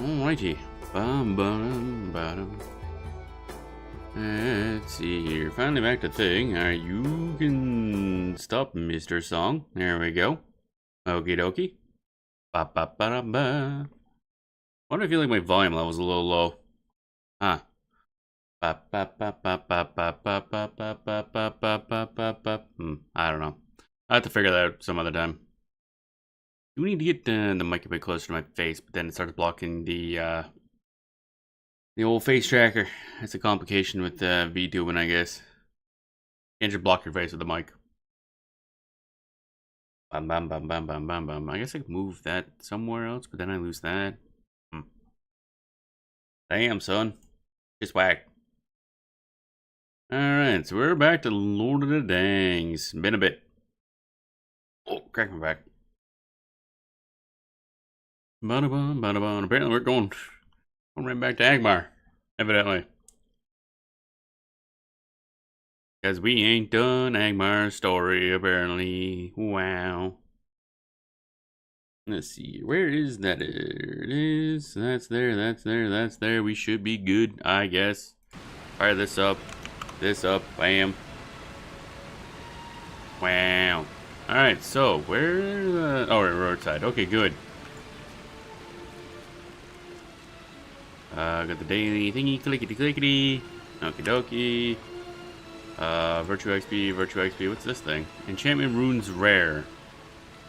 Alrighty. Bum, bum, bum. Let's see here. Finally back to thing. Alright, you can stop, Mr. Song. There we go. Okie dokie. Ba ba ba da ba. Wonder if I feel like my volume level's a little low. Huh. Ba ba ba ba ba ba ba ba ba ba ba ba ba ba ba. I don't know. I have to figure that out some other time. Do need to get the mic a bit closer to my face, but then it starts blocking the old face tracker. That's a complication with VTubing, I guess. Can't just block your face with the mic. Bam, bam, bam, bam, bam, bam, bam. I guess I could move that somewhere else, but then I lose that. Damn, son. Just whack. Alright, so we're back to Lord of the Dangs. Been a bit. Oh, crack my back. Ba-da-bum, ba-da-bum. Apparently we're going right back to Angmar. Evidently. Because we ain't done Angmar's story, apparently. Wow. Let's see. Where is that? There it is. That's there, that's there, that's there. We should be good, I guess. Fire this up. This up. Bam. Wow. Alright, so where the... Oh, we're roadside. Okay, good. Got the daily thingy, clickety clickety. Okie dokie. Virtue XP. What's this thing? Enchantment runes rare.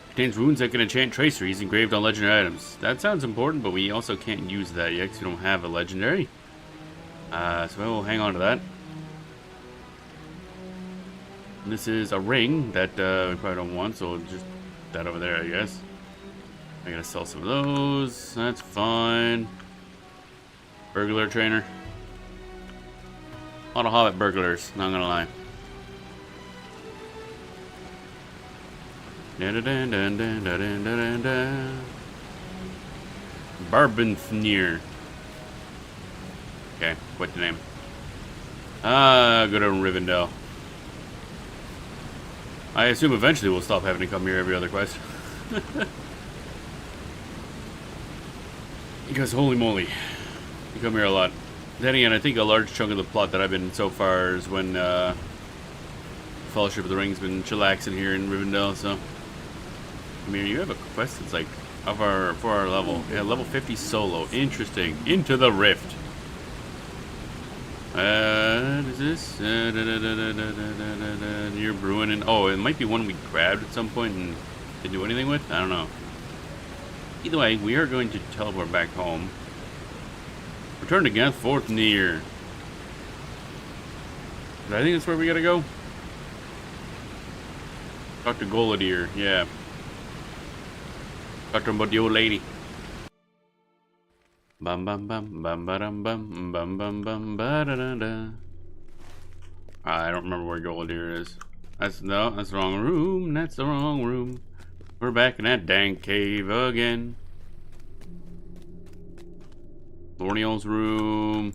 Contains runes that can enchant traceries engraved on legendary items. That sounds important, but we also can't use that yet because we don't have a legendary. So we'll hang on to that. This is a ring that we probably don't want, so we'll just put that over there, I guess. I gotta sell some of those. That's fine. Burglar trainer. A lot of hobbit burglars, not gonna lie. Barbenfnir. Okay, what's the name? Go to Rivendell. I assume eventually we'll stop having to come here every other quest. Because holy moly, you come here a lot. Then again, I think a large chunk of the plot that I've been so far is when Fellowship of the Ring's been chillaxing here in Rivendell, so... I mean, you have a quest that's like for our level. Yeah, level 50 solo. Interesting. Into the Rift. What is this? You're brewing and oh, it might be one we grabbed at some point and didn't do anything with? I don't know. Either way, we are going to teleport back home. Return to Ganthforth near. I think that's where we gotta go. Talk to Goladier, yeah. Talk to him about the old lady. Bum bum bum bum ba dum bum bum bum bum ba da da da. I don't remember where Goladier is. That's the wrong room. That's the wrong room. We're back in that dang cave again. Lorneal's room.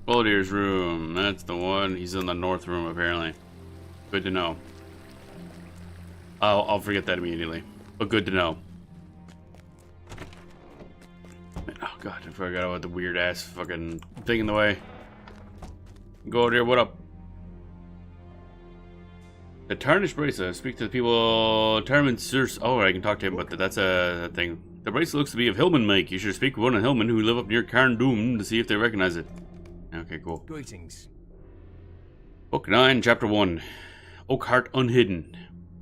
Goldier's room. That's the one. He's in the north room apparently. Good to know. I'll forget that immediately. But good to know. Oh god, I forgot about the weird ass fucking thing in the way. Goldier, what up? The Tarnished Bracelet. Speak to the people. Tarmin Sirs. Oh, I can talk to him about that. That's a thing. The bracelet looks to be of Hillman make. You should speak with one of Hillman who live up near Carn Doom to see if they recognize it. Okay, cool. Greetings. Book 9, Chapter 1. Oakhart Unhidden.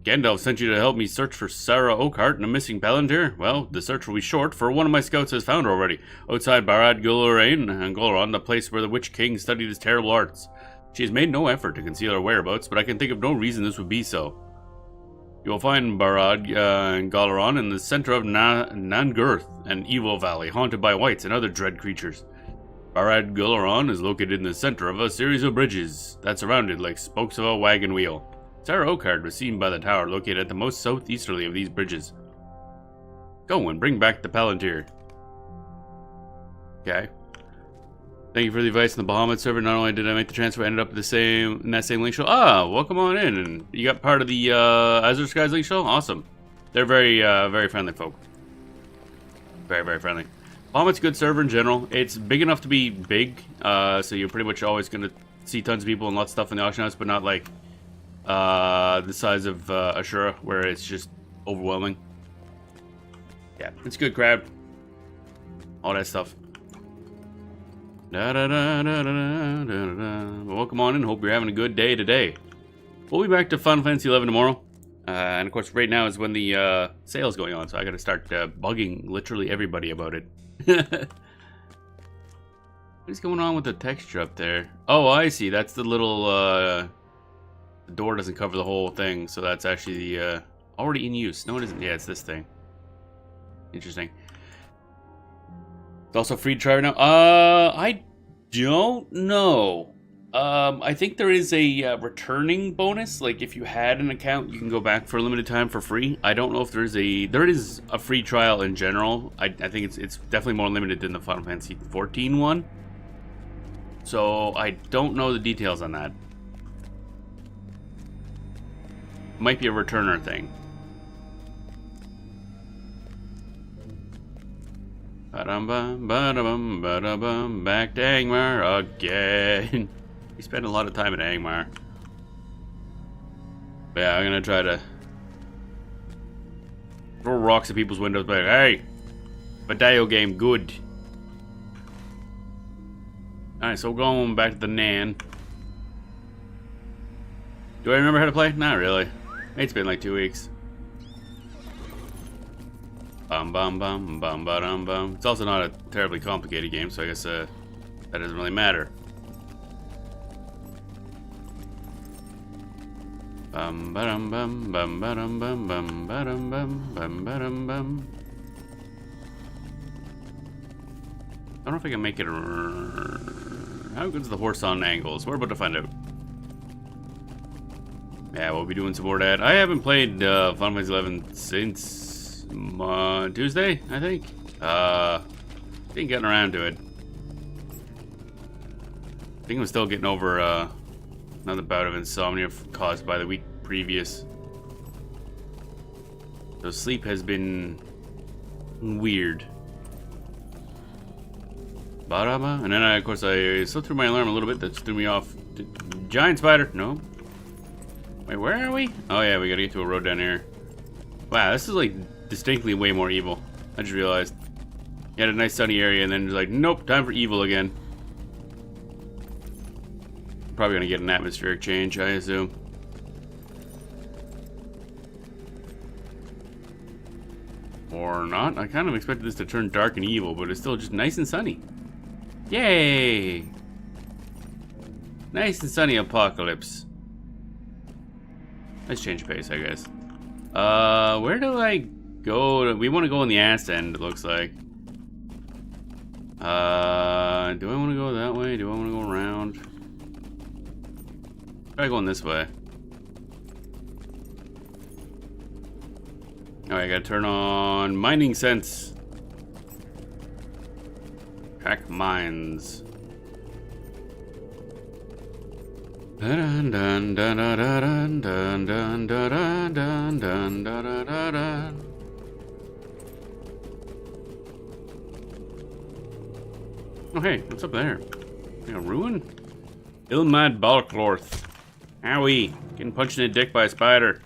Gandalf sent you to help me search for Sarah Oakhart and a missing Palantir? Well, the search will be short, for one of my scouts has found her already, outside Barad Gularain and Goloron, the place where the Witch King studied his terrible arts. She has made no effort to conceal her whereabouts, but I can think of no reason this would be so. You will find Barad and Goloron in the center of Nangurth, an evil valley haunted by wights and other dread creatures. Barad Gularain is located in the center of a series of bridges that surround it like spokes of a wagon wheel. Sarah Oakhart was seen by the tower located at the most southeasterly of these bridges. Go and bring back the Palantir. Okay. Thank you for the advice on the Bahamut server. Not only did I make the transfer, I ended up in that same link show. Ah, welcome on in. And you got part of the Azure Skies link show? Awesome. They're very friendly folk. Very, very friendly. Bahamut's a good server in general. It's big enough to be big, so you're pretty much always going to see tons of people and lots of stuff in the auction house, but not like the size of Ashura, where it's just overwhelming. Yeah, it's a good crowd. All that stuff. Welcome on in. Hope you're having a good day today. We'll be back to Final Fantasy 11 tomorrow. And of course, right now is when the sale's going on, so I gotta start bugging literally everybody about it. What is going on with the texture up there? Oh, I see. That's the little the door doesn't cover the whole thing, so that's actually the already in use. No, it isn't. Yeah, it's this thing. Interesting. It's also free to try right now. I don't know. I think there is a returning bonus. Like if you had an account, you can go back for a limited time for free. I don't know if there is a free trial in general. I think it's definitely more limited than the Final Fantasy 14 one. So I don't know the details on that. Might be a returner thing. Ba-dum-bum, ba-da-bum, ba-da-bum, back to Angmar again. We spend a lot of time at Angmar. But yeah, I'm gonna try to throw rocks at people's windows, but hey, video game good. Alright, so going back to the Nan. Do I remember how to play? Not really. It's been like 2 weeks. Bum bum bum bum ba dum bum. It's also not a terribly complicated game, so I guess that doesn't really matter. Bum ba dum bum bum ba dum bum bum ba dum bum bum ba dum bum. I don't know if I can make it. How good's the horse on angles? We're about to find out. Yeah, we'll be doing some more of that. I haven't played Final Fantasy 11 since Tuesday, I think. Been getting around to it. I think I'm still getting over another bout of insomnia caused by the week previous. So sleep has been weird. Ba-da-ba. And then of course I slipped through my alarm a little bit. That threw me off. Giant spider. No. Wait, where are we? Oh yeah, we gotta get to a road down here. Wow, this is like distinctly way more evil. I just realized. You had a nice sunny area and then just like, nope, time for evil again. Probably gonna get an atmospheric change, I assume. Or not. I kind of expected this to turn dark and evil, but it's still just nice and sunny. Yay! Nice and sunny apocalypse. Nice change of pace, I guess. Where do I go? We want to go on the ass end, it looks like. Do I want to go that way? Do I want to go around? Try going this way. Alright, I gotta turn on mining sense. Track mines. Dun dun dun dun dun dun dun dun dun dun dun dun. Oh hey, what's up there? A ruin? Ilmad Balklorth. Owie, getting punched in the dick by a spider.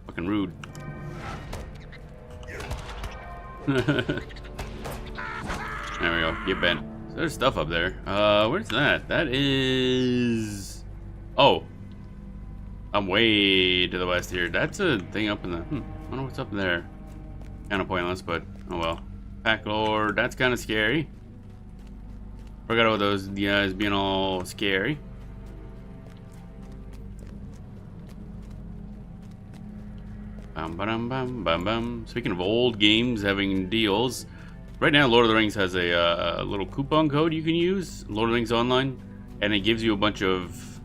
Fucking rude. There we go, get bent. So there's stuff up there. Where's that? That is... Oh. I'm way to the west here. That's a thing up in the... I wonder what's up there. Kind of pointless, but oh well. Pack Lord, that's kind of scary. Forgot about those guys being all scary. Bum, ba-dum, bum, bum, bum. Speaking of old games having deals, right now Lord of the Rings has a little coupon code you can use, Lord of the Rings Online, and it gives you a bunch of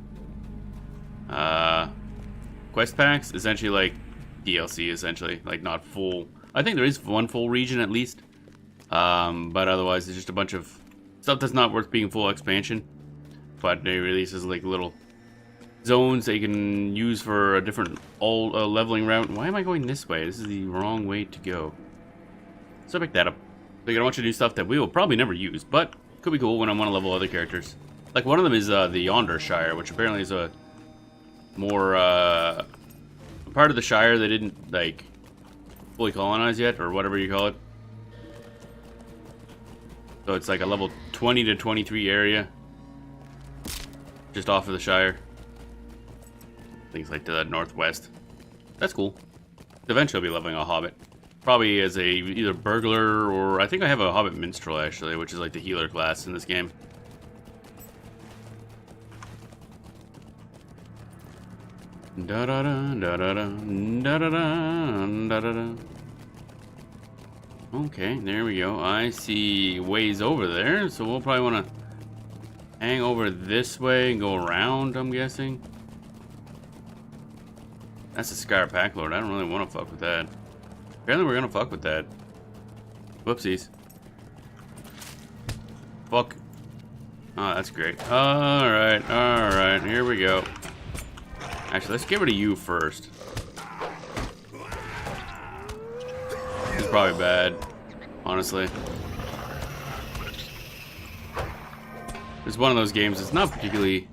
quest packs, essentially like DLC, essentially, like not full. I think there is one full region at least, but otherwise it's just a bunch of stuff that's not worth being full expansion, but they releases like little zones that you can use for a different leveling route. Why am I going this way? This is the wrong way to go. So I picked that up. They got a bunch of new stuff that we will probably never use, but could be cool when I want to level other characters. Like, one of them is the Yonder Shire, which apparently is a more, a part of the Shire they didn't, like, fully colonize yet, or whatever you call it. So it's like a level 20 to 23 area. Just off of the Shire. Things like to the northwest. That's cool. Eventually I'll be leveling a Hobbit. Probably as a either burglar or I think I have a Hobbit Minstrel actually, which is like the healer class in this game. Da da da da da da da da da da. Okay, there we go. I see ways over there, so we'll probably want to hang over this way and go around, I'm guessing. That's a Scar Pack Lord. I don't really want to fuck with that. Apparently we're gonna fuck with that. Whoopsies. Fuck. Oh, that's great. Alright, here we go. Actually, let's get rid of you first. It's probably bad, honestly. It's one of those games that's not particularly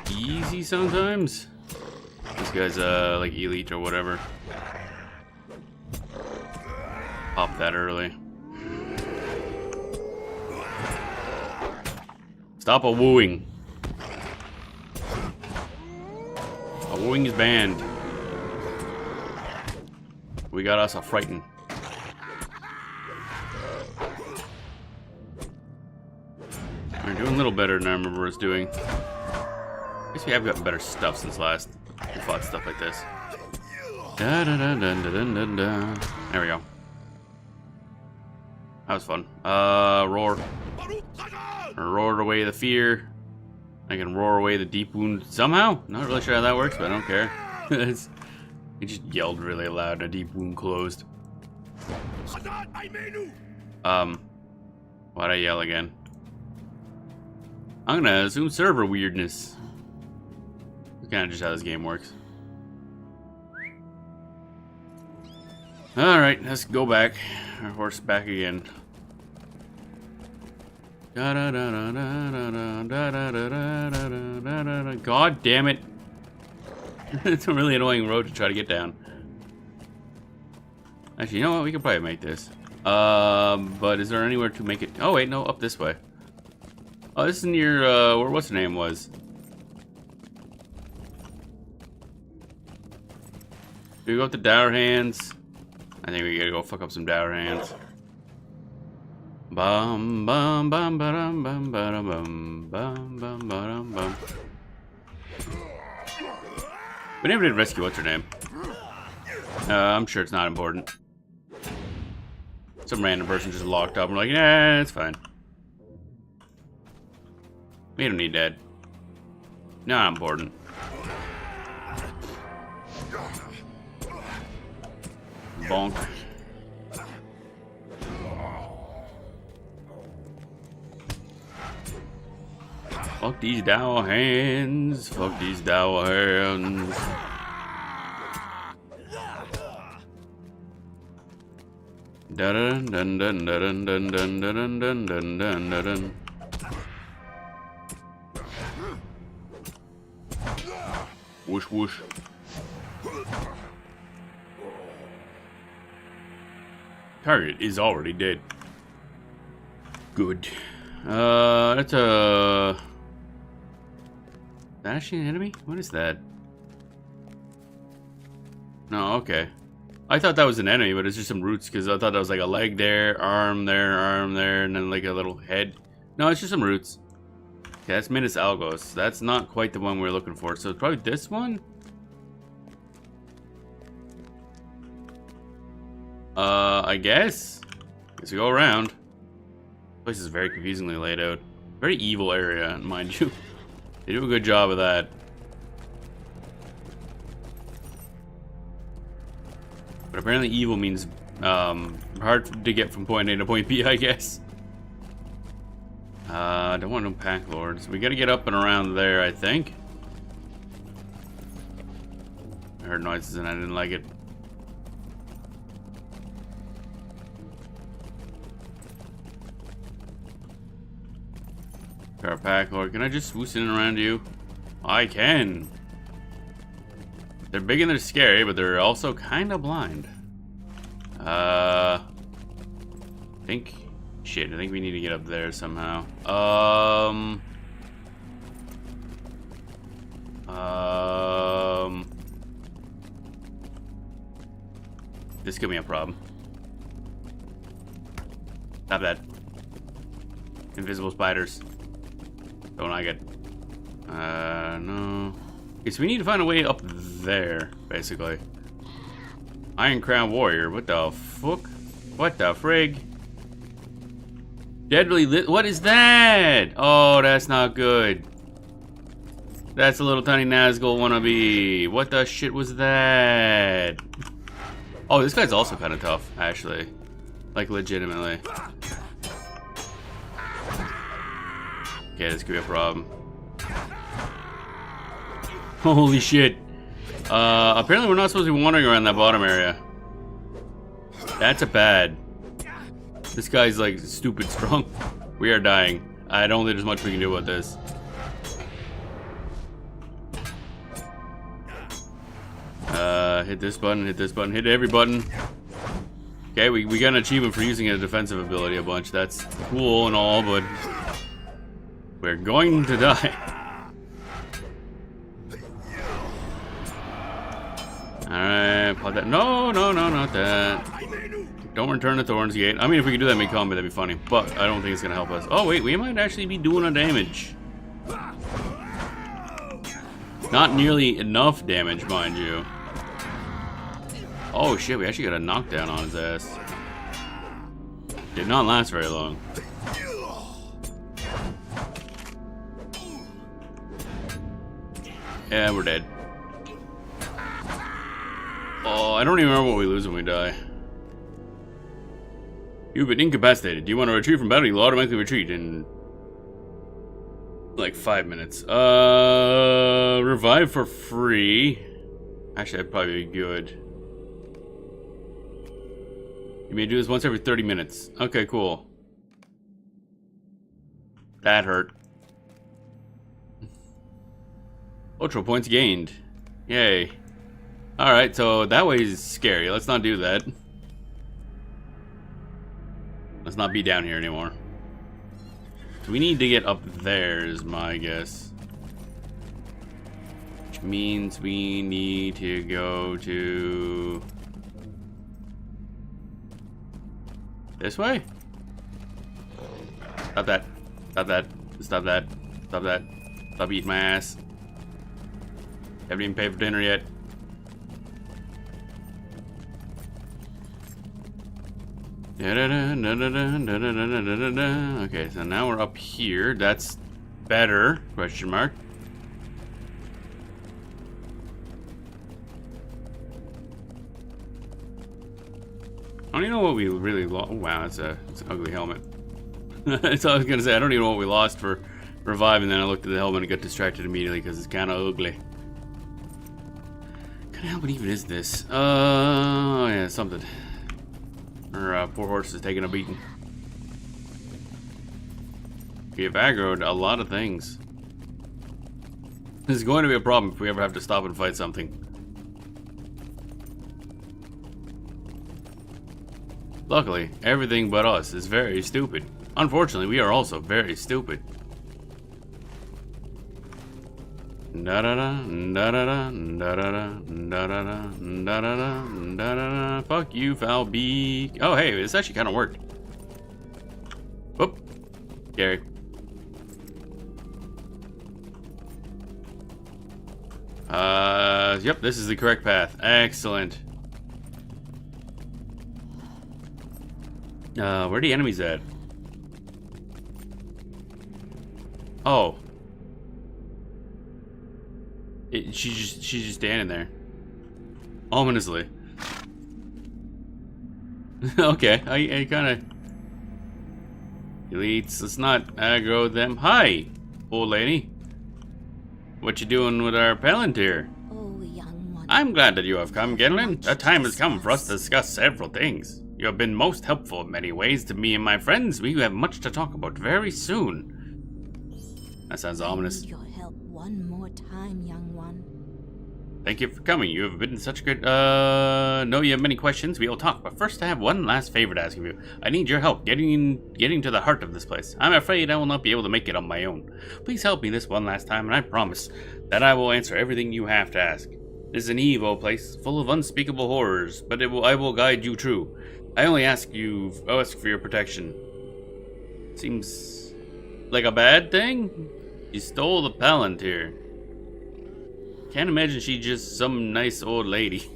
easy sometimes. This guy's like elite or whatever. Pop that early. Stop a wooing. A wooing is banned. We got us a frighten. We're doing a little better than I remember us doing. I guess we have gotten better stuff since last we fought stuff like this. Da, da, da, da, da, da, da. There we go. That was fun. Roar. Roar away the fear. I can roar away the deep wound somehow. Not really sure how that works, but I don't care. He just yelled really loud and a deep wound closed. Why'd I yell again? I'm gonna assume server weirdness. That's kind of just how this game works. Alright, let's go back. Our horse back again. God damn it. It's a really annoying road to try to get down. Actually, you know what? We could probably make this. But is there anywhere to make it? Oh, wait, no, up this way. Oh, this is near, where what's her name was. Do we go up to Dour Hands? I think we gotta go fuck up some Dour Hands. Bum bum bum bum bum bum bum bum bum bum bum. We never did rescue what's her name. I'm sure it's not important. Some random person just locked up and we're like, nah, it's fine. We don't need that. Not important. Bonk. Fuck these Dour Hands. Fuck these Dour Hands. Dun dun dun dun dun dun dun dun dun dun dun. Whoosh whoosh. Target is already dead. Good. That's a vanishing enemy? What is that? No, okay. I thought that was an enemy, but it's just some roots because I thought that was like a leg there, arm there, and then like a little head. No, it's just some roots. Okay, that's Minas Algos. That's not quite the one we're looking for, so it's probably this one? I guess? Guess we go around. This place is very confusingly laid out. Very evil area, mind you. They do a good job of that. But apparently evil means hard to get from point A to point B, I guess. Don't want no pack lords. We gotta get up and around there, I think. I heard noises and I didn't like it. Pack Lord, can I just swoosh in around you? I can. They're big and they're scary, but they're also kind of blind. Shit, I think we need to get up there somehow. This could be a problem. Stop that. Invisible spiders. Don't like it. No. Okay, so we need to find a way up there, basically. Iron Crown Warrior. What the fuck? What the frig? Deadly lit. What is that? Oh, that's not good. That's a little tiny Nazgul wannabe. What the shit was that? Oh, this guy's also kind of tough, actually. Like, legitimately. Okay, this could be a problem. Holy shit. Apparently we're not supposed to be wandering around that bottom area. That's a bad. This guy's like stupid strong. We are dying. I don't think there's much we can do about this. Hit this button, hit every button. Okay, we got an achievement for using a defensive ability a bunch. That's cool and all, but we're going to die. Alright, pop that. No, not that. Don't return to Thorn's Gate. I mean, if we could do that mid-combat, that'd be funny. But I don't think it's gonna help us. Oh, wait, we might actually be doing a damage. Not nearly enough damage, mind you. Oh, shit, we actually got a knockdown on his ass. Did not last very long. Yeah, we're dead. Oh, I don't even remember what we lose when we die. You've been incapacitated. Do you want to retreat from battle? You'll automatically retreat in like 5 minutes. Revive for free. Actually, that'd probably be good. You may do this once every 30 minutes. Okay, cool. That hurt. Ultra points gained. Yay. Alright, so that way is scary. Let's not do that. Let's not be down here anymore. So we need to get up there is my guess. Which means we need to go to... this way? Stop that. Stop that. Stop that. Stop that. Stop eating my ass. Haven't even paid for dinner yet. Okay, so now we're up here. That's better? Question mark. I don't even know what we really lost. Oh, wow, it's an ugly helmet. That's all I was gonna say. I don't even know what we lost for revive, and then I looked at the helmet and got distracted immediately because it's kind of ugly. What kind of helmet even is this? Oh yeah, something. Our poor horse is taking a beating. We have aggroed a lot of things. This is going to be a problem if we ever have to stop and fight something. Luckily, everything but us is very stupid. Unfortunately, we are also very stupid. Fuck you, foul beak. Oh, hey, this actually kind of worked. Whoop. Scary. Yep, this is the correct path. Excellent. Where are the enemies at? Oh. She's just standing there. Ominously. Okay, I kind of... Elites, let's not aggro them. Hi, old lady. What you doing with our Palantir? Oh, young one. I'm glad that you have come, Genlin. The time has come for us to discuss several things. You have been most helpful in many ways to me and my friends. We have much to talk about very soon. That sounds I ominous. need your help one more time, young one. Thank you for coming. You have been such a good, know you have many questions. We will talk, but first I have one last favor to ask of you. I need your help getting to the heart of this place. I'm afraid I will not be able to make it on my own. Please help me this one last time, and I promise that I will answer everything you have to ask. This is an evil place, full of unspeakable horrors, but I will guide you true. I only ask for your protection. Seems like a bad thing? You stole the Palantir. Can't imagine she's just some nice old lady.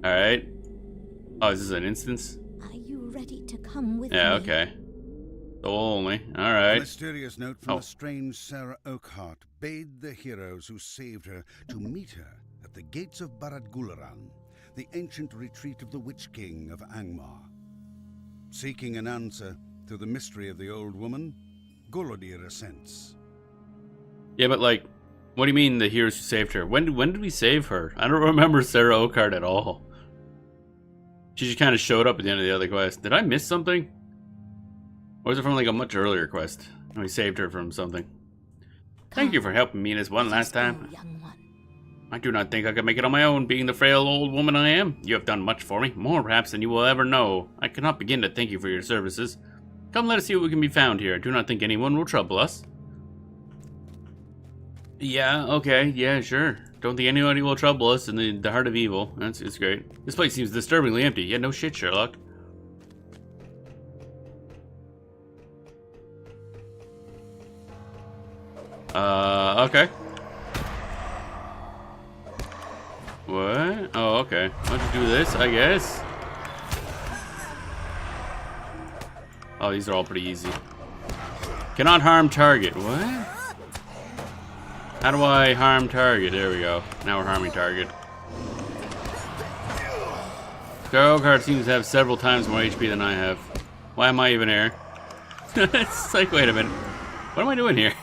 Alright. Oh, is this an instance? Are you ready to come with Yeah, me? okay. Soul only. A Alright. mysterious note from the strange Sarah Oakhart bade the heroes who saved her to meet her at the gates of Barad Gularan, the ancient retreat of the Witch King of Angmar. Seeking an answer to the mystery of the old woman, Golodir ascends. Yeah, but like, what do you mean the heroes who saved her? When did we save her? I don't remember Sarah Oakhart at all. She just kind of showed up at the end of the other quest. Did I miss something? Or was it from like a much earlier quest? And we saved her from something. Thank you for helping me this one last time. Young one. I do not think I could make it on my own, being the frail old woman I am. You have done much for me, more perhaps than you will ever know. I cannot begin to thank you for your services. Come, let us see what can be found here. I do not think anyone will trouble us. Yeah, okay, yeah, sure. Don't think anybody will trouble us in the heart of evil. It's great. This place seems disturbingly empty. Yeah, no shit, Sherlock. Okay. What? Oh, okay. Why don't you do this, I guess? Oh, these are all pretty easy. Cannot harm target. What? How do I harm target? There we go. Now we're harming target. Oakhart seems to have several times more HP than I have. Why am I even here? It's like, wait a minute. What am I doing here?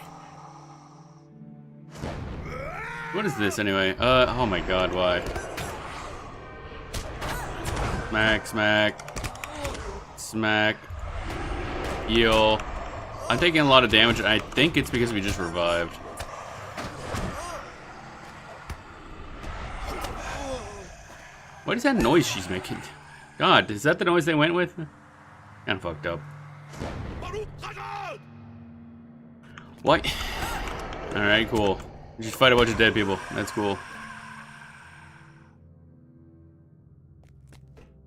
What is this anyway? Oh my god, why? Smack, smack. Smack. Heal. I'm taking a lot of damage, and I think it's because we just revived. What is that noise she's making? God, is that the noise they went with? Kinda fucked up. What? Alright, cool. We just fight a bunch of dead people. That's cool.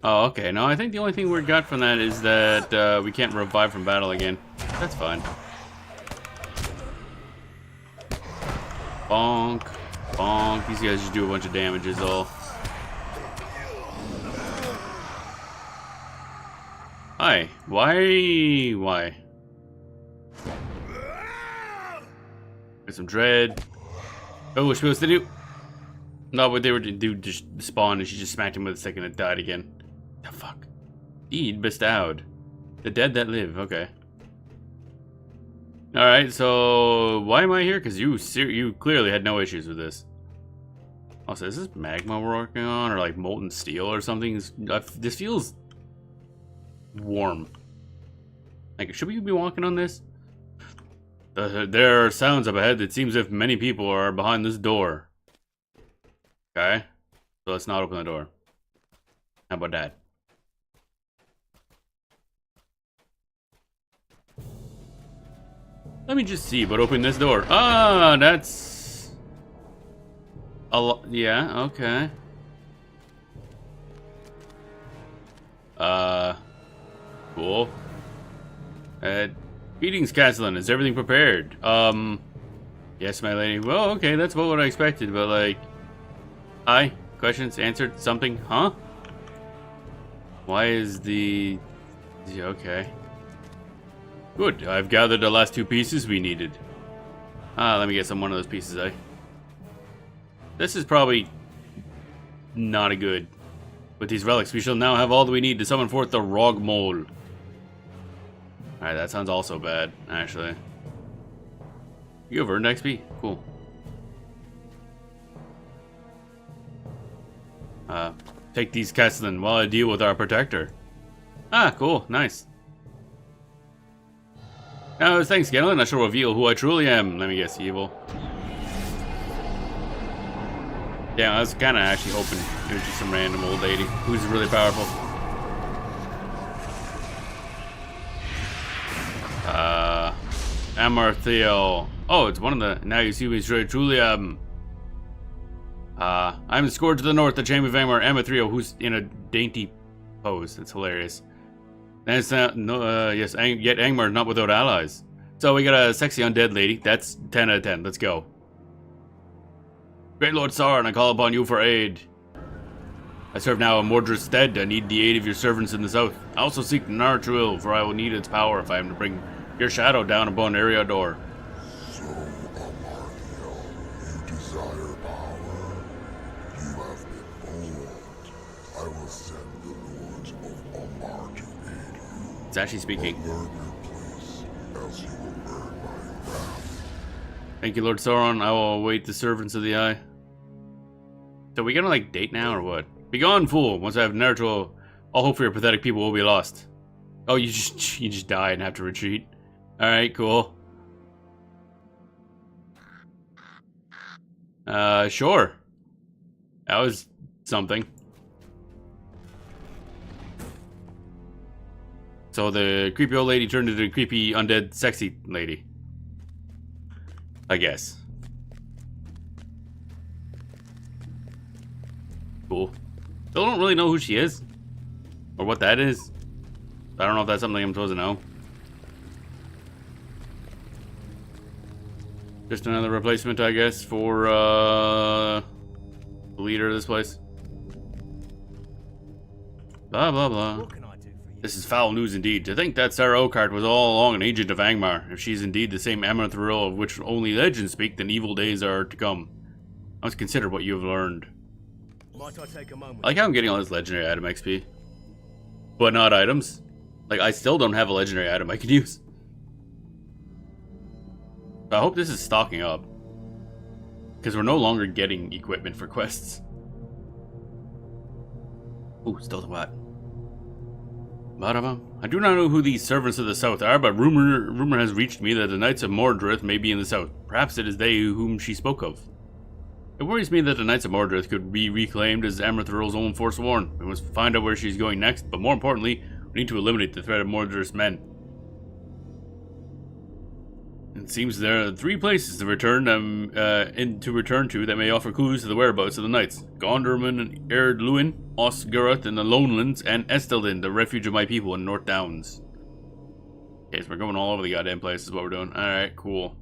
Oh, okay. No, I think the only thing we got from that is that we can't revive from battle again. That's fine. Bonk. Bonk. These guys just do a bunch of damage is all. Hi. Why? Get some dread. Oh, we're supposed to do? No, but they were to do just spawn and she just smacked him with a second and died again. The fuck? Deed bestowed. The dead that live. Okay. Alright, so why am I here? Because you clearly had no issues with this. Also, is this magma we're working on? Or like molten steel or something? This feels warm. Like, should we be walking on this? There are sounds up ahead. It seems as if many people are behind this door. Okay. So let's not open the door. How about that? Let me just see, but open this door. Ah, that's a lot. Yeah, okay. Cool. Greetings, Castellan. Is everything prepared? Yes, my lady. Well, okay, that's about what I expected, but like... Hi? Questions? Answered? Something? Huh? Why is the... Yeah, okay. Good. I've gathered the last two pieces we needed. Let me get one of those pieces, eh? This is probably... not a good. With these relics, we shall now have all that we need to summon forth the Rog Mole. Alright, that sounds also bad, actually. You have earned XP. Cool. Take these Castellan while I deal with our protector. Ah, cool. Nice. Oh, thanks, Galen. I shall reveal who I truly am. Let me guess, evil. Yeah, I was kind of actually hoping it was just some random old lady who's really powerful. Angmar Theo. Oh, it's one of the. Now you see me truly am. I'm the Scourge of the North, the Chamber of Angmar, Amathrio, who's in a dainty pose. That's hilarious. That's not, no, yes, yet Angmar is not without allies. So we got a sexy undead lady. That's 10 out of 10. Let's go. Great Lord Sauron, I call upon you for aid. I serve now in Mordred's stead. I need the aid of your servants in the south. I also seek Nartruil, for I will need its power if I am to bring your shadow down upon Eriador. So, Amarthiel, you desire power? You have been bold. I will send the lords of Angmar to aid you. It's actually speaking. But learn your place, else you will burn my wrath. Thank you, Lord Sauron. I will await the servants of the Eye. So we gonna like date now or what? Begone, fool! Once I have Nartruil, all hope for your pathetic people will be lost. Oh, you just die and have to retreat. All right, cool. Sure. That was something. So the creepy old lady turned into a creepy undead sexy lady. I guess. Cool. Still don't really know who she is. Or what that is. I don't know if that's something I'm supposed to know. Just another replacement, I guess, for the leader of this place. Blah, blah, blah. What can I do for you? This is foul news indeed. To think that Sarah Oakheart was all along an agent of Angmar. If she's indeed the same Amathrill of which only legends speak, then evil days are to come. I must consider what you have learned. Might I take a moment? I like how I'm getting all this legendary item XP. But not items. Like, I still don't have a legendary item I can use. I hope this is stocking up. Because we're no longer getting equipment for quests. Ooh, still the what? I do not know who these servants of the south are, but rumor has reached me that the Knights of Mordred may be in the south. Perhaps it is they whom she spoke of. It worries me that the Knights of Mordred could be reclaimed as Amarthril's own Forsworn. We must find out where she's going next, but more importantly, we need to eliminate the threat of Mordred's men. It seems there are 3 places to return to that may offer clues to the whereabouts of the knights: Gondorman and Erdluin, Osgurath in the Lonelands, and Estelden, the refuge of my people in North Downs. Okay, so we're going all over the goddamn place is what we're doing. Alright, cool.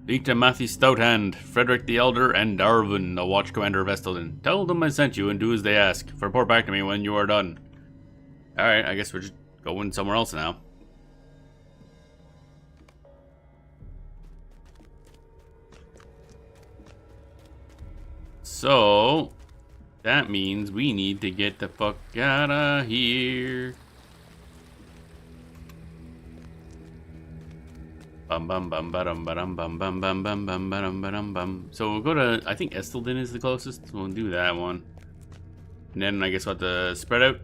Speak to Matthew Stouthand, Frederick the Elder, and Darwin, the Watch Commander of Estelden. Tell them I sent you and do as they ask. Report back to me when you are done. Alright, I guess we're just going somewhere else now. So, that means we need to get the fuck out of here. Bum bum bum bum bum bum bum bum bum bum bum bum bum. So we'll go to, I think Estelden is the closest. We'll do that one. And then I guess we'll have to spread out.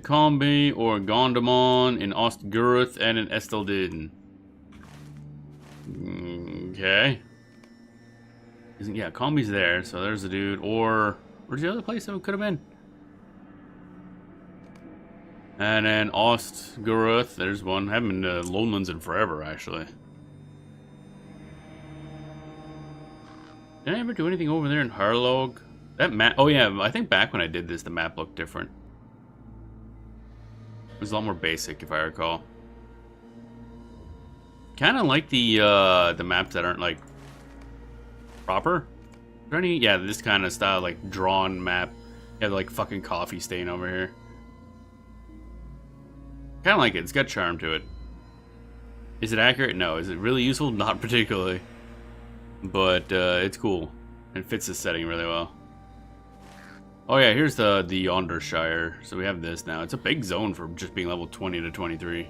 Combe or Gondomon in Ostgurath and in Estelden. Okay. Yeah, Combe's there, so there's the dude. Or where's the other place that could have been? And then Ostgurath, there's one. Haven't been to Lonelands in forever, actually. Did I ever do anything over there in Harlog? That map, oh yeah, I think back when I did this, the map looked different. It was a lot more basic, if I recall. Kind of like the maps that aren't, like, proper. Is there any, yeah, this kind of style, like, drawn map. You have, like, fucking coffee stain over here. Kind of like it. It's got charm to it. Is it accurate? No. Is it really useful? Not particularly. But it's cool. It fits the setting really well. Oh yeah, here's the Yonder Shire. So we have this now. It's a big zone for just being level 20 to 23.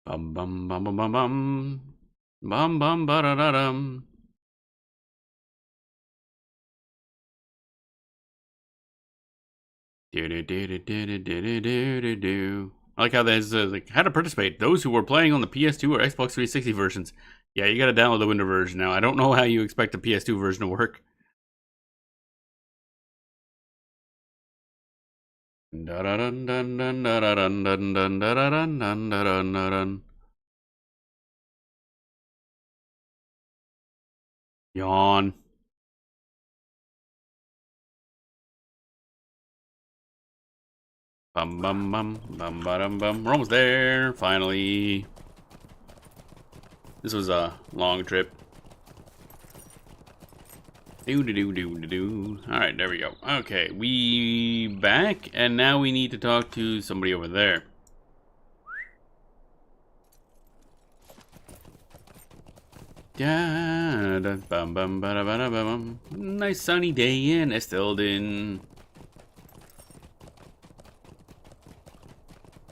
Bum bum bum bum bum bum. Bum bum ba da da dum. Do do do do do do do do do do. I like how there's like how to participate. Those who were playing on the PS2 or Xbox 360 versions. Yeah, you gotta download the Windows version now. I don't know how you expect the PS2 version to work. Da da dun dun dun da da dun dun dun da da dun dun da dun da dun. Yawn. Bum bum bum bum ba dum bum. We're almost there. Finally. This was a long trip. Do do do do do do. All right, there we go. Okay, we back, and now we need to talk to somebody over there. Da da bum bum ba da ba da bum. Nice sunny day in Estelden.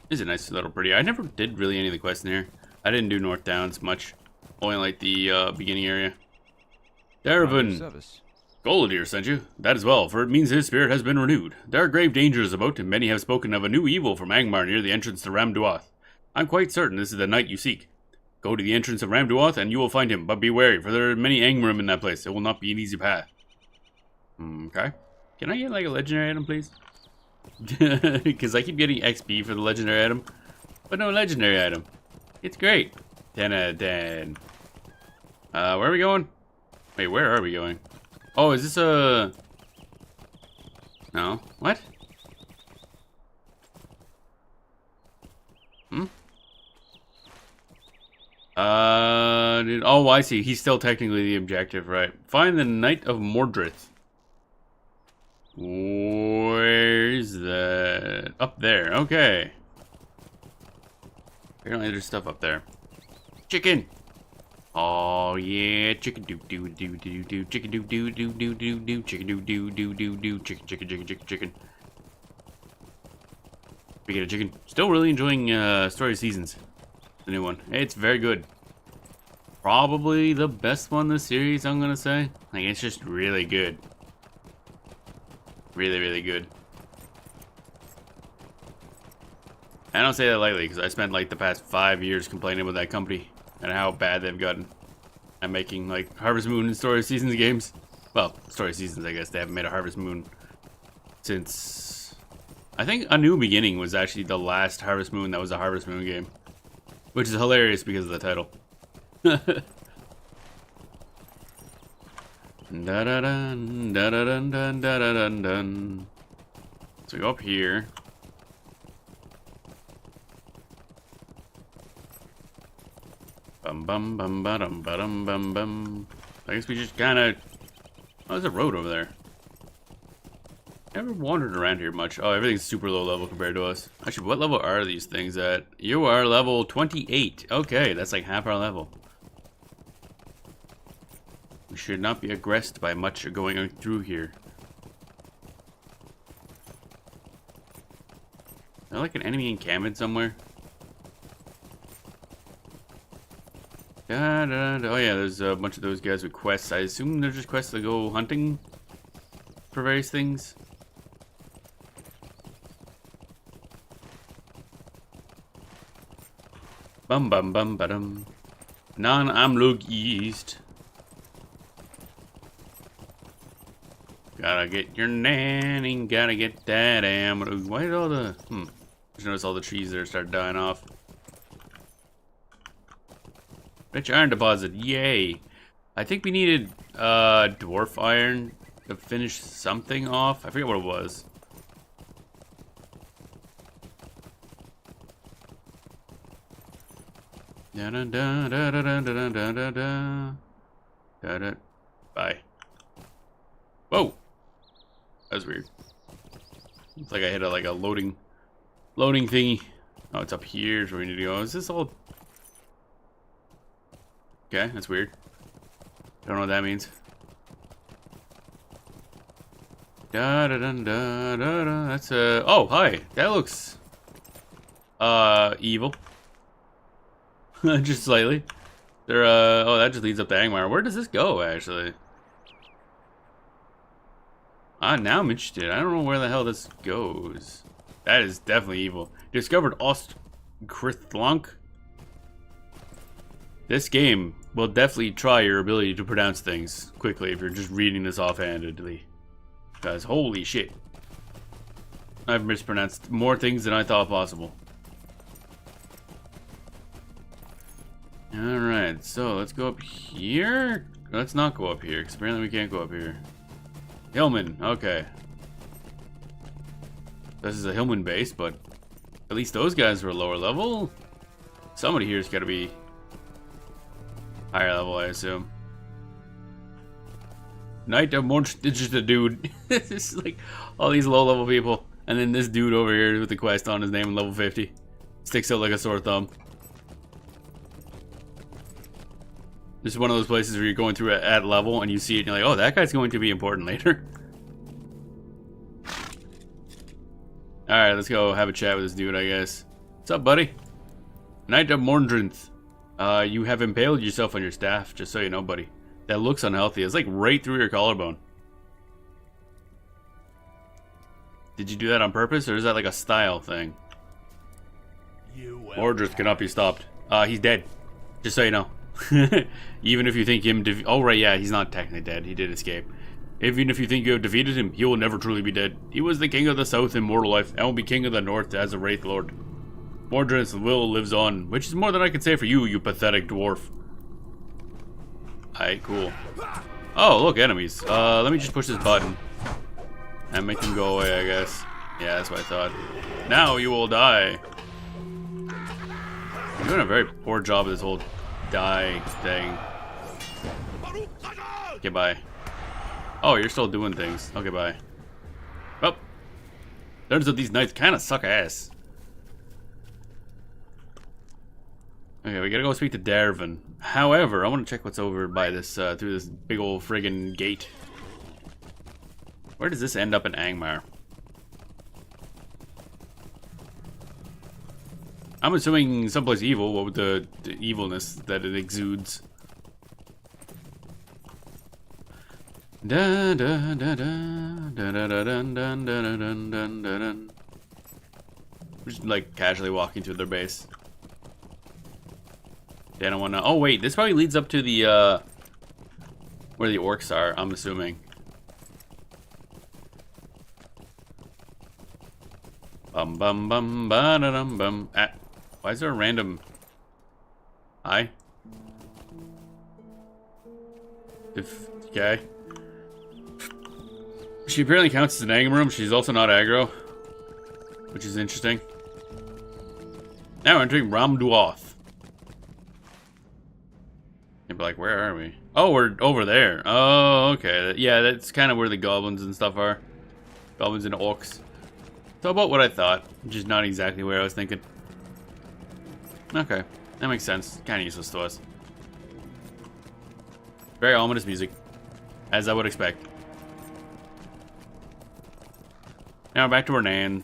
This is a nice little pretty. I never did really any of the quests in here. I didn't do North Downs much. Only like the beginning area. Darvin. Goldir sent you. That as well, for it means his spirit has been renewed. There are grave dangers about, and many have spoken of a new evil from Angmar near the entrance to Ramduath. I'm quite certain this is the knight you seek. Go to the entrance of Ramduath and you will find him, but be wary, for there are many Angmarim in that place. It will not be an easy path. Okay. Can I get like a legendary item, please? Because I keep getting XP for the legendary item, but no legendary item. It's great. 10 out of 10. Where are we going? Wait, where are we going? Oh, is this a... No. What? Oh, I see. He's still technically the objective, right? Find the Knight of Mordrith. Where's that? Up there. Okay. Apparently there's stuff up there. Chicken! Oh yeah, chicken doo doo doo doo doo, chicken doo doo doo doo doo doo, chicken doo doo doo doo doo, chicken chicken chicken chicken chicken. Speaking of chicken, still really enjoying Story of Seasons, the new one. It's very good. Probably the best one in the series, I'm gonna say. Like, it's just really good. Really, really good. I don't say that lightly because I spent like the past 5 years complaining about that company and how bad they've gotten at making like Harvest Moon and Story of Seasons games. Well, Story of Seasons, I guess. They haven't made a Harvest Moon since... I think A New Beginning was actually the last Harvest Moon that was a Harvest Moon game. Which is hilarious because of the title. Da-da-dun, da-da-dun, dun, da-da-dun, dun. So we go up here. Bum bum bum ba-dum ba-dum bum bum. I guess we just kinda... Oh, there's a road over there. Never wandered around here much. Oh, everything's super low level compared to us. Actually, what level are these things at? You are level 28. Okay, that's like half our level. We should not be aggressed by much going through here. Is there like an enemy encampment somewhere? Da, da, da. Oh yeah, there's a bunch of those guys with quests. I assume they're just quests that go hunting for various things. Bum bum bum ba-dum. Non-Amlug East. Gotta get your nanny, gotta get that ammo. Why did all the... Just notice all the trees there start dying off. Rich iron deposit, yay. I think we needed dwarf iron to finish something off. I forget what it was. Da da da da da da da da da da da da. Bye. Whoa. That was weird. It's like I hit a loading thingy. Oh, it's up here is where we need to go. Is this all... Okay, that's weird. Don't know what that means. Da da da da da da. That's oh, hi. That looks evil. Just slightly. They're, oh, that just leads up to Angmar. Where does this go, actually? Ah, now I'm interested. I don't know where the hell this goes. That is definitely evil. Discovered Ostkrithlank. This game will definitely try your ability to pronounce things quickly if you're just reading this offhandedly. Because holy shit. I've mispronounced more things than I thought possible. Alright, so let's go up here. Let's not go up here, because apparently we can't go up here. Hillman, okay. This is a Hillman base, but at least those guys were lower level. Somebody here's got to be higher level, I assume. Knight of Munch, it's just a dude. It's just like all these low level people. And then this dude over here with the quest on his name, level 50. Sticks out like a sore thumb. This is one of those places where you're going through at level and you see it and you're like, oh, that guy's going to be important later. Alright, let's go have a chat with this dude, I guess. What's up, buddy? Knight of Mordrinth. You have impaled yourself on your staff, just so you know, buddy. That looks unhealthy. It's like right through your collarbone. Did you do that on purpose, or is that like a style thing? Mordrinth cannot be stopped. He's dead. Just so you know. Even if you think him oh right, yeah, he's not technically dead. He did escape. Even if you think you have defeated him, he will never truly be dead. He was the king of the south in mortal life, and will be king of the north as a wraith lord. Mordrinth's will lives on, which is more than I can say for you, you pathetic dwarf. Alright, cool. Oh, look, enemies. Let me just push this button. And make them go away, I guess. Yeah, that's what I thought. Now you will die. I'm doing a very poor job of this whole die thing. Okay, bye. Oh, you're still doing things. Okay, bye. Well, turns out these knights kind of suck ass. Okay, we gotta go speak to Darvin. However, I want to check what's over by this, through this big old friggin' gate. Where does this end up in Angmar? I'm assuming someplace evil, what with the evilness that it exudes. Da da da da da da da da da da da da da. Just like casually walking through their base. They don't wanna. Oh wait, this probably leads up to the where the orcs are. I'm assuming. Bum bum bum ba da dum bum. Ah, why is there a random? Hi. Okay. She apparently counts as an Angmar. She's also not aggro, which is interesting. Now we're entering Ramduoth. You'd be like, where are we? Oh, we're over there. Oh, okay. Yeah, that's kind of where the goblins and stuff are. Goblins and orcs. So about what I thought, which is not exactly where I was thinking. Okay, that makes sense. Kind of useless to us. Very ominous music, as I would expect. Now back to Renan.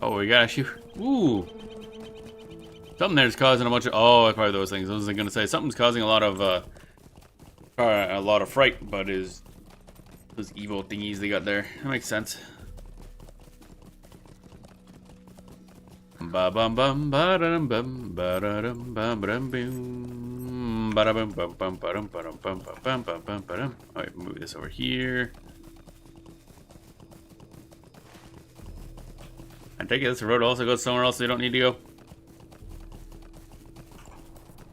Oh, we gotta shoot. Ooh. Something there's causing a bunch of. Oh, probably those things. I was gonna say something's causing a lot of fright, but is those evil thingies they got there. That makes sense. Ba bum bum ba dum bum ba dum bum ba dum boom ba dum bum bum ba dum ba dum bum bum bum bum ba dum. Alright, move this over here. I take it this road also goes somewhere else so you don't need to go.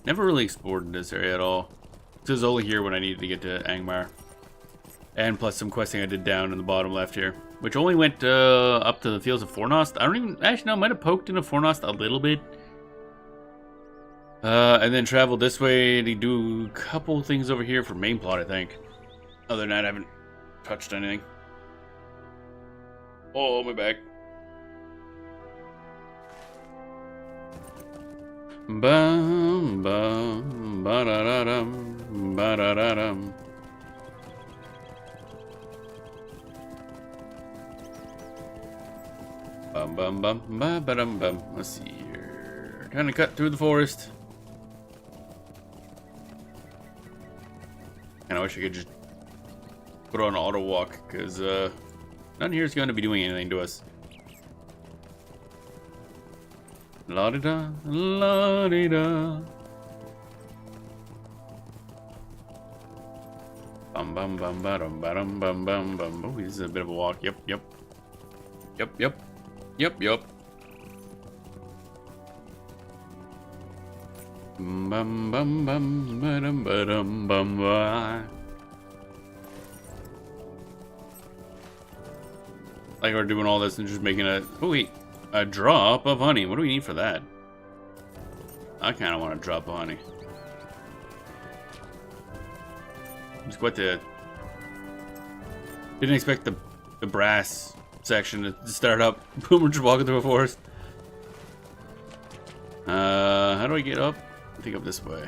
Never really explored this area at all. This was only here when I needed to get to Angmar. And plus some questing I did down in the bottom left here. Which only went up to the fields of Fornost. I don't even... Actually, no, I might have poked into Fornost a little bit. And then traveled this way to do a couple things over here for main plot, I think. Other than that, I haven't touched anything. Oh, my back. Bum bum ba da da dum ba da da dum. Bum bum bum ba ba dum bum. Let's see here. Kind of cut through the forest. And I wish I could just put on auto walk, because none here is going to be doing anything to us. La-di-da, la-di-da. Bum bum bum ba-dum ba-dum bum bum bum. Oh, this is a bit of a walk. Yep, yep. Yep, yep. Yep, yep. Bum bum bum ba-dum ba-dum bum ba. Like we're doing all this and just making a a drop of honey. What do we need for that? I kind of want a drop of honey. Just quite the. Didn't expect the brass section to start up. Boom, we're just walking through a forest. How do I get up? I think up this way.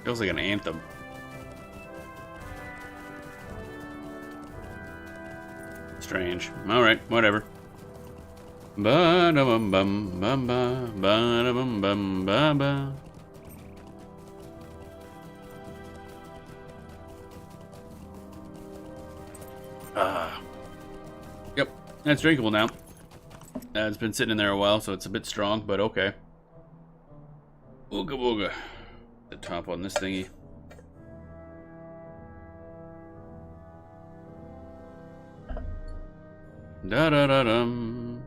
Feels like an anthem. Strange. Alright, whatever. Ba-da-bum bum bum ba ba-da-bum bum ba ba. Yep, that's drinkable now. It's been sitting in there a while, so it's a bit strong, but okay. Ooga booga. The top on this thingy. Da da da dum.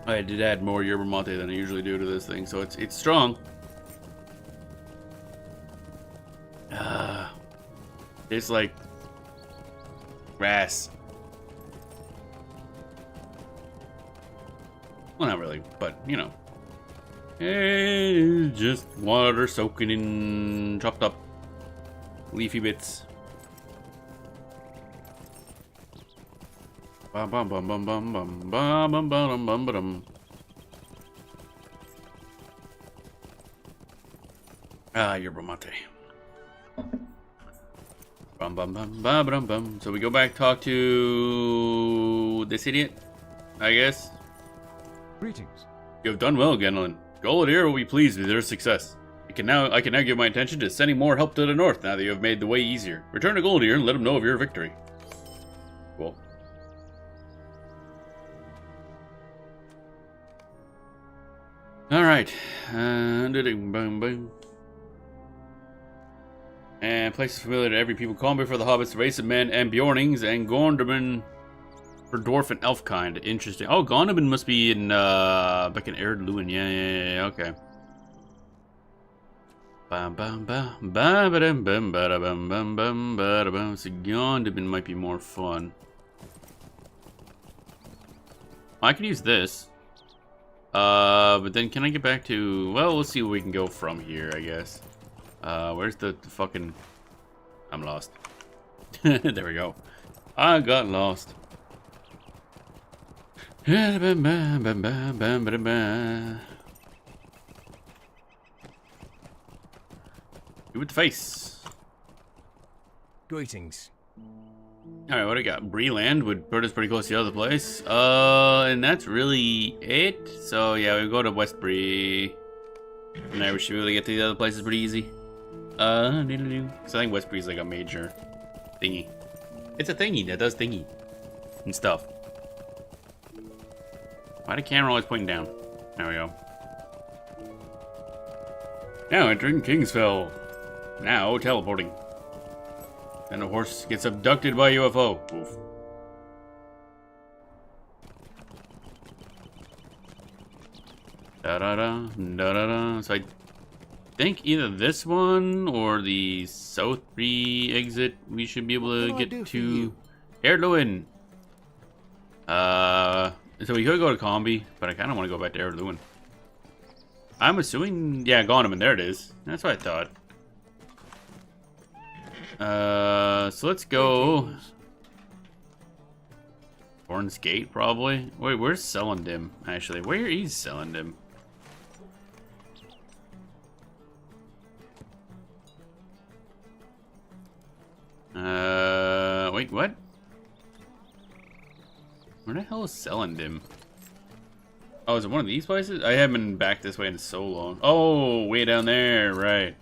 I did add more yerba mate than I usually do to this thing, so it's strong. It's like grass. Well, not really, but you know. It's just water soaking in chopped up leafy bits. Bum bum bum bum bum bum bum bum bum bum bum. Ah, yerba mate. Bum bum bum bum bum bum. So we go back, talk to this idiot, I guess. Greetings. You have done well, Genelin. Golodier will be pleased with your success. I can now give my attention to sending more help to the north now that you have made the way easier. Return to Golodier and let him know of your victory. Cool. Alright. And places familiar to every people. Calm before the hobbits, the race of men, and Bjornings, and Gondorman for dwarf and elf kind. Interesting. Oh, Gondorman must be in, back in Erd Luin. Yeah, okay. Bam bam bam bam bam bam bam bam bam bam. So Gondorman might be more fun. I could use this. But then can I get back to... Well, we'll see where we can go from here, I guess. Where's the fucking... I'm lost. There we go. I got lost. Give it the face. Greetings. Alright, what do we got? Breeland would put us pretty close to the other place. And that's really it. So, yeah, we go to West Bree. And now we should be able to get to the other places pretty easy. So I think West Bree is like a major thingy. It's a thingy that does thingy and stuff. Why the camera always pointing down? There we go. Now entering Kingsfell. Now teleporting. Then the horse gets abducted by a UFO. Oof. Da da da da da da. So I think either this one or the South Bree exit we should be able to get to Erdluin. So we could go to Combi, but I kind of want to go back to Erdluin. I'm assuming, yeah, Gondorman. There it is. That's what I thought. So let's go. Horn's Gate, probably. Wait, where's Celendim? Actually, where is Celendim? Wait, what? Where the hell is Celandim? Oh, is it one of these places? I haven't been back this way in so long. Oh, way down there, right.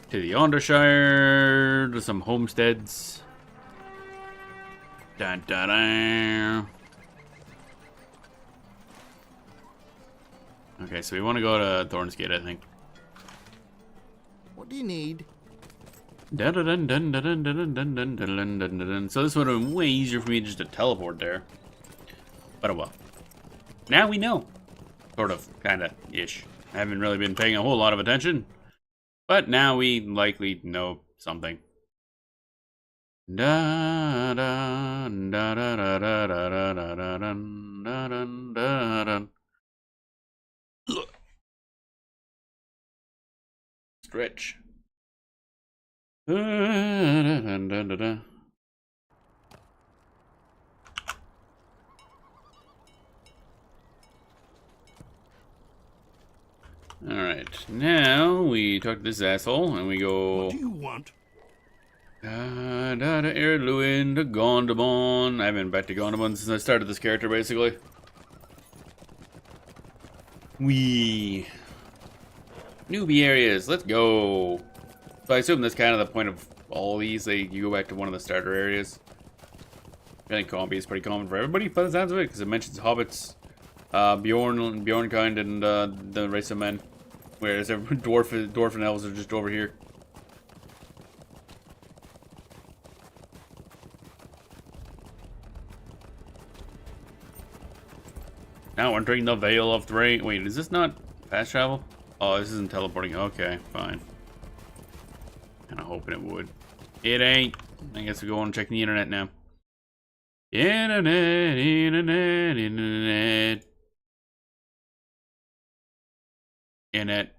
To the Ondershire, to some homesteads. Dun, dun, dun. Okay, so we want to go to Thorn's Gate, I think. What do you need? Dun, dun, dun, dun, dun, dun, dun, dun, dun, dun, dun, dun. So this would have been way easier for me just to teleport there. But oh well. Now we know. Sort of, kinda, ish. I haven't really been paying a whole lot of attention. But now we likely know something. Da da da da da da da da da da da da. Stretch. Alright, now we talk to this asshole and we go. What do you want? Erluin to Gondamon. I haven't been back to Gondamon since I started this character, basically. Wee. Newbie areas, let's go. So I assume that's kind of the point of all these. You go back to one of the starter areas. I think Combi is pretty common for everybody, by the sounds of it, because it mentions hobbits, Bjornkind, and the race of men. Whereas dwarf and elves are just over here. Now entering the Vale of Thrain. Wait, is this not fast travel? Oh, this isn't teleporting. Okay, fine. Kinda hoping it would. It ain't. I guess we go and check the internet now. Internet.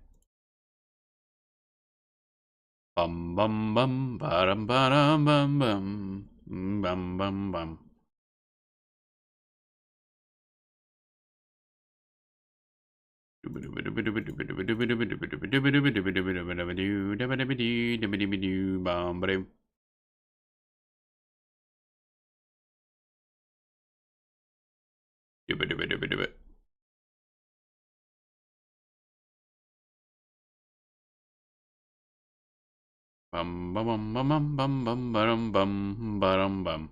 Bum bum bum bum bum bum bum bum bum bum.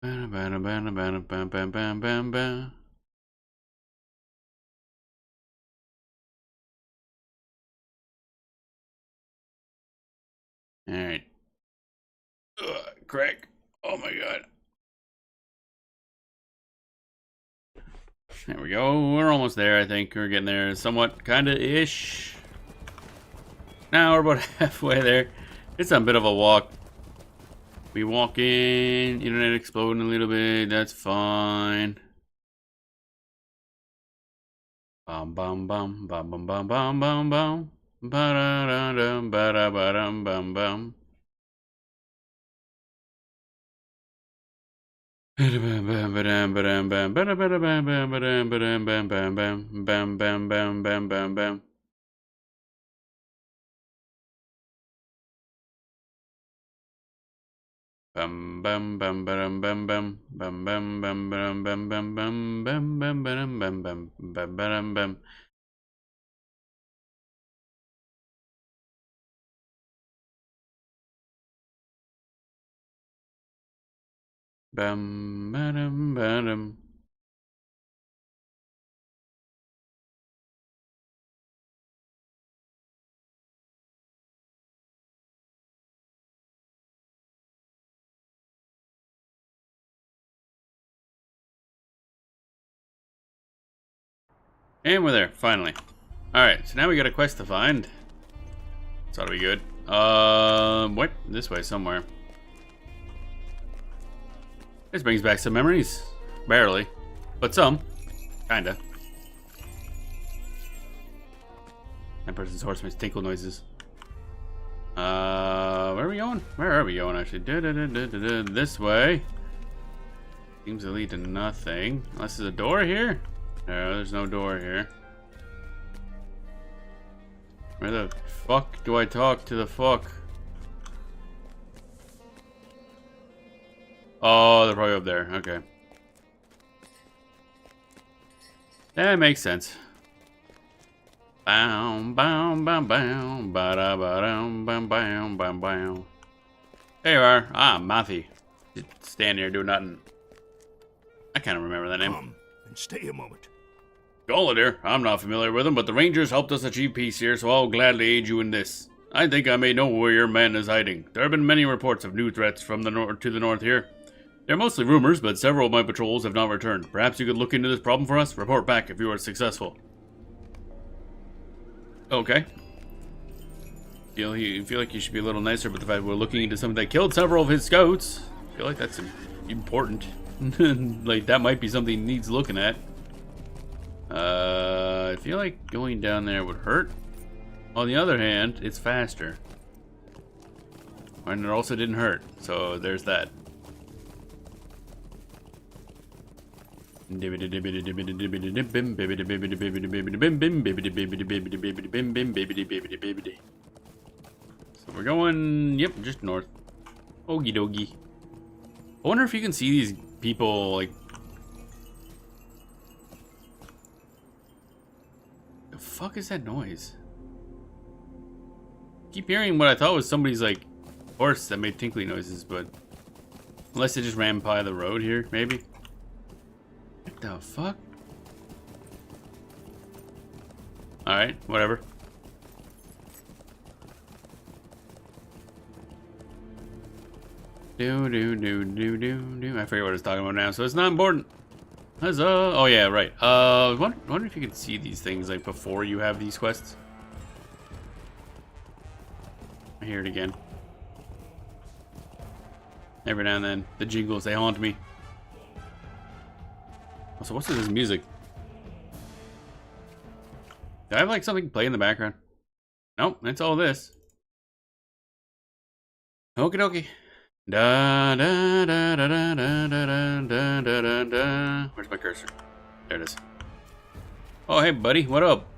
Bum bum bum bum bum bum bum bum bum bum. Alright. Craig. Oh my god. There we go. We're almost there, I think. We're getting there somewhat, kinda-ish. Now we're about halfway there. It's a bit of a walk. We walk in, internet exploding a little bit, that's fine. Bum bum bum bum bum bum bum bum bum. Ba-da-da-dum, ba-da-ba-dum, bum bum. Bam bam bam bam bam bam bam bam bam bam bam bam bam bam bam bam bam bam. Bam bam bam bam bam bam bam bam bam bam bam bam bam bam bam bam bam bam bam bam. Bam bam bam. And we're there, finally. Alright, so now we got a quest to find. This ought to be good. What? This way somewhere. This brings back some memories. Barely. But some. Kinda. That person's horse makes tinkle noises. Where are we going? Where are we going, actually? This way. Seems to lead to nothing. Unless there's a door here? There's no door here. Where the fuck do I talk to the fuck? Oh, they're probably up there. Okay. That makes sense. Bow, bow, bow, bow, ba da ba dum, bam, bam, bam, bam. There you are. Ah, Mathy. Just stand here, do nothing. I kind of remember that name. Come and stay a moment. Golidir. I'm not familiar with him, but the Rangers helped us achieve peace here, so I'll gladly aid you in this. I think I may know where your man is hiding. There have been many reports of new threats from the north here. They're mostly rumors, but several of my patrols have not returned. Perhaps you could look into this problem for us? Report back if you are successful. Okay. Feel like you should be a little nicer about the fact we're looking into something that killed several of his scouts. I feel like that's important. Like, that might be something he needs looking at. I feel like going down there would hurt. On the other hand, it's faster. And it also didn't hurt, so there's that. So we're going, yep, just north. Okie dokie. I wonder if you can see these people, like... The fuck is that noise? Keep hearing what I thought was somebody's, like, horse that made tinkly noises, but... Unless they just ran by the road here, maybe? What the fuck? Alright, whatever. I forget what I was talking about now, so it's not important. Huzzah! Oh yeah, right. Wonder if you can see these things like before you have these quests. I hear it again. Every now and then, the jingles, they haunt me. So what's this music? Do I have like something play in the background? Nope, that's all this. Okie dokie. Da da da da da da da da da da da. Where's my cursor? There it is. Oh hey buddy, what up?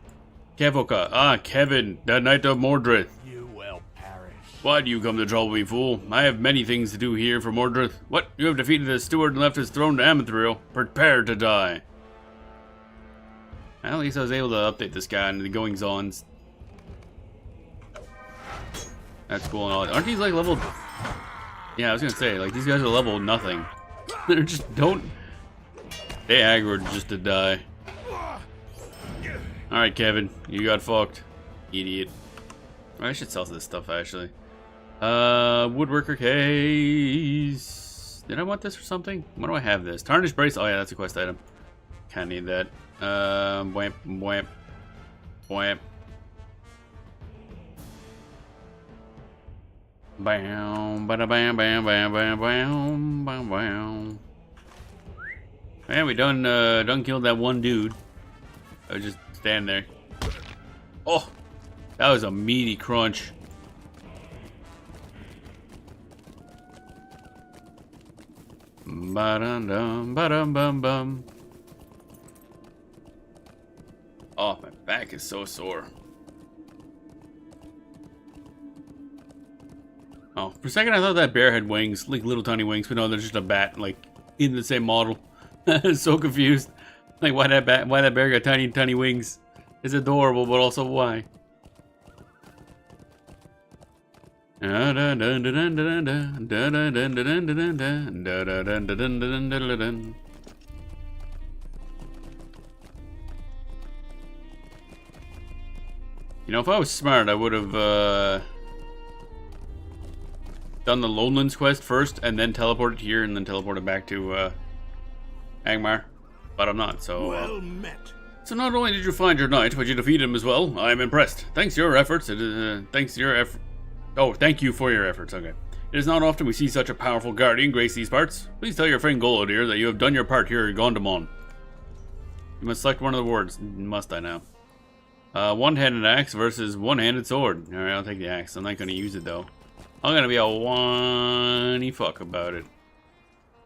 Kevoka. Ah, Kevin, the Knight of Mordred. You will perish. Why do you come to trouble me, fool? I have many things to do here for Mordred. What? You have defeated the steward and left his throne to Amithril. Prepare to die. At least I was able to update this guy and the goings-ons. That's cool and all. Aren't these like level... Yeah, I was gonna say, like, these guys are level nothing. They're just don't... They aggroed just to die. Alright, Kevin. You got fucked. Idiot. I should sell this stuff, actually. Woodworker case. Did I want this or something? Why do I have this? Tarnished brace. Oh yeah, that's a quest item. Kinda need that. Whamp, whamp, whamp. Bam, bada bam, bam, bam, bam, bam, bam, bam. Man, we done killed that one dude. I was just standing there. Oh, that was a meaty crunch. Ba-dum-dum, ba-dum-bum-bum. Oh, my back is so sore. Oh, for a second I thought that bear had wings, like little tiny wings, but no, they're just a bat, like in the same model. I was so confused. Like why that bear got tiny wings? It's adorable, but also why? You know, if I was smart, I would have done the Lonelands quest first, and then teleported here, and then teleported back to Angmar. But I'm not, so... Well met. So not only did you find your knight, but you defeated him as well. I am impressed. Thanks to your efforts, thank you for your efforts, okay. It is not often we see such a powerful guardian grace these parts. Please tell your friend Golodir that you have done your part here at Gondamon. You must select one of the words. Must I now? One-handed axe versus one-handed sword. Alright, I'll take the axe. I'm not going to use it, though. I'm gonna be a whiny fuck about it.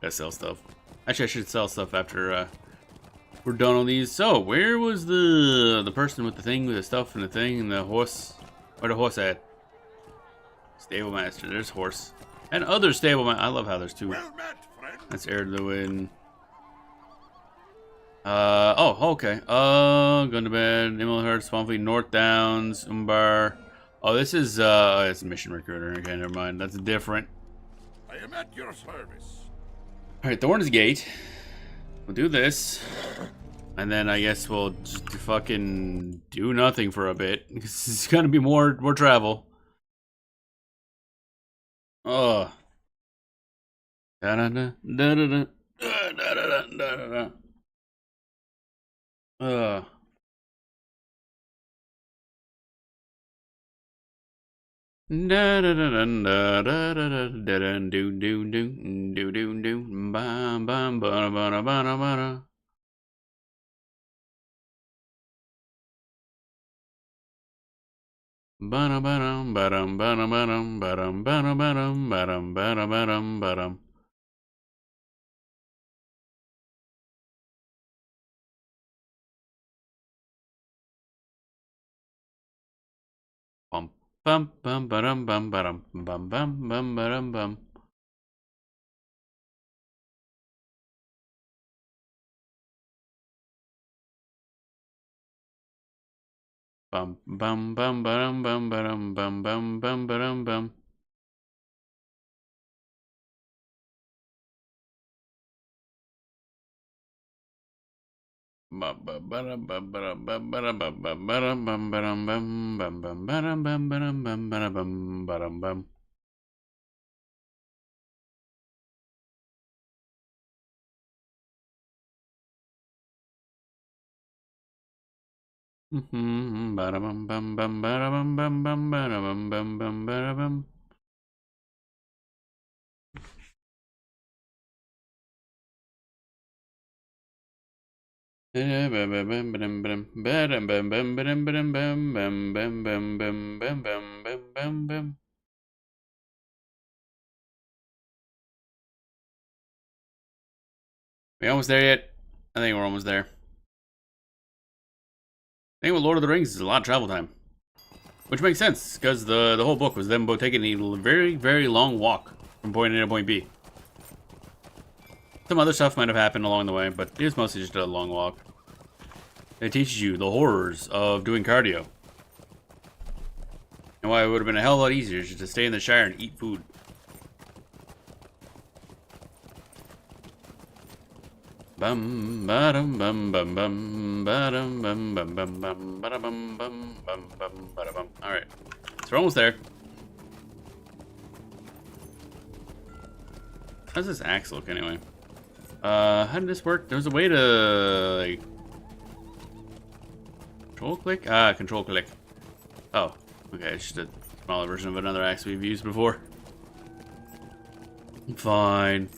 Gotta sell stuff. Actually, I should sell stuff after We're done on these. So, where was the person with the thing, with the stuff and the thing and the horse? Where the horse at? Stable master. There's horse. And other stable master. I love how there's two. Well met, friend. That's Heir to the Wind. Oh, okay. Going to bed. Immelhurst, Swampfleet, North Downs, Umbar. Oh, this is, it's Mission Recruiter. Okay, never mind. That's different. I am at your service. Alright, Thorn's Gate. We'll do this. And then I guess we'll just fucking do nothing for a bit. Because it's gonna be more travel. Oh. Da-da-da, da-da-da, da-da-da, da-da-da. Da da da da da da da da da do do do do do do bam bam ba ba ba ba ba. Ba ba dum ba dum ba dum ba dum ba dum ba dum ba dum ba dum ba dum ba dum ba dum. Bum bum bum ba dum bum ba dum bum bum bum ba dum bum. Bum bum bum ba dum bum ba dum bum bum bum ba dum bum. Ba ba ba da ba ba da ba ba da ba ba ba da bum ba dum bum bum bum ba dum bum ba dum bum ba da bum ba dum bum. Ba da bum bum bum ba da bum bum bum ba da bum bum bum ba da bum. Ba ba bum ba dum ba dum ba dum bum bum ba dum ba dum bum bum bum bum bum bum bum bum bum bum. We almost there yet? I think we're almost there. I think with Lord of the Rings is a lot of travel time. Which makes sense, because the whole book was them both taking a very, very long walk from point A to point B. Some other stuff might have happened along the way, but it was mostly just a long walk. It teaches you the horrors of doing cardio. And why it would have been a hell of a lot easier just to stay in the Shire and eat food. Bum ba dum bum bum bum ba dum bum bum bum bum ba bum bum bum bum ba bum. All right, so we're almost there. How's this axe look anyway? How did this work? There's a way to like control click. Control click. Oh, okay, it's just a smaller version of another axe we've used before. Fine.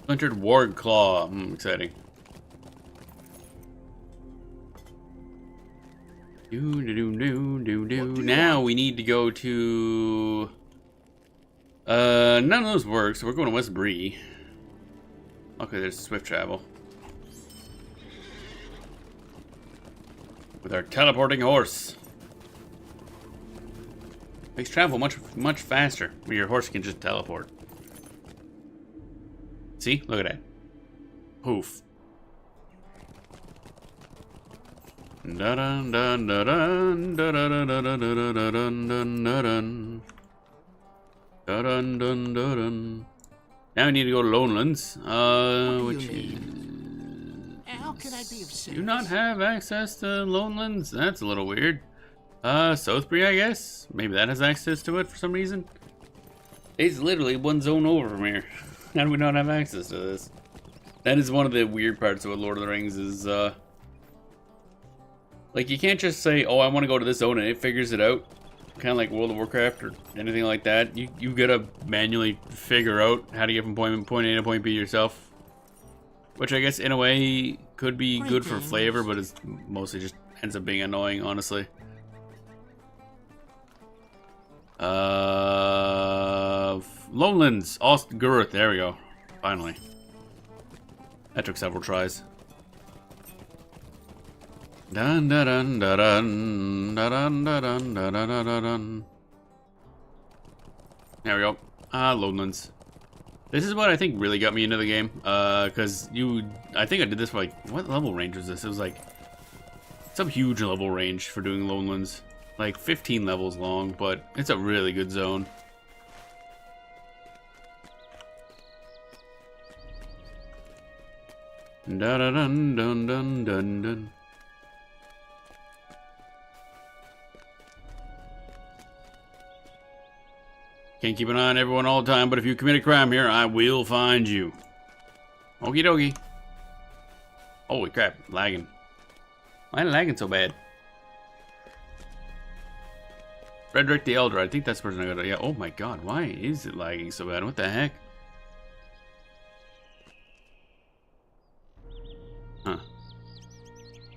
Splintered Ward Claw. Exciting. Now we need to go to... none of those work, so we're going to West Bree. Okay, there's swift travel. With our teleporting horse. Makes travel much faster, where your horse can just teleport. See? Look at that. Poof. Dun dun dun dun dun dun dun dun dun dun dun dun dun. Now we need to go to Lonelands. Which is... How can I be of service? Do not have access to Lonelands? That's a little weird. Southbury, I guess? Maybe that has access to it for some reason. It's literally one zone over from here. How do we not have access to this? That is one of the weird parts of what Lord of the Rings is, like, you can't just say, oh, I want to go to this zone and it figures it out. Kind of like World of Warcraft or anything like that. You gotta manually figure out how to get from point A to point B yourself. Which I guess, in a way, could be good for flavor, but it's mostly just ends up being annoying, honestly. Lonelands, Ostguruth, there we go. Finally. That took several tries. Dun dun dun dun dun dun dun dun dun dun dun. There we go. Lowlands. This is what I think really got me into the game. Cause I think I did this for like, what level range was this? It was like some huge level range for doing Lowlands. Like 15 levels long, but it's a really good zone. Dun dun dun dun dun dun. Can't keep an eye on everyone all the time, but if you commit a crime here, I will find you. Okie dokie. Holy crap, lagging. Why am I lagging so bad? Frederick the Elder, I think that's the person I got. Yeah, oh my god, why is it lagging so bad? What the heck? Huh.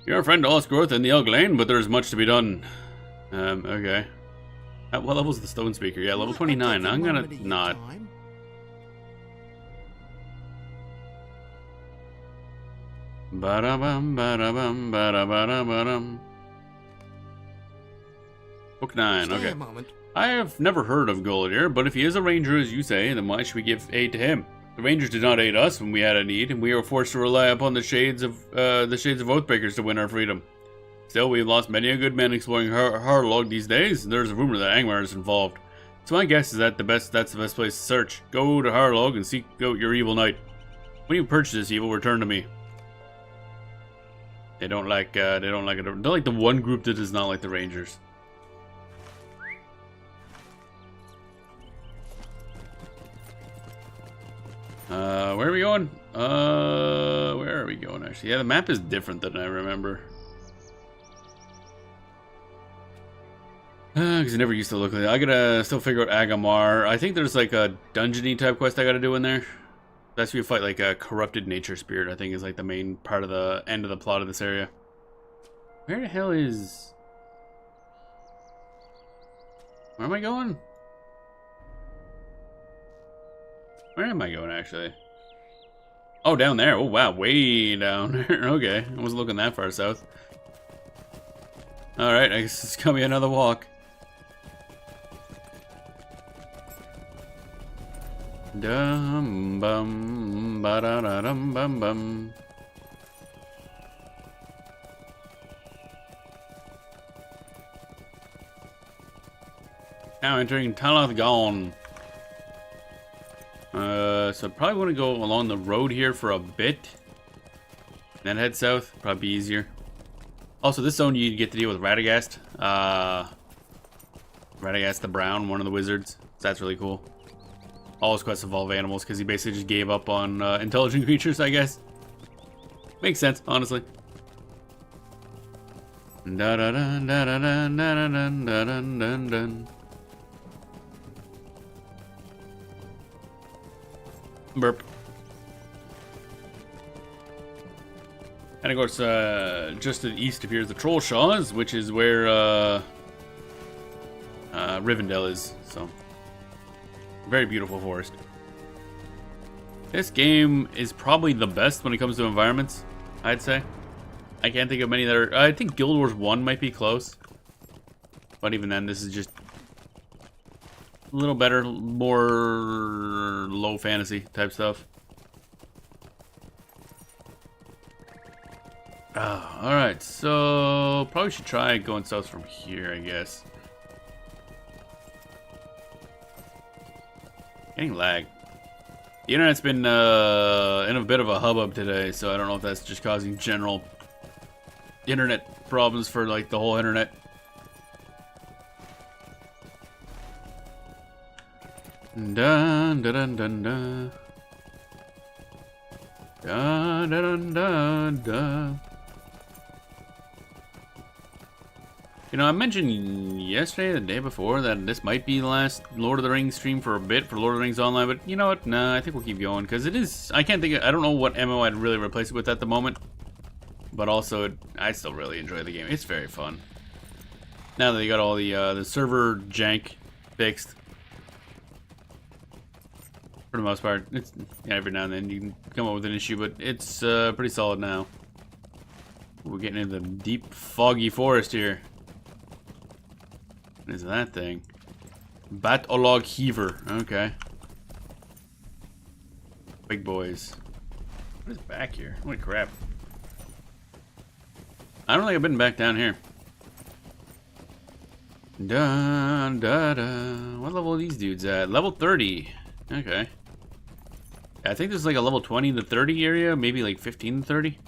You're a friend to Osgrowth and the Elk Lane, but there's much to be done. Okay. At what level's the Stone Speaker? Yeah, level 29. I'm gonna not. Ba-da-bum, ba-da-bum, ba-da-ba-da-ba-dum. Book 9, okay. I have never heard of Gulliver, but if he is a ranger, as you say, then why should we give aid to him? The rangers did not aid us when we had a need, and we were forced to rely upon the shades of Oathbreakers to win our freedom. Still, we've lost many a good man exploring Harlog these days, and there's a rumor that Angmar is involved. So my guess is that's the best place to search. Go to Harlog and seek out your evil knight. When you purchase this evil, return to me. They don't like it. They're like the one group that does not like the Rangers. Where are we going? Where are we going actually? Yeah, the map is different than I remember. Because I never used to look like that. I gotta still figure out Angmar. I think there's like a dungeony type quest I gotta do in there. That's where you fight like a corrupted nature spirit, I think is like the main part of the end of the plot of this area. Where the hell is... Where am I going? Where am I going actually? Oh, down there. Oh wow, way down there. Okay, I wasn't looking that far south. Alright, I guess it's gonna be another walk. Dum bum ba da da dum bum bum. Now entering Talath Gone. So I probably want to go along the road here for a bit, then head south. Probably be easier. Also, this zone you get to deal with Radagast. Radagast the Brown, one of the wizards. So that's really cool. All his quests involve animals because he basically just gave up on intelligent creatures, I guess. Makes sense, honestly. Da da da da da da da da da da da. Burp. And of course, just to the east of here is the Trollshaws, which is where Rivendell is. So, very beautiful forest. This game is probably the best when it comes to environments, I'd say. I can't think of many that are... I think Guild Wars 1 might be close. But even then, this is just a little better, more low fantasy type stuff. Alright, so probably should try going south from here, I guess. Getting lag. The internet's been in a bit of a hubbub today, so I don't know if that's just causing general internet problems for like the whole internet. Dun dun dun dun dun. Dun dun dun dun. You know, I mentioned yesterday, the day before, that this might be the last Lord of the Rings stream for a bit for Lord of the Rings Online, but you know what? Nah, I think we'll keep going because it is. I can't think of, I don't know what MMO I'd really replace it with at the moment, but also I still really enjoy the game. It's very fun. Now that they got all the server jank fixed. For the most part. It's, yeah, every now and then you can come up with an issue, but it's pretty solid now. We're getting into the deep, foggy forest here. What is that thing? Bat-o-log heaver. Okay. Big boys. What is back here? Holy crap. I don't think I've been back down here. Dun, da, da. What level are these dudes at? Level 30. Okay. I think there's like a level 20 to 30 area, maybe like 15 to 30.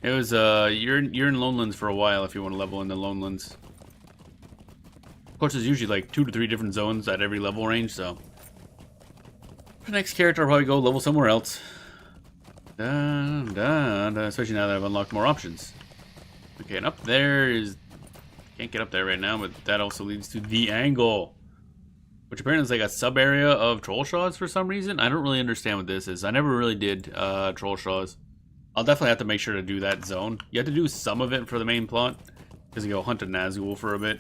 It was you're in Lonelands for a while if you want to level in the Lonelands. Of course, there's usually like 2 to 3 different zones at every level range, so the next character I'll probably go level somewhere else. Dun, dun, dun. Especially now that I've unlocked more options. Okay, and up there is, can't get up there right now, but that also leads to the angle. Which apparently is like a sub-area of troll shaws for some reason. I don't really understand what this is. I never really did troll shaws. I'll definitely have to make sure to do that zone. You have to do some of it for the main plot. Because you go hunt a Nazgul for a bit.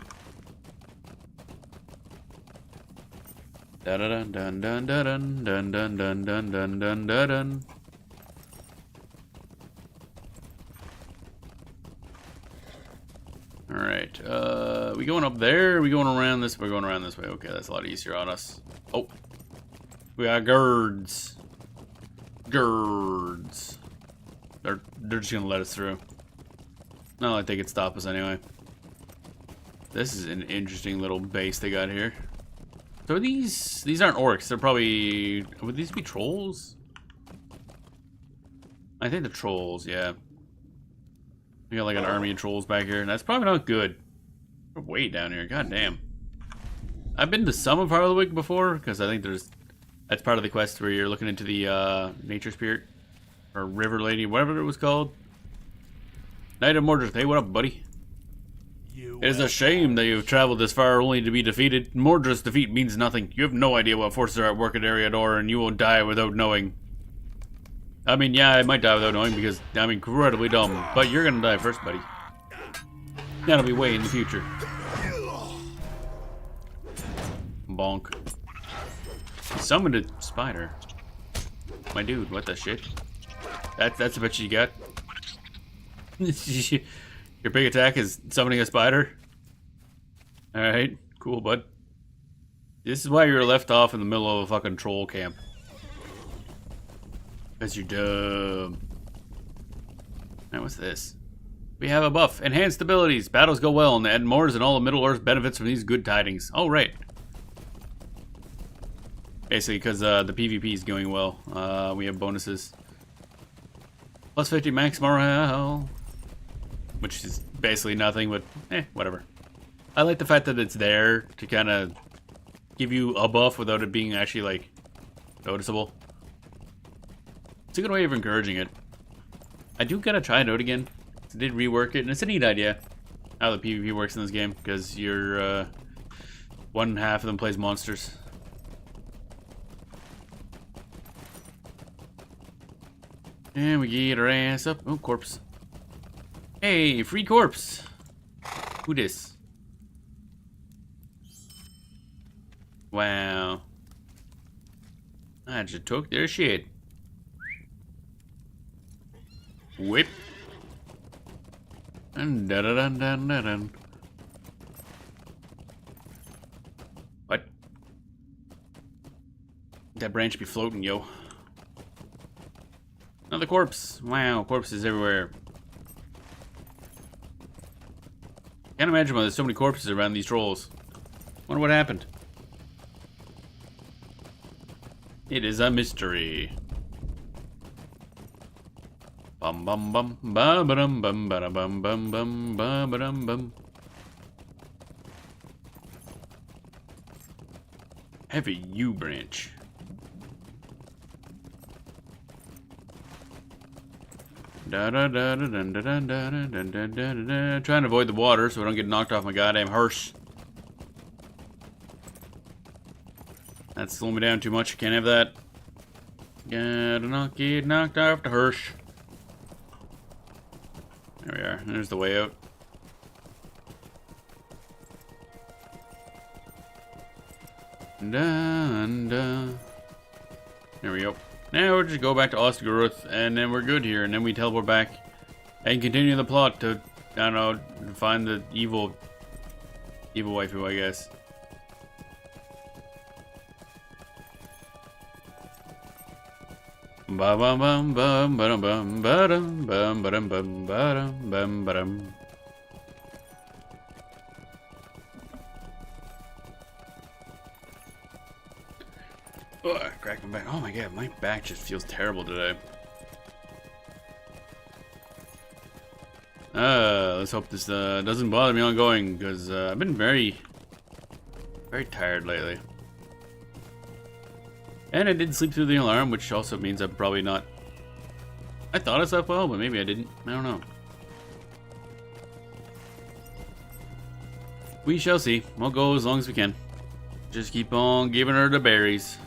Dun dun dun dun dun dun dun dun dun dun dun dun dun. Alright, we going up there? Are we going around this? We're going around this way. Okay, that's a lot easier on us. Oh. We got guards. Guards. They're just gonna let us through. Not like they could stop us anyway. This is an interesting little base they got here. So these aren't orcs. They're probably, would these be trolls? I think they're trolls, yeah. We got like an army of trolls back here, and that's probably not good. We're way down here, god damn. I've been to some of Harlowig before, because I think that's part of the quest where you're looking into the nature spirit, or river lady, whatever it was called. Knight of Mordred, hey, what up, buddy? It is a shame that you've traveled this far only to be defeated. Mordred's defeat means nothing. You have no idea what forces are at work at Eriador, and you will die without knowing. I mean, yeah, I might die without knowing because I'm incredibly dumb, but you're gonna die first, buddy. That'll be way in the future. Bonk. Summoned a spider. My dude, what the shit? That's a bet you got. Your big attack is summoning a spider? Alright, cool, bud. This is why you're left off in the middle of a fucking troll camp. Because you're dumb. Alright, what's this? We have a buff. Enhanced abilities. Battles go well, and the Angmars and all of Middle-earth benefits from these good tidings. Oh, right. Basically, because the PvP is going well. We have bonuses. Plus 50 max morale. Which is basically nothing, but whatever. I like the fact that it's there to kind of give you a buff without it being actually, like, noticeable. It's a good way of encouraging it. I do gotta try it out again. I did rework it, and it's a neat idea how the PvP works in this game, because you're, one half of them plays monsters. And we get our ass up. Oh, corpse. Hey, free corpse. Who dis? Wow. I just took their shit. Whip. And da da da da da da. What? That branch be floating, yo. Another corpse. Wow, corpses everywhere. Can't imagine why there's so many corpses around these trolls. Wonder what happened. It is a mystery. Bum bum bum ba ba dum bum ba da bum bum bum ba ba dum bum. Heavy U branch. Da da da da da da da da da da da da. Trying to avoid the water so I don't get knocked off my goddamn hearse. That's slowing me down too much. Can't have that. Gotta not get knocked off the hearse. There we are. There's the way out. Dun, dun. There we go. Now we'll just go back to Ostguruth, and then we're good here, and then we teleport back and continue the plot to, I don't know, find the evil waifu, I guess. Ba bum bum bum ba bum ba dum bum ba dum bum ba dum bum ba dum. Ugh, crack my back. Oh my god, my back just feels terrible today. Let's hope this doesn't bother me ongoing, because I've been very tired lately. And I did sleep through the alarm, which also means I'm probably not... I thought I slept well, but maybe I didn't. I don't know. We shall see. We'll go as long as we can. Just keep on giving her the berries.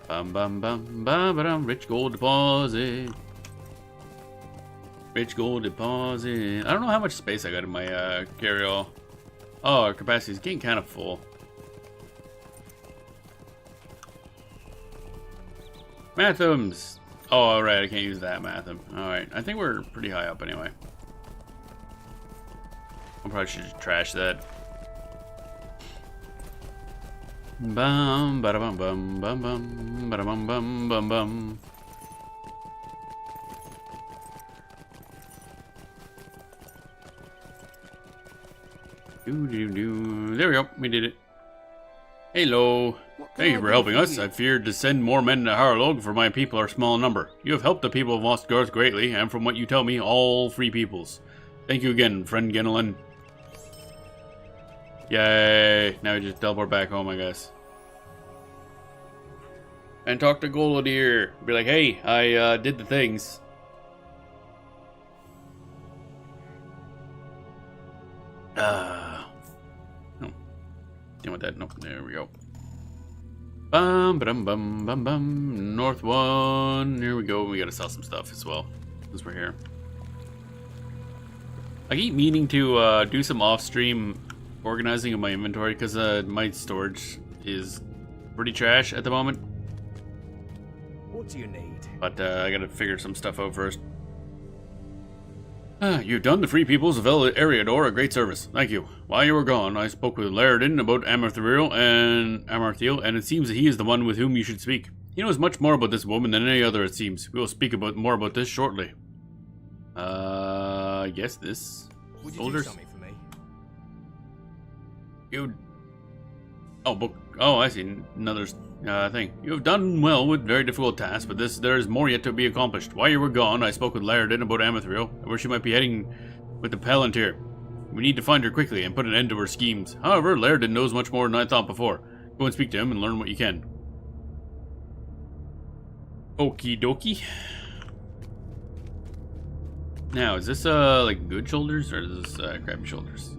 Bum bum bum bum ba-dum. Rich gold deposit. Rich gold deposit. I don't know how much space I got in my carry-all. Oh, our capacity is getting kind of full. Mathams. Oh, alright, I can't use that Matham. Alright, I think we're pretty high up anyway. I probably should just trash that. Bum ba bum bum bum bum ba bum bum bum bum. There we go. We did it. Hello. Thank you for helping us. I feared to send more men to Harlog, for my people are small in number. You have helped the people of Ostgarth greatly, and from what you tell me, all free peoples. Thank you again, friend Genelin. Yay. Now we just teleport back home, I guess. And talk to Golodir. Be like, hey, I did the things. No. Deal with that. Nope. There we go. Bum bum bum bum bum. North one. Here we go. We gotta sell some stuff as well, since we're here. I keep meaning to do some off-stream organizing of my inventory, because my storage is pretty trash at the moment. What do you need? But I gotta figure some stuff out first. You've done the free peoples of Eriador a great service. Thank you. While you were gone, I spoke with Laredin about Amarthiel, and it seems that he is the one with whom you should speak. He knows much more about this woman than any other, it seems. We will speak more about this shortly. I guess this. Would you Soldiers? do something for me? You. Oh, book. Oh, I see. Another thing. You have done well with very difficult tasks, but there is more yet to be accomplished. While you were gone, I spoke with Laredin about Amarthiel, and where she might be heading with the Palantir. We need to find her quickly and put an end to her schemes. However, Laredin knows much more than I thought before. Go and speak to him and learn what you can. Okie dokie. Now, is this like good shoulders, or is this crappy shoulders?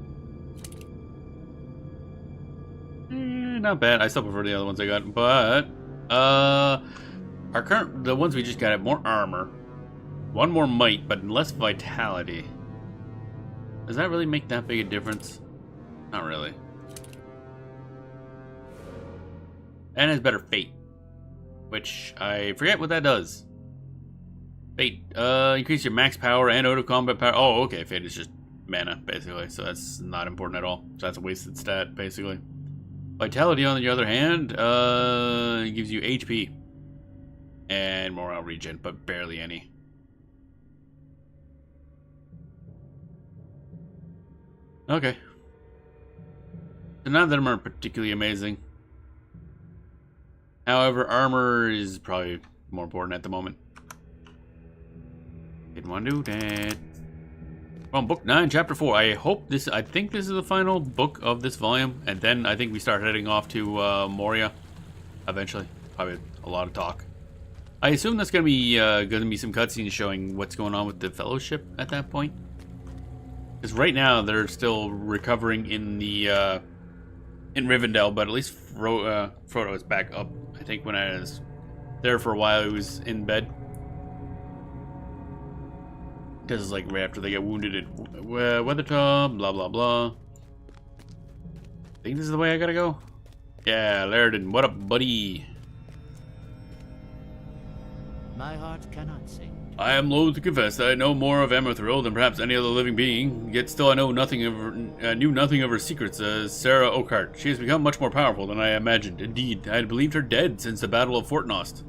Not bad. I still prefer the other ones I got, but the ones we just got have more armor, one more might, but less vitality. Does that really make that big a difference? Not really. And has better fate, which I forget what that does. Fate, increase your max power and out of combat power. Oh, okay. Fate is just mana, basically, so that's not important at all. So that's a wasted stat, basically. Vitality, on the other hand, gives you HP and morale regen, but barely any. Okay. So none of them are particularly amazing. However, armor is probably more important at the moment. Didn't want to do that. Well, book 9, chapter 4. I think this is the final book of this volume, and then I think we start heading off to Moria eventually. Probably a lot of talk. I assume that's gonna be some cutscenes showing what's going on with the Fellowship at that point. Because right now they're still recovering in the in Rivendell, but at least Frodo is back up. I think when I was there for a while, he was in bed. Because it's like right after they get wounded at Weathertop, blah blah blah. think this is the way I gotta go? Yeah, Laridan, what up, buddy? My heart cannot sing. I am loath to confess that I know more of Amethril than perhaps any other living being, yet still I know nothing of her, knew nothing of her secrets as Sarah Oakhart. She has become much more powerful than I imagined. Indeed, I had believed her dead since the Battle of Fortnost.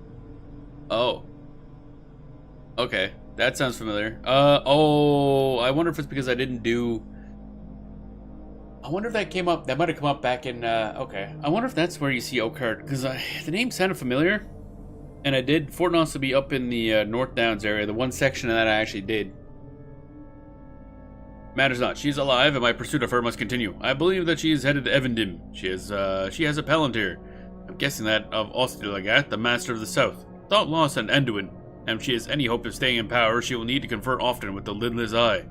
Oh. Okay, that sounds familiar. Oh, I wonder if it's because I didn't do... I wonder if that came up, that might have come up back in, okay. I wonder if that's where you see Oakhart, because the name sounded familiar. And I did Fortnost to be up in the North Downs area, the one section of that I actually did. Matters not. She's alive, and my pursuit of her must continue. I believe that she is headed to Evendim. She has a palantir. I'm guessing that of Ostilagat, the Master of the South. Thought lost and Anduin. And if she has any hope of staying in power, she will need to confer often with the Lidless Eye.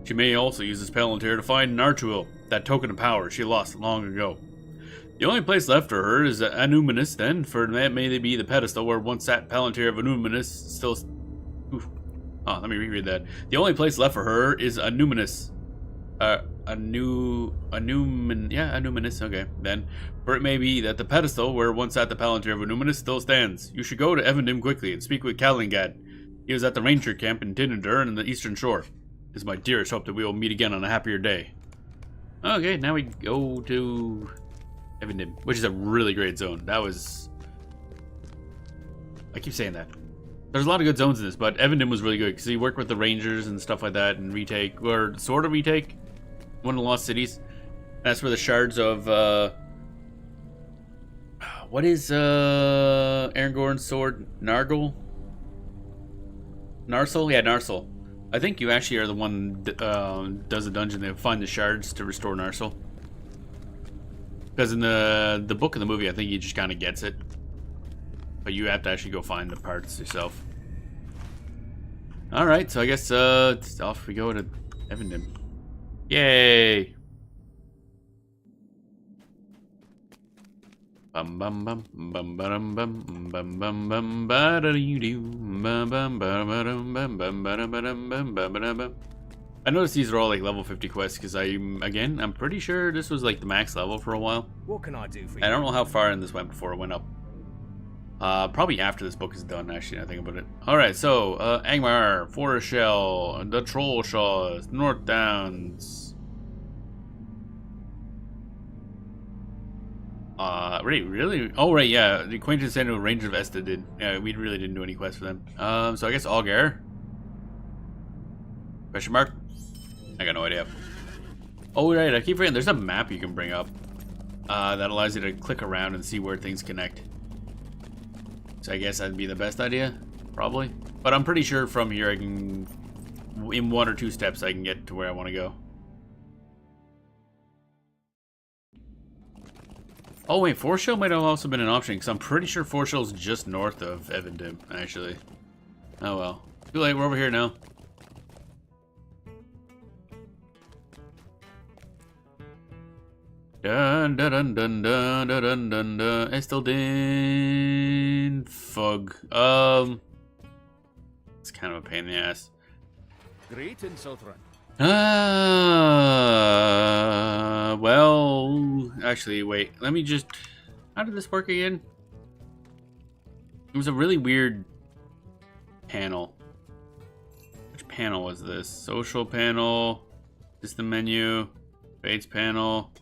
She may also use this palantir to find Narchuil, that token of power she lost long ago. The only place left for her is Anuminus, then, for that may be the pedestal where once sat Palantir of Anuminus still... Oof. Oh, let me reread that. The only place left for her is Anuminus. Anuminus, okay, then. For it may be that the pedestal where once sat the Palantir of Anuminus still stands. You should go to Evendim quickly and speak with Kalingad. He was at the ranger camp in Tinnadur and the eastern shore. It is my dearest hope that we will meet again on a happier day. Okay, now we go to... Evendim, which is a really great zone. That was... I keep saying that. There's a lot of good zones in this, but Evendim was really good because you work with the rangers and stuff like that and retake, or sort of retake, one of the lost cities. That's where the shards of, what is, Aragorn's sword? Nargol? Narsil? Yeah, Narsil. I think you actually are the one that does a dungeon that find the shards to restore Narsil. Because in the book and the movie, I think he just kind of gets it. But you have to actually go find the parts yourself. Alright, so I guess off we go to Evendim. Yay! Bum bum bum bum bum bum bum bum bum ba da doo doo bum bum bum bum bum bum bum bum bum bum. I noticed these are all like level 50 quests because I'm pretty sure this was like the max level for a while. What can I do for you? I don't know how far in this went before it went up. Probably after this book is done, actually, I think about it. Alright, so, Angmar, Foreshell, the Troll Shaws, North Downs. Really? Oh, right, yeah, the Acquaintance and the Ranger of Esta did. Yeah, we really didn't do any quests for them. So I guess Algar. Question mark? I got no idea. Oh, right, I keep forgetting there's a map you can bring up that allows you to click around and see where things connect. So I guess that'd be the best idea, probably. But I'm pretty sure from here I can, in 1 or 2 steps, I can get to where I want to go. Oh wait, Foreshell might have also been an option, because I'm pretty sure Foreshell's just north of Evendim, actually. Oh well. Too late, we're over here now. Dun dun dun dun dun dun dun dun dun. Esteldin Fug. It's kind of a pain in the ass. Greetings, Southron. Well, actually, wait. Let me just... How did this work again? It was a really weird panel. Which panel was this? Social panel. System menu. Fates panel.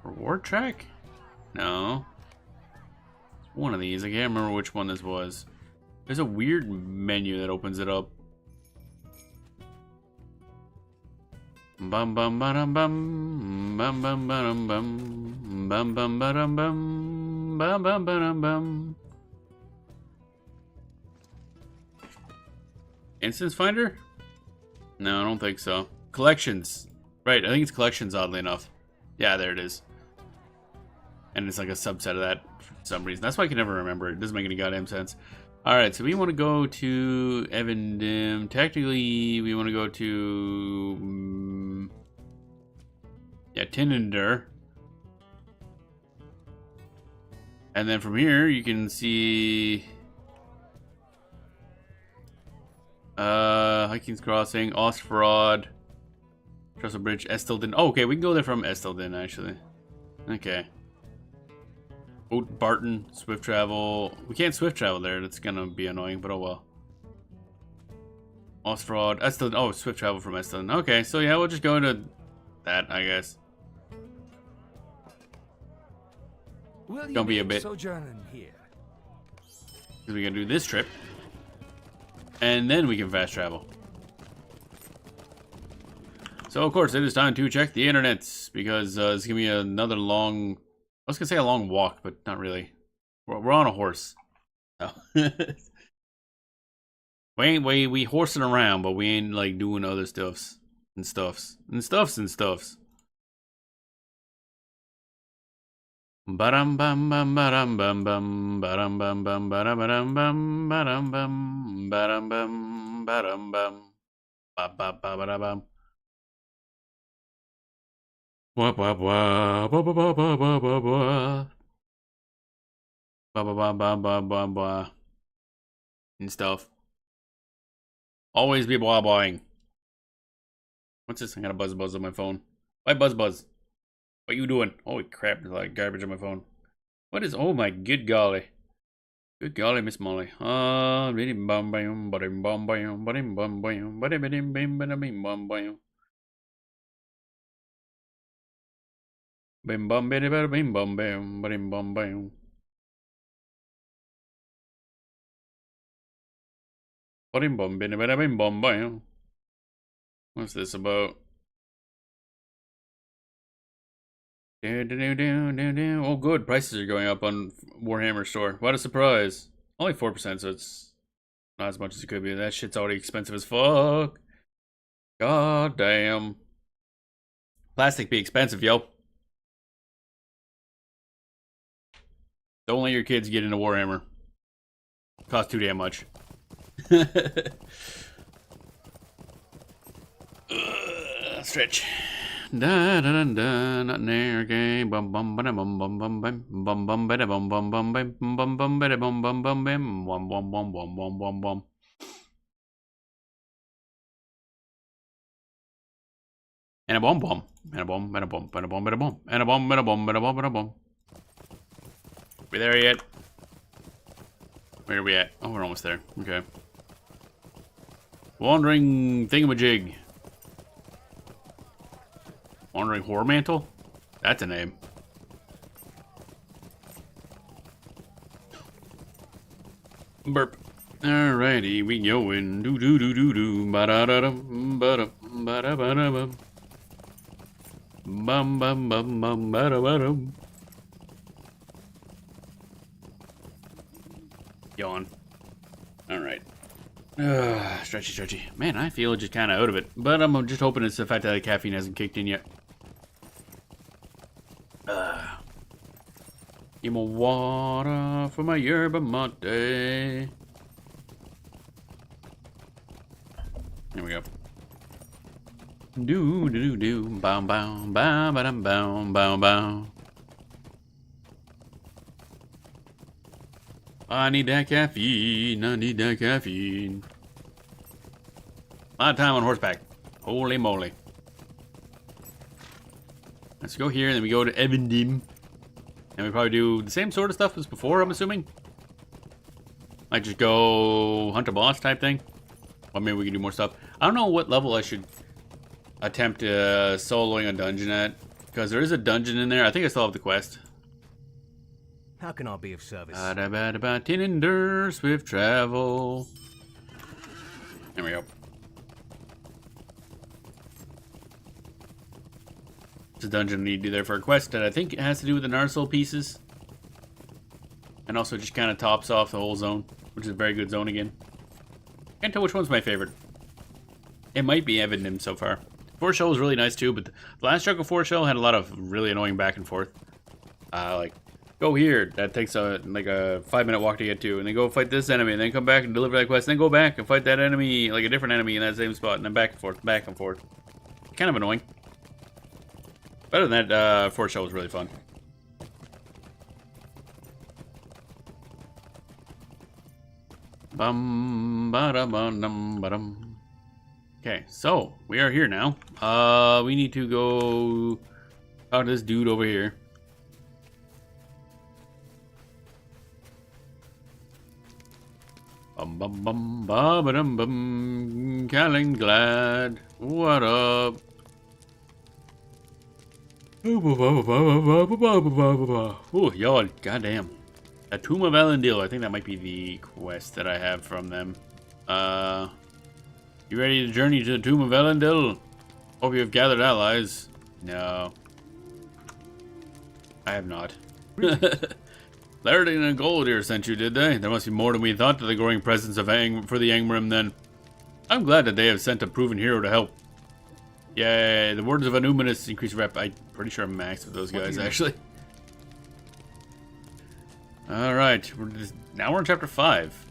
Reward track? No. One of these. I can't remember which one this was. There's a weird menu that opens it up. Bum bum bum bum bum bum bum bum bum bum bum bum bum bum bum bum. Instance Finder? No, I don't think so. Collections. Right, I think it's collections, oddly enough. Yeah, there it is. And it's like a subset of that for some reason. That's why I can never remember it. It doesn't make any goddamn sense. Alright, so we want to go to Evendim. Technically, we want to go to... yeah, Tinnadur. And then from here, you can see Hiking's Crossing, Ostfrod, Trestle Bridge, Estelden. Oh, okay, we can go there from Estelden, actually. Okay. Oat Barton, Swift Travel. We can't Swift Travel there. That's gonna be annoying, but oh well. Ostfrod, Estelden. Oh, Swift Travel from Estelden. Okay, so yeah, we'll just go into that, I guess. Gonna be a bit. Sojourning here. Because we can do this trip. And then we can fast travel. So, of course, it is time to check the internets. Because it's gonna be another long... I was gonna say a long walk, but not really. We're on a horse. Oh. we horsing around, but we ain't like doing other stuffs. Baram bam bam baram bam bam baram bam bam baram baram bam baram bam baram bam baram bam ba ba ba ba bam wa wa wa ba ba ba ba ba ba ba ba ba ba ba ba ba and stuff. Always be blah blahing. What's this? I got a buzz on my phone. Why buzz? What you doing? Holy crap, there's like garbage on my phone. What is, oh my good golly. Good golly, Miss Molly. Bim bam bam bam bam bam bam bam bam bam bam bam bam. Bim bam bam bam bam bam bam bam bam. Bim bam bam bam bam bam. What's this about? Oh, good. Prices are going up on Warhammer store. What a surprise. Only 4%, so it's not as much as it could be. That shit's already expensive as fuck. God damn. Plastic be expensive, yo. Don't let your kids get into Warhammer. Costs too damn much. Stretch. Da da da da, not near game. Bum bum ba bum bum bum bum bum bum ba bum bum bum bum bum bum ba bum bum bum bum bum bum bum bum bum bum bum. And a bomb bomb, and a bomb, and a bomb, and a bomb, and a bomb, and a bomb, and a bomb, and a bomb, and a bomb. We there yet? Where are we at? Oh, we're almost there. Okay. Wandering thingamajig. Wandering Horror Mantle? That's a name. Burp. Alrighty, we going. Do do do do do. Ba da da dum. Ba da ba da ba da bum. Bum bum bum bum ba da ba dum. Yawn. Alright. Stretchy. Man, I feel just kind of out of it. But I'm just hoping it's the fact that the caffeine hasn't kicked in yet. Give me water for my yerba mate. There we go. Do do do do. Bow bow bow ba dum bow bow bow. I need that caffeine. A lot of time on horseback. Holy moly. Let's go here, and then we go to Evendim. And we probably do the same sort of stuff as before, I'm assuming. Like just go hunt a boss type thing. Or maybe we can do more stuff. I don't know what level I should attempt soloing a dungeon at. Because there is a dungeon in there. I think I still have the quest. How can I be of service? Tinder, swift travel. There we go. It's a dungeon we need to do there for a quest that I think it has to do with the Narsil pieces. And also just kind of tops off the whole zone, which is a very good zone again. Can't tell which one's my favorite. It might be Evendim so far. Forest Shell was really nice too, but the last chunk of Forest Shell had a lot of really annoying back and forth. Like, go here, that takes like a 5-minute walk to get to, and then go fight this enemy, and then come back and deliver that quest, and then go back and fight that enemy, like a different enemy in that same spot, and then back and forth. Kind of annoying. Better than that, Forest Shell was really fun. Bum ba da bum dum ba dum. Okay, so we are here now. We need to go talk to this dude over here. Bum bum bum ba ba dum bum. Calenglad, what up? Oh, y'all, goddamn. A Tomb of Elendil. I think that might be the quest that I have from them. You ready to journey to the Tomb of Elendil? Hope you have gathered allies. No. I have not. Laerdon and Goldir sent you, did they? There must be more than we thought to the growing presence of for the Angmar then. I'm glad that they have sent a proven hero to help. Yay, the words of Annuminus increase rep. I'm pretty sure I'm maxed with those guys, actually. Alright, now we're in chapter 5.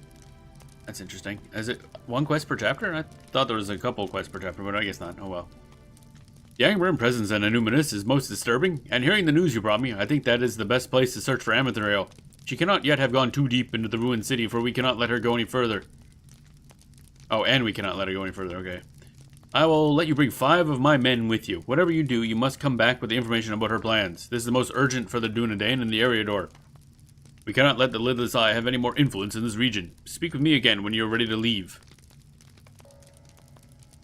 That's interesting. Is it one quest per chapter? I thought there was a couple quests per chapter, but I guess not. Oh well. The Angmar presence in Annuminus is most disturbing, and hearing the news you brought me, I think that is the best place to search for Amithril. She cannot yet have gone too deep into the ruined city, for we cannot let her go any further. Oh, and we cannot let her go any further, okay. I will let you bring 5 of my men with you. Whatever you do, you must come back with the information about her plans. This is the most urgent for the Dunedain and the Eriador. We cannot let the Lidless Eye have any more influence in this region. Speak with me again when you are ready to leave.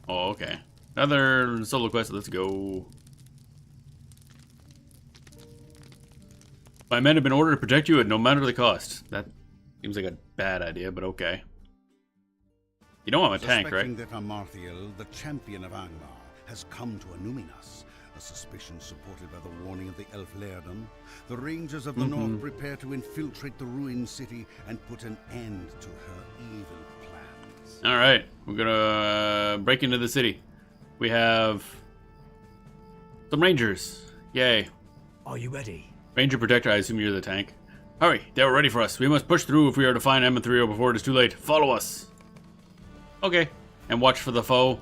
Oh, okay. Another solo quest, let's go. My men have been ordered to protect you at no matter the cost. That seems like a bad idea, but okay. You know I'm a tank, right? Suspecting that Amarthiel, the champion of Angmar, has come to Annuminas, a suspicion supported by the warning of the elf Laerdon, the rangers of the north prepare to infiltrate the ruined city and put an end to her evil plans. Alright, we're gonna break into the city. We have some rangers. Yay. Are you ready? Ranger Protector, I assume you're the tank. Hurry, they are ready for us. We must push through if we are to find Amithril before it is too late. Follow us. Okay. And watch for the foe.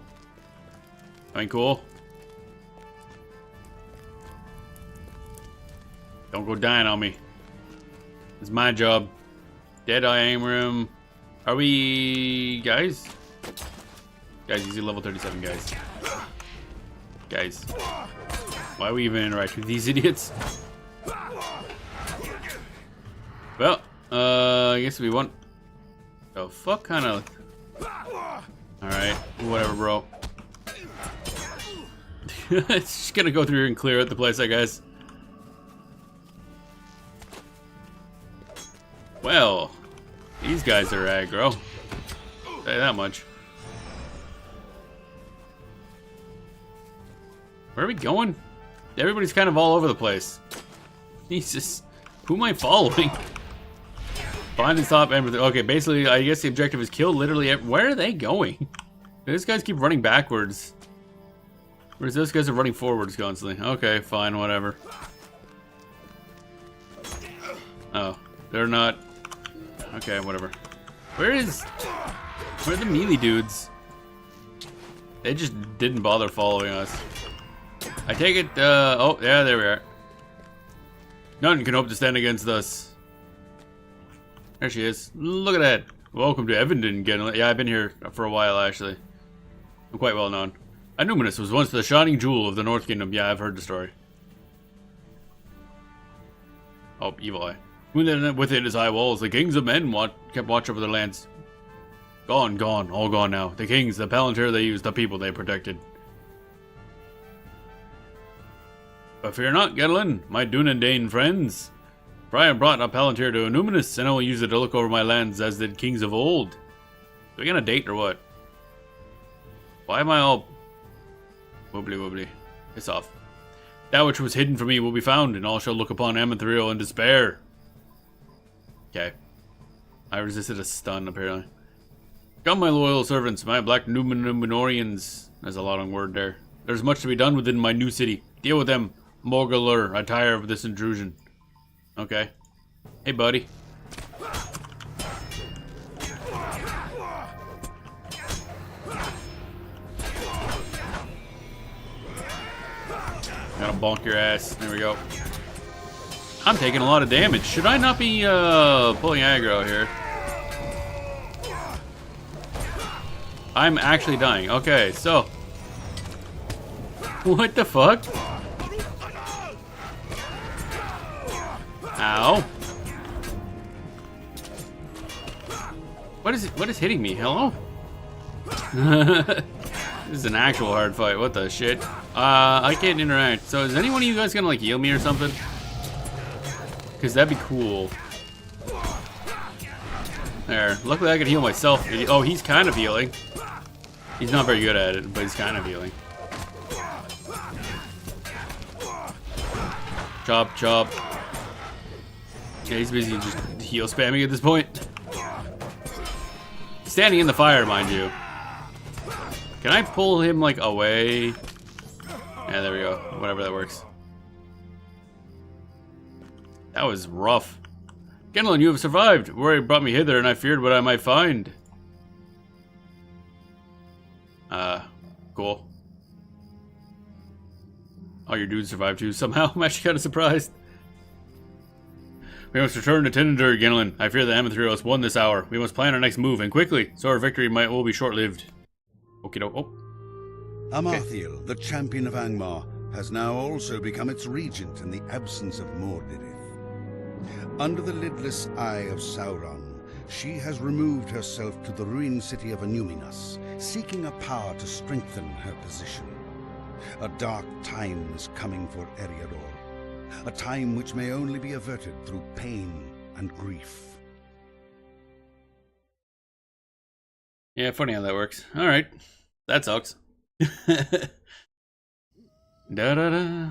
I mean, cool. Don't go dying on me. It's my job. Deadeye aim room. Are we... guys? Guys, easy level 37, guys. Guys. Why are we even interacting with these idiots? Well, I guess we want... the fuck kind of... Alright, whatever, bro. It's just gonna go through here and clear out the place, I guess. Well, these guys are aggro. Say that much. Where are we going? Everybody's kind of all over the place. Jesus. Who am I following? Find and stop everything. Okay, basically, I guess the objective is kill literally where are they going? These guys keep running backwards. Whereas those guys are running forwards constantly. Okay, fine, whatever. Oh, they're not... okay, whatever. Where are the melee dudes? They just didn't bother following us. I take it, oh, yeah, there we are. None can hope to stand against us. There she is. Look at that. Welcome to Evenden, Genel. Yeah, I've been here for a while, actually. I'm quite well known. Annuminus was once the shining jewel of the North Kingdom. Yeah, I've heard the story. Oh, evil eye. Within his high walls, the kings of men kept watch over their lands. Gone, gone, all gone now. The kings, the palantir they used, the people they protected. But fear not, Gedlin, my Dunedain friends. For I have brought a palantir to Annuminus, and I will use it to look over my lands as did kings of old. Are we gonna date or what? Why am I all... wobbly wobbly? Piss off. That which was hidden from me will be found, and all shall look upon Amithril in despair. Okay. I resisted a stun, apparently. Come, my loyal servants, my black Numenorians. There's a lot of word there. There's much to be done within my new city. Deal with them, Morgulur. I tire of this intrusion. Okay. Hey, buddy. Gotta bonk your ass. There we go. I'm taking a lot of damage. Should I not be pulling aggro here? I'm actually dying. Okay, so. What the fuck? Ow. What is hitting me? Hello? This is an actual hard fight. What the shit? I can't interact. So is any one of you guys gonna like heal me or something? Cause that'd be cool. There. Luckily I can heal myself. Oh, he's kind of healing. He's not very good at it, but he's kind of healing. Chop, chop. Yeah, he's busy just heal spamming at this point. Standing in the fire, mind you. Can I pull him, like, away? Yeah, there we go. Whatever that works. That was rough. Genlin, you have survived. Worry brought me hither, and I feared what I might find. Cool. Oh, your dude survived too, somehow. I'm actually kind of surprised. We must return to Tinender, Genlin. I fear the Amethyros won this hour. We must plan our next move, and quickly, so our victory will be short-lived. Okie doke. Oh. Amarthiel, the champion of Angmar, has now also become its regent in the absence of Mordredith. Under the lidless eye of Sauron, she has removed herself to the ruined city of Anuminas, seeking a power to strengthen her position. A dark time is coming for Eriador, a time which may only be averted through pain and grief. Yeah, funny how that works. Alright. That sucks. Da-da-da.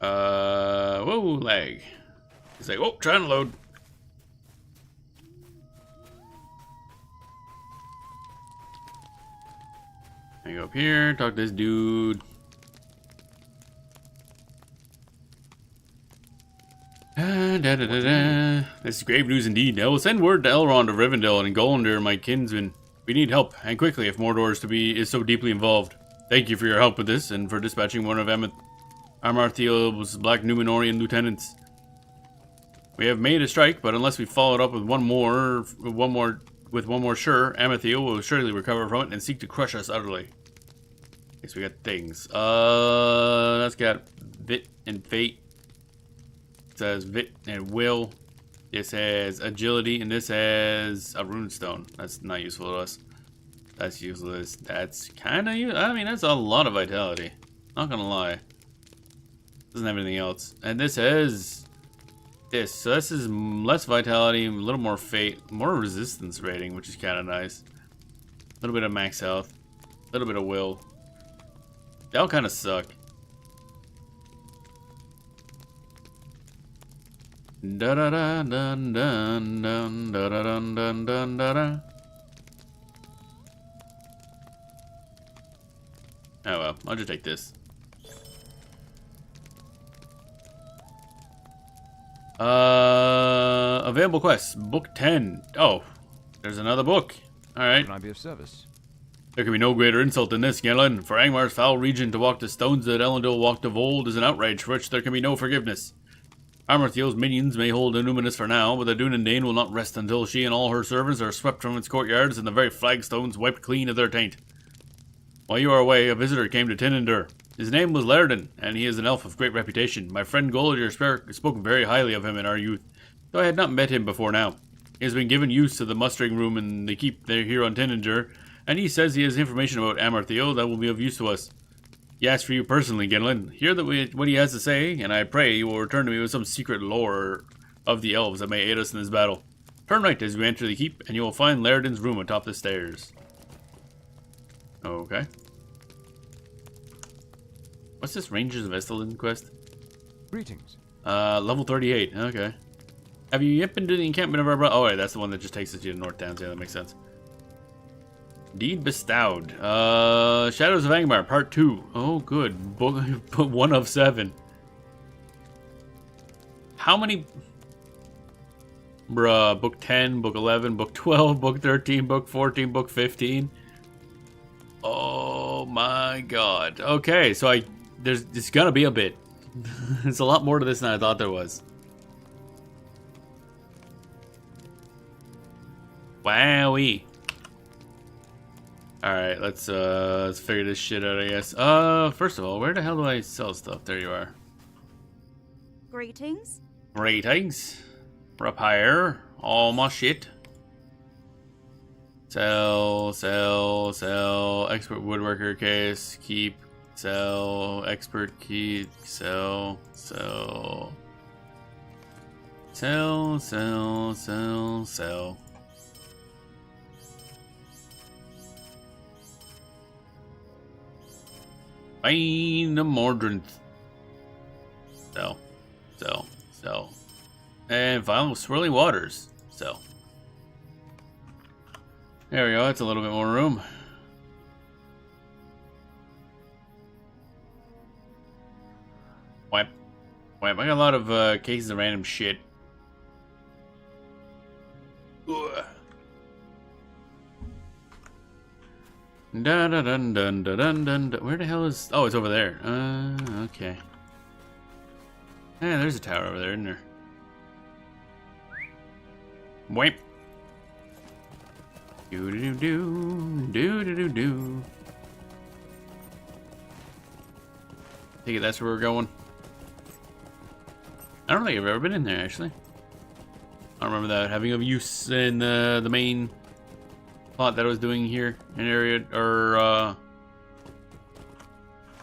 Whoa, lag. It's like, oh, trying to load. I go up here, talk to this dude. This is grave news indeed. I will send word to Elrond of Rivendell and Golender, my kinsman. We need help, and quickly, if Mordor is so deeply involved. Thank you for your help with this, and for dispatching one of Amarthiel's Black Numenorian lieutenants. We have made a strike, but unless we follow it up with one more, sure, Amathiel will surely recover from it and seek to crush us utterly. Okay, so we got things. That's got Vit and Fate. It says Vit and Will. This has Agility, and this has a Runestone. That's not useful to us. That's useless. That's kind of, I mean, that's a lot of Vitality. Not gonna lie. Doesn't have anything else. And this has this. So this is less Vitality, a little more Fate, more Resistance rating, which is kind of nice. A little bit of max health, a little bit of Will. They all kind of suck. Da da da dun dun dun da da dun dun dun da da. Oh well, I'll just take this. Available quests. Book 10. Oh, there's another book. Alright. Can I be of service? There can be no greater insult than this, Gellin. For Angmar's foul region to walk the stones that Elendil walked of old is an outrage for which there can be no forgiveness. Amarthiel's minions may hold Illuminus for now, but the Dunedain will not rest until she and all her servants are swept from its courtyards and the very flagstones wiped clean of their taint. While you are away, a visitor came to Tinender. His name was Lairdon, and he is an elf of great reputation. My friend Gollier spoke very highly of him in our youth, though I had not met him before now. He has been given use to the mustering room in the keep there here on Tinender, and he says he has information about Amarthiel that will be of use to us. He asked for you personally, Genlin. Hear what he has to say, and I pray you will return to me with some secret lore of the elves that may aid us in this battle. Turn right as you enter the keep, and you will find Lairdon's room atop the stairs. Okay. What's this Rangers of Estelin quest? Greetings. Level 38. Okay. Have you yet been to the encampment of our brother? Oh, wait, that's the one that just takes us to the North Towns. Yeah, that makes sense. Deed bestowed. Shadows of Angmar, part 2. Oh, good. Book 1 of 7. How many? Bruh, book 10, book 11, book 12, book 13, book 14, book 15. Oh my god. Okay, so there's gonna be a bit. There's a lot more to this than I thought there was. Wowee. Alright, let's figure this shit out, I guess. First of all, where the hell do I sell stuff? There you are. Greetings. Greetings. Repair all my shit. Sell. Expert woodworker case, keep. Sell. Expert key, sell. Sell. Find the Mordrant. Sell. And final swirly waters. Sell. There we go, that's a little bit more room. Wipe. I got a lot of cases of random shit. Ugh. Dun dun dun dun dun dun dun. Where the hell is? Oh, it's over there. Okay. Yeah, there's a tower over there, isn't there? Wipe. Do do do do do do do. Take it that's where we're going. I don't think I've ever been in there actually. I don't remember that having of use in the main plot that I was doing here in area or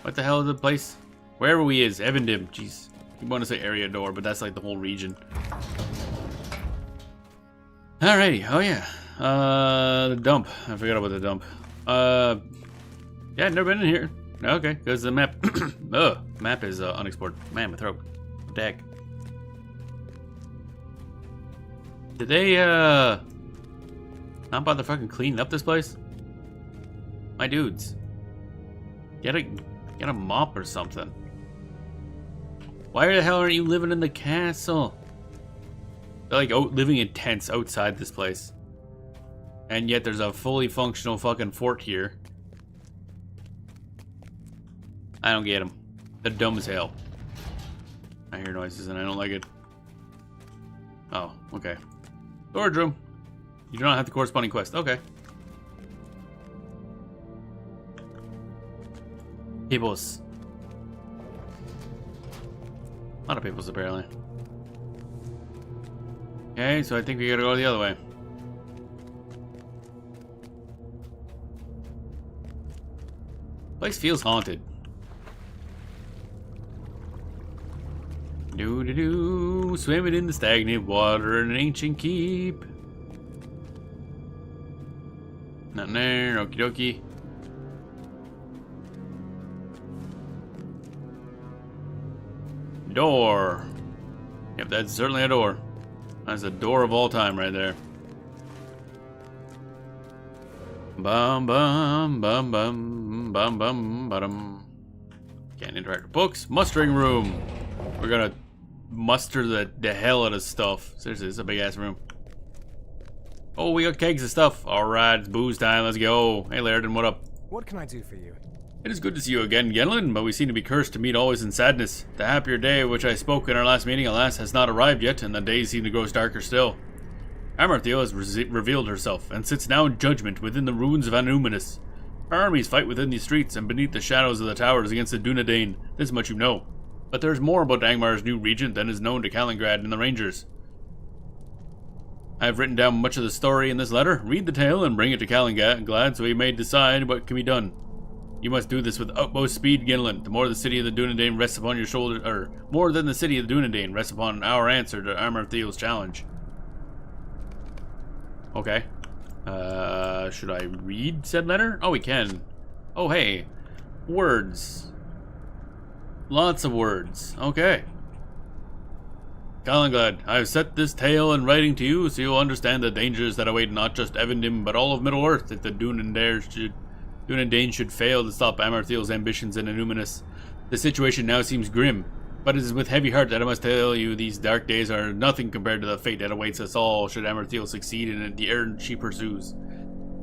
what the hell is the place? Wherever we is, Evandim. Jeez, you want to say area door, but that's like the whole region. Alrighty, oh yeah. The dump. I forgot about the dump. Yeah, never been in here. Okay, because the map. Map is unexplored. Man, my throat. What the heck? Did they not bother fucking cleaning up this place? My dudes, get a mop or something. Why the hell aren't you living in the castle? They're like living in tents outside this place. And yet there's a fully functional fucking fort here. I don't get them. They're dumb as hell. I hear noises and I don't like it. Oh, okay. Storage room. You do not have the corresponding quest. Okay. Peoples. A lot of peoples apparently. Okay, so I think we gotta go the other way. Place feels haunted. Do swimming in the stagnant water in an ancient keep. Nothing there, okie dokie. Door. Yep, that's certainly a door. That's a door of all time right there. Bum bum bum bum bum bum bum. Can't interact with books. Mustering room. We're gonna muster the hell out of stuff. Seriously, this is a big ass room. Oh, we got kegs of stuff. Alright, it's booze time, let's go. Hey Laird, what up? What can I do for you? It is good to see you again, Genlin, but we seem to be cursed to meet always in sadness. The happier day of which I spoke in our last meeting, alas, has not arrived yet, and the days seem to grow darker still. Amarthiel has revealed herself, and sits now in judgment within the ruins of Anuminus. Our armies fight within these streets and beneath the shadows of the towers against the Dunedain, this much you know. But there is more about Angmar's new regent than is known to Kaliningrad and the Rangers. I have written down much of the story in this letter. Read the tale and bring it to Kaliningrad so he may decide what can be done. You must do this with utmost speed, Ginlin. The more the city of the Dunedain rests upon your shoulders, or more than the city of the Dunedain rests upon our answer to Amarthiel's challenge. Okay. Should I read said letter? Oh, we can. Oh, hey. Words. Lots of words. Okay. Kaliningrad, I have set this tale in writing to you so you'll understand the dangers that await not just Evandim, but all of Middle-earth if the Dunedain should fail to stop Amarthiel's ambitions in Anuminus. The situation now seems grim, but it is with heavy heart that I must tell you these dark days are nothing compared to the fate that awaits us all should Amarthiel succeed in the errand she pursues.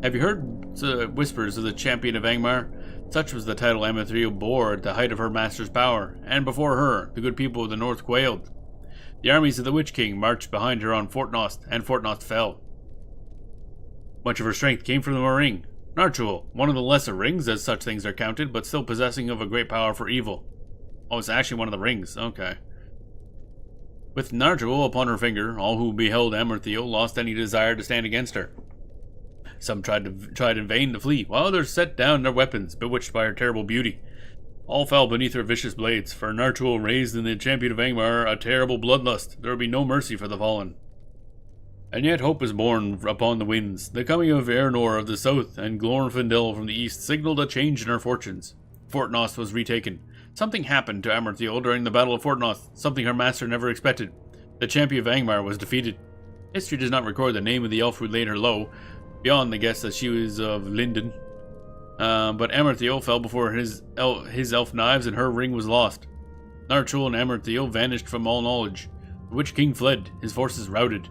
Have you heard whispers of the champion of Angmar? Such was the title Amarthiel bore at the height of her master's power, and before her, the good people of the north quailed. The armies of the Witch King marched behind her on Fort Nost, and Fort Nost fell. Much of her strength came from the ring. Narchuel, one of the lesser rings, as such things are counted, but still possessing of a great power for evil. Oh, it's actually one of the rings. Okay. With Narchuel upon her finger, all who beheld Amarthiel lost any desire to stand against her. Some tried in vain to flee, while others set down their weapons, bewitched by her terrible beauty. All fell beneath her vicious blades, for Narchuel raised in the champion of Angmar a terrible bloodlust. There would be no mercy for the fallen. And yet hope was born upon the winds. The coming of Eärnor of the south and Glorfindel from the east signaled a change in her fortunes. Fortnost was retaken. Something happened to Amarthiel during the Battle of Fortnost, something her master never expected. The champion of Angmar was defeated. History does not record the name of the elf who laid her low, beyond the guess that she was of Linden. But Amarthiel fell before his elf knives and her ring was lost. Narchuel and Amarthiel vanished from all knowledge. The Witch King fled, his forces routed.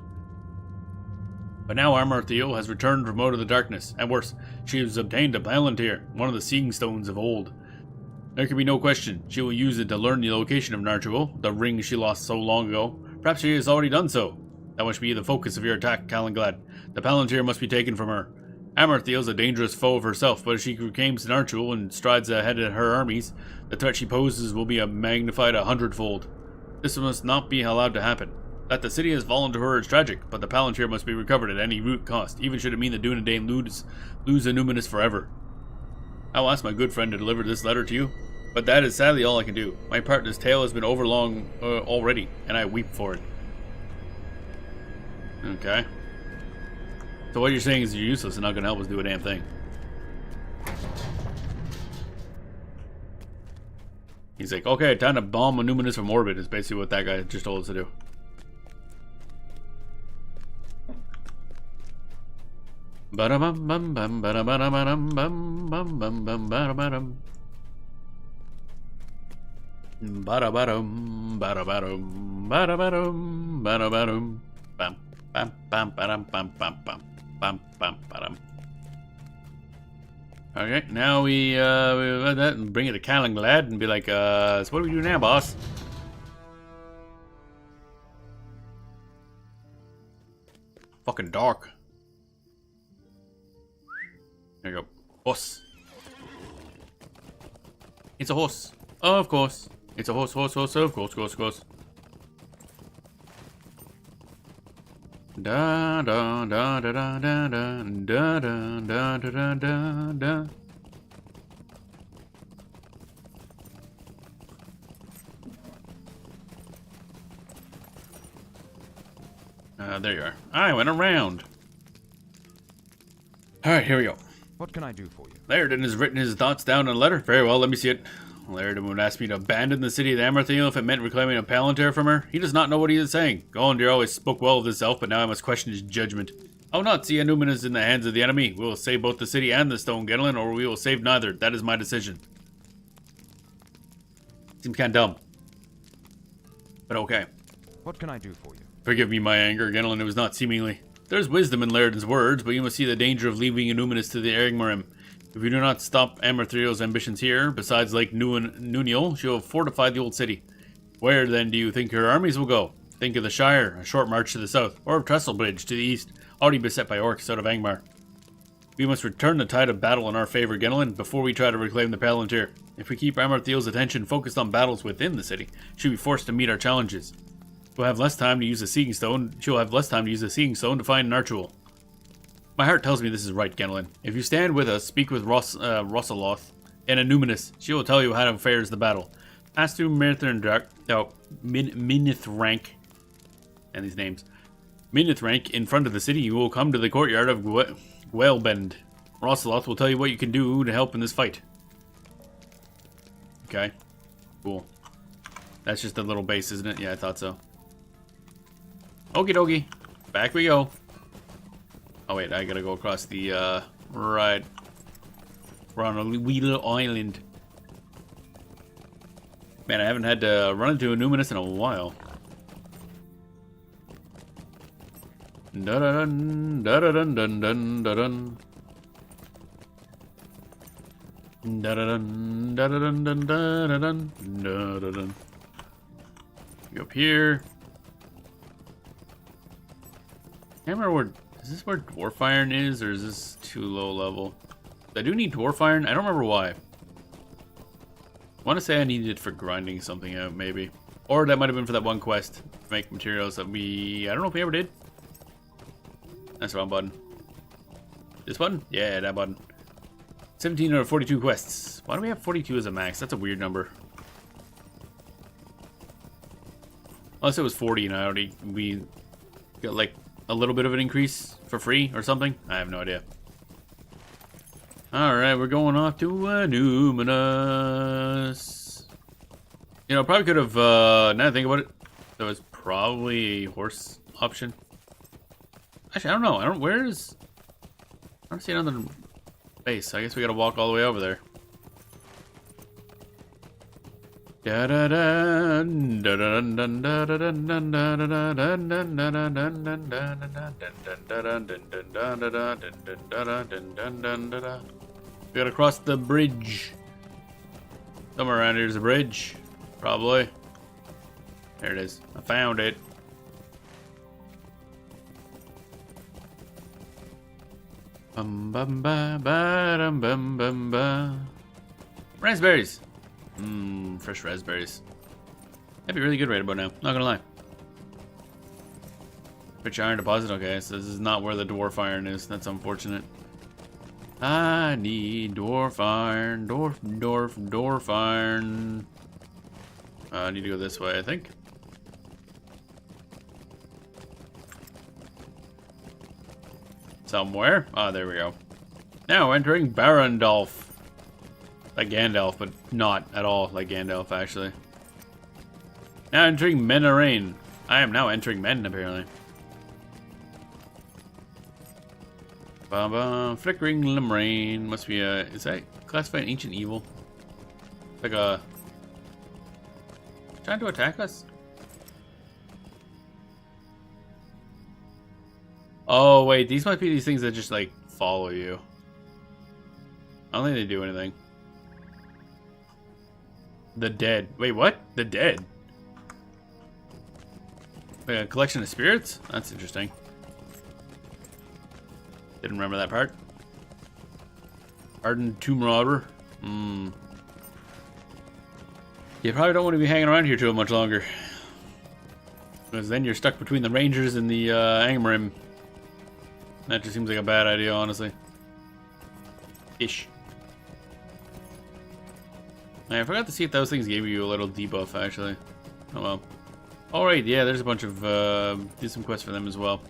But now Amarthiel has returned from out of the darkness, and worse, she has obtained a Palantir, one of the seeing stones of old. There can be no question, she will use it to learn the location of Narchuel, the ring she lost so long ago. Perhaps she has already done so. That must be the focus of your attack, Calanglad. The Palantir must be taken from her. Amarthiel is a dangerous foe of herself, but if she reclaims Narchuel and strides ahead of her armies, the threat she poses will be magnified 100-fold. This must not be allowed to happen. That the city has fallen to her is tragic, but the Palantir must be recovered at any root cost, even should it mean that Dunedain lose Illuminus forever. I will ask my good friend to deliver this letter to you, but that is sadly all I can do. My part in this tale has been overlong already, and I weep for it. Okay. So what you're saying is you're useless and not going to help us do a damn thing. He's like, okay, time to bomb Illuminus from orbit is basically what that guy just told us to do. Ba-da-bum bum bum ba-da-ba-da-ba-dum bum bum bum bum ba-da-ba-dum. Ba-da-ba-dum ba-da-ba-dum ba-da-ba-dum ba-da-ba-dum bam bam bam ba-dum bam bam bam bam bam ba-dum. Okay, now we let that and bring it to Calanglad and be like, so what do we do now, boss? Fucking dark. There you go. Horse. It's a horse. Oh, of course. It's a horse, horse, horse. Of course, course, course. Da da da da da da da da da da da da. There you are. I went around. All right, here we go. What can I do for you? Lairden has written his thoughts down in a letter. Very well, let me see it. Lairden would ask me to abandon the city of Amarthiel if it meant reclaiming a Palantir from her. He does not know what he is saying. Gondir always spoke well of this elf, but now I must question his judgment. I will not see Illuminus in the hands of the enemy. We will save both the city and the Stone Genelin, or we will save neither. That is my decision. Seems kind of dumb. But okay. What can I do for you? Forgive me my anger, Genelin. It was not seemingly. There's wisdom in Lairden's words, but you must see the danger of leaving Illuminus to the Angmarim. If we do not stop Amarthiel's ambitions here, besides Lake Nuniel, she will fortify the old city. Where, then, do you think her armies will go? Think of the Shire, a short march to the south, or of Trestlebridge to the east, already beset by orcs out of Angmar. We must return the tide of battle in our favor, Genelin, before we try to reclaim the Palantir. If we keep Amarthiel's attention focused on battles within the city, she'll be forced to meet our challenges. We'll have less time to use the Seeing Stone. She'll have less time to use the Seeing Stone to find Narchuel. My heart tells me this is right, Genelin. If you stand with us, speak with Rossaloth and Illuminus. She will tell you how to fares the battle. Pass through Minithrank, and these names. Minithrank, in front of the city, you will come to the courtyard of Gwelbend. Rossaloth will tell you what you can do to help in this fight. Okay, cool. That's just a little base, isn't it? Yeah, I thought so. Okie dokie. Back we go. Oh wait, I gotta go across the, right. We're on a wee little island. Man, I haven't had to run into a Illuminus in a while. Da-da-dun, da-da-dun-dun-dun, da-dun. Da-da-dun, da-da-dun-dun, da-da-dun, da-da-dun. Go up here. I can't remember where Is this where dwarf iron is, or is this too low level? I do need dwarf iron. I don't remember why. I want to say I needed it for grinding something out, maybe. Or that might have been for that one quest. To make materials that I don't know if we ever did. That's the wrong button. This button? Yeah, that button. 17 out of 42 quests. Why do we have 42 as a max? That's a weird number. Unless it was 40 and we got like a little bit of an increase for free or something. I have no idea. Alright, we're going off to Numinous. You know, probably could have, now I think about it, there was probably a horse option. Actually, I don't know. I don't see it on the base. I guess we gotta walk all the way over there. We gotta cross the bridge. Somewhere around here's a bridge. Probably. There it is. I found it. Bum bum ba ba dum bum bum ba. Raspberries. Fresh raspberries. That'd be really good right about now. Not gonna lie. Rich iron deposit. Okay, so this is not where the dwarf iron is. That's unfortunate. I need dwarf iron. Dwarf iron. I need to go this way, I think. Somewhere. Ah, there we go. Now entering Barandolf. Like Gandalf, but not at all like Gandalf, actually. Now entering Menarain. I am now entering Men, apparently. Flickering Limrain. Must be a... Is that classified ancient evil? Like a... Trying to attack us? Oh, wait. These might be these things that just, like, follow you. I don't think they do anything. The dead. Wait, what? The dead? Wait, a collection of spirits? That's interesting. Didn't remember that part. Hardened Tomb Robber. You probably don't want to be hanging around here too much longer. Because then you're stuck between the Rangers and the Angmar. That just seems like a bad idea, honestly. Ish. I forgot to see if those things gave you a little debuff, actually. Oh well. Alright, yeah, there's a bunch of, did some quests for them as well.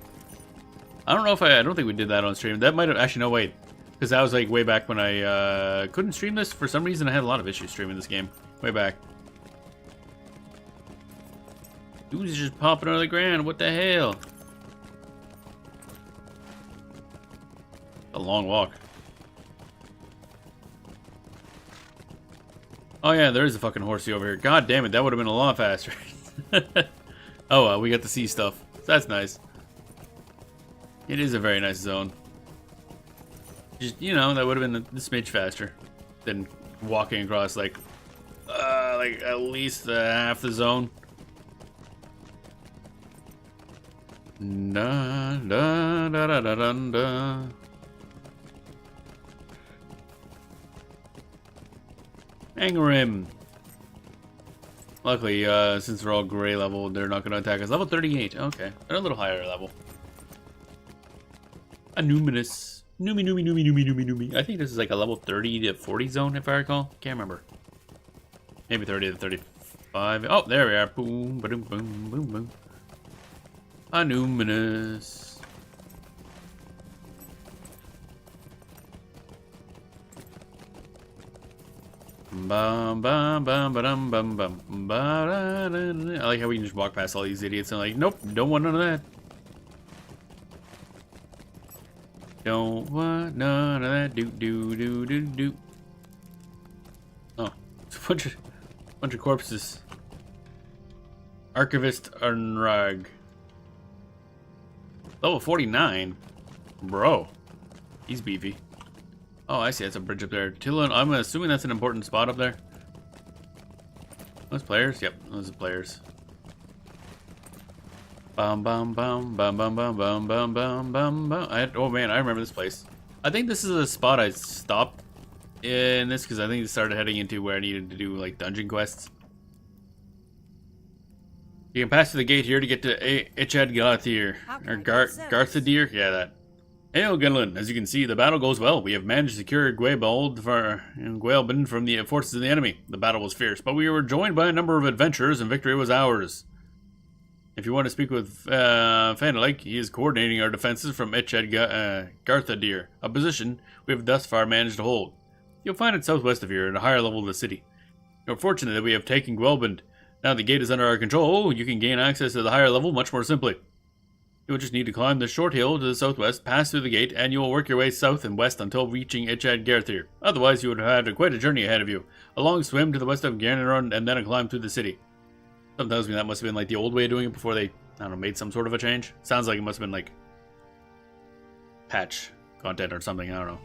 I don't know if I don't think we did that on stream. That might have, actually, no, wait. Because that was, like, way back when I, couldn't stream this. For some reason, I had a lot of issues streaming this game. Way back. Dude is just popping out of the ground. What the hell? A long walk. Oh yeah, there is a fucking horsey over here. God damn it, that would have been a lot faster. Oh well, we got to see stuff. That's nice. It is a very nice zone. Just, you know, that would have been a smidge faster than walking across like at least half the zone. Da da da da da da da. Angmar. Luckily, since they're all gray level, they're not going to attack us. Level 38. Okay. They're a little higher level. A Numinous. Numi. I think this is like a level 30 to 40 zone, if I recall. Can't remember. Maybe 30 to 35. Oh, there we are. Boom, boom, boom, boom, boom. A Numinous. Bum bum bum bum bum bum. I like how we can just walk past all these idiots and like, nope, don't want none of that. Don't want none of that. Do. Oh, it's a bunch of corpses. Archivist Arnrag. Level 49, bro. He's beefy. Oh, I see. That's a bridge up there. Tillin, I'm assuming that's an important spot up there. Those players? Yep, those are players. Bum bum bum bum bum bum bum bum bum bum bum. Oh man, I remember this place. I think this is a spot I stopped in this because I think it started heading into where I needed to do like dungeon quests. You can pass through the gate here to get to Ichad Galathier. Or Garthadir? Yeah, that. Hail, Gunlin. As you can see, the battle goes well. We have managed to secure Gwaelbin from the forces of the enemy. The battle was fierce, but we were joined by a number of adventurers, and victory was ours. If you want to speak with Fanalik, he is coordinating our defenses from Ichad Garthadir, a position we have thus far managed to hold. You'll find it southwest of here, at a higher level of the city. You're fortunate that we have taken Gwaelbin. Now the gate is under our control, you can gain access to the higher level much more simply. You will just need to climb the short hill to the southwest, pass through the gate, and you will work your way south and west until reaching Ichad Garthir. Otherwise, you would have had quite a journey ahead of you. A long swim to the west of Garneron, and then a climb through the city. Something tells me that must have been like the old way of doing it before they, I don't know, made some sort of a change. Sounds like it must have been like patch content or something, I don't know.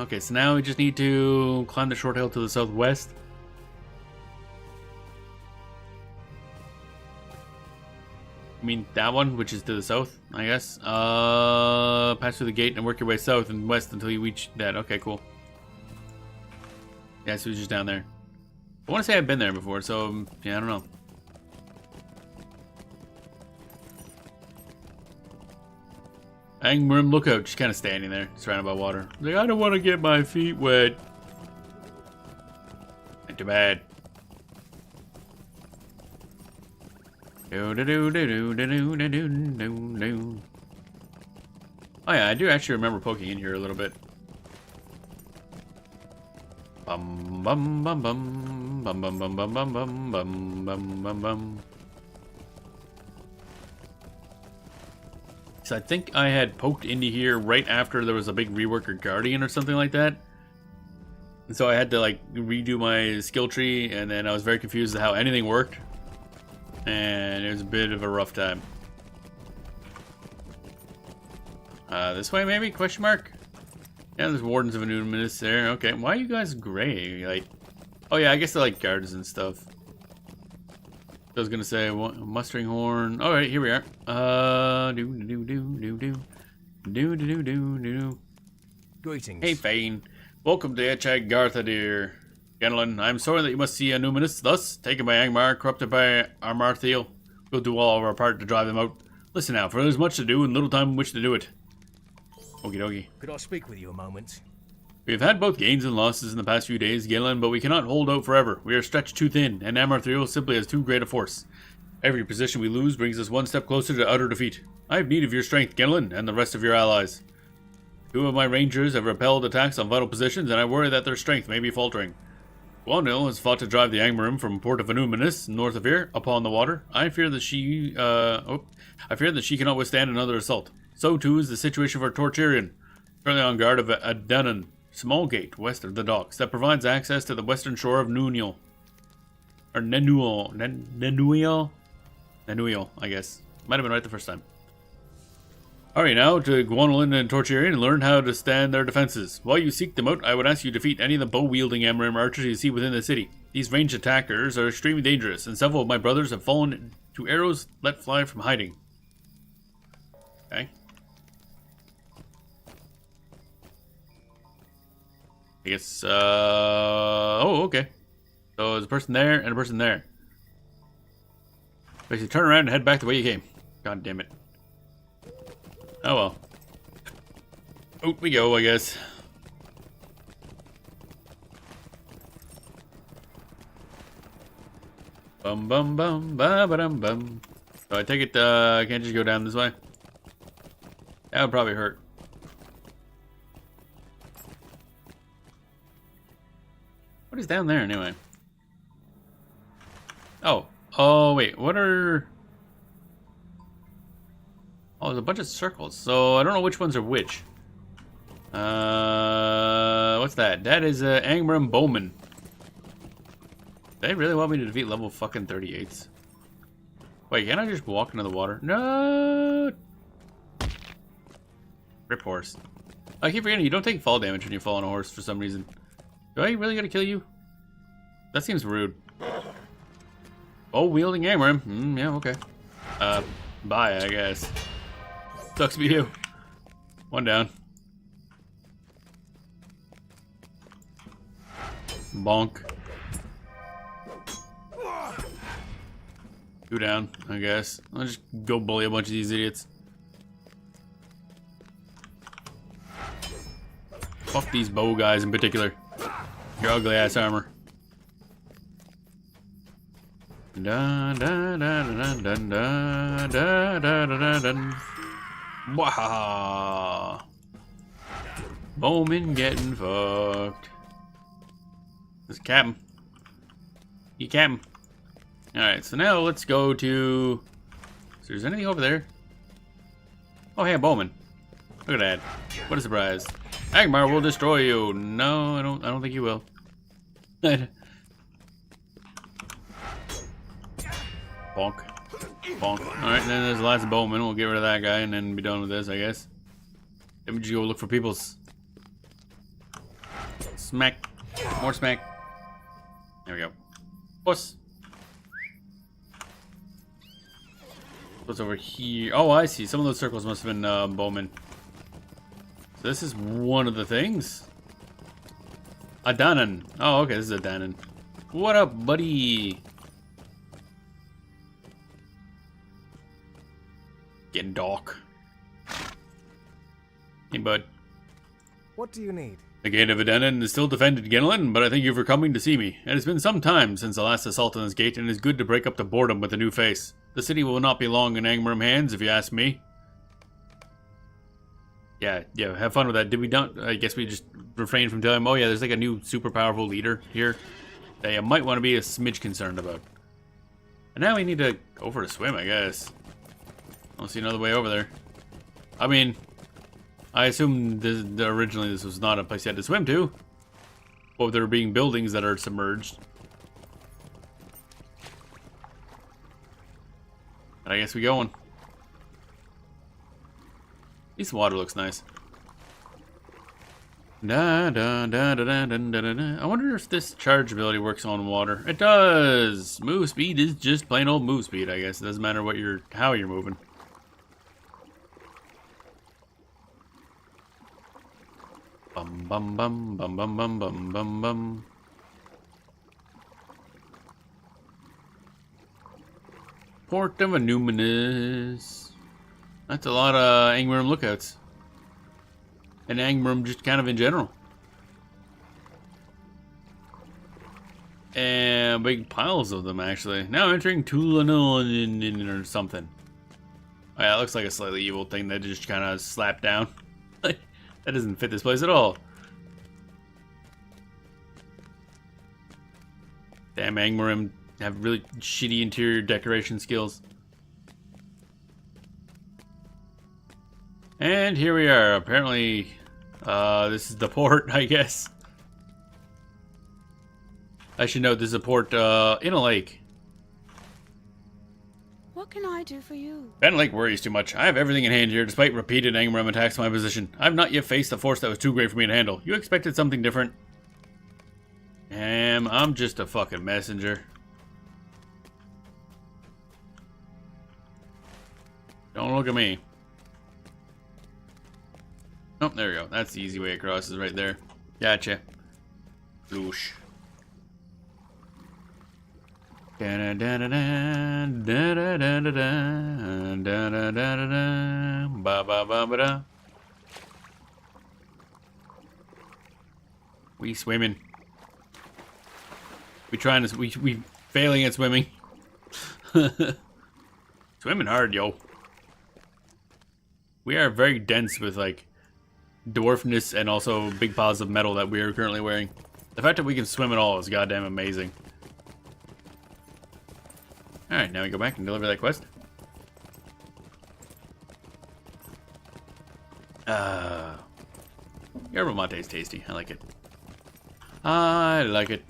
Okay, so now we just need to climb the short hill to the southwest. I mean that one, which is to the south, I guess. Pass through the gate and work your way south and west until you reach that. Okay, cool. Yeah, so it's just down there. I want to say I've been there before, so yeah, I don't know. Angmar lookout, just kind of standing there, surrounded by water. Like, I don't want to get my feet wet. Ain't too bad. Oh yeah, I do actually remember poking in here a little bit. Bum bum bum bum bum bum bum bum bum bum bum bum bum bum. So I think I had poked into here right after there was a big reworker guardian or something like that. And so I had to like redo my skill tree, and then I was very confused at how anything worked. And it was a bit of a rough time. This way maybe? Question mark? Yeah, there's Wardens of Anonymous there. Okay, why are you guys gray? Like, oh yeah, I guess they're like guards and stuff. I was gonna say mustering horn. All right, here we are. Greetings. Hey, Fane. Welcome to Ichad Garthadir. Genlin, I am sorry that you must see a numinous, thus taken by Angmar, corrupted by Armarthiel. We'll do all of our part to drive them out. Listen now, for there's much to do and little time in which to do it. Okie dokie. Could I speak with you a moment? We have had both gains and losses in the past few days, Genlin, but we cannot hold out forever. We are stretched too thin, and Armarthiel simply has too great a force. Every position we lose brings us one step closer to utter defeat. I have need of your strength, Genlin, and the rest of your allies. 2 of my rangers have repelled attacks on vital positions, and I worry that their strength may be faltering. Guanil has fought to drive the Angmarim from Port of Anuminus, north of here, upon the water. I fear that she cannot withstand another assault. So too is the situation for Torchirian, currently on guard of a Denon, small gate west of the docks that provides access to the western shore of Nuniel. Or Nenuel, I guess. Might have been right the first time. Hurry now to Guanolin and Torchirian and learn how to stand their defenses. While you seek them out, I would ask you to defeat any of the bow-wielding Angmar archers you see within the city. These ranged attackers are extremely dangerous, and several of my brothers have fallen to arrows let fly from hiding. Okay. I guess, oh, okay. So there's a person there and a person there. Basically, turn around and head back the way you came. God damn it. Oh well. Out we go, I guess. Bum bum bum ba ba dum bum. So I take it I can't just go down this way. That would probably hurt. What is down there anyway? Oh. Oh wait, what are... Oh, there's a bunch of circles, so I don't know which ones are which. What's that? That is Angmar Bowman. They really want me to defeat level fucking 38s. Wait, can't I just walk into the water? No! Rip horse. I keep forgetting you don't take fall damage when you fall on a horse for some reason. Do I really gotta kill you? That seems rude. Oh, wielding Angmar. Yeah, okay. Bye, I guess. Sucks to be you. One down. Bonk. Two down, I guess. I'll just go bully a bunch of these idiots. Fuck these bow guys in particular. Your ugly ass armor. Dun dun dun dun dun dun dun dun dun dun. Wahaha. Bowman getting fucked. This captain. You captain. Alright, so now let's go to... Is there anything over there? Oh, hey, a bowman. Look at that. What a surprise. Angmar will destroy you. No, I don't think he will. Bonk. Bonk. Alright, then there's lots of bowmen. We'll get rid of that guy and then be done with this, I guess. Then we just go look for people's. Smack. More smack. There we go. Puss. What's over here? Oh, I see. Some of those circles must have been bowmen. So this is one of the things. A Danon. Oh, okay. This is a Danon. What up, buddy? Getting dark. Hey, bud. What do you need? The gate of Adenin is still defended, Genelin, but I thank you for coming to see me. It has been some time since the last assault on this gate, and it is good to break up the boredom with a new face. The city will not be long in Angmar hands, if you ask me. Yeah, have fun with that. Did we not? I guess we just refrained from telling him, oh yeah, there's like a new super powerful leader here that you might want to be a smidge concerned about. And now we need to go for a swim, I guess. I don't see another way over there. I mean, I assume originally this was not a place you had to swim to. But there being buildings that are submerged. I guess we going. At least the water looks nice. Da, da, da, da, da, da, da, da. I wonder if this charge ability works on water. It does! Move speed is just plain old move speed, I guess. It doesn't matter what how you're moving. Bum bum bum bum bum bum bum bum bum. Port of Anuminous. That's a lot of Angmar lookouts. And Angmar just kind of in general. And big piles of them, actually. Now entering Tulanon or something. Oh, yeah, it looks like a slightly evil thing that just kind of slapped down. That doesn't fit this place at all. Damn, Angmar have really shitty interior decoration skills. And here we are. Apparently, this is the port, I guess. I should note this is a port in a lake. What can I do for you? Ben Lake worries too much. I have everything in hand here, despite repeated Angmar attacks on my position. I have not yet faced a force that was too great for me to handle. You expected something different? I'm just a fucking messenger. Don't look at me. Oh, there we go. That's the easy way across, is right there. Gotcha. Loosh. We swimming. We trying to we failing at swimming. Swimming hard, yo. We are very dense with like dwarfness and also big piles of metal that we are currently wearing. The fact that we can swim at all is goddamn amazing. Alright, now we go back and deliver that quest. Yerba mate is tasty. I like it. I like it.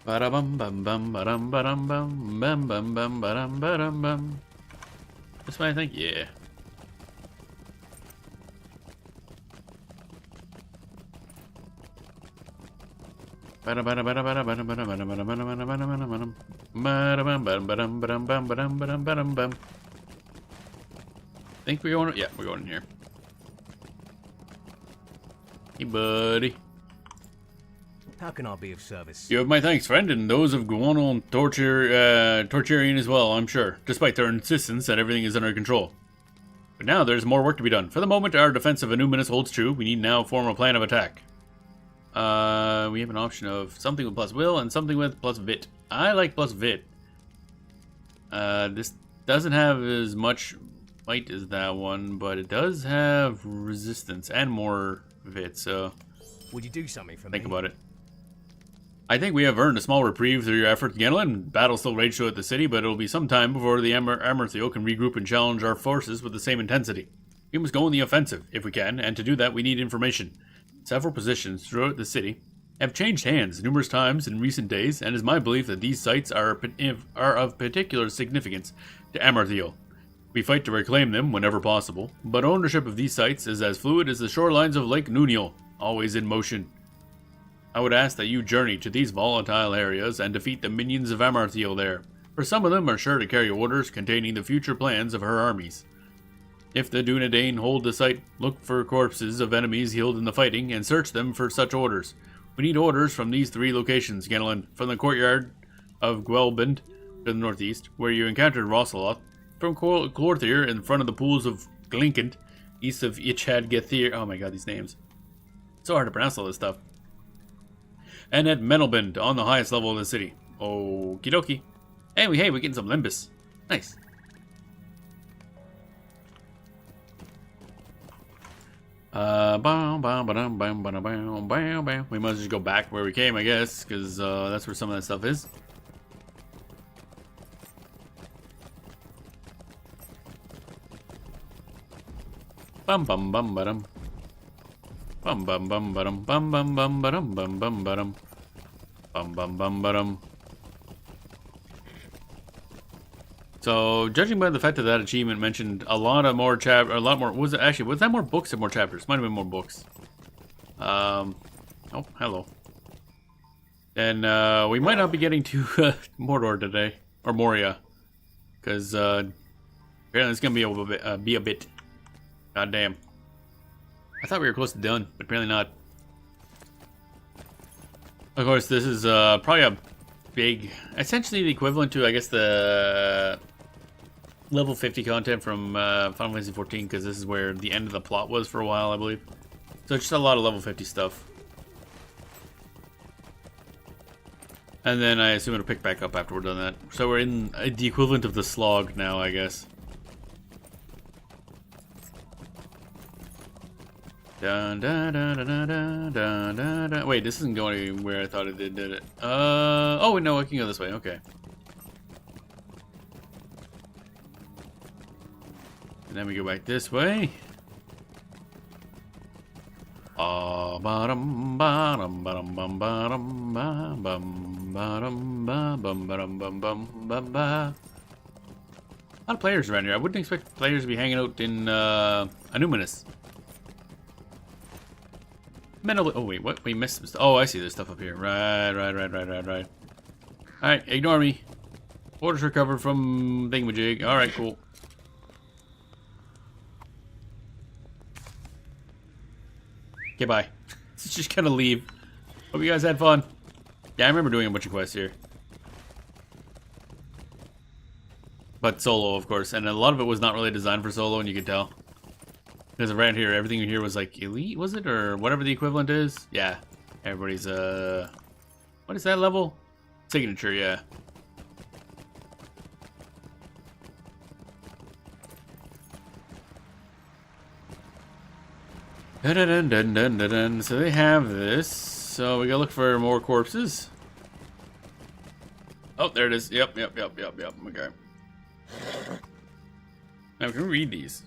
Ba-da-bum bum bum ba-dum ba-dum bum bum bum bum ba-dum ba-dum bum. This way, I think? Yeah. Ba-da-ba-da-ba-da-ba-da-ba-da-ba-da-ba-da-ba-da-ba-da-ba-da-ba-da. Ba-da-bum-bum-ba-dum-ba-dum-ba-dum-ba-dum-ba-dum-ba-dum-ba-dum-bum. Think we're going. Yeah, we're going in here. Hey, buddy. How can I be of service? You have my thanks, friend, and those of Guano and Torturian as well, I'm sure, despite their insistence that everything is under control. But now there's more work to be done. For the moment, our defense of Anuminus holds true. We need now form a plan of attack. We have an option of something with plus will and something with plus vit. I like plus vit. This doesn't have as much fight as that one, but it does have resistance and more vit, so Would you do something for me? think about it. I think we have earned a small reprieve through your efforts, Genelin. Battle still rages throughout the city, but it'll be some time before the Amarthio can regroup and challenge our forces with the same intensity. We must go on the offensive, if we can, and to do that we need information. Several positions throughout the city have changed hands numerous times in recent days, and it is my belief that these sites are of particular significance to Amarthio. We fight to reclaim them whenever possible, but ownership of these sites is as fluid as the shorelines of Lake Nuniel, always in motion. I would ask that you journey to these volatile areas and defeat the minions of Amarthio there, for some of them are sure to carry orders containing the future plans of her armies. If the Dunedain hold the site, look for corpses of enemies killed in the fighting and search them for such orders. We need orders from these 3 locations, Genelin, from the courtyard of Gwelbend to the northeast, where you encountered Rosaloth, from Clorthir in front of the pools of Glinkant, east of Ichad Gethir. Oh my god, these names. So hard to pronounce all this stuff. And at Menelbend, on the highest level of the city. Okie dokie. Hey, we're getting some Limbus. Nice. We must just go back where we came, I guess, because that's where some of that stuff is. Bum bum bum ba-dum. Bum bum bum ba-dum bum bum bum ba-dum bum bum ba-dum. Bum bum bum ba-dum. So, judging by the fact that achievement mentioned a lot more, was that more books or more chapters? Might have been more books. Oh, hello. And, we might not be getting to, Mordor today. Or Moria. Because, apparently it's gonna be a bit. God damn. I thought we were close to done, but apparently not. Of course, this is, probably a big, essentially the equivalent to, I guess, the level 50 content from Final Fantasy 14, because this is where the end of the plot was for a while, I believe. So just a lot of level 50 stuff. And then I assume it'll pick back up after we're done that. So we're in the equivalent of the slog now, I guess. Dun, dun, dun, dun, dun, dun, dun, dun. Wait, this isn't going anywhere I thought it did it? Oh, no, I can go this way, okay. And then we go back this way. Bottom, bottom, bottom, bum, bottom, bum, bottom, bum, bum, bottom, bum, bum, bum, ba. A lot of players around here. I wouldn't expect players to be hanging out in Anuminus. Oh wait, what? We missed some stuff. Oh, I see. There's stuff up here. Right. Alright, ignore me. Orders recovered from Thingamajig. Alright, cool. Okay, bye. Let's just kind of leave. Hope you guys had fun. Yeah, I remember doing a bunch of quests here. But solo, of course. And a lot of it was not really designed for solo, and you could tell. Because around here, everything here was like elite, was it? Or whatever the equivalent is? Yeah. Everybody's, what is that level? Signature, yeah. Dun, dun, dun, dun, dun, dun. So they have this. So we gotta look for more corpses. Oh, there it is. Yep. Okay. Now we can read these.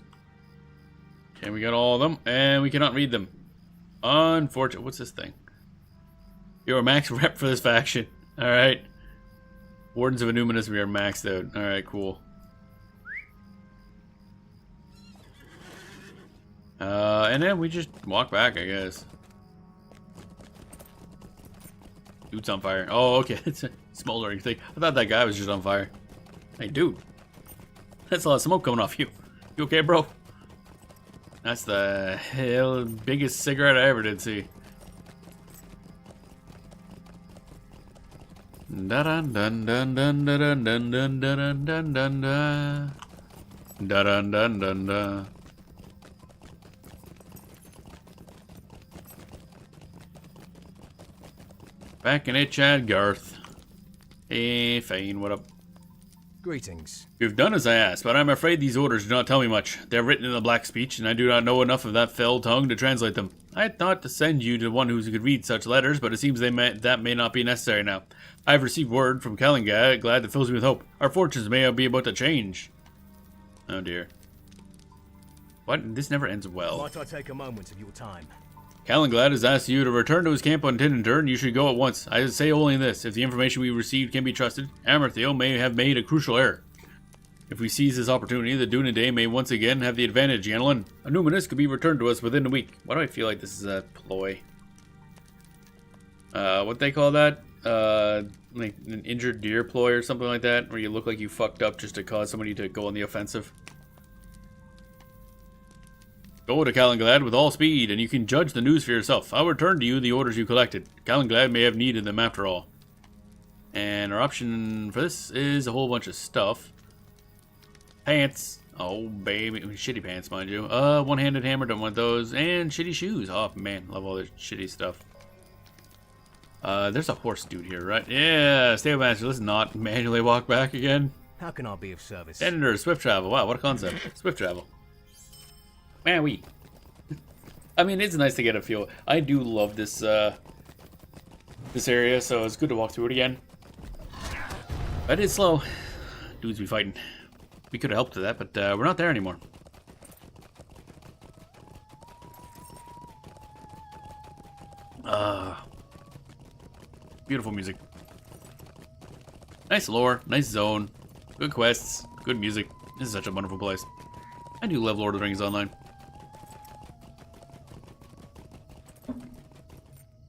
Okay, we got all of them, and we cannot read them. Unfortunate. What's this thing? You're a max rep for this faction. Alright. Wardens of Anuminus, we are maxed out. Alright, cool. And then we just walk back, I guess. Dude's on fire. Oh, okay. smoldering thing. I thought that guy was just on fire. Hey, dude. That's a lot of smoke coming off you. You okay, bro? That's the hell biggest cigarette I ever did see. Dun dun dun dun dun dun dun dun dun dun dun dun dun dun dun dun. Back in it, Chad Garth. Hey, Fane, what up? Greetings. You've done as I asked, but I'm afraid these orders do not tell me much. They're written in the black speech, and I do not know enough of that fell tongue to translate them. I had thought to send you to one who could read such letters, but it seems that may not be necessary now. I have received word from Kalingad, glad that fills me with hope. Our fortunes may be about to change. Oh dear. What? This never ends well. Might I take a moment of your time? Kalingad has asked you to return to his camp on Tinninter, and you should go at once. I say only this. If the information we received can be trusted, Amarthiel may have made a crucial error. If we seize this opportunity, the Dunedain may once again have the advantage, Ganelon. A numinous could be returned to us within a week. Why do I feel like this is a ploy? What they call that? Like an injured deer ploy or something like that, where you look like you fucked up just to cause somebody to go on the offensive. Go to Kalingad with all speed, and you can judge the news for yourself. I'll return to you the orders you collected. Kalingad may have needed them after all. And our option for this is a whole bunch of stuff. Pants. Oh, baby. Shitty pants, mind you. One-handed hammer, don't want those. And shitty shoes. Oh, man. Love all this shitty stuff. There's a horse dude here, right? Yeah, stable master. Let's not manually walk back again. How can I be of service? Senator, swift travel. Wow, what a concept. Swift travel. Man, I mean, it's nice to get a feel. I do love this, this area, so it's good to walk through it again. But it's slow. Dudes be fighting. We could have helped with that, but we're not there anymore. Beautiful music. Nice lore, nice zone, good quests, good music. This is such a wonderful place. I do love Lord of the Rings Online.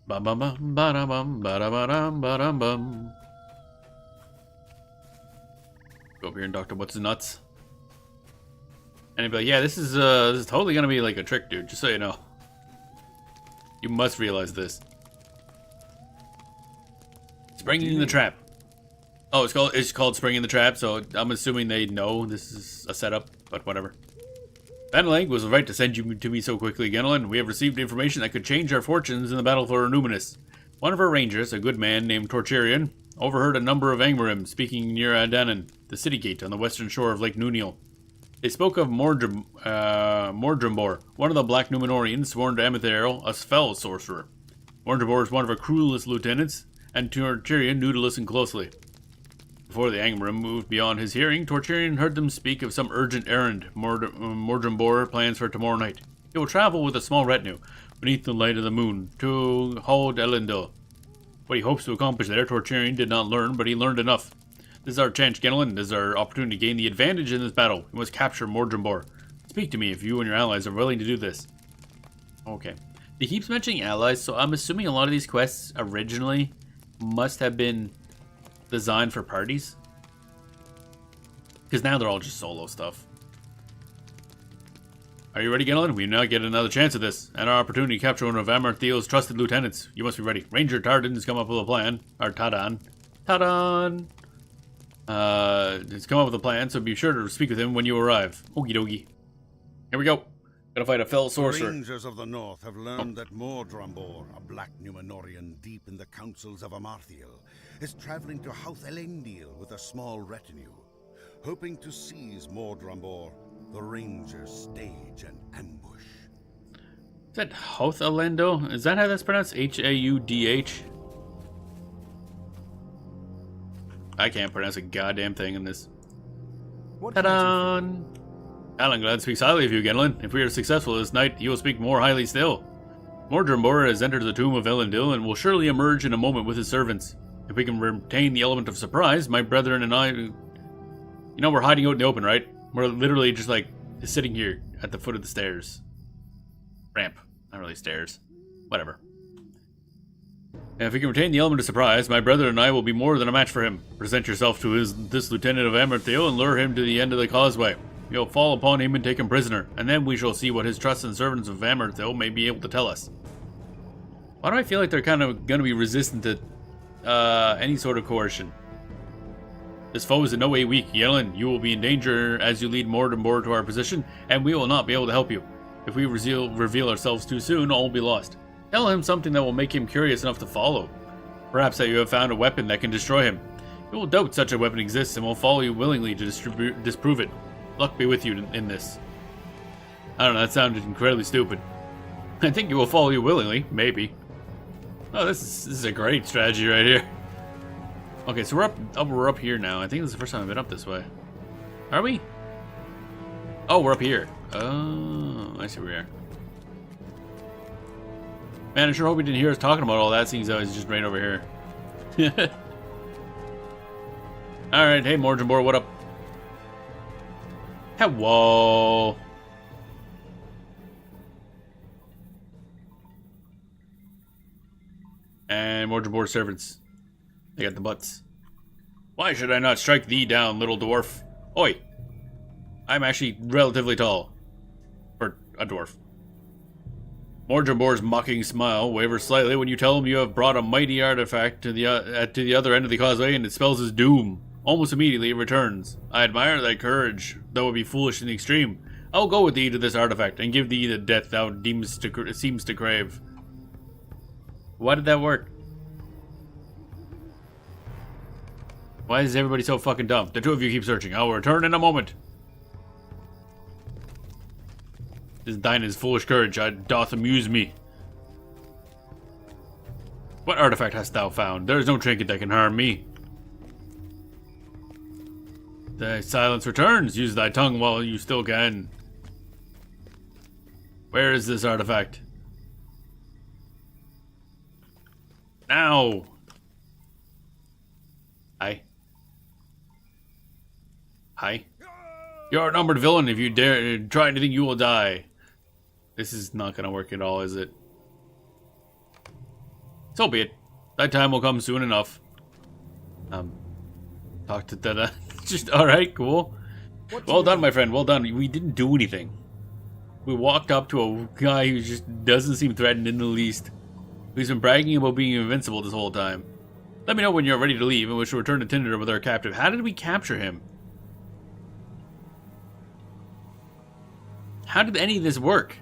Bum bum bum ba da bum ba da ba dum ba dum bum. Go over here and Dr. What's Nuts. And he'd be like, yeah, this is totally gonna be like a trick, dude, just so you know. You must realize this. Springing the trap. Oh, it's called Springing the Trap, so I'm assuming they know this is a setup, but whatever. Vanlag was right to send you to me so quickly, Ganelon. We have received information that could change our fortunes in the battle for Numinous. One of our rangers, a good man named Torcherian, overheard a number of Angmarim speaking near Adanan, the city gate on the western shore of Lake Nuniel. They spoke of Mordrembor, one of the Black Numenorians sworn to Amethyr, a fell sorcerer. Mordrembor is one of our cruelest lieutenants, and Torcherian knew to listen closely. Before the Angmarim moved beyond his hearing, Torcherian heard them speak of some urgent errand Mordrembor plans for tomorrow night. He will travel with a small retinue, beneath the light of the moon, to Hold Elendil. What he hopes to accomplish there, Torcherian did not learn, but he learned enough. This is our chance, Ganelon. This is our opportunity to gain the advantage in this battle. We must capture Mordrembor. Speak to me if you and your allies are willing to do this. Okay. He keeps mentioning allies, so I'm assuming a lot of these quests originally must have been designed for parties. Because now they're all just solo stuff. Are you ready, Ganelon? We now get another chance at this, and our opportunity to capture one of Amarthiel's trusted lieutenants. You must be ready. Ranger Tardan has come up with a plan. Or Tadan. Tadan! He's come up with a plan, so be sure to speak with him when you arrive. Okie dokie. Here we go. Gotta fight a fell sorcerer. The Rangers of the North have learned that Mordrembor, a black Numenorian deep in the councils of Amarthiel, is traveling to Houth Elendil with a small retinue. Hoping to seize Mordrembor, the Rangers stage an ambush. Is that Houth Elendil? Is that how that's pronounced? H-A-U-D-H? I can't pronounce a goddamn thing in this. Ta-da! Kalingad speaks highly of you, Ganelon. If we are successful this night, he will speak more highly still. Mordrembor has entered the tomb of Elendil and will surely emerge in a moment with his servants. If we can retain the element of surprise, my brethren and I... You know, we're hiding out in the open, right? We're literally just sitting here at the foot of the stairs. Ramp. Not really stairs. Whatever. And if he can retain the element of surprise, my brother and I will be more than a match for him. Present yourself to this lieutenant of Amarthiel and lure him to the end of the causeway. You'll fall upon him and take him prisoner, and then we shall see what his trusted servants of Amarthiel may be able to tell us. Why do I feel like they're kind of going to be resistant to any sort of coercion? This foe is in no way weak. Yellen, you will be in danger as you lead Mordenborg to our position, and we will not be able to help you. If we reveal ourselves too soon, all will be lost. Tell him something that will make him curious enough to follow. Perhaps that you have found a weapon that can destroy him. He will doubt such a weapon exists and will follow you willingly to disprove it. Luck be with you in this. I don't know, that sounded incredibly stupid. I think he will follow you willingly, maybe. Oh, this is a great strategy right here. Okay, so we're up here now. I think this is the first time I've been up this way. Are we? Oh, we're up here. Oh, I see where we are. Man, I sure hope you didn't hear us talking about all that, seeing as I was just right over here. Alright, hey Morgenborg, what up? Hello. And Morgenborg servants. They got the butts. Why should I not strike thee down, little dwarf? Oi! I'm actually relatively tall. For a dwarf. Morgenborg's mocking smile wavers slightly when you tell him you have brought a mighty artifact to the other end of the causeway and it spells his doom. Almost immediately it returns. I admire thy courage, though it be foolish in the extreme. I will go with thee to this artifact and give thee the death thou seems to crave. Why did that work? Why is everybody so fucking dumb? The two of you keep searching. I will return in a moment. This Dinah's foolish courage doth amuse me. What artifact hast thou found? There is no trinket that can harm me. Thy silence returns. Use thy tongue while you still can. Where is this artifact? Now! Hi. Hi. You're an outnumbered villain. If you dare try anything, you will die. This is not gonna work at all, is it? So be it. That time will come soon enough. Talk to Dada. Just, alright, cool. Well done, my friend, well done. We didn't do anything. We walked up to a guy who just doesn't seem threatened in the least. He's been bragging about being invincible this whole time. Let me know when you're ready to leave and we shall return to Tinder with our captive. How did we capture him? How did any of this work?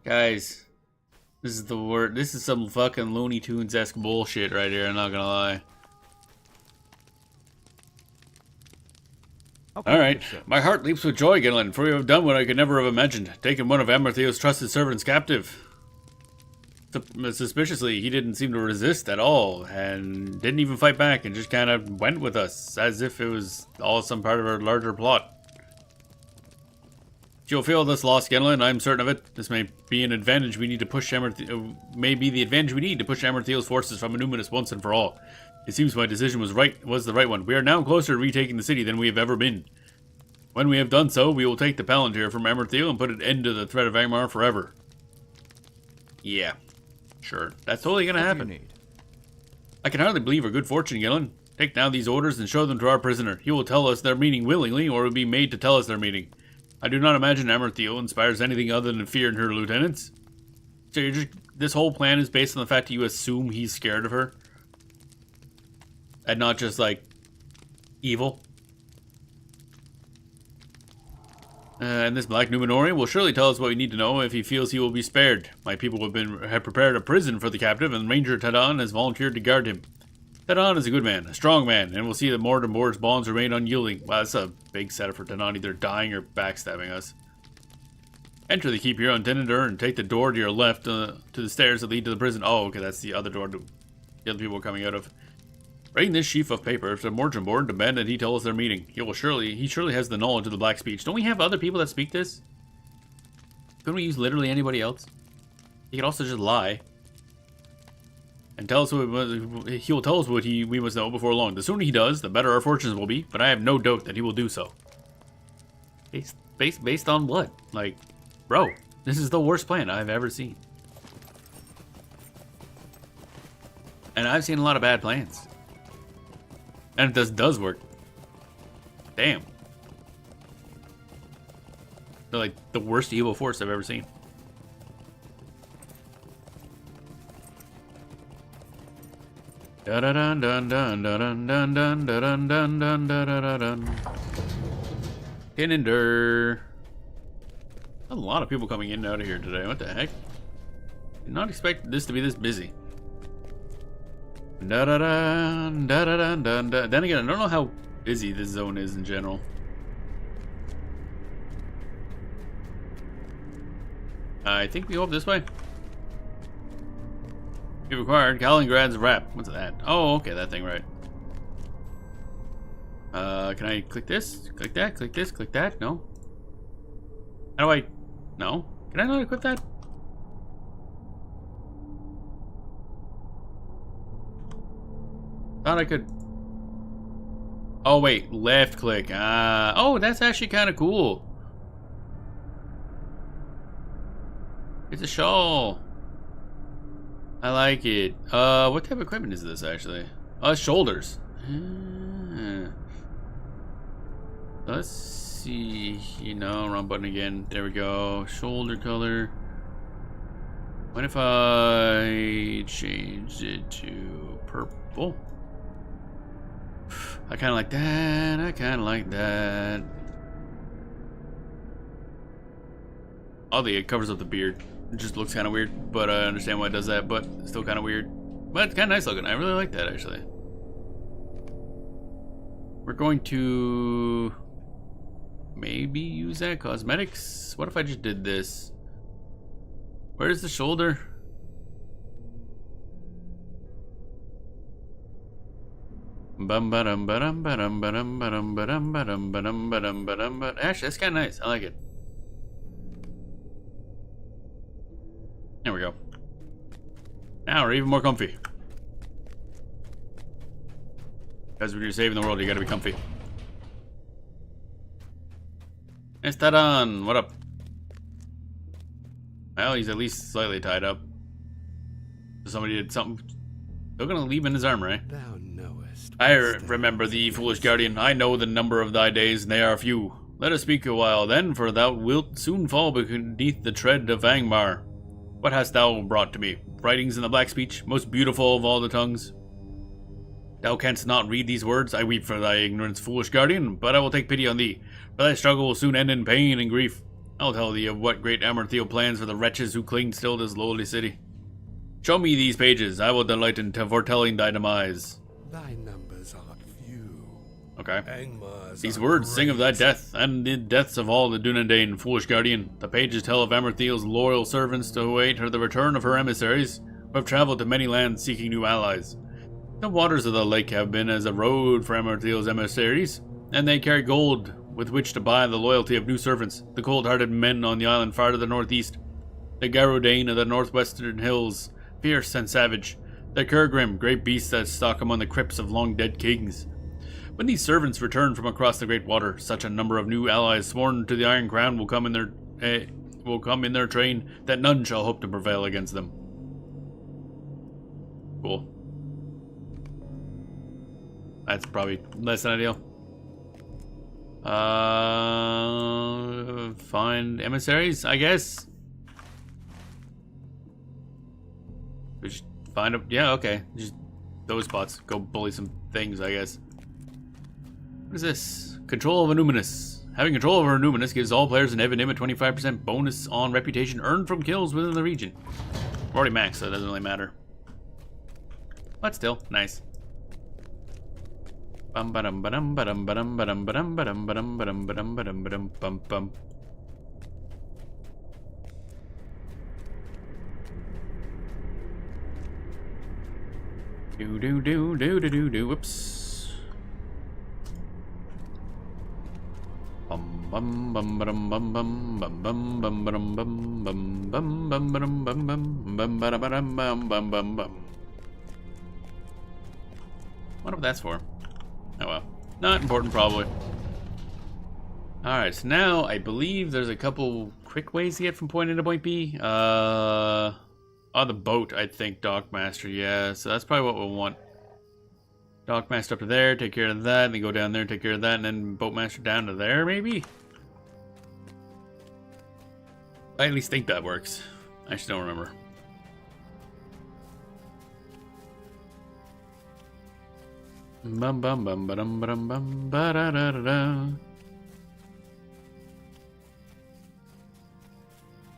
Guys, this is the word. This is some fucking Looney Tunes-esque bullshit right here, I'm not gonna lie. Alright, my heart leaps with joy, Gillen, for you have done what I could never have imagined. Taken one of Amartheo's trusted servants captive. Suspiciously, he didn't seem to resist at all, and didn't even fight back, and just kind of went with us, as if it was all some part of our larger plot. You'll feel this loss, Genlin. I'm certain of it. This may be an advantage we need to push may be the advantage we need to push Amartheo's forces from Numinous once and for all. It seems my decision was the right one. We are now closer to retaking the city than we have ever been. When we have done so, we will take the Palantir from Amartheo and put an end to the threat of Angmar forever. Yeah, sure. That's totally gonna happen. I can hardly believe our good fortune, Gillen. Take now these orders and show them to our prisoner. He will tell us their meaning willingly, or will be made to tell us their meaning. I do not imagine Amartheo inspires anything other than fear in her lieutenants. So you're just, this whole plan is based on the fact that you assume he's scared of her? And not just, like, evil? And this Black Numenorian will surely tell us what we need to know if he feels he will be spared. My people have prepared a prison for the captive, and Ranger Tadan has volunteered to guard him. Tadan is a good man, a strong man, and we'll see that Mordenborg's bonds remain unyielding. Wow, that's a big setup for Tadan, either dying or backstabbing us. Enter the keep here on Tinender and take the door to your left to the stairs that lead to the prison. Oh, okay, that's the other door the other people are coming out of. Bring this sheaf of paper to Morgenborg and demand that he tell us their meaning. He surely has the knowledge of the black speech. Don't we have other people that speak this? Couldn't we use literally anybody else? He could also just lie. And tell us he will tell us what we must know before long. The sooner he does, the better our fortunes will be, but I have no doubt that he will do so. Based on what? Like, bro, This is the worst plan I've ever seen. And I've seen a lot of bad plans. And it does work. Damn. They're like the worst evil force I've ever seen. Dun dun dun dun dun dun dun dun dun dun dun dun dun. Tinder. A lot of people coming in and out of here today. What the heck? Did not expect this to be this busy. Da da da da da da da. Then again, I don't know how busy this zone is in general. I think we go up this way. You required Kalingrad's wrap. What's that? Oh, okay, that thing, right. Can I click this? Click that? Click this? Click that? No? How do I... No? Can I not equip that? Thought I could... Oh, wait. Left click. Oh, that's actually kind of cool. It's a shawl. I like it. What type of equipment is this, actually? Shoulders. Let's see. You know, wrong button again. There we go. Shoulder color. What if I changed it to purple? I kind of like that. I kind of like that. Oddly, it covers up the beard. It just looks kind of weird, but I understand why it does that, but it's still kind of weird. But it's kind of nice looking. I really like that, actually. We're going to maybe use that cosmetics. What if I just did this? Where's the shoulder? Actually, that's kind of nice. I like it. There we go. Now we're even more comfy. Because when you're saving the world, you gotta be comfy. Estadan, what up? Well, he's at least slightly tied up. Somebody did something. They're gonna leave in his armor, eh? Thou knowest. I remember thee, foolish guardian. I know the number of thy days, and they are few. Let us speak a while then, for thou wilt soon fall beneath the tread of Angmar. What hast thou brought to me? Writings in the black speech, most beautiful of all the tongues. Thou canst not read these words. I weep for thy ignorance, foolish guardian, but I will take pity on thee, for thy struggle will soon end in pain and grief. I'll tell thee of what great Amarthiel plans for the wretches who cling still to this lowly city. Show me these pages. I will delight in foretelling thy demise. Thy numbers are few. Okay. Angmar's These are words sing of thy great. death, and the deaths of all the Dunedain, foolish guardian. The pages tell of Amarthiel's loyal servants to await her the return of her emissaries, who have traveled to many lands seeking new allies. The waters of the lake have been as a road for Amarthiel's emissaries, and they carry gold with which to buy the loyalty of new servants, the cold-hearted men on the island far to the northeast, the Garudain of the northwestern hills, fierce and savage, the Kurgrim, great beasts that stalk among the crypts of long-dead kings. When these servants return from across the great water, such a number of new allies sworn to the Iron Crown will come in their train that none shall hope to prevail against them. Cool. That's probably less than ideal. Find emissaries, I guess. We just find them. Yeah, okay. Just those spots. Go bully some things, I guess. What is this? Control of a numinous. Having control over a numinous gives all players in Evanim a 25% bonus on reputation earned from kills within the region. We're already maxed, so it doesn't really matter. But still, nice. Bum badum badum badum badum badum badum badum badum badum badum badum badum bum bum. Do do do do do do do. Whoops. Bum bum bum badum bum bum bum bum bum badum bum bum bum bum badum bum bum bum badum badum bum bum bum bum. Wonder what that's for. Oh well. Not important, probably. Alright, so now I believe there's a couple quick ways to get from point A to point B? On the boat, I think, Dockmaster, yeah. So that's probably what we'll want. Dockmaster up to there, take care of that, and then go down there, take care of that, and then Boatmaster down to there, maybe? I at least think that works. I just don't remember. Bum bum bum ba dum bum ba da da da da.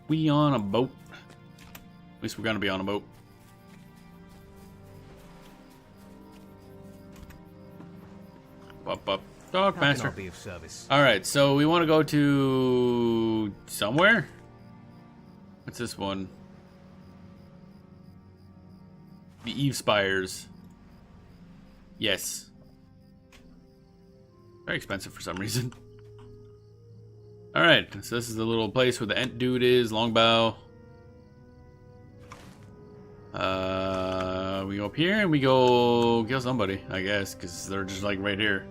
We on a boat. At least we're gonna be on a boat. Up, up. How can I Dockmaster. be of service? Alright, so we want to go to somewhere? What's this one? The Eve Spires. Yes. Very expensive for some reason. Alright, so this is the little place where the Ent dude is, Longbow. We go up here and we go kill somebody, I guess, because they're just like right here.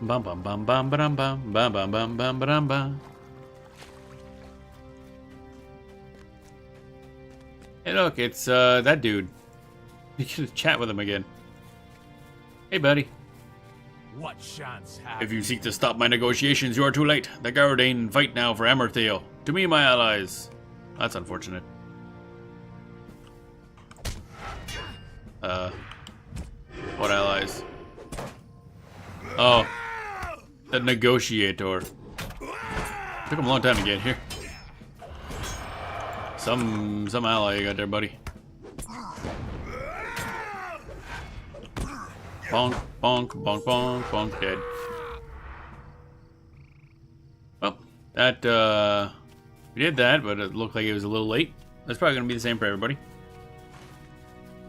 Bum bum bum bum bum bum bum bum bum bum bum bum. Hey look, it's that dude. You can chat with him again. Hey buddy. What chance have If you seek to stop my negotiations, you are too late. The Gardain fight now for Amerthale. To me, my allies. That's unfortunate. What allies? Oh. The negotiator. Took him a long time to get here. Some ally you got there, buddy. Bonk, bonk, bonk, bonk, bonk, dead. Well, that, we did that, but it looked like it was a little late. That's probably gonna be the same for everybody.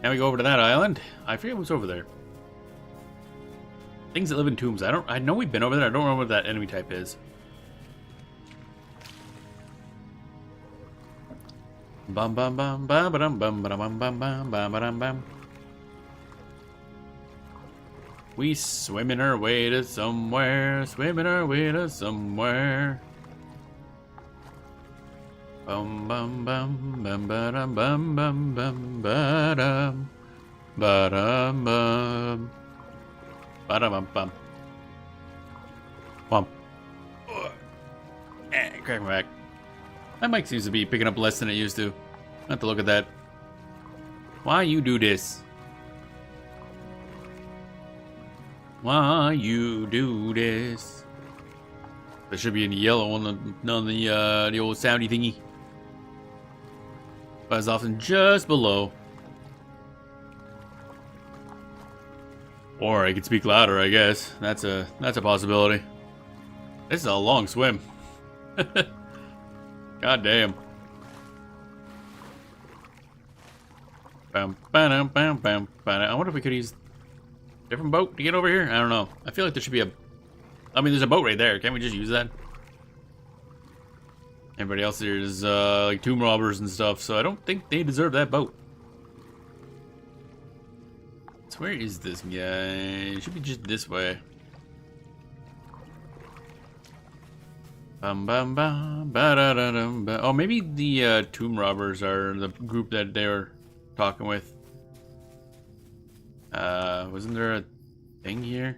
Now we go over to that island. I forget what's over there. Things that live in tombs. I know we've been over there. I don't remember what that enemy type is. Bum bum bum bum bum bum bum bum bum bum bum bum. We swimming our way to somewhere, swimming our way to somewhere. Bum bum bum bum bum bum bum bum bum bum bum. Ba-da-bum-bum. Bump. Crack my back. My mic seems to be picking up less than it used to. I have to look at that. Why you do this? Why you do this? There should be in yellow on the old soundy thingy. But it's often just below. Or I could speak louder, I guess. That's a possibility. This is a long swim. God damn. Bam, bam, bam, bam, bam. I wonder if we could use a different boat to get over here. I don't know. I feel like there should be a. I mean, there's a boat right there. Can't we just use that? Everybody else here is like tomb robbers and stuff, so I don't think they deserve that boat. So where is this guy? It should be just this way. Bum bum bum ba da da dum ba. Oh, maybe the tomb robbers are the group that they were talking with. Wasn't there a thing here?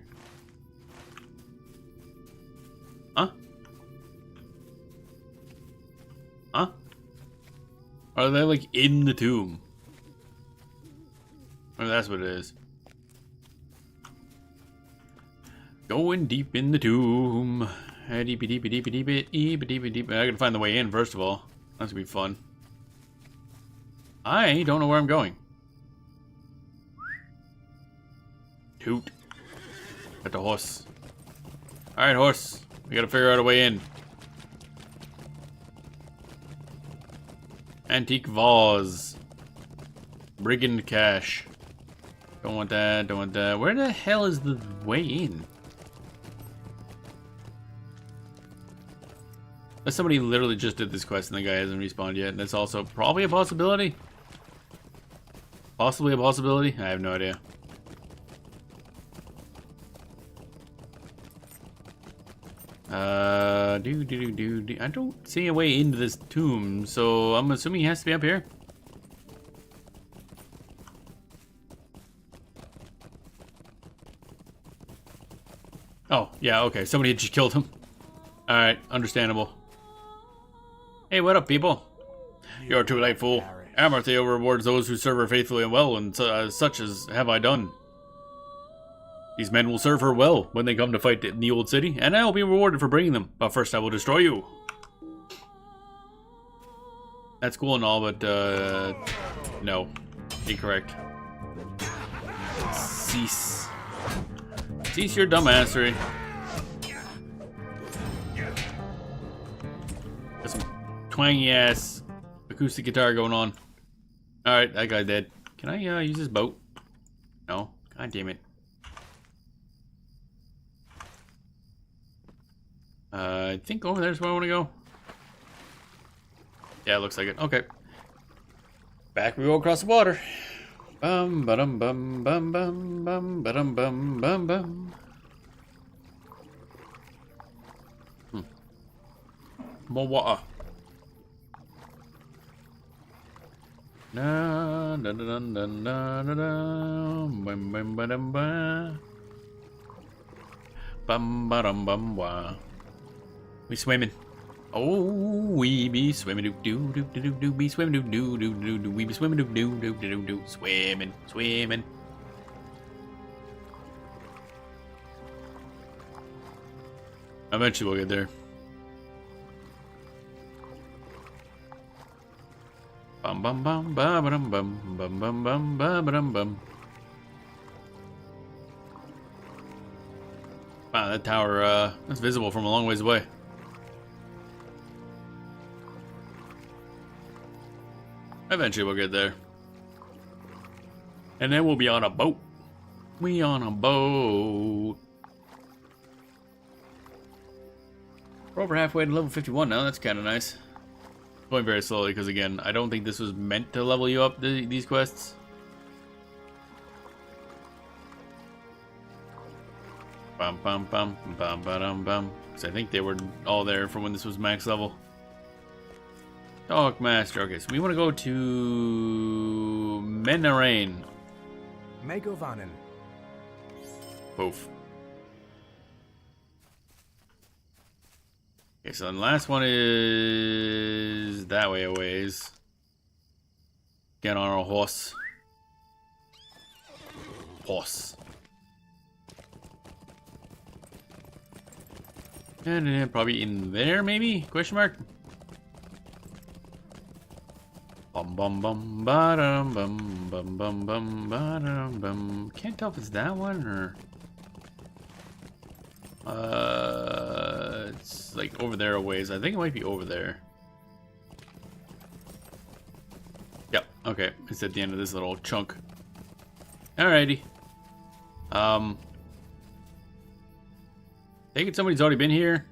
Huh? Huh? Are they like in the tomb? Oh, that's what it is. Going deep in the tomb. Deep, deep, deep, deep, deep, deep, deep. I gotta find the way in first of all. That's gonna be fun. I don't know where I'm going. Toot. At the horse. Alright, horse. We gotta figure out a way in. Antique vase. Brigand cache. Don't want that, don't want that. Where the hell is the way in? Unless somebody literally just did this quest and the guy hasn't respawned yet. That's also probably a possibility. Possibly a possibility? I have no idea. I don't see a way into this tomb, so I'm assuming he has to be up here. Oh, yeah, okay. Somebody had just killed him. Alright, understandable. Hey, what up, people? You're too late, fool. Amartheo rewards those who serve her faithfully and well, and such as have I done. These men will serve her well when they come to fight in the old city, and I will be rewarded for bringing them. But first I will destroy you. That's cool and all, but, no. Incorrect. Cease. Cease your dumbassery. Got some twangy-ass acoustic guitar going on. Alright, that guy dead. Can I, use this boat? No? God damn it. I think over there's where I want to go. Yeah, it looks like it. Okay. Back we go across the water. Bum ba-dum bum bum bum bum ba-dum bum bum bum. More water. Na da da da da da da da bum bum ba-dum ba. Bum ba-dum bum wa. We swimming. Oh, we be swimming, do do do do do do. Be swimming, do do do do do. We be swimming, do do do do do do. Swimming, swimming. Eventually we'll get there. Bum bum bum ba ba dum bum bum bum bum ba ba dum bum. Wow, that tower that's visible from a long ways away. Eventually we'll get there. And then we'll be on a boat. We on a boat. We're over halfway to level 51 now. That's kind of nice. Going very slowly because, again, I don't think this was meant to level you up, these quests. Bum bum bum bum bum bum. Because I think they were all there from when this was max level. Dog Master. Okay, so we want to go to Menarain. Megovanen. Poof. Okay, so the last one is that way a ways. Get on our horse. Horse. And then probably in there, maybe? Question mark? Bum bum bum ba dum bum bum bum bum ba dum bum. Can't tell if it's that one or it's like over there a ways. I think it might be over there. Yep, okay. It's at the end of this little chunk. Alrighty. Take it somebody's already been here.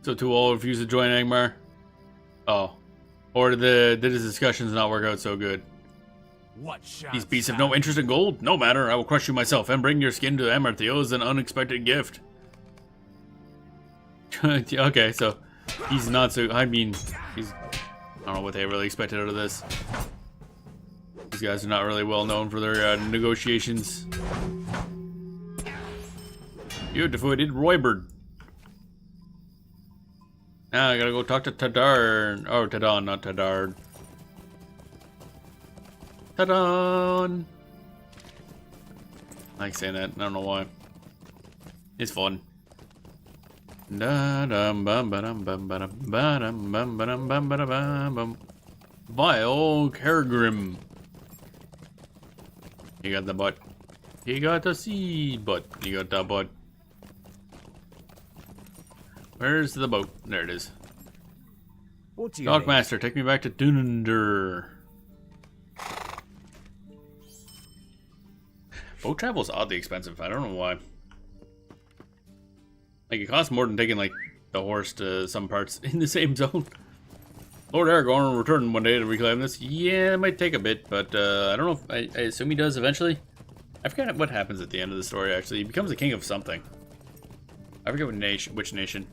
So too old refuse to join Angmar. Oh. Or did his discussions not work out so good? What These beasts have no interest in gold? No matter, I will crush you myself and bring your skin to Amartheo as an unexpected gift. Okay, so he's not so... I mean, he's... I don't know what they really expected out of this. These guys are not really well known for their negotiations. You defeated Roybird. Now I gotta go talk to Tadar. Oh, Tadon, not Tadard. Tadon! I like saying that. I don't know why. It's fun. Da dum bum ba dum bum ba dum ba dum bum ba dum bum ba dum bum. Vile Kergrim. You got the butt. You got the seed butt. You got the butt. Where's the boat? There it is. What do you Dog need? Master, take me back to Dunander. Boat travel is oddly expensive. I don't know why. Like, it costs more than taking, like, the horse to some parts in the same zone. Lord Aragorn will return one day to reclaim this. Yeah, it might take a bit, but I don't know if... I assume he does eventually. I forget what happens at the end of the story, actually. He becomes a king of something. I forget what nation, which nation.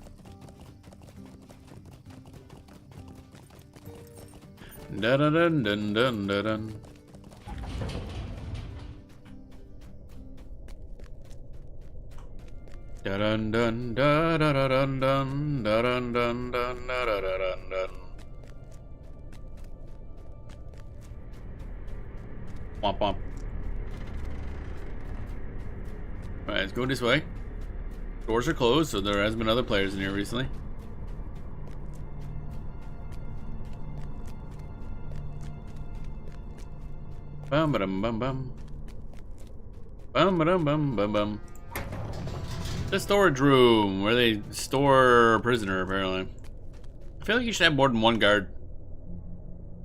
Dun dun dun dun dun dun dun. Dun dun dun dun dun dun dun dun dun dun dun dun. Womp womp. Alright, let's go this way. Doors are closed, so there has been other players in here recently. Bum ba dum bum bum. Bum ba dum bum bum bum. The storage room where they store a prisoner, apparently. I feel like you should have more than one guard.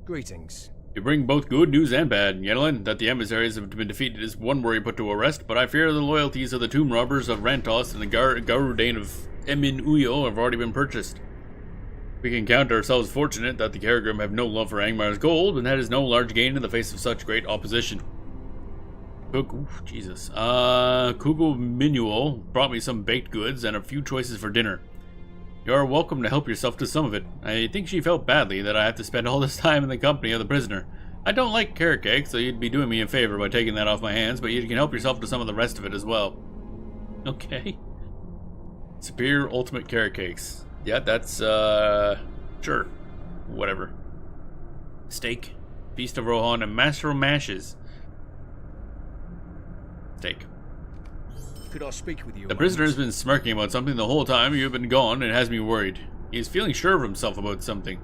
Greetings. You bring both good news and bad, Yenilin. That the emissaries have been defeated is one worry put to arrest, but I fear the loyalties of the tomb robbers of Rantos and the Garudane of Emin Uyo have already been purchased. We can count ourselves fortunate that the Caragrim have no love for Angmar's gold, and that is no large gain in the face of such great opposition. Jesus. Kugo Minuo brought me some baked goods and a few choices for dinner. You are welcome to help yourself to some of it. I think she felt badly that I have to spend all this time in the company of the prisoner. I don't like carrot cake, so you'd be doing me a favor by taking that off my hands, but you can help yourself to some of the rest of it as well. Okay. Superior ultimate carrot cakes. Yeah, that's, sure. Whatever. Steak. Feast of Rohan and Master of Mashes. Steak. Could I speak with you? The prisoner has been smirking about something the whole time you have been gone and has me worried. He is feeling sure of himself about something.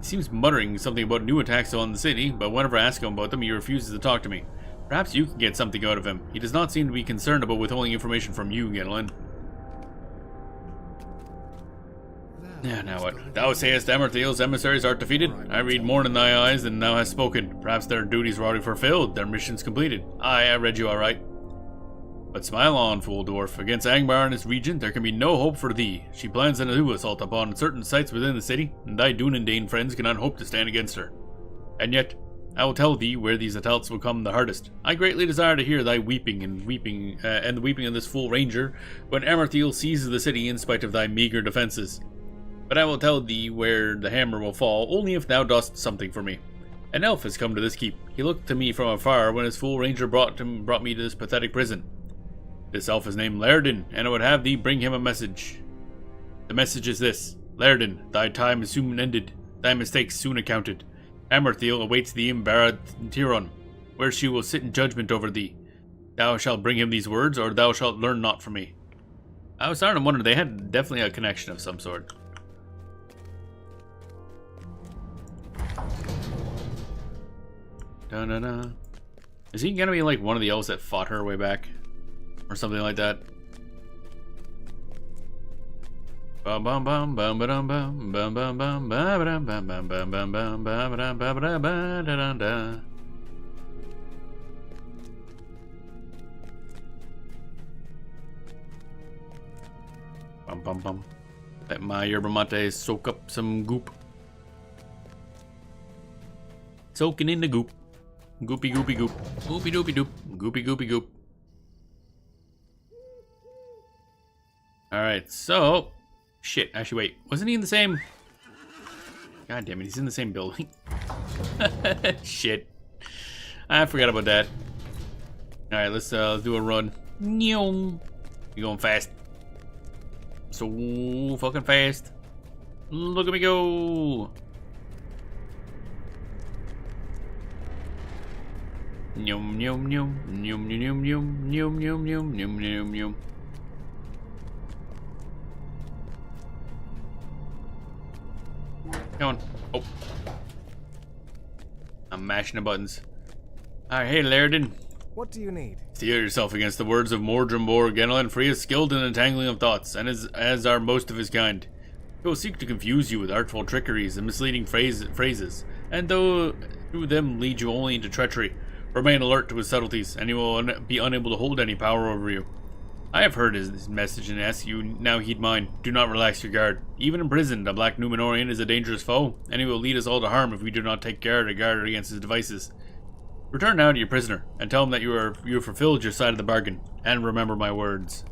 He seems muttering something about new attacks on the city, but whenever I ask him about them, he refuses to talk to me. Perhaps you can get something out of him. He does not seem to be concerned about withholding information from you, Yenilin. Now what? Thou sayest Amartheel's emissaries are defeated? I read more in thy eyes than thou hast spoken. Perhaps their duties were already fulfilled, their missions completed. Aye, I read you aright. But smile on, fool dwarf. Against Angmar and his regent, there can be no hope for thee. She plans a new assault upon certain sites within the city, and thy Dunedin friends cannot hope to stand against her. And yet, I will tell thee where these attacks will come the hardest. I greatly desire to hear thy weeping and the weeping of this fool ranger when Amartheel seizes the city in spite of thy meager defenses. But I will tell thee where the hammer will fall only if thou dost something for me. An elf has come to this keep. He looked to me from afar when his fool ranger brought me to this pathetic prison. This elf is named Lairdin, and I would have thee bring him a message. The message is this: Lairdin, thy time is soon ended, thy mistakes soon accounted. Amartheel awaits thee in Barad Tiron, where she will sit in judgment over thee. Thou shalt bring him these words, or thou shalt learn naught from me. I was starting to wonder, they had definitely a connection of some sort. Da-da-da. Is he gonna be like one of the elves that fought her way back? Or something like that. Bum bum bum bum ba dum bum bum bum bum ba ba dum bum bum bum bum bum ba ba dum ba ba da ba da dum da. Bum bum bum. Let my yerba mate soak up some goop. Soaking in the goop. Goopy goopy goop. Goopy doopy doop. Goopy goopy goop. Alright, so... Shit, actually wait. Wasn't he in the same... God damn it, he's in the same building. Shit. I forgot about that. Alright, let's do a run. You going fast. So fucking fast. Look at me go. Nyum nyum nyum nyum nyum nyum nyum nyum nyum nyum nyum nyum. Come on. Oh. I'm mashing the buttons. Alright, hey Lairdin. What do you need? Steel yourself against the words of Mordrimbor Genelin, for he is skilled in entangling of thoughts, and as are most of his kind. He will seek to confuse you with artful trickeries and misleading phrases, and though through them lead you only into treachery, remain alert to his subtleties, and he will be unable to hold any power over you. I have heard his message and ask you now heed mine. Do not relax your guard. Even imprisoned, a black Numenorian is a dangerous foe, and he will lead us all to harm if we do not take care to guard against his devices. Return now to your prisoner, and tell him that you have fulfilled your side of the bargain, and remember my words.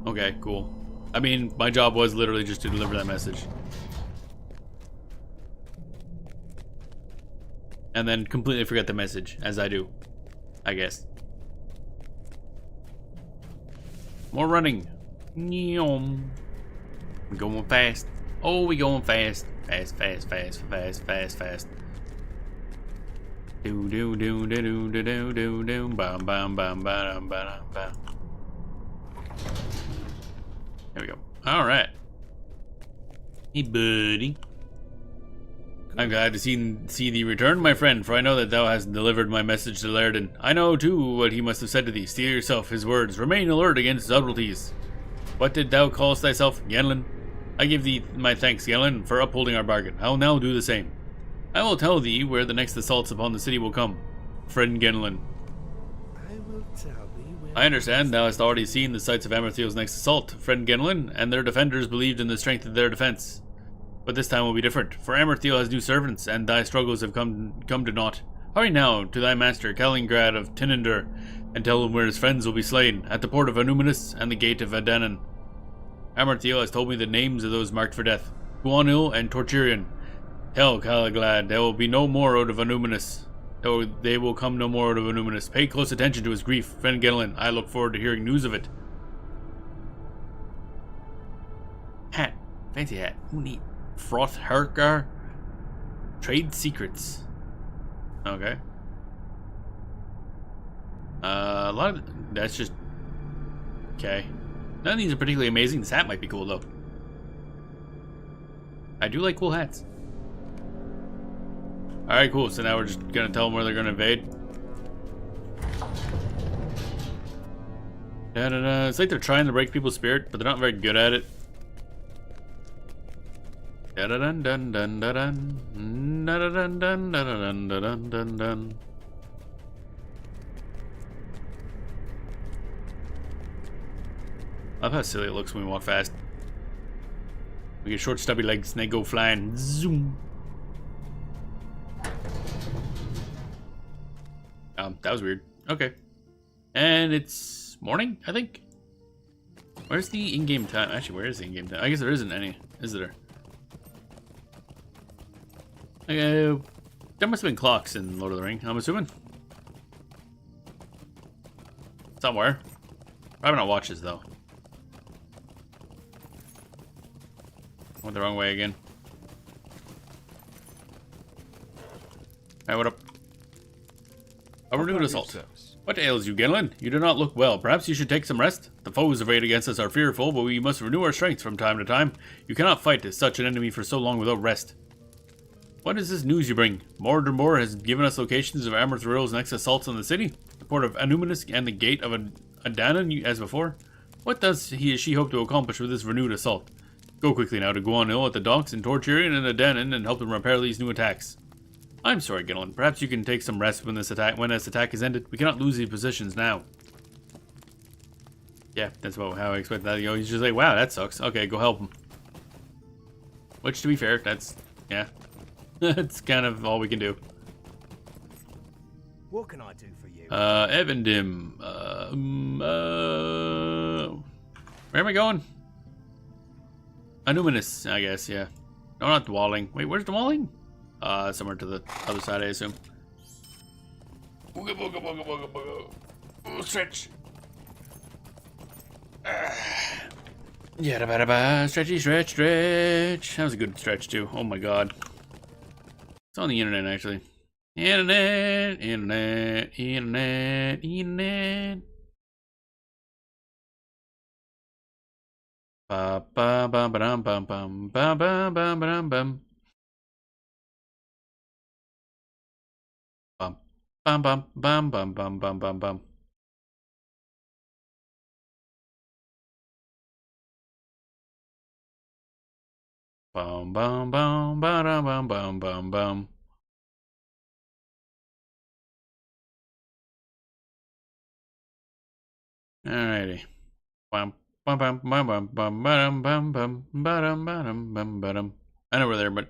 Okay, cool. I mean, my job was literally just to deliver that message. And then completely forget the message, as I do, I guess. More running. Nyom. We're going fast. Oh, we going fast. Fast, fast, fast, fast, fast, fast. Do do do do do do do do do bam bam bam bam bam bam. There we go. All right. Hey, buddy. I'm glad to see thee return, my friend, for I know that thou hast delivered my message to Lairdon. I know, too, what he must have said to thee. Steel yourself his words. Remain alert against subtleties. What did thou callest thyself, Genlin? I give thee my thanks, Genlin, for upholding our bargain. I will now do the same. I will tell thee where the next assaults upon the city will come. Friend Genlin. I will tell thee where... I understand thou hast already seen the sights of Amertheel's next assault, friend Genlin, and their defenders believed in the strength of their defense. But this time will be different, for Amertheel has new servants, and thy struggles have come to naught. Hurry now to thy master, Kalingrad of Tininder, and tell him where his friends will be slain, at the port of Anuminus and the gate of Adanan. Amertheel has told me the names of those marked for death, Guanil and Torturian. Tell Kalingrad there will be no more out of Anuminus. They will come no more out of Anuminus. Pay close attention to his grief, friend Genlin. I look forward to hearing news of it. Hat. Fancy hat. Ooh, neat. Froth Harkar. Trade secrets. Okay. A lot of that's just okay. None of these are particularly amazing. This hat might be cool though. I do like cool hats. Alright, cool. So now we're just gonna tell them where they're gonna invade. Da-da-da. It's like they're trying to break people's spirit, but they're not very good at it. Da-da-dun dun dun dun dun. Da-da-dun dun dun dun dun dun dun. I love how silly it looks when we walk fast. We get short stubby legs and they go flying. Zoom. That was weird. Okay. And it's morning, I think. Where's the in-game time? Actually, where is the in-game time? I guess there isn't any, is there? There must have been clocks in Lord of the Ring, I'm assuming. Somewhere. Probably not watches, though. Went the wrong way again. Hey, what up? A renewed assault. What ails you, Genlin? You do not look well. Perhaps you should take some rest? The foes arrayed against us are fearful, but we must renew our strength from time to time. You cannot fight such an enemy for so long without rest. What is this news you bring? Mordor has given us locations of Amerthril's next assaults on the city, the port of Anuminus and the gate of Adanan as before. What does she hope to accomplish with this renewed assault? Go quickly now to Guanil at the docks in Torturian and Adanan and help them repair these new attacks. I'm sorry, Genlin. Perhaps you can take some rest when this attack is ended. We cannot lose these positions now. Yeah, that's about how I expect that. You know, he's just like, wow, that sucks. Okay, go help him. Which, to be fair, that's yeah. That's kind of all we can do. What can I do for you? Evandim. Where am I going? Anuminus, I guess, yeah. No, not Dwalling. Wait, where's Dwalling? Somewhere to the other side, I assume. Booga, booga, booga, booga, booga. Ooh, stretch. Yeah, stretchy, stretch, stretch. That was a good stretch, too. Oh my god. It's on the internet, actually. Internet. Ba ba ba ba dum bum bum ba ba ba ba dum bum. Bum bum bum bum bum bum bum bum bum. Bum bum bum ba dum bum bum bum bum. Alrighty. Bum bum bum bum bum bum ba dum bum bum ba dum ba dum bum ba dum. I know we're there, but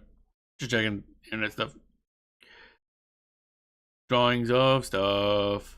just checking internet stuff. Drawings of stuff.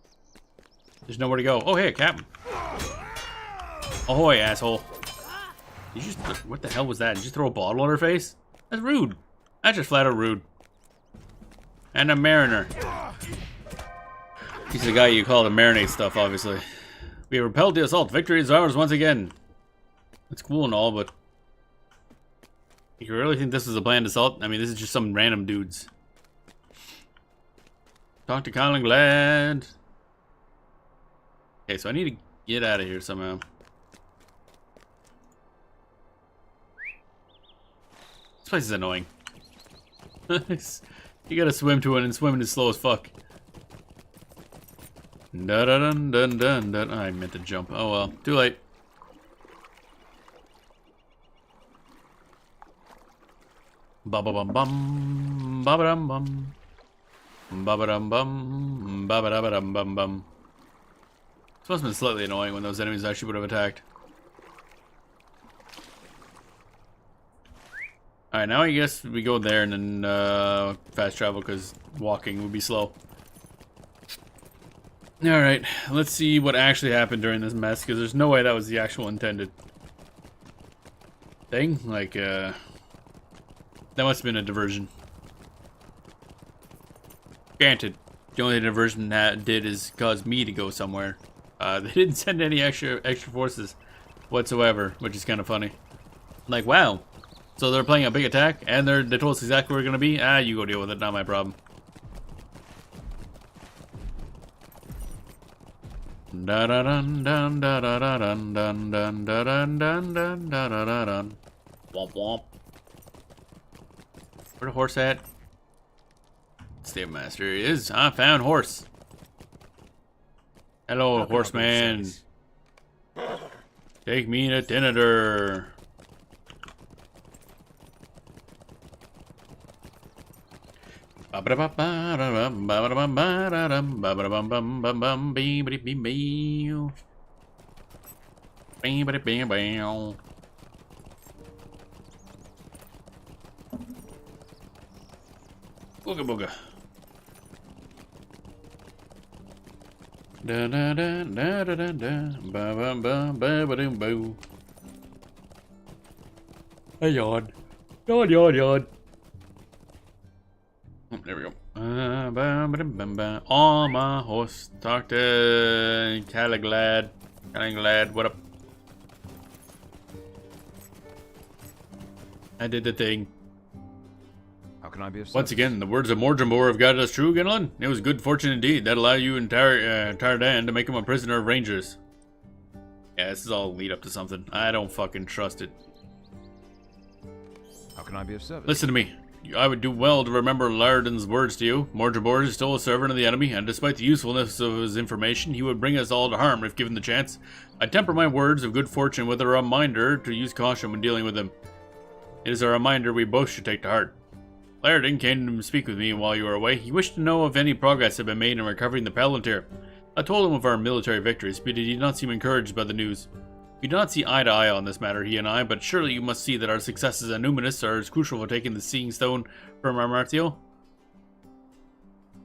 There's nowhere to go. Oh, hey, a captain. Ahoy, asshole. You just... What the hell was that? Did you just throw a bottle at her face? That's rude. That's just flat out rude. And a mariner. He's the guy you call to marinate stuff, obviously. We have repelled the assault. Victory is ours once again. It's cool and all, but... You really think this is a planned assault? I mean, this is just some random dudes. Talk to Colin Glad. Okay, so I need to get out of here somehow. This place is annoying. You gotta swim to it, and swimming is slow as fuck. Dun dun dun dun dun. I meant to jump. Oh well, too late. Ba ba bum bum, ba ba dum bum, ba ba dum bum, ba ba da ba dum bum bum. This must have been slightly annoying when those enemies actually would have attacked. Alright, now I guess we go there and then fast travel because walking would be slow. Alright, let's see what actually happened during this mess, because there's no way that was the actual intended thing. Like, that must have been a diversion. Granted, the only diversion that did is cause me to go somewhere. They didn't send any extra forces whatsoever, which is kind of funny. Like, wow. So they're playing a big attack, and they told us exactly where we're gonna be? Ah, you go deal with it, not my problem. Da da dun dun da da da dun dun dun da dun dun dun da da da dun. Womp womp. Where the horse at? Stable master, here he is. I found horse. Hello, horseman. Take me to Tinader. Booga booga. Da da da da da da da ba ba ba ba ba doom boo. I yawn. Yawn. Oh, there we go. On my horse. Talk to Caliglad. Caliglad, what up? I did the thing. How can I be of service? Once again, the words of Morgenbor have guided us true, Ginlin. It was good fortune indeed that allowed you and Tardan to make him a prisoner of rangers. Yeah, this is all lead up to something. I don't fucking trust it. How can I be of service? Listen to me. I would do well to remember Laerdon's words to you. Morgenbor is still a servant of the enemy, and despite the usefulness of his information, he would bring us all to harm if given the chance. I temper my words of good fortune with a reminder to use caution when dealing with him. It is a reminder we both should take to heart. Laerdon came to speak with me while you were away. He wished to know if any progress had been made in recovering the Palantir. I told him of our military victories, but he did not seem encouraged by the news. We do not see eye to eye on this matter, he and I, but surely you must see that our successes at Numinous are as crucial for taking the Seeing Stone from Amarthiel.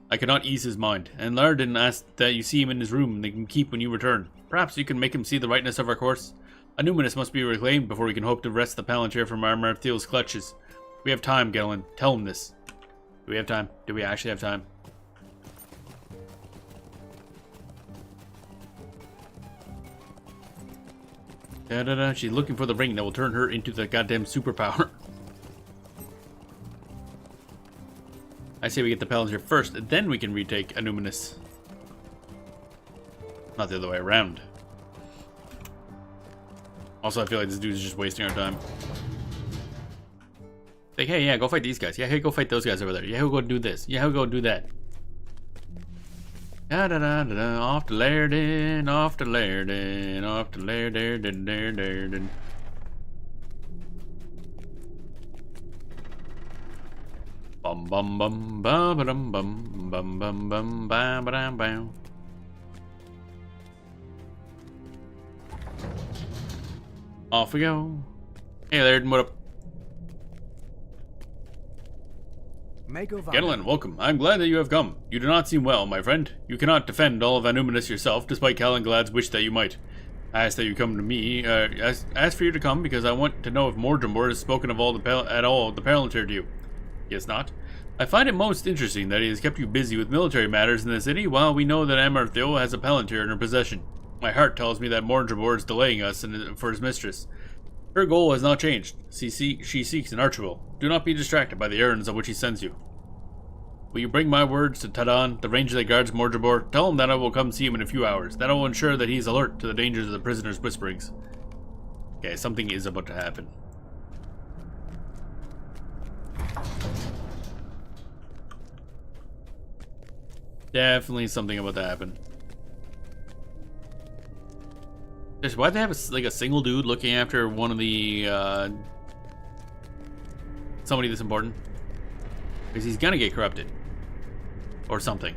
I cannot ease his mind, and Laerdon asked that you see him in his room and they can keep when you return. Perhaps you can make him see the rightness of our course. A Numinous must be reclaimed before we can hope to wrest the Palantir from Amarthiel's clutches. We have time, Gelin. Tell him this. Do we have time? Do we actually have time? Da-da-da. She's looking for the ring that will turn her into the goddamn superpower. I say we get the Palantir first, and then we can retake Anuminous. Not the other way around. Also, I feel like this dude is just wasting our time. Like, hey, yeah, go fight these guys. Yeah, hey, go fight those guys over there. Yeah, go do this. Yeah, go do that. Da da da da da. Off to Laerdon, off to Laerdon, off to Laerdon. Bum bum bum ba ba dum bum bum bum bum ba ba dum bum. Off we go. Hey Laerdon, what up? Genelin, welcome. I'm glad that you have come. You do not seem well, my friend. You cannot defend all of Anuminus yourself, despite Calanglad's wish that you might. I ask that you come to me, ask for you to come because I want to know if Mordrimor has spoken of at all the Palantir to you. He has not. I find it most interesting that he has kept you busy with military matters in the city, while we know that Angmar has a Palantir in her possession. My heart tells me that Mordrimor is delaying us for his mistress. Her goal has not changed. She seeks an Archibald. Do not be distracted by the errands on which he sends you. Will you bring my words to Tadan, the ranger that guards Mordrimor? Tell him that I will come see him in a few hours. That I will ensure that he is alert to the dangers of the prisoner's whisperings. Okay, something is about to happen. Definitely something about to happen. Why'd they have a single dude looking after one of the, somebody that's important? Because he's gonna get corrupted. Or something.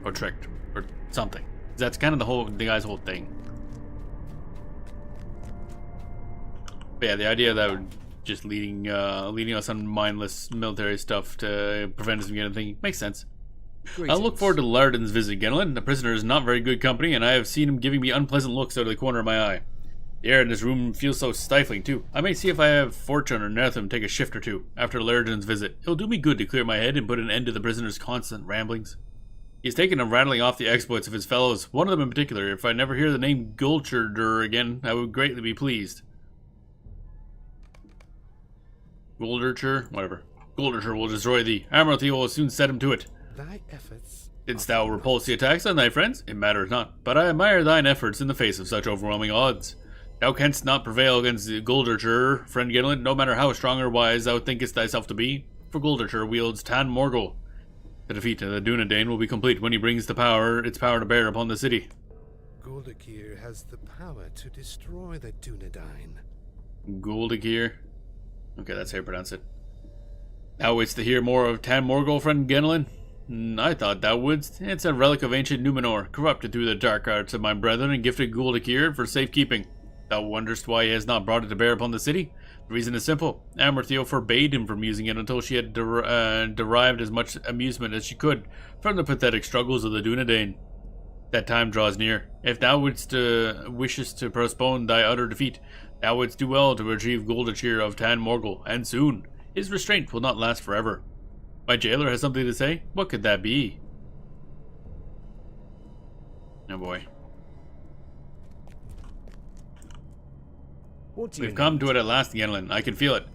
Or tricked. Or something. That's kind of the guy's whole thing. But yeah, the idea that we're just leading us on mindless military stuff to prevent us from getting anything makes sense. Greetings. I'll look forward to Lardon's visit, Genelin. The prisoner is not very good company, and I have seen him giving me unpleasant looks out of the corner of my eye. The air in this room feels so stifling, too. I may see if I have Fortune or Netham take a shift or two after Lardon's visit. It'll do me good to clear my head and put an end to the prisoner's constant ramblings. He's taken to rattling off the exploits of his fellows, one of them in particular. If I never hear the name Gulcherdur again, I would greatly be pleased. Guldercher? Whatever. Guldercher will destroy thee. Amaranthe will soon set him to it. Thy efforts. Didst thou repulse the attacks on thy friends? It matters not, but I admire thine efforts in the face of such overwhelming odds. Thou canst not prevail against the Guldercher, friend Genelin, no matter how strong or wise thou thinkest thyself to be, for Guldercher wields Tan Morgul. The defeat of the Dunedain will be complete when he brings its power to bear upon the city. Gulderkir has the power to destroy the Dunedain. Gulderkir? Okay, that's how you pronounce it. Thou wouldst to hear more of Tan Morgul, friend Genelin? I thought thou wouldst. It's a relic of ancient Numenor, corrupted through the dark arts of my brethren and gifted Gulderkir for safekeeping. Thou wonderst why he has not brought it to bear upon the city? The reason is simple. Amaranthe forbade him from using it until she had derived as much amusement as she could from the pathetic struggles of the Dunedain. That time draws near. If thou wishest to postpone thy utter defeat, thou wouldst do well to retrieve Gulderkir of Tan Morgul, and soon. His restraint will not last forever. My jailer has something to say? What could that be? Oh boy. We've come to it at last, Genelin. I can feel it.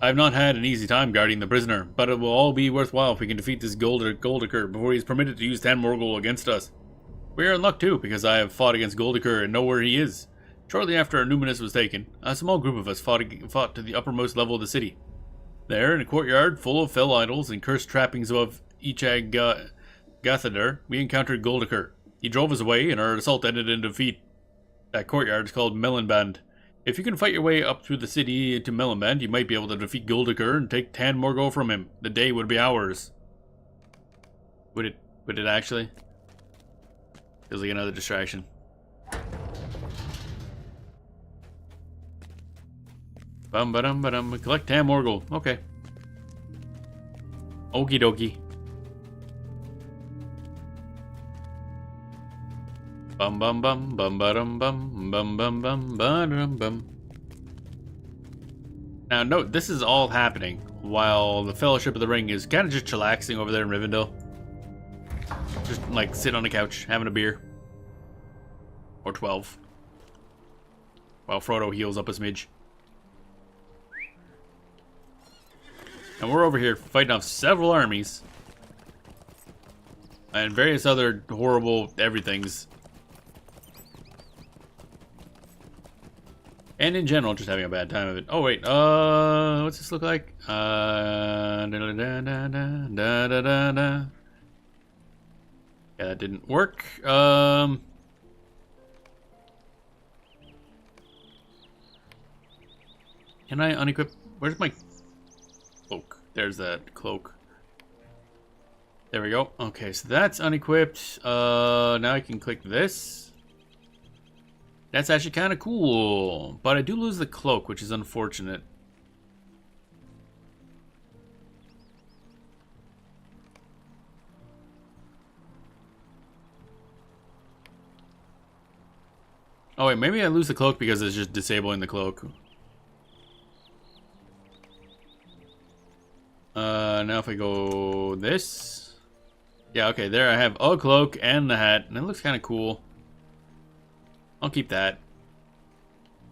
I have not had an easy time guarding the prisoner, but it will all be worthwhile if we can defeat this Gulderkir before he is permitted to use Tan Morgul against us. We are in luck too, because I have fought against Gulderkir and know where he is. Shortly after Numenus was taken, a small group of us fought to the uppermost level of the city. There, in a courtyard full of fell idols and cursed trappings of Ichag Gathadar, we encountered Gulderkir. He drove us away, and our assault ended in defeat. That courtyard is called Melonband. If you can fight your way up through the city to Melonband, you might be able to defeat Gulderkir and take Tan Morgul from him. The day would be ours. Would it actually? Feels like another distraction. Bum-ba-dum-ba-dum. Collect Tan Morgul. Okay. Okie dokie. Bum bum bum bum ba-dum bum bum bum bum ba-dum bum. Now note, this is all happening while the Fellowship of the Ring is kind of just chillaxing over there in Rivendell. Just like sitting on the couch, having a beer. Or 12. While Frodo heals up a smidge. And we're over here fighting off several armies. And various other horrible everythings. And in general, just having a bad time of it. Oh wait, what's this look like? Yeah, that didn't work. Can I unequip? Where's my cloak? There's that cloak. There we go. Okay, so that's unequipped. Now I can click this. That's actually kind of cool, but I do lose the cloak, which is unfortunate. Oh wait, maybe I lose the cloak because it's just disabling the cloak. Now if I go this. Yeah, okay, there I have a cloak and the hat, and it looks kind of cool. I'll keep that.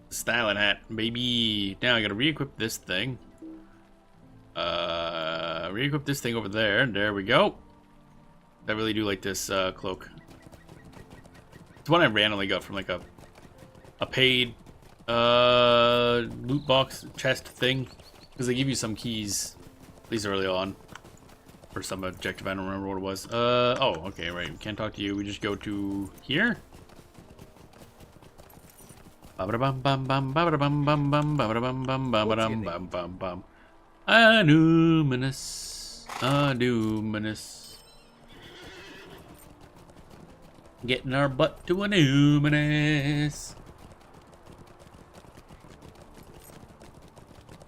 Styling hat, baby. Now I gotta re-equip this thing. Re-equip this thing over there. There we go. I really do like this cloak. It's one I randomly got from like a paid loot box chest thing, because they give you some keys, at least early on, for some objective. I don't remember what it was. Oh, okay, right. We can't talk to you. We just go to here. Anuminous. Anuminous. Getting our butt to Anuminous.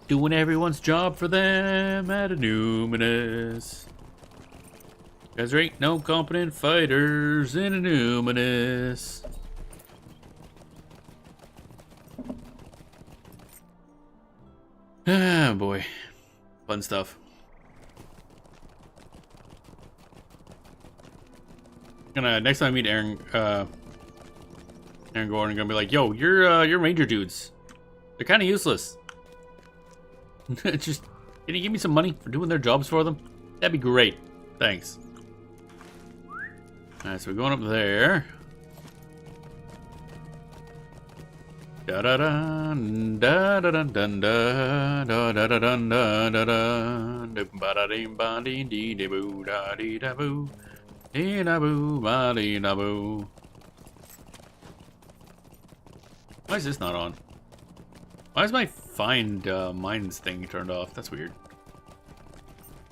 Doing everyone's job for them at Anuminous. Cause there ain't no competent fighters in Anuminous. Ah, boy. Fun stuff. Next time I meet Aaron Gordon, I'm gonna be like, yo, you're ranger dudes. They're kind of useless. Just, can you give me some money for doing their jobs for them? That'd be great. Thanks. Alright, so we're going up there. Da da da da da da da da da da da da da da da ba da dee ba dee dee dee boo da dee da boo dee da boo ba dee da boo. Why is this not on? Why is my find mines thing turned off? That's weird.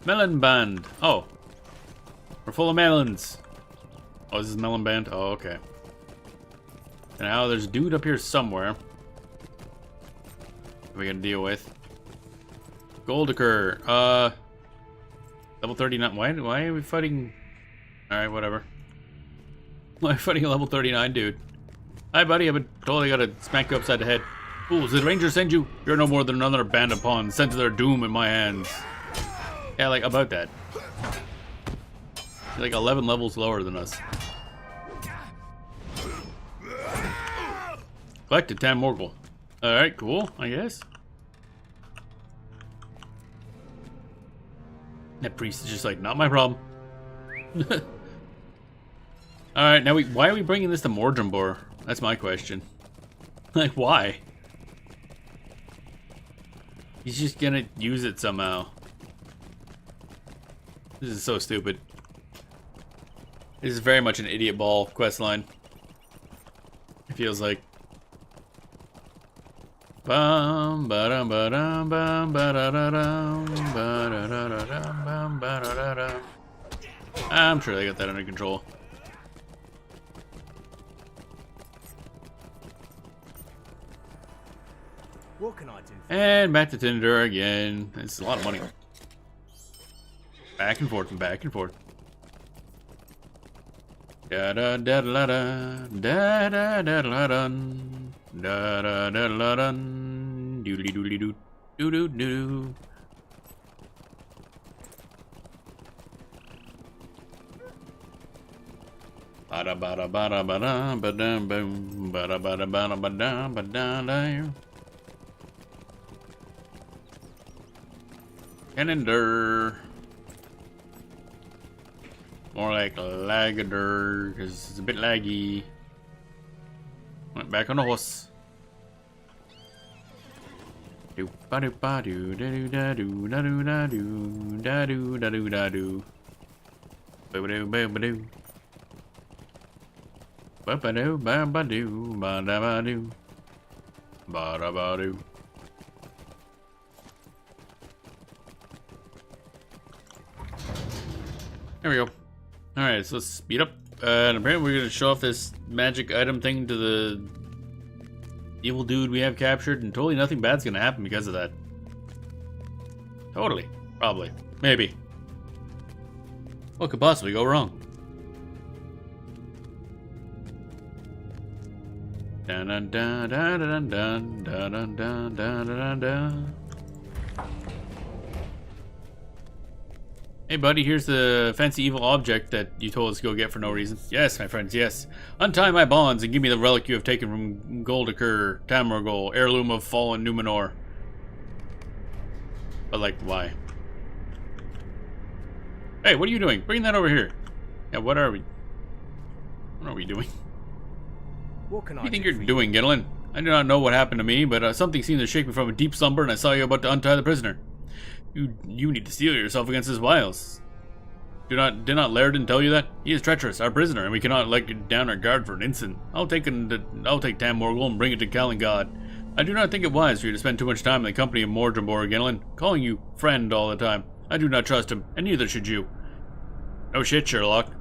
Melon band. Oh, we're full of melons. Oh, this is melon band. Oh, okay. And now there's a dude up here somewhere we gotta deal with. Goldiker. Level 39. Why are we fighting? Alright, whatever. Why are we fighting a level 39 dude? Hi, buddy. I've been totally gotta smack you upside the head. Fools, did the Rangers send you? You're no more than another band of pawns sent to their doom in my hands. Yeah, like, about that. You're like 11 levels lower than us. Collected 10 Morgul. Alright, cool, I guess. That priest is just like, not my problem. Alright, now why are we bringing this to Mordrembor? That's my question. Like, why? He's just gonna use it somehow. This is so stupid. This is very much an idiot ball questline. It feels like. Bum ba-dum ba-dum bum ba-da-da-dum ba-da-da-da-dum bum ba-da-da-dum. I'm sure they got that under control. What can I do? And back to Tinder again. It's a lot of money. Back and forth and back and forth. Da da da da da da da da da dun da da da da dun doodly doodly doo doo doo doo. Bada bada bada bada bada boom bada bada bada bada bada da. Canonder. More like lagader, because it's a bit laggy. Went back on the horse. Do ba do ba do da do da do da do da do da do da do da do. Ba ba do ba ba do. Ba ba do ba ba do ba da ba do. Ba da ba do. There we go. Alright, so let's speed up. And apparently we're going to show off this magic item thing to the evil dude we have captured, and totally nothing bad's going to happen because of that. Totally. Probably. Maybe. What could possibly go wrong? Dun dun dun dun dun dun dun dun dun dun dun dun. Hey buddy, here's the fancy evil object that you told us to go get for no reason. Yes, my friends, yes. Untie my bonds and give me the relic you have taken from Goldaker, Tamorgol, heirloom of fallen Numenor. But like, why? Hey, what are you doing? Bring that over here. Yeah, what are we? What are we doing? What can What do you think you're doing, Gillen? I do not know what happened to me, but something seemed to shake me from a deep slumber, and I saw you about to untie the prisoner. You need to steel yourself against his wiles. Did not Lairdon tell you that? He is treacherous, our prisoner, and we cannot let down our guard for an instant. I'll take Tam Morgul and bring it to Kalingad. I do not think it wise for you to spend too much time in the company of Mordrebor, Gillen, calling you friend all the time. I do not trust him, and neither should you. No shit, Sherlock.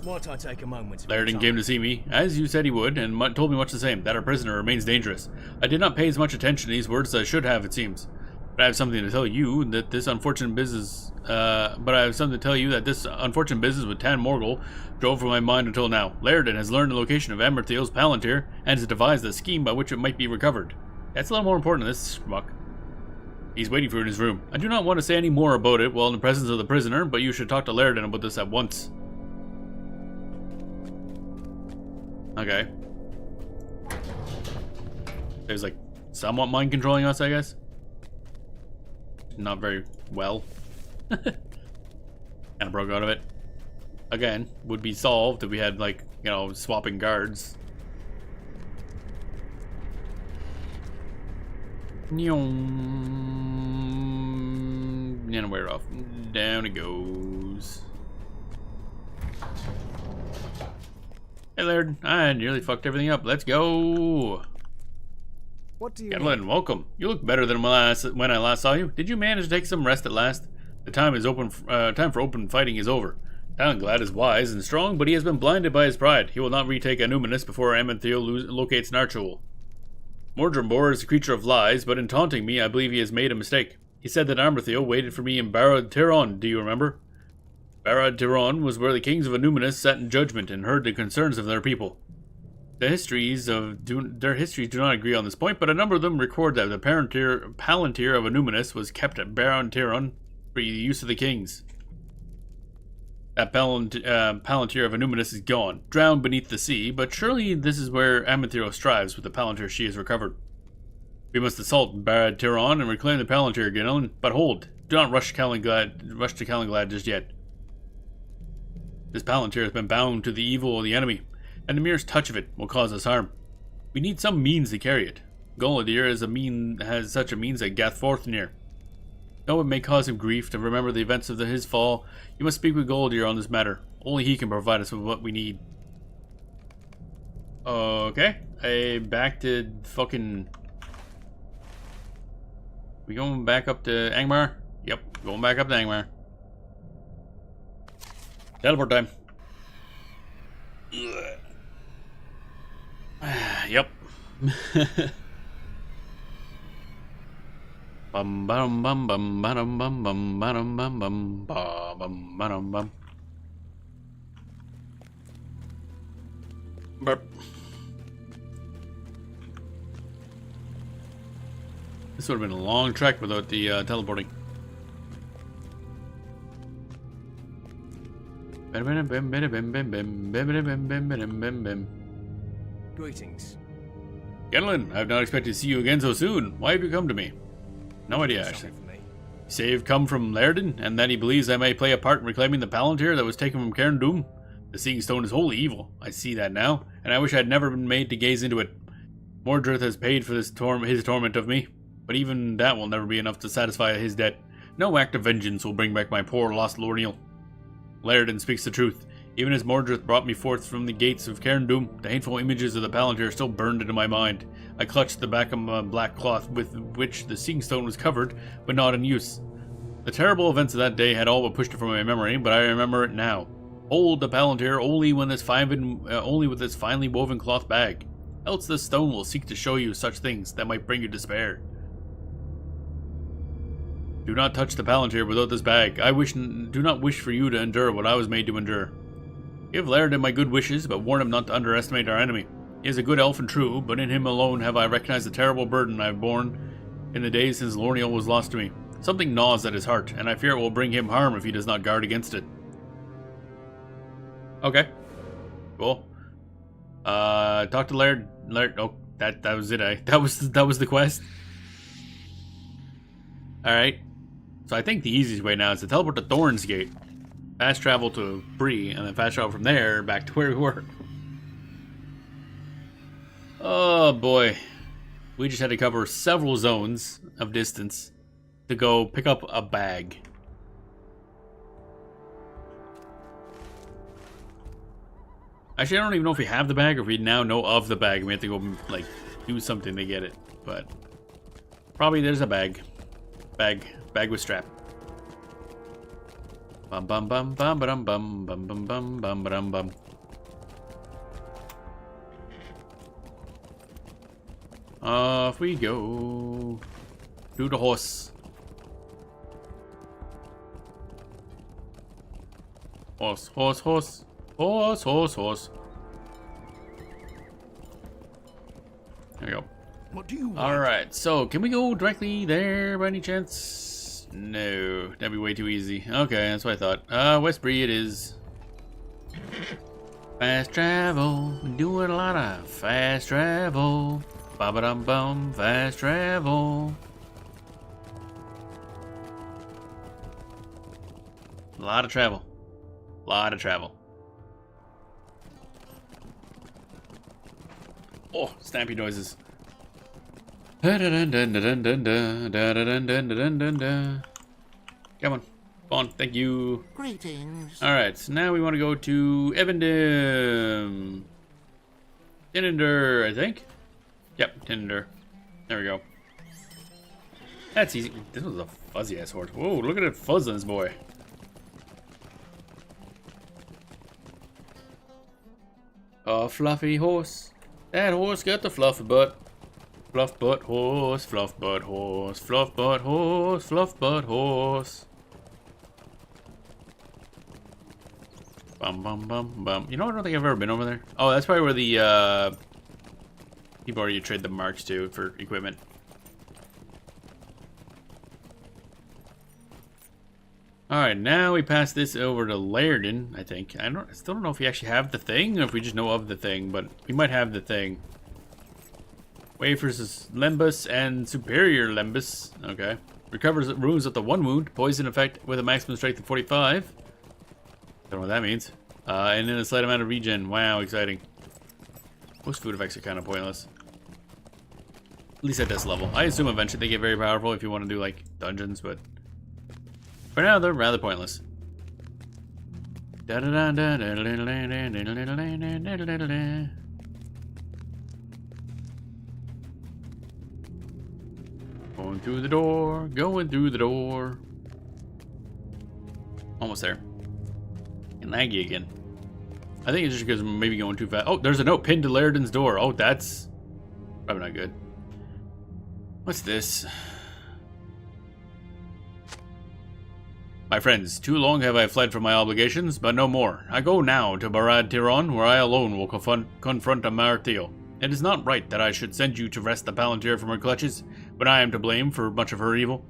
Might I take a moment? Lairdon came to see me, as you said he would, and told me much the same, that our prisoner remains dangerous. I did not pay as much attention to these words as I should have, it seems. But I have something to tell you that this unfortunate business. With Tam Morgul drove from my mind until now. Lairdon has learned the location of Amertheel's Palantir and has devised a scheme by which it might be recovered. That's a little more important than this schmuck. He's waiting for you in his room. I do not want to say any more about it while in the presence of the prisoner, but you should talk to Lairdon about this at once. Okay. There's like somewhat mind controlling us, I guess. Not very well. Kind of broke out of it. Again, would be solved if we had, like, you know, swapping guards. And we're off. Down it goes. Hey, Laird. I nearly fucked everything up. Let's go. What do you Gillen, welcome. You look better than when I last saw you. Did you manage to take some rest at last? The time for open fighting is over. Kalingad is wise and strong, but he has been blinded by his pride. He will not retake Anuminus before Amantheil locates Narchuel. Mordrebor is a creature of lies, but in taunting me, I believe he has made a mistake. He said that Amantheil waited for me in Barad Tiron, do you remember? Barad Tiron was where the kings of Anuminus sat in judgment and heard the concerns of their people. Their histories do not agree on this point, but a number of them record that the Palantir of Anuminus was kept at Barad Tiron for the use of the kings. That Palantir of Anuminus is gone, drowned beneath the sea, but surely this is where Amantheil strives with the Palantir she has recovered. We must assault Barad Tiron and reclaim the Palantir again, but hold, do not rush to Kalingad just yet. This Palantir has been bound to the evil of the enemy, and the merest touch of it will cause us harm. We need some means to carry it. Gullidir has such a means at Gathforthnir. Though it may cause him grief to remember the events of his fall, you must speak with Gullidir on this matter. Only he can provide us with what we need. Okay, back to fucking... We going back up to Angmar? Yep, going back up to Angmar. Teleport time. Yep. Bum bum bum bum bum bum bum bum bum bum bum bum bum. Burp. This would have been a long trek without the teleporting. Greetings. Gentlemen, I have not expected to see you again so soon. Why have you come to me? No idea, actually. You say you've come from Lairdon, and that he believes I may play a part in reclaiming the Palantir that was taken from Cairn Doom. The Seeing Stone is wholly evil. I see that now, and I wish I had never been made to gaze into it. Mordred has paid for his torment of me, but even that will never be enough to satisfy his debt. No act of vengeance will bring back my poor lost Lorneal. Lairdon speaks the truth. Even as Mordred brought me forth from the gates of Cairn Doom, the hateful images of the Palantir still burned into my mind. I clutched the back of my black cloth with which the Seeing Stone was covered, but not in use. The terrible events of that day had all but pushed it from my memory, but I remember it now. Hold the Palantir only with this finely woven cloth bag, else this stone will seek to show you such things that might bring you despair. Do not touch the Palantir without this bag. Do not wish for you to endure what I was made to endure. Give Lairdon my good wishes, but warn him not to underestimate our enemy. He is a good elf and true, but in him alone have I recognized the terrible burden I have borne in the days since Lorniel was lost to me. Something gnaws at his heart, and I fear it will bring him harm if he does not guard against it. Okay. Cool. Talk to Laird. Oh, that was it, That was the quest. Alright. So I think the easiest way now is to teleport to Thorn's Gate. Fast travel to Bree, and then fast travel from there back to where we were. Oh boy. We just had to cover several zones of distance to go pick up a bag. Actually, I don't even know if we have the bag or if we now know of the bag and we have to go, like, do something to get it. But probably there's a bag. Bag with strap. Bum bum bum bum bum bum bum bum bum bum bum bum. Off we go. To the horse. Horse, horse, horse. Horse, horse, horse. There we go. What do you want? Alright, so can we go directly there by any chance? No, that'd be way too easy. Okay, that's what I thought. West Bree it is. Fast travel. Been doing a lot of fast travel. Ba-ba-dum-bum, fast travel. A lot of travel. Lot of travel. Oh, snappy noises. Come on. Spawn, thank you. Greetings. Alright, so now we want to go to Evendom. Tinender, I think. Yep, Tinender. There we go. That's easy. This was a fuzzy ass horse. Whoa, look at that fuzz on this boy. A fluffy horse. That horse got the fluffy butt. Fluff butt horse, fluff butt horse, fluff butt horse, fluff butt horse. Bum bum bum bum. You know, I don't think I've ever been over there. Oh, that's probably where the people where you trade the marks to for equipment. Alright, now we pass this over to Lairdon, I think. I still don't know if we actually have the thing or if we just know of the thing, but we might have the thing. Wafers is Lembus and Superior Lembus. Okay. Recovers runes at the 1 wound. Poison effect with a maximum strength of 45. Don't know what that means. And then a slight amount of regen. Wow, exciting. Most food effects are kind of pointless. At least at this level. I assume eventually they get very powerful if you want to do, like, dungeons, but for now, they're rather pointless. Going through the door, going through the door. Almost there. And laggy again. I think it's just because I'm maybe going too fast. Oh, there's a note pinned to Lairdon's door. Oh, that's probably not good. What's this? My friends, too long have I fled from my obligations, but no more. I go now to Barad Tiron, where I alone will confront Amarthiel. It is not right that I should send you to wrest the Palantir from her clutches, but I am to blame for much of her evil.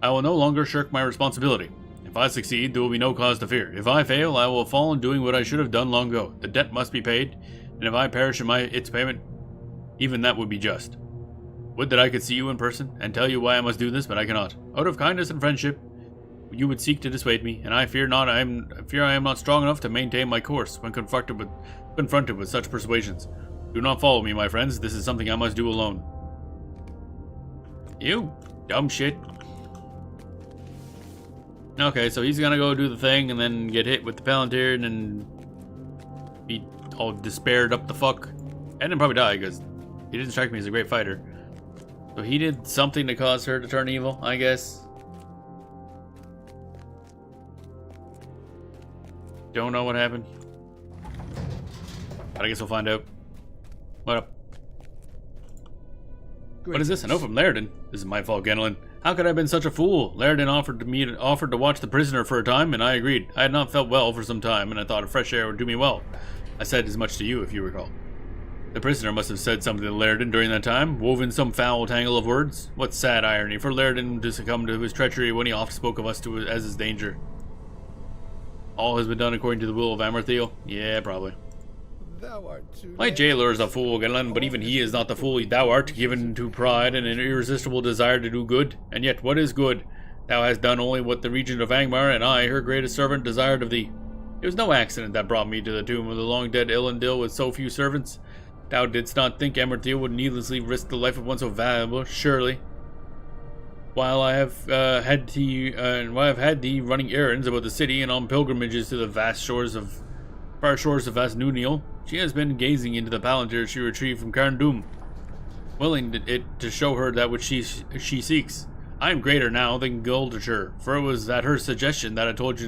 I will no longer shirk my responsibility. If I succeed, there will be no cause to fear. If I fail, I will fall in doing what I should have done long ago. The debt must be paid, and if I perish in its payment, even that would be just. Would that I could see you in person, and tell you why I must do this, but I cannot. Out of kindness and friendship, you would seek to dissuade me, and I fear I am not strong enough to maintain my course when confronted with such persuasions. Do not follow me, my friends. This is something I must do alone. You dumb shit. Okay, so he's gonna go do the thing and then get hit with the Palantir and then be all despaired up the fuck. And then probably die, because he didn't strike me as a great fighter. So he did something to cause her to turn evil, I guess. Don't know what happened. But I guess we'll find out. What up? What is this? A note from Lairdon. This is my fault, Genelin. How could I have been such a fool? Lairdon offered to watch the prisoner for a time, and I agreed. I had not felt well for some time, and I thought a fresh air would do me well. I said as much to you, if you recall. The prisoner must have said something to Laridan during that time, woven some foul tangle of words. What sad irony for Laridan to succumb to his treachery when he oft spoke of us as his danger. All has been done according to the will of Amarthiel? Yeah, probably. Thou art too My jailer is a fool, Galan, but even he is not the fool thou art, given to pride and an irresistible desire to do good. And yet, what is good? Thou hast done only what the regent of Angmar and I, her greatest servant, desired of thee. It was no accident that brought me to the tomb of the long-dead Illendil with so few servants. Thou didst not think Amarthiel would needlessly risk the life of one so valuable, surely. While I have had thee running errands about the city and on pilgrimages to the far shores of vast Nuniel, she has been gazing into the palantir she retrieved from Carndum, willing to show her that which she seeks. I am greater now than Guldacher, for it was at her suggestion that I told you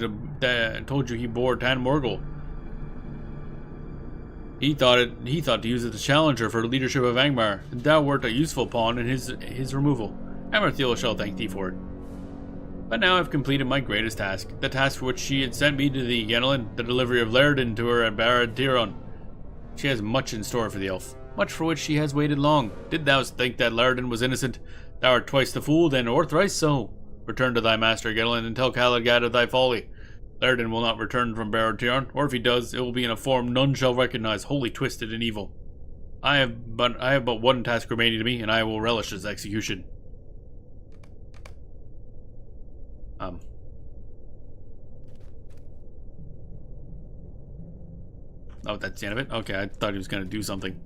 he bore Tan Morgul. He thought to use it to challenge her for the leadership of Angmar, and thou wert a useful pawn in his removal. Amarthiel shall thank thee for it. But now I've completed my greatest task, the task for which she had sent me to thee, Yennelan, the delivery of Laridan to her at Barad Tiron. She has much in store for the elf, much for which she has waited long. Did thou think that Laridan was innocent? Thou art twice the fool, then, or thrice so. Return to thy master, Yennelan, and tell Caladgad of thy folly. Laridan will not return from Barad Tiron, or if he does, it will be in a form none shall recognize, wholly twisted and evil. I have but one task remaining to me, and I will relish its execution. Oh, that's the end of it? Okay, I thought he was going to do something.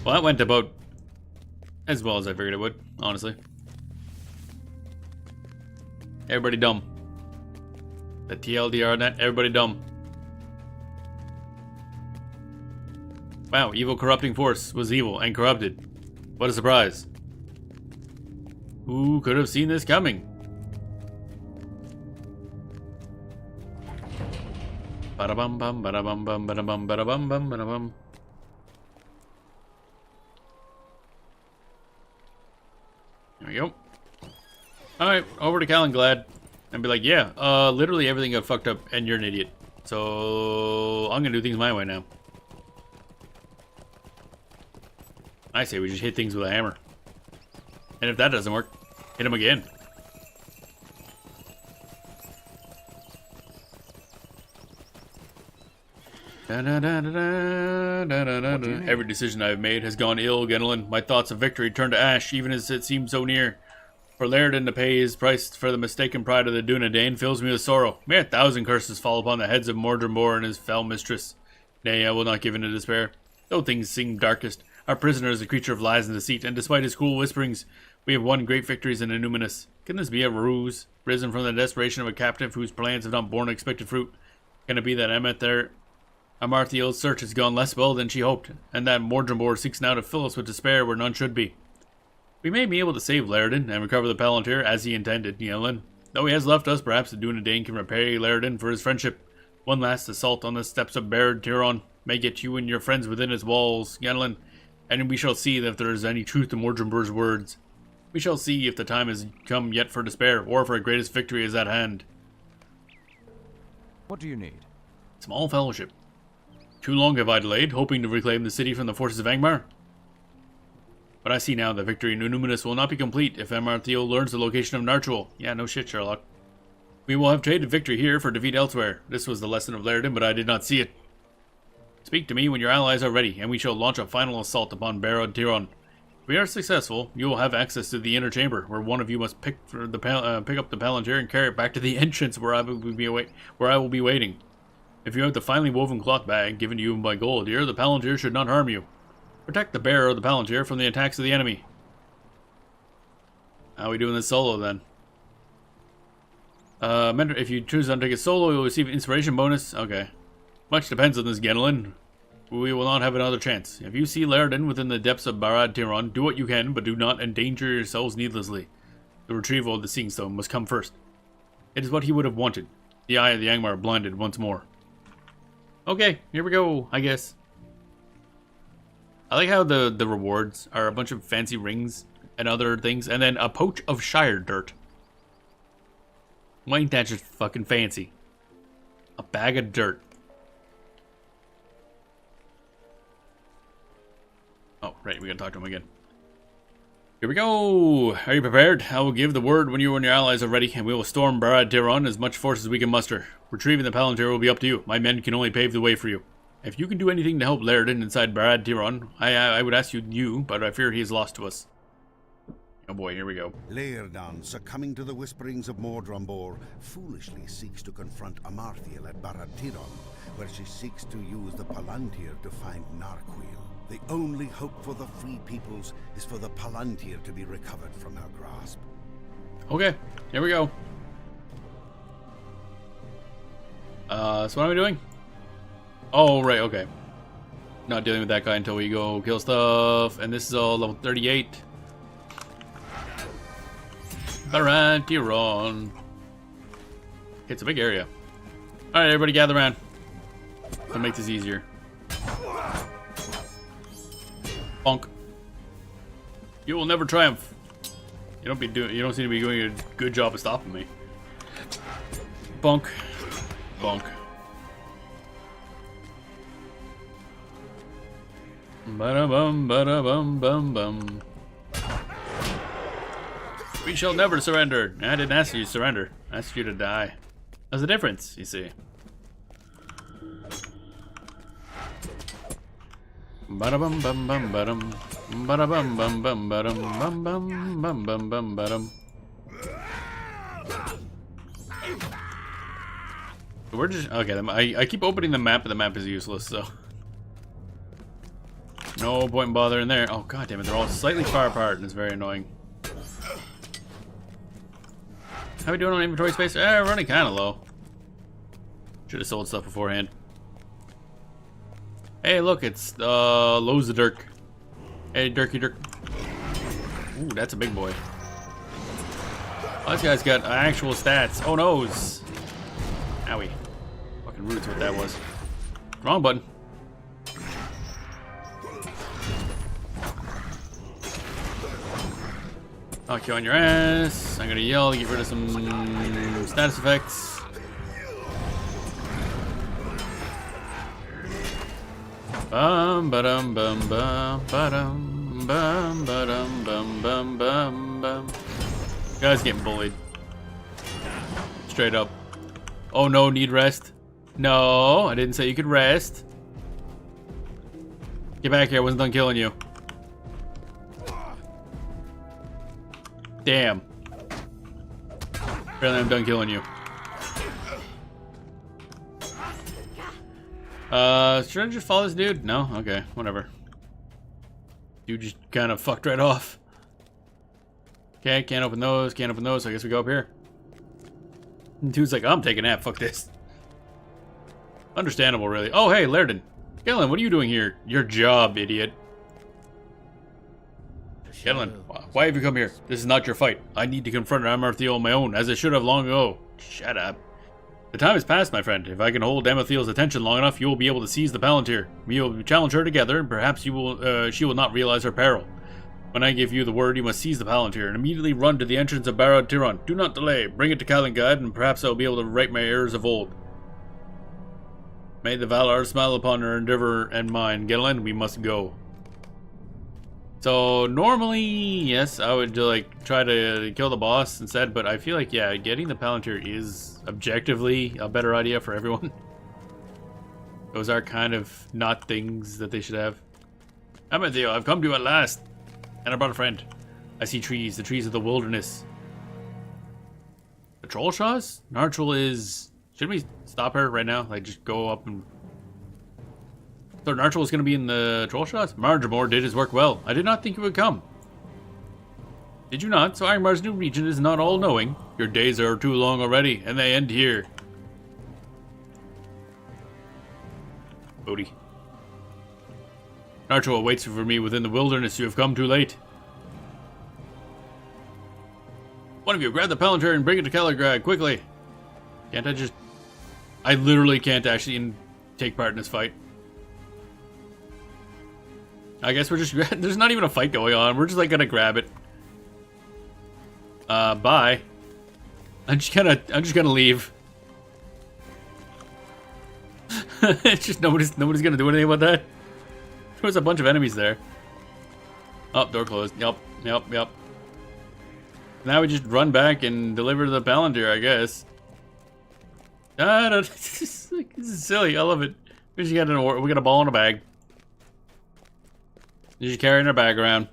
Well, that went about as well as I figured it would, honestly. Everybody dumb. The TLDR net, everybody dumb. Wow, evil corrupting force was evil and corrupted. What a surprise. Who could have seen this coming? Ba-da-bum bum, ba-da-bum bum, ba-da-bum, ba-da-bum bum, ba-da-bum. There we go. Alright, over to Caladgad and be like, yeah, literally everything got fucked up and you're an idiot. So I'm gonna do things my way now. I say we just hit things with a hammer. And if that doesn't work, hit him again. Every decision I have made has gone ill, Genelin. My thoughts of victory turned to ash, even as it seemed so near. For Laridan to pay his price for the mistaken pride of the Dunedain fills me with sorrow. May 1,000 curses fall upon the heads of Mordremoor and his fell mistress. Nay, I will not give in to despair. Though things seem darkest, our prisoner is a creature of lies and deceit, and despite his cruel whisperings, we have won great victories in Illuminus. Can this be a ruse, risen from the desperation of a captive whose plans have not borne expected fruit? Can it be that Amarthiel's search has gone less well than she hoped, and that Mordremoor seeks now to fill us with despair where none should be? We may be able to save Laridan and recover the Palantir as he intended, Yennelan. Though he has left us, perhaps the Dunedain can repay Laridan for his friendship. One last assault on the steps of Barad Tiron may get you and your friends within its walls, Yennelan, and we shall see if there is any truth to Mordremoor's words. We shall see if the time has come yet for despair, or if our greatest victory is at hand. What do you need? Small fellowship. Too long have I delayed, hoping to reclaim the city from the forces of Angmar. But I see now that victory in Numinous will not be complete if Amarthiel learns the location of Narchuel. Yeah, no shit, Sherlock. We will have traded victory here for defeat elsewhere. This was the lesson of Laridan, but I did not see it. Speak to me when your allies are ready, and we shall launch a final assault upon Barad Tiron. If we are successful, you will have access to the inner chamber, where one of you must pick up the Palantir and carry it back to the entrance where I will be waiting. If you have the finely woven cloth bag given to you by Goldir, the Palantir should not harm you. Protect the bearer of the Palantir from the attacks of the enemy. How are we doing this solo then? If you choose to take a solo, you'll receive an inspiration bonus. Okay. Much depends on this, Genelin. We will not have another chance. If you see Laridan within the depths of Barad Tiron, do what you can, but do not endanger yourselves needlessly. The retrieval of the Seeing Stone must come first. It is what he would have wanted. The eye of the Angmar blinded once more. Okay, here we go, I guess. I like how the rewards are a bunch of fancy rings and other things, and then a pouch of Shire dirt. Why ain't that just fucking fancy? A bag of dirt. right, we gotta talk to him again. Here we go! Are you prepared? I will give the word when you and your allies are ready, and we will storm Barad Tiron as much force as we can muster. Retrieving the Palantir will be up to you. My men can only pave the way for you. If you can do anything to help Laerden inside Barad Tiron, I would ask you, but I fear he is lost to us. Oh boy, here we go. Laerdan, succumbing to the whisperings of Mordrambor, foolishly seeks to confront Amarthiel at Barad Tiron, where she seeks to use the Palantir to find Narquil. The only hope for the free peoples is for the Palantir to be recovered from her grasp. Okay, here we go. So what am I doing? Oh, right, okay. Not dealing with that guy until we go kill stuff, and this is all level 38. Barad Tiron. It's a big area. Alright, everybody gather around. I'll make this easier. Bonk. You will never triumph. You don't seem to be doing a good job of stopping me. Bonk. Bonk. Ba-da-bum, ba-da-bum, bum, bum. We shall never surrender. I didn't ask you to surrender. I asked you to die. There's a difference, you see. Ba-da-bum, bum, bum, ba-dum. Ba-da-bum, bum, bum, ba-dum. Bum, bum, bum, bum, bum, ba-dum. We're just... Okay, I keep opening the map, but the map is useless, so... No point in bothering there. Oh, god damn it, they're all slightly far apart, and it's very annoying. How are we doing on inventory space? We're running kind of low. Should have sold stuff beforehand. Hey, look, it's loads of Dirk. Hey, Dirky Dirk. Ooh, that's a big boy. Oh, this guy's got actual stats. Oh, noes. Owie. Fucking roots what that was. Wrong button. Knock you on your ass. I'm gonna yell to get rid of some status effects. Bum ba-dum bum bum ba-dum bum ba-dum bum bum bum bum. Guy's getting bullied. Straight up. Oh no, need rest. No, I didn't say you could rest. Get back here, I wasn't done killing you. Damn. Apparently I'm done killing you. Should I just follow this dude? No? Okay, whatever. Dude just kind of fucked right off. Okay, can't open those, so I guess we go up here. And dude's like, I'm taking that, fuck this. Understandable, really. Oh, hey, Laerden. Galen, what are you doing here? Your job, idiot. Galen, why have you come here? This is not your fight. I need to confront Amarthiel on my own, as I should have long ago. Shut up. The time has passed, my friend. If I can hold Amarthiel's attention long enough, you will be able to seize the Palantir. We will challenge her together, and perhaps she will not realize her peril. When I give you the word, you must seize the Palantir and immediately run to the entrance of Barad Tiron. Do not delay. Bring it to Kalangad, and perhaps I will be able to right my errors of old. May the Valar smile upon her endeavor and mine. Galen, we must go. So normally, yes, I would like try to kill the boss instead, but I feel like, yeah, getting the Palantir is objectively a better idea for everyone. Those are kind of not things that they should have. Amarthiel, I've come to you at last, and I brought a friend. I see trees, the trees of the wilderness. The Trollshaws? Narchel is... Should we stop her right now? Like, just go up and... So Narchel was going to be in the Trollshaws? Marjamore did his work well. I did not think he would come. Did you not? So Angmar's new region is not all-knowing. Your days are too long already, and they end here. Bodhi. Narchel awaits for me within the wilderness. You have come too late. One of you, grab the Palantir and bring it to Calagrad, quickly. Can't I just... I literally can't actually take part in this fight. I guess we're just... There's not even a fight going on. We're just like gonna grab it. Bye. I'm just gonna leave. It's just nobody's gonna do anything about that. There was a bunch of enemies there. Oh, door closed. Yep. Now we just run back and deliver the Palantir, I guess. I don't. This is silly. I love it. We got a ball in a bag. Just carrying our bag around.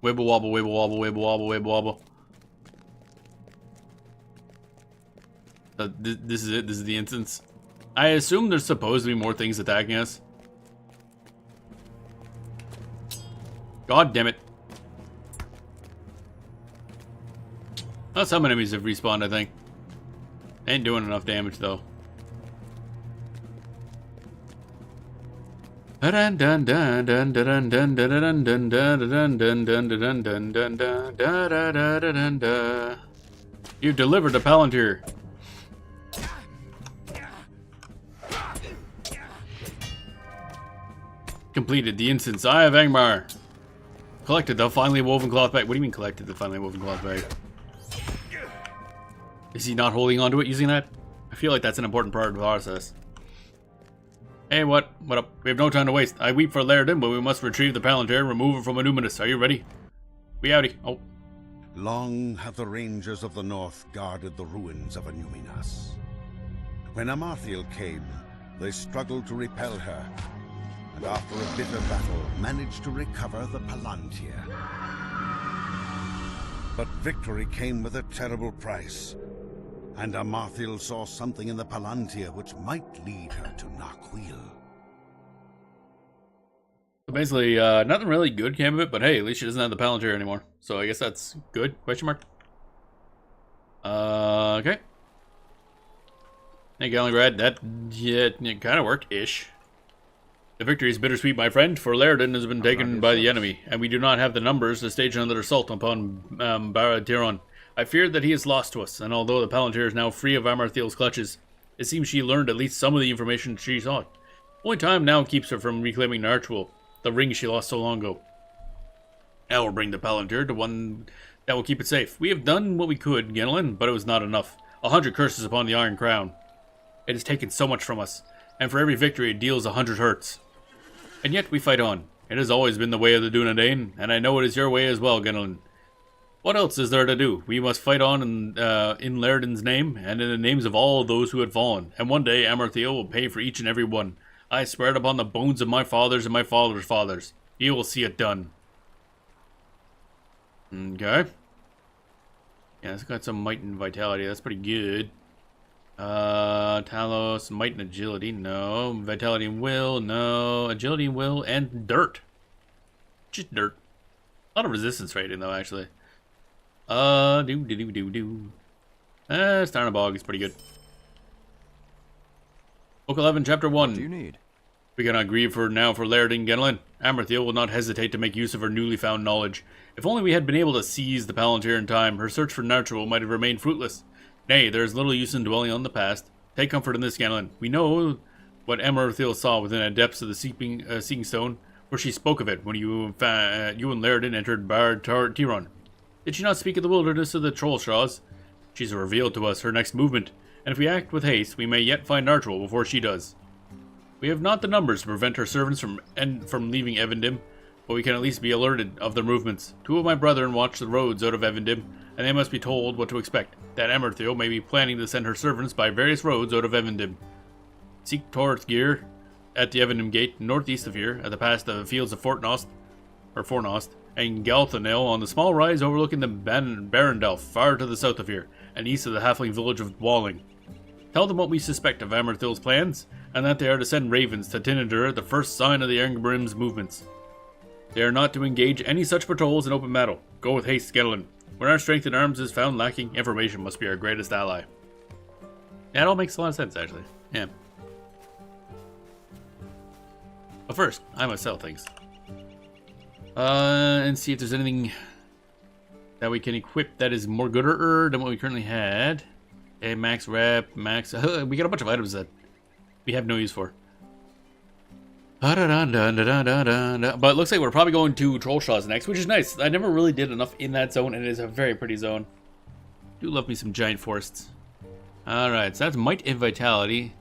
Wibble wobble, wibble wobble, wibble wobble, wibble wobble. This is it. This is the instance. I assume there's supposed to be more things attacking us. God damn it. Oh, some enemies have respawned, I think. Ain't doing enough damage, though. You've delivered the Palantir. Completed the instance. Eye of Angmar. Collected the finely woven cloth bag. What do you mean collected the finely woven cloth bag? Is he not holding onto it using that? I feel like that's an important part of the process. Hey, what? What up? We have no time to waste. I weep for Lairdin, but we must retrieve the Palantir and remove it from Illuminus. Are you ready? We outie. Oh. Long have the rangers of the north guarded the ruins of Illuminus. When Amarthiel came, they struggled to repel her, and after a bitter battle, managed to recover the Palantir. But victory came with a terrible price, and Amarthiel saw something in the Palantir which might lead her to Narquil. So basically, nothing really good came of it, but hey, at least she doesn't have the Palantir anymore. So I guess that's good? Question mark. Okay. Hey, Galingrad, that it kind of worked-ish. The victory is bittersweet, my friend, for Lairdin has been taken by the enemy, and we do not have the numbers to stage another assault upon Barad-Tiron. I fear that he is lost to us, and although the Palantir is now free of Amarthiel's clutches, it seems she learned at least some of the information she sought. Only time now keeps her from reclaiming Narchuel, the ring she lost so long ago. I will bring the Palantir to one that will keep it safe. We have done what we could, Genelin, but it was not enough. 100 curses upon the Iron Crown. It has taken so much from us, and for every victory it deals 100 hurts. And yet we fight on. It has always been the way of the Dunedain, and I know it is your way as well, Genelin. What else is there to do? We must fight on in Lairdin's name, and in the names of all those who had fallen, and one day Amarthiel will pay for each and every one. I swear it upon the bones of my fathers and my fathers' fathers. You will see it done. Okay. Yeah, it's got some might and vitality. That's pretty good. Talos, might and agility, no. Vitality and will, no. Agility and will, and dirt. Just dirt. A lot of resistance rating, though, actually. Starnabog is pretty good. Book 11, Chapter 1. What do you need? We cannot grieve for now for Lairdin Genelin. Amarthiel will not hesitate to make use of her newly found knowledge. If only we had been able to seize the Palantir in time, her search for Narchuel might have remained fruitless. Nay, there is little use in dwelling on the past. Take comfort in this, Genelin. We know what Amarthiel saw within the depths of the Seeking Stone, for she spoke of it when you and Lairdin entered Barad-Tiron. Did she not speak of the wilderness of the Trollshaws? She's revealed to us her next movement, and if we act with haste, we may yet find Narchuel before she does. We have not the numbers to prevent her servants from leaving Evendim, but we can at least be alerted of their movements. 2 of my brethren watch the roads out of Evendim, and they must be told what to expect. That Amarthiel may be planning to send her servants by various roads out of Evendim. Seek Torthgear at the Evendim Gate, northeast of here, at the pass the fields of Fornost, and Galthanil on the small rise overlooking the Barendel far to the south of here, and east of the halfling village of Walling. Tell them what we suspect of Amarthiel's plans, and that they are to send ravens to Tinadur at the first sign of the Angmarim's movements. They are not to engage any such patrols in open battle. Go with haste, Genelin. When our strength in arms is found lacking, information must be our greatest ally. That all makes a lot of sense, actually. Yeah. But first, I must sell things. And see if there's anything that we can equip that is more gooder than what we currently had. Okay, max rep, max... we got a bunch of items that we have no use for. But it looks like we're probably going to Trollshaws next, which is nice. I never really did enough in that zone, and it is a very pretty zone. Do love me some giant forests. Alright, so that's might and vitality.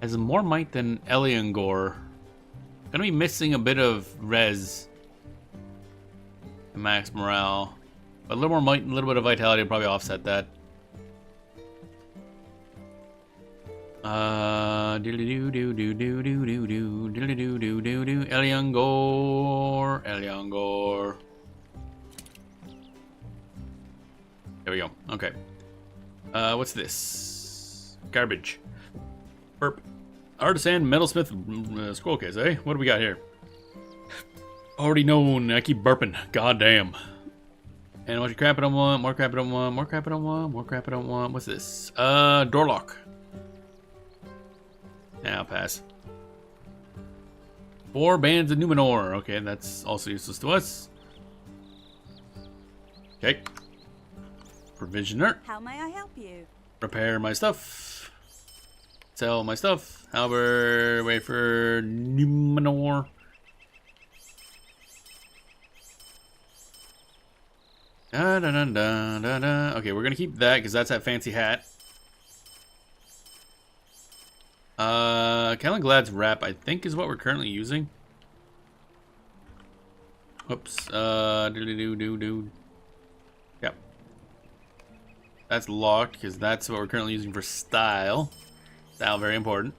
Has more might than Eliangor. Gonna be missing a bit of res. Max morale. But a little more might and a little bit of vitality will probably offset that. Eliangor. There we go. Okay. What's this? Garbage. Burp. Artisan, metalsmith, scroll case, eh? What do we got here? Already known. I keep burping. God damn. And what crap I don't want, more crap I don't want, more crap I don't want, more crap I don't want. What's this? Door lock. Yeah, I'll pass. 4 bands of Numenor. Okay, that's also useless to us. Okay. Provisioner. How may I help you? Repair my stuff. Sell my stuff. However, wait for Numenor. Da, da, da, da, da, da. Okay, we're gonna keep that because that's that fancy hat. Callan wrap, I think, is what we're currently using. Whoops. Do. Yep. That's locked because that's what we're currently using for style. Style, very important.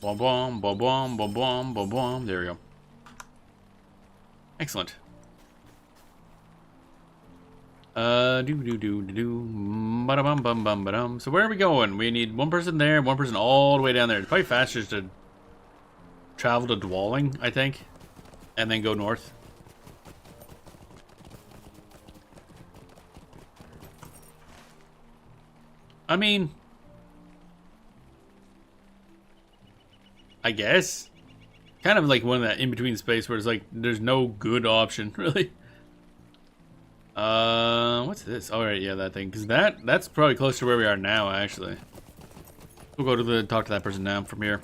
Boom, boom, boom, boom, boom, boom, boom, boom. There we go. Excellent. Ba-da-bum, bum, bum, ba-dum. So where are we going? We need one person there, one person all the way down there. It's probably faster just to travel to Dwalling, I think, and then go north. I mean, I guess. Kind of like one of that in-between space where it's like there's no good option, really. What's this? All right, yeah, that thing. Because that's probably close to where we are now, actually. We'll go to talk to that person now from here.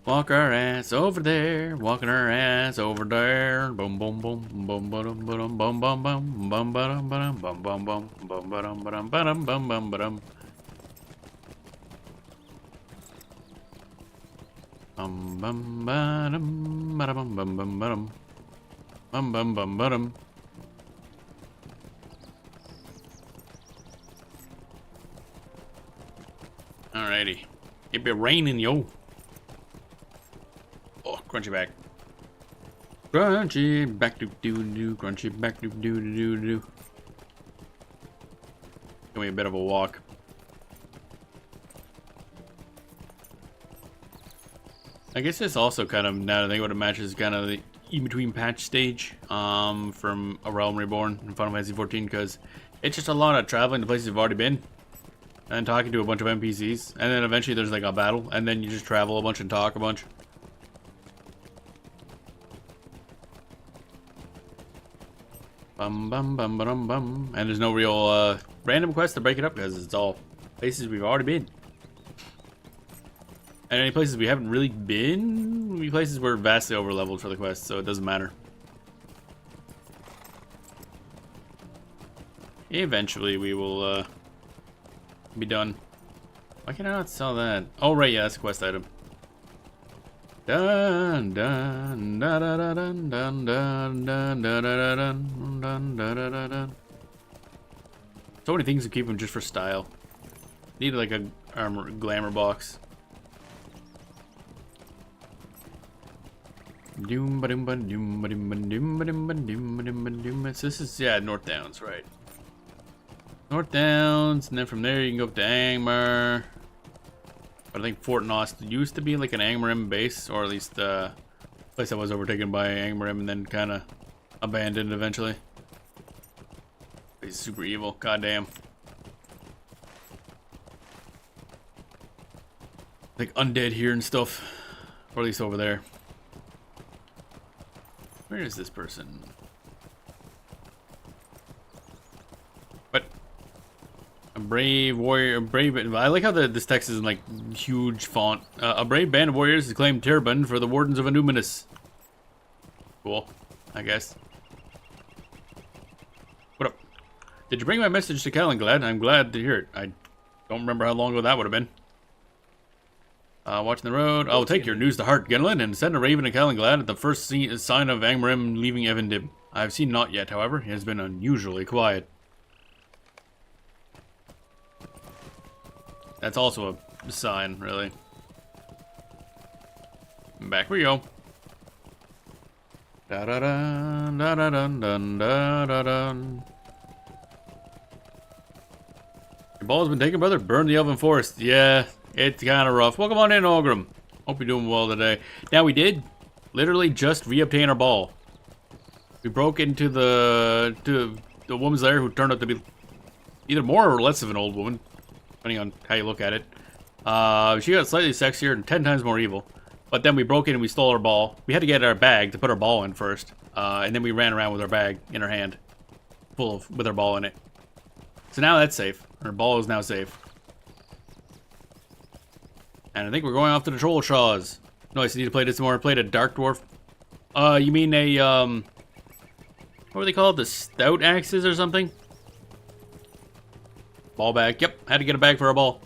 Walk our ass over there, walking our ass over there. Boom, boom, boom, boom, ba-dum, ba-dum, bum, bum, bum, bum, ba-dum, ba-dum, bum, bum, bum, bum, ba-dum, ba-dum, ba-dum, bum, bum, ba-dum. Bum, bum, ba-dum, ba-dum, bum, bum, ba-dum. Bum, bum, bum, ba-dum. Alrighty. It be raining, yo. Oh, crunchy back. Crunchy back doo doo doo. Crunchy back doo doo doo doo. Give me a bit of a walk. I guess this also kind of, now that I think what it matches, kind of the in-between patch stage from A Realm Reborn in Final Fantasy XIV, because it's just a lot of traveling to places you've already been and talking to a bunch of NPCs, and then eventually there's like a battle, and then you just travel a bunch and talk a bunch. Bum bum bum bum bum. And there's no real random quest to break it up because it's all places we've already been. And any places we haven't really been will be places we're vastly over leveled for the quest, so it doesn't matter. Eventually we will be done. Why can I not sell that? Oh right, yeah, that's a quest item. Dun dun dun dun dun dun dun dun dun dun dun dun dun. So many things to keep them just for style. Need like a armor glamour box. Doom ba doom ba doom ba doom ba doom ba doom ba doom ba doom ba doom. This is, yeah, North Downs, right? North Downs, and then from there you can go up to Angmar. But I think Fort Nost used to be like an Angmar base, or at least the place that was overtaken by Angmar and then kind of abandoned eventually. He's super evil, goddamn. Like undead here and stuff, or at least over there. Where is this person? What? A brave warrior, a brave. I like how this text is in like huge font. A brave band of warriors has claimed Terrabund for the wardens of Anuminus. Cool, I guess. What up? Did you bring my message to Callan? I'm glad to hear it. I don't remember how long ago that would have been. Watching the road. I'll take your news to heart, Genlin, and send a raven to Calanglad at the first sign of Angmar leaving Evendim. I have seen naught yet, however. He has been unusually quiet. That's also a sign, really. Back we go. Da da da da da da da da da. Your ball's been taken, brother. Burn the Elven Forest. Yeah, it's kind of rough. Welcome on in, Ogrim. Hope you're doing well today. Now, we did literally just re-obtain our ball. We broke into the woman's lair, who turned out to be either more or less of an old woman, depending on how you look at it. She got slightly sexier and 10 times more evil. But then we broke in and we stole our ball. We had to get our bag to put our ball in first. And then we ran around with our bag in our hand, with our ball in it. So now that's safe. Our ball is now safe. And I think we're going off to the Troll Shaws. Nice, I need to play this more. I played a Dark Dwarf. You mean a, what were they called? The Stout Axes or something? Ball bag. Yep, had to get a bag for our ball.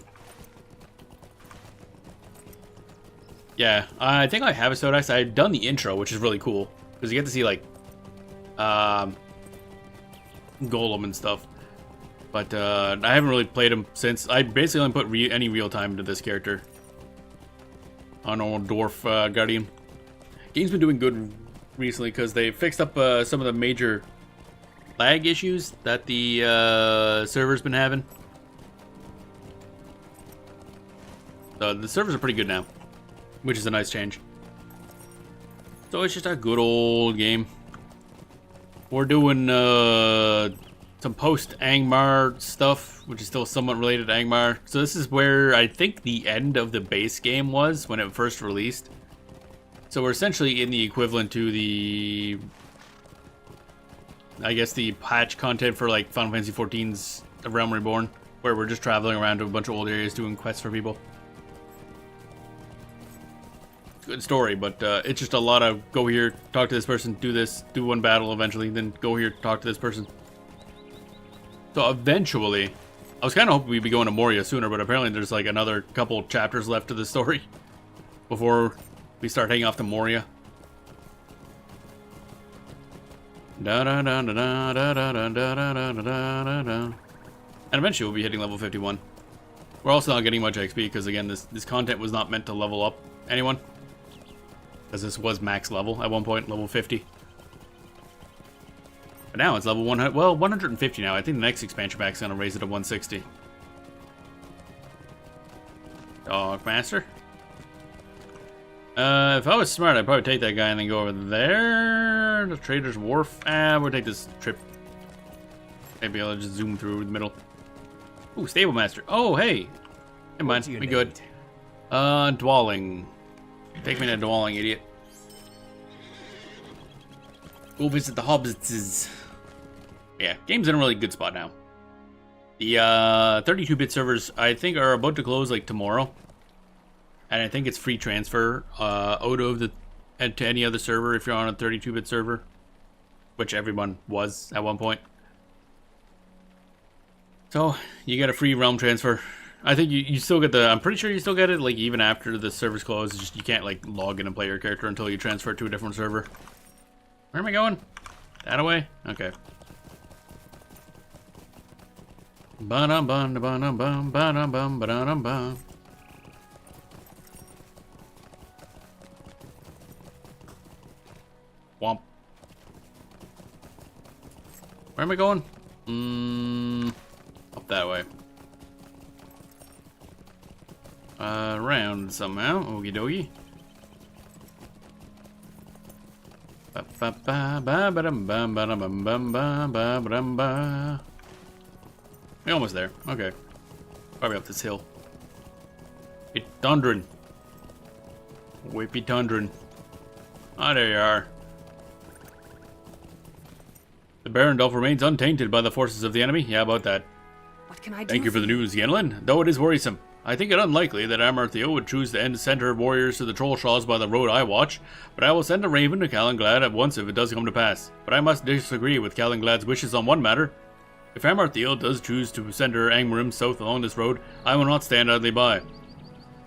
Yeah, I think I have a Stout Axe. I had done the intro, which is really cool. Because you get to see, like, Golem and stuff. But, I haven't really played him since. I basically only put any real time into this character. On old Dwarf Guardian. Game's been doing good recently because they fixed up some of the major lag issues that the server's been having. So the servers are pretty good now, which is a nice change. So it's just a good old game. We're doing some post-Angmar stuff, which is still somewhat related to Angmar. So this is where I think the end of the base game was when it first released. So we're essentially in the equivalent to the, I guess, the patch content for like Final Fantasy XIV's A Realm Reborn, where we're just traveling around to a bunch of old areas doing quests for people. Good story, but it's just a lot of go here, talk to this person, do this, do one battle eventually, then go here, talk to this person. So eventually, I was kind of hoping we'd be going to Moria sooner, but apparently there's like another couple chapters left to the story before we start heading off to Moria. And eventually we'll be hitting level 51. We're also not getting much XP because again, this content was not meant to level up anyone. Because this was max level at one point, level 50. But now it's level 100, well, 150 now. I think the next expansion pack is going to raise it to 160. Dog Master. If I was smart, I'd probably take that guy and then go over there. The Trader's Wharf. We'll take this trip. Maybe I'll just zoom through the middle. Ooh, Stable Master. Oh, hey. Never mind, we good. Dwelling. Take me to Dwelling, idiot. Go visit the Hobbitses. Yeah, game's in a really good spot now. The 32-bit servers, I think, are about to close like tomorrow. And I think it's free transfer out of to any other server if you're on a 32-bit server. Which everyone was at one point. So, you get a free realm transfer. I think you still get the, I'm pretty sure you still get it, like, even after the server's closed. It's just you can't, like, log in and play your character until you transfer to a different server. Where am I going? That away? Okay. Ba-dum-bum-ba-dum-bum, ba-dum-bum, ba-dum-bum. Womp. Where am I going? Up that way. Around somehow. Okie dokie. We're almost there. Okay. Probably up this hill. It's thundering. Whippy thundering. Ah, there you are. The Barrendolf remains untainted by the forces of the enemy. Yeah, about that. What can I do? Thank you for the news, Yenlin. Though it is worrisome. I think it unlikely that Angmar would choose to send her warriors to the Troll Shaws by the road I watch, but I will send a raven to Calanglad at once if it does come to pass. But I must disagree with Calanglad's wishes on one matter. If Angmar does choose to send her Angmarim south along this road, I will not stand idly by.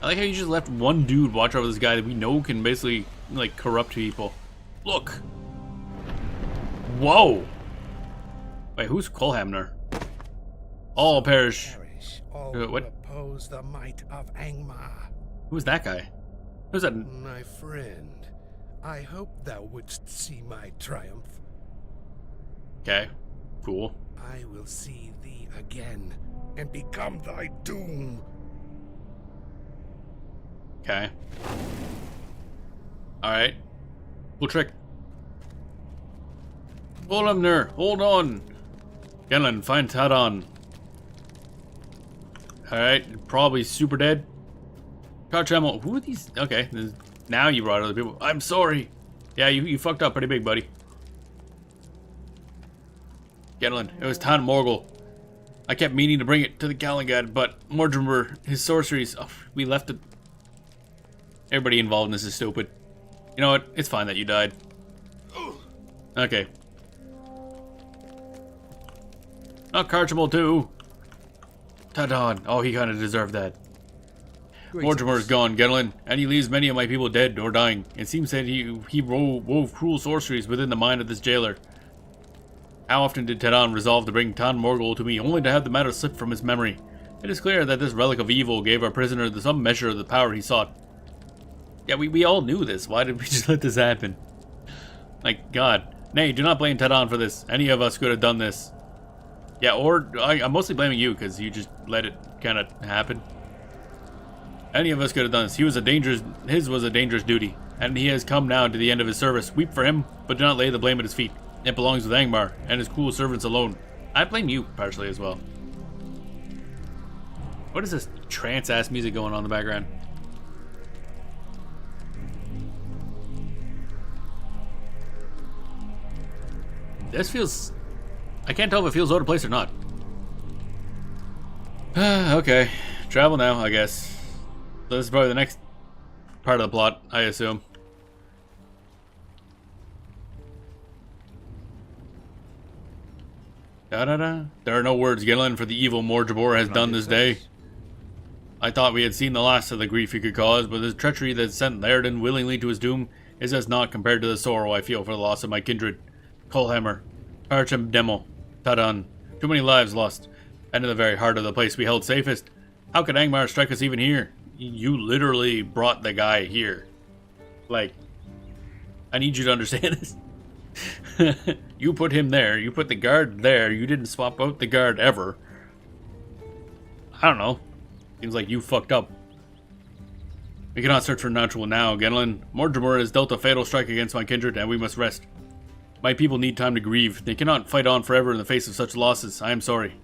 I like how you just left one dude watch over this guy that we know can basically, like, corrupt people. Look! Whoa! Wait, who's Kolhamner? All perish. All What? who oppose the might of Angmar. Who's that guy? Who's that? My friend, I hope thou wouldst see my triumph. Okay, cool. I will see thee again and become thy doom. Okay. Alright. Cool trick. Kolhamner, hold on! Genlin, find Tadon. Alright, probably super dead. Carchamo, who are these? Okay, now you brought other people. I'm sorry. Yeah, you fucked up pretty big, buddy. Genlin, it was Tan Morgul. I kept meaning to bring it to the Galengad, but Mortimer, his sorceries, oh, we left it. Everybody involved in this is stupid. You know what? It's fine that you died. Okay. Not Carchamo too. Tadon. Oh, he kind of deserved that. Mortimer's gone, Genlin, and he leaves many of my people dead or dying. It seems that he wove cruel sorceries within the mind of this jailer. How often did Tadon resolve to bring Tan Morgul to me, only to have the matter slip from his memory? It is clear that this relic of evil gave our prisoner some measure of the power he sought. Yeah, we all knew this. Why did we just let this happen? Like, God. Nay, do not blame Tadon for this. Any of us could have done this. Yeah, or I'm mostly blaming you, because you just let it kind of happen. Any of us could have done this. His was a dangerous duty, and he has come now to the end of his service. Weep for him, but do not lay the blame at his feet. It belongs with Angmar and his cool servants alone. I blame you partially as well. What is this trance-ass music going on in the background? This feels... I can't tell if it feels out of place or not. Okay. Travel now, I guess. So this is probably the next part of the plot, I assume. Da-da-da. There are no words, Genlin, for the evil Morjabor has done this day. I thought we had seen the last of the grief he could cause, but the treachery that sent Lairden willingly to his doom is as naught compared to the sorrow I feel for the loss of my kindred. Kolhammer, Archim Demo, Tadon. Too many lives lost, and in the very heart of the place we held safest. How could Angmar strike us even here? You literally brought the guy here. Like, I need you to understand this. You put him there, you put the guard there, you didn't swap out the guard ever. I don't know. Seems like you fucked up. We cannot search for natural now, Genlin. Mortimer has dealt a fatal strike against my kindred, and we must rest. My people need time to grieve. They cannot fight on forever in the face of such losses. I am sorry.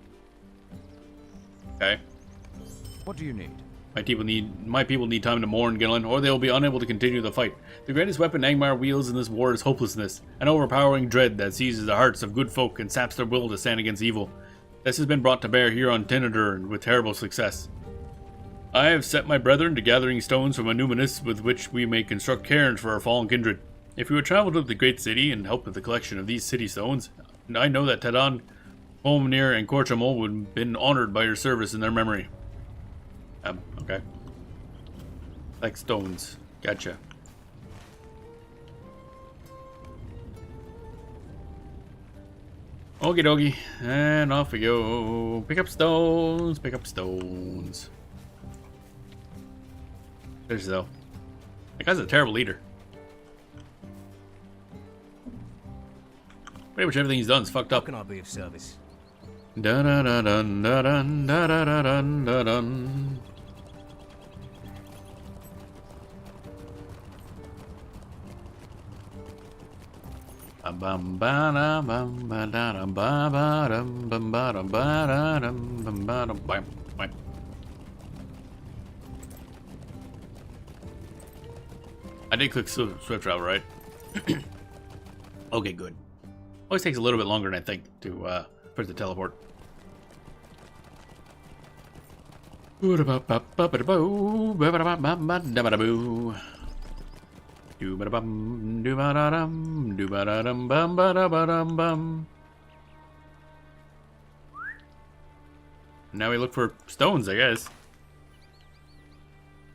Okay. What do you need? My people need time to mourn, Genlin, or they will be unable to continue the fight. The greatest weapon Angmar wields in this war is hopelessness, an overpowering dread that seizes the hearts of good folk and saps their will to stand against evil. This has been brought to bear here on Tinadur with terrible success. I have set my brethren to gathering stones from a numinous with which we may construct cairns for our fallen kindred. If we would travel to the great city and help with the collection of these city stones, I know that Tadon, Holmnir, and Korchamol would have been honored by your service in their memory. Okay. Like stones. Gotcha. Okie dokie. And off we go. Pick up stones. Pick up stones. There's though. That guy's a terrible leader. Pretty much everything he's done is fucked up. How can I be of service? Dun dun dun dun dun dun dun dun dun dun. Bum ba da bum ba da dum ba ba dum bum ba dum ba da dum bum ba dum bam bam. I did click swift travel, right? Okay, good. Always takes a little bit longer than I think to for it to teleport. Now we look for stones, I guess.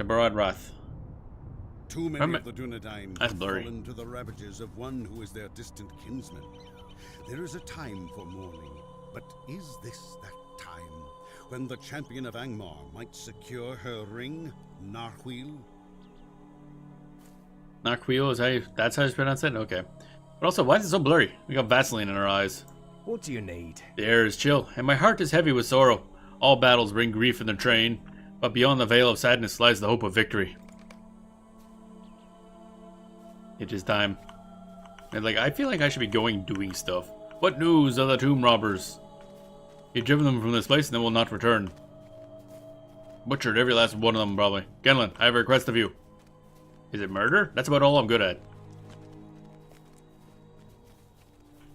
The Barad Wrath. Too many Remember- of the Dunedain That's have blurry. fallen to the ravages of one who is their distant kinsman. There is a time for mourning, but is this that time when the champion of Angmar might secure her ring, Narhuil? Narquil is how you, that's how you pronounce it? Okay. But also, why is it so blurry? We got Vaseline in our eyes. What do you need? The air is chill, and my heart is heavy with sorrow. All battles bring grief in their train, but beyond the veil of sadness lies the hope of victory. It is time. And I feel like I should be going doing stuff. What news of the tomb robbers? You've driven them from this place and they will not return. Butchered every last one of them, probably. Genlin, I have a request of you. Is it murder? That's about all I'm good at.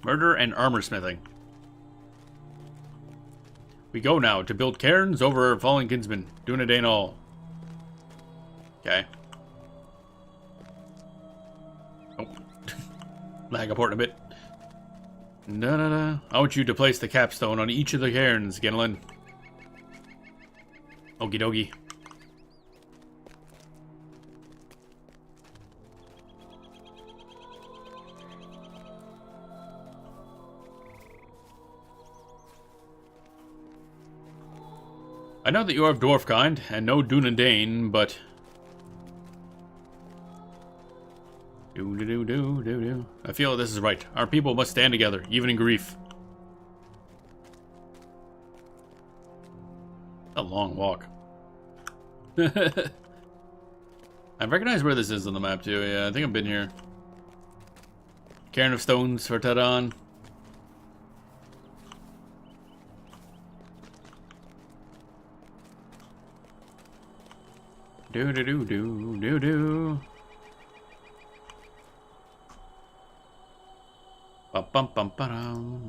Murder and armor smithing. We go now to build cairns over our fallen kinsmen, Dunedain all. Okay. Oh. Lag a port a bit. Da-da-da. I want you to place the capstone on each of the cairns, Genlin. Okie dokie. I know that you are of dwarf kind, and no Dunedain, but... Do. I feel this is right. Our people must stand together, even in grief. A long walk. I recognize where this is on the map too. Yeah, I think I've been here. Cairn of Stones for Tadon. Do. Bum.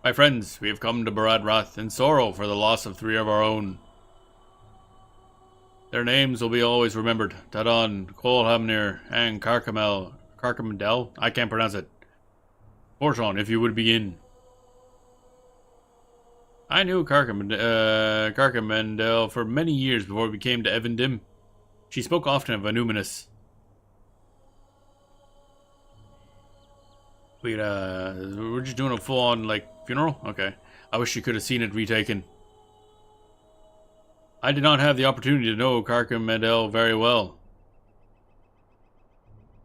My friends, we have come to Barad Wrath in sorrow for the loss of 3 of our own. Their names will be always remembered. Tadon, Kolhamnir, and Carcamendel? I can't pronounce it. Fortron, if you would begin. I knew Carcamendel for many years before we came to Evendim. She spoke often of Anuminus. We're just doing a full-on, funeral? Okay. I wish you could have seen it retaken. I did not have the opportunity to know Carcamendel very well.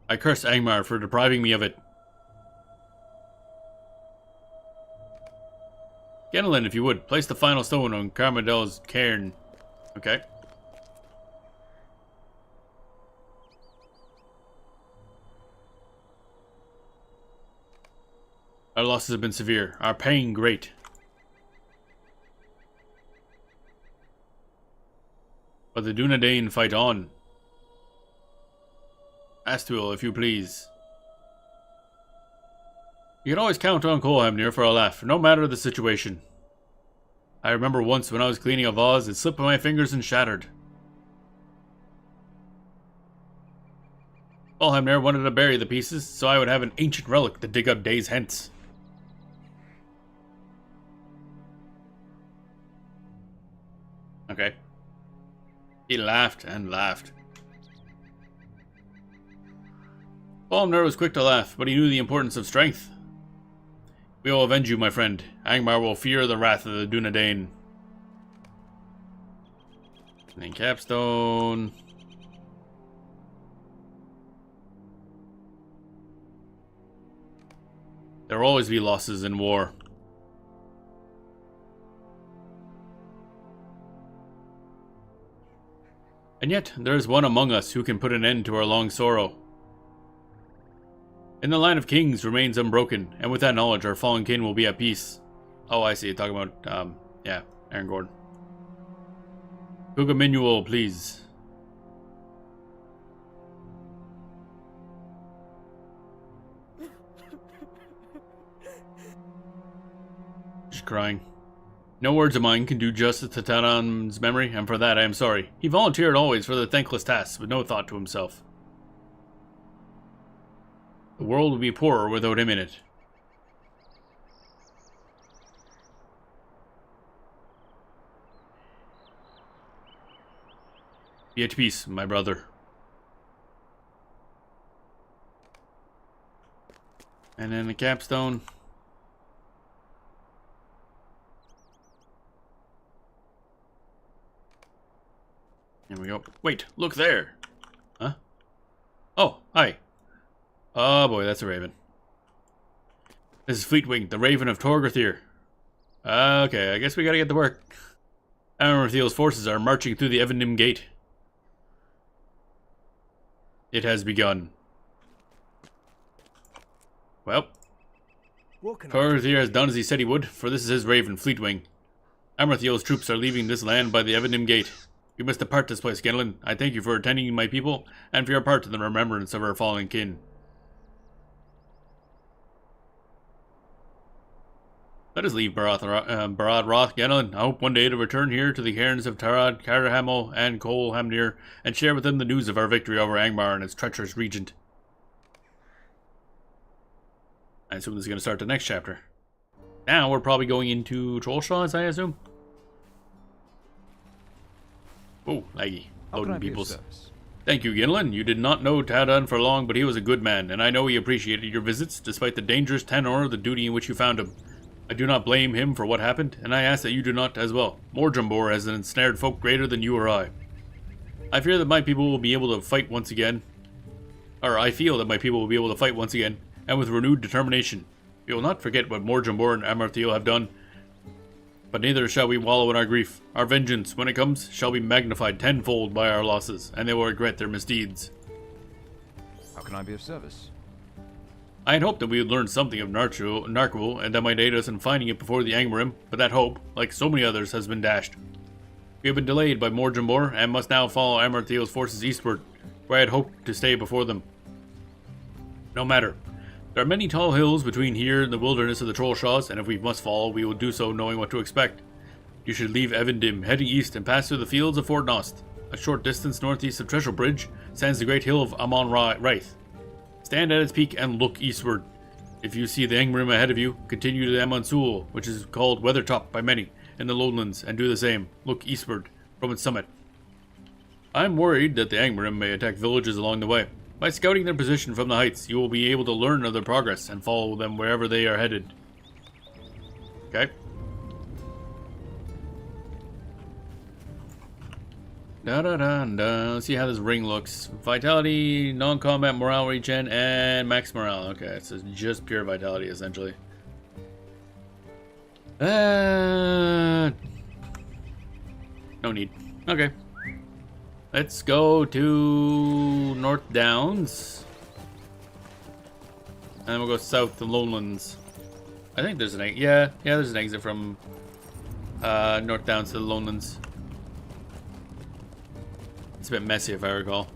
I curse Angmar for depriving me of it. Genelin, if you would, place the final stone on Carcameldel's cairn. Okay. Our losses have been severe, our pain great. But the Dunedain fight on. Astuil, if you please. You can always count on Kolhamnir for a laugh, no matter the situation. I remember once when I was cleaning a vase, it slipped my fingers and shattered. Kolhamnir wanted to bury the pieces, so I would have an ancient relic to dig up days hence. Okay. He laughed and laughed. Kolhamnir was quick to laugh, but he knew the importance of strength. We will avenge you, my friend. Angmar will fear the wrath of the Dunedain. And then capstone. There will always be losses in war. And yet, there is one among us who can put an end to our long sorrow. In the line of kings remains unbroken, and with that knowledge, our fallen kin will be at peace. Oh, I see. Talking about, yeah, Aaron Gordon. Kugaminual, please. She's crying. No words of mine can do justice to Tadon's memory, and for that I am sorry. He volunteered always for the thankless tasks, with no thought to himself. The world would be poorer without him in it. Be at peace, my brother. And then the capstone. There we go. Wait, look there. Huh? Oh, hi. Oh boy, that's a raven. This is Fleetwing, the Raven of Torgorthir. Okay, I guess we gotta get to work. Amartheel's forces are marching through the Evendim Gate. It has begun. Well, Torgorthir has done as he said he would, for this is his Raven, Fleetwing. Amartheel's troops are leaving this land by the Evendim Gate. We must depart this place, Genelin. I thank you for attending my people, and for your part in the remembrance of our fallen kin. Let us leave Barad Roth, Genelin. I hope one day to return here to the cairns of Tarad, Carahamo, and Cole Hamnir, and share with them the news of our victory over Angmar and its treacherous regent. I assume this is going to start the next chapter. Now we're probably going into Trollshaws, I assume. Oh, laggy. Loading peoples. Thank you, Ginlin. You did not know Tadan for long, but he was a good man, and I know he appreciated your visits, despite the dangerous tenor of the duty in which you found him. I do not blame him for what happened, and I ask that you do not as well. Morjumbor has ensnared folk greater than you or I. I fear that my people will be able to fight once again. Or I feel that my people will be able to fight once again, and with renewed determination. We will not forget what Morjumbor and Amartheel have done, but neither shall we wallow in our grief. Our vengeance, when it comes, shall be magnified tenfold by our losses, and they will regret their misdeeds. How can I be of service? I had hoped that we would learn something of Narkul, and that might aid us in finding it before the Angmarim, but that hope, like so many others, has been dashed. We have been delayed by Morjumbor, and must now follow Amartheel's forces eastward, where I had hoped to stay before them. No matter. There are many tall hills between here and the wilderness of the Trollshaws, and if we must fall, we will do so knowing what to expect. You should leave Evendim, heading east, and pass through the fields of Fort Nost. A short distance northeast of Treasure Bridge stands the great hill of Amon Raith. Stand at its peak and look eastward. If you see the Angmarim ahead of you, continue to Amonsul, which is called Weathertop by many, in the lowlands, and do the same. Look eastward from its summit. I am worried that the Angmarim may attack villages along the way. By scouting their position from the heights, you will be able to learn of their progress and follow them wherever they are headed. Okay. Let's see how this ring looks. Vitality, non-combat morale regen, and max morale. Okay, so it's just pure vitality, essentially. No need. Okay. Let's go to North Downs. And then we'll go south to Lowlands. I think there's an exit. Yeah, there's an exit from North Downs to the Lowlands. It's a bit messy if I recall.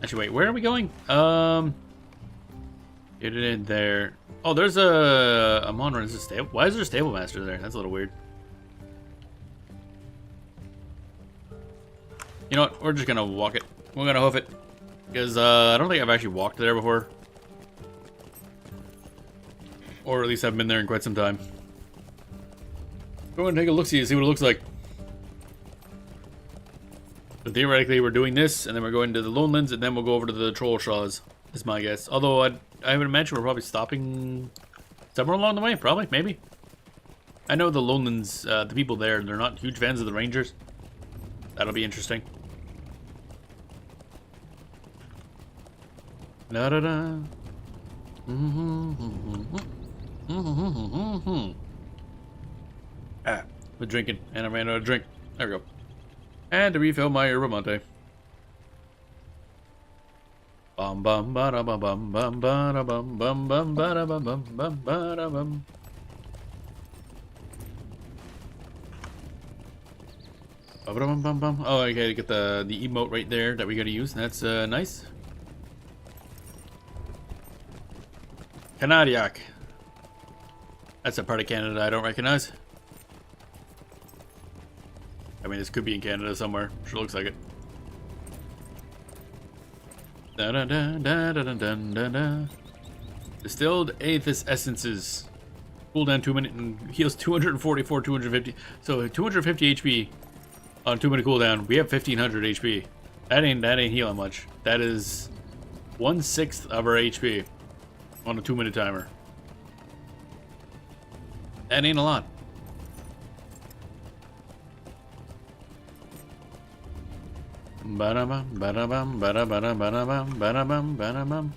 Actually, wait, where are we going? Get it in there. Oh, there's a Monrun. Is a stable? Why is there a stable master there? That's a little weird. You know what? We're just gonna walk it. We're gonna hoof it. Because I don't think I've actually walked there before. Or at least I've been there in quite some time. Go and take a look-see and see what it looks like. So theoretically, we're doing this, and then we're going to the Lowlands, and then we'll go over to the Trollshaws, is my guess. Although, I would imagine we're probably stopping somewhere along the way, probably, maybe. I know the Lowlands, the people there, they're not huge fans of the Rangers. That'll be interesting. Da-da-da. Ah, we're drinking, and I ran out of drink. There we go. And to refill my yerba mate. Bum bum ba da bum bum bum ba da bum bum bum ba da bum bum bum ba da bum. Oh, I gotta get the emote right there that we gotta use. That's nice. Canadiac. That's a part of Canada I don't recognize. I mean, this could be in Canada somewhere. Sure looks like it. Da da da da da da da da. Distilled Aethys essences. Cool down 2 minutes and heals 244, 250. So 250 HP On 2-minute cooldown. We have 1500 HP. That ain't healing much. That is 1/6 of our HP on a 2-minute timer. That ain't a lot. Ba-da-bum, ba-da-bum, ba-da-ba-da, ba-da-bum, ba-da-bum, ba-da-bum.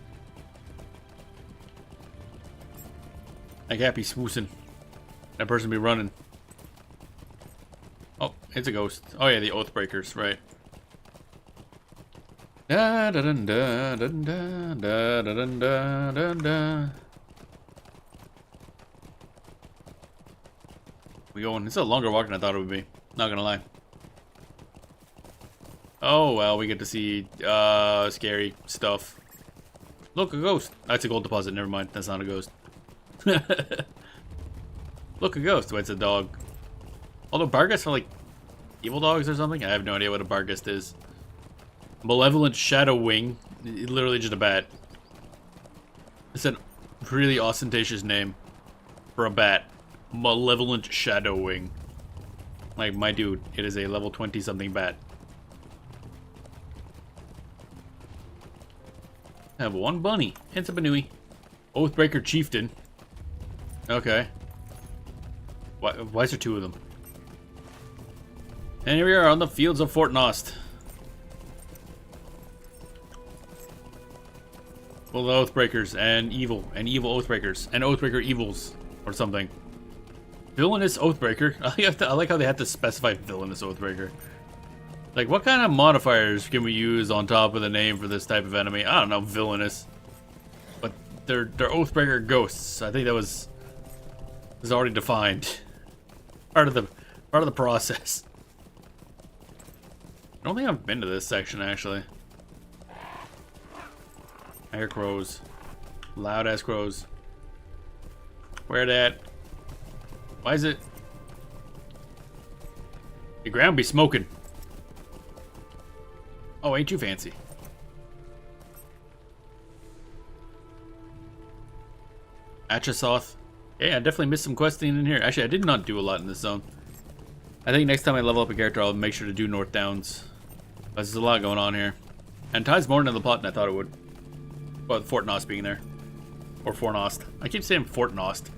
I can't be swoosing. That person be running. Oh, it's a ghost. Oh yeah, the Oathbreakers, right. Da da da da da da da da da da da. We going? It's a longer walk than I thought it would be. Not gonna lie. Oh well, we get to see scary stuff. Look, a ghost. That's a gold deposit. Never mind. That's not a ghost. Look, a ghost. Wait, it's a dog. Although Barghests are like evil dogs or something. I have no idea what a Barghest is. Malevolent Shadow Wing. Literally just a bat. It's a really ostentatious name for a bat. Malevolent Shadow Wing. Like, my dude, it is a level 20 something bat. I have one bunny. It's a Banui. Oathbreaker Chieftain. Okay. Why is there 2 of them? And here we are on the fields of Fort Nost. Full of Oathbreakers and evil Oathbreakers and Oathbreaker evils or something. Villainous Oathbreaker. I like how they had to specify Villainous Oathbreaker. Like, what kind of modifiers can we use on top of the name for this type of enemy? I don't know, villainous. But they're Oathbreaker ghosts. I think that was already defined. Part of the process. I don't think I've been to this section actually. I hear crows. Loud ass crows. Where that? Why is it? The ground be smoking. Oh, ain't you fancy? Achasoth. Yeah, I definitely missed some questing in here. Actually, I did not do a lot in this zone. I think next time I level up a character, I'll make sure to do North Downs. There's a lot going on here. And ties more into the plot than I thought it would. Well, Fort Nost being there. Or Fort Nost. I keep saying Fort Nost.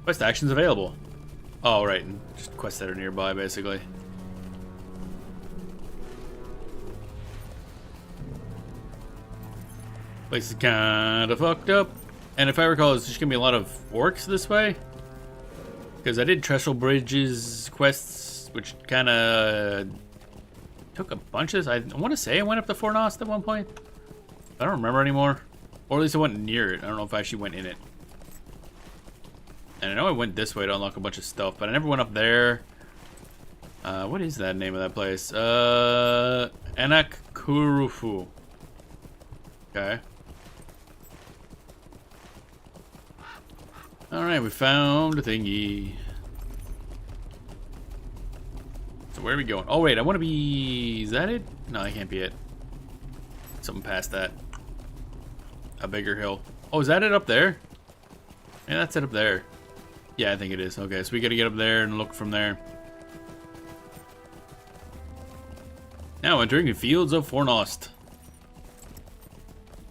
Quest actions available. Oh, right. And just quests that are nearby, basically. Place is kind of fucked up. And if I recall, it's just going to be a lot of orcs this way. Because I did Trestle Bridges quests, which kind of took a bunch of this. I want to say I went up to Fort Nost at one point. I don't remember anymore. Or at least I went near it. I don't know if I actually went in it. And I know I went this way to unlock a bunch of stuff, but I never went up there. What is that name of that place? Anakkurufu. Okay. Alright, we found a thingy. So where are we going? Oh wait, I want to be... Is that it? No, that can't be it. Something past that. A bigger hill. Oh, is that it up there? Yeah, that's it up there. Yeah, I think it is. Okay, so we gotta get up there and look from there. Now entering the fields of Fort Nost.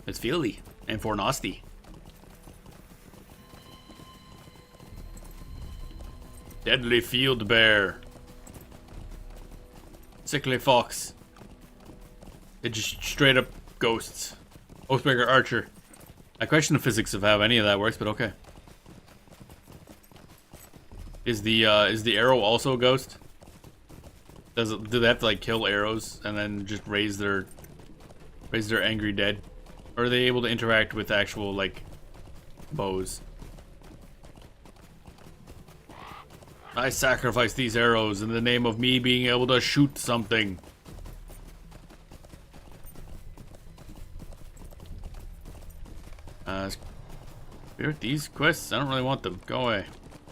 It's fieldy and Fort Nosty. Deadly field bear. Sickly fox. They're just straight up ghosts. Oathbreaker archer. I question the physics of how any of that works, but okay. Is the arrow also a ghost? Do they have to like kill arrows and then just raise their angry dead? Or are they able to interact with actual like bows? I sacrifice these arrows in the name of me being able to shoot something. These quests, I don't really want them. Go away.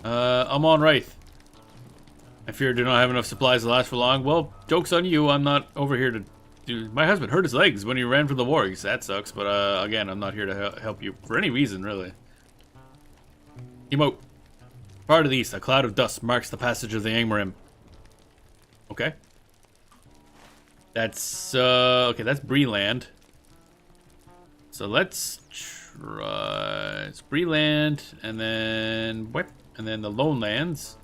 I'm on Wraith. I fear I do not have enough supplies to last for long. Well, joke's on you. I'm not over here to do... My husband hurt his legs when he ran from the war. That sucks, but again, I'm not here to help you for any reason, really. Emote. Far to the east, a cloud of dust marks the passage of the Angmar. Okay. That's, okay, that's Breeland. So let's try Breeland, and then, what? And then the Lone Lands.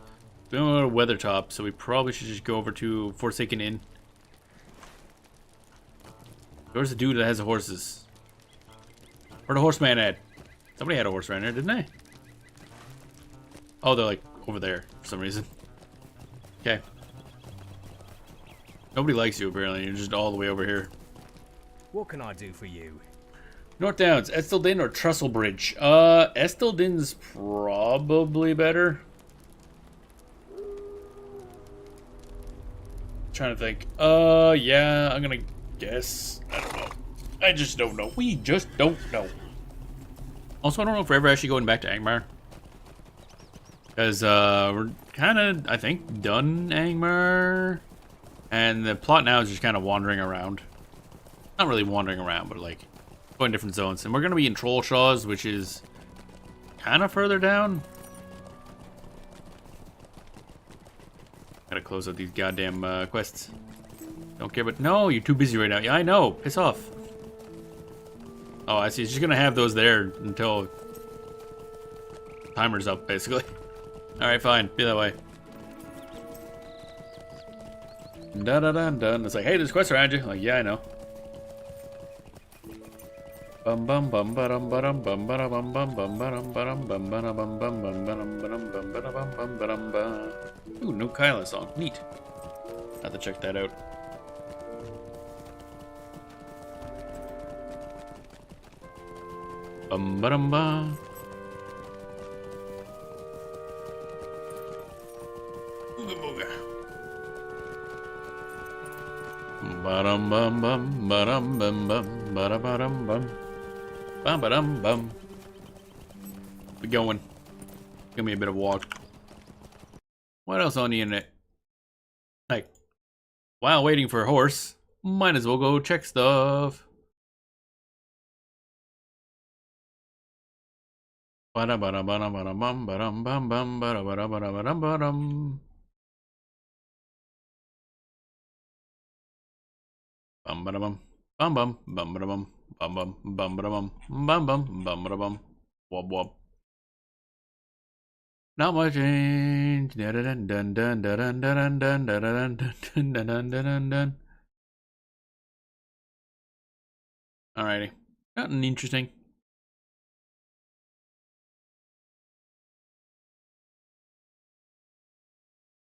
We don't go to Weathertop, so we probably should just go over to Forsaken Inn. Where's the dude that has the horses? Where the horseman at? Somebody had a horse around here, didn't they? Oh, they're like over there for some reason. Okay. Nobody likes you apparently. You're just all the way over here. What can I do for you? North Downs, Estelden or Trestlebridge? Estelden's probably better. Trying to think. Yeah, I'm gonna guess. I don't know. I just don't know. We just don't know. Also, I don't know if we're ever actually going back to Angmar. Because, we're kind of, I think, done Angmar. And the plot now is just kind of wandering around. Not really wandering around, but like, going different zones. And we're going to be in Trollshaws, which is kind of further down. Gotta close out these goddamn quests. Don't care, but no, you're too busy right now. Yeah, I know. Piss off. Oh, I see. It's just gonna have those there until timer's up, basically. Alright, fine. Be that way. Dun. It's like, hey, there's quests around you. Like, yeah, I know. Bum bum bum ba-dum ba-dum bum ba-dum bum bum ba-dum ba-dum bum ba-dum bum bum bum ba-dum ba-dum bum ba-dum bum ba-dum ba. Ooh, no Kyla song. Neat. Have to check that out. Bum ba-dum ba. Ooga booga. Ba-dum bum bum ba-dum bum bum ba-da-ba-dum bum. Bum ba-dum bum. We're going. Give me a bit of walk. What else on the internet? Like, while waiting for a horse, might as well go check stuff. Ba-da-ba-da-ba-da-ba-da-bum ba-dum bum bum ba-da-ba-da-ba-da-ba-dum ba-dum. Bum ba-da-bum. Bum bum bum ba-da-bum. Bum bum bum ba-da-bum. Bum bum bum ba-da-bum. Wob wob. Not much change. Dun dun dun dun dun dun dun dun dun dun dun dun dun dun. Alrighty. Nothing interesting.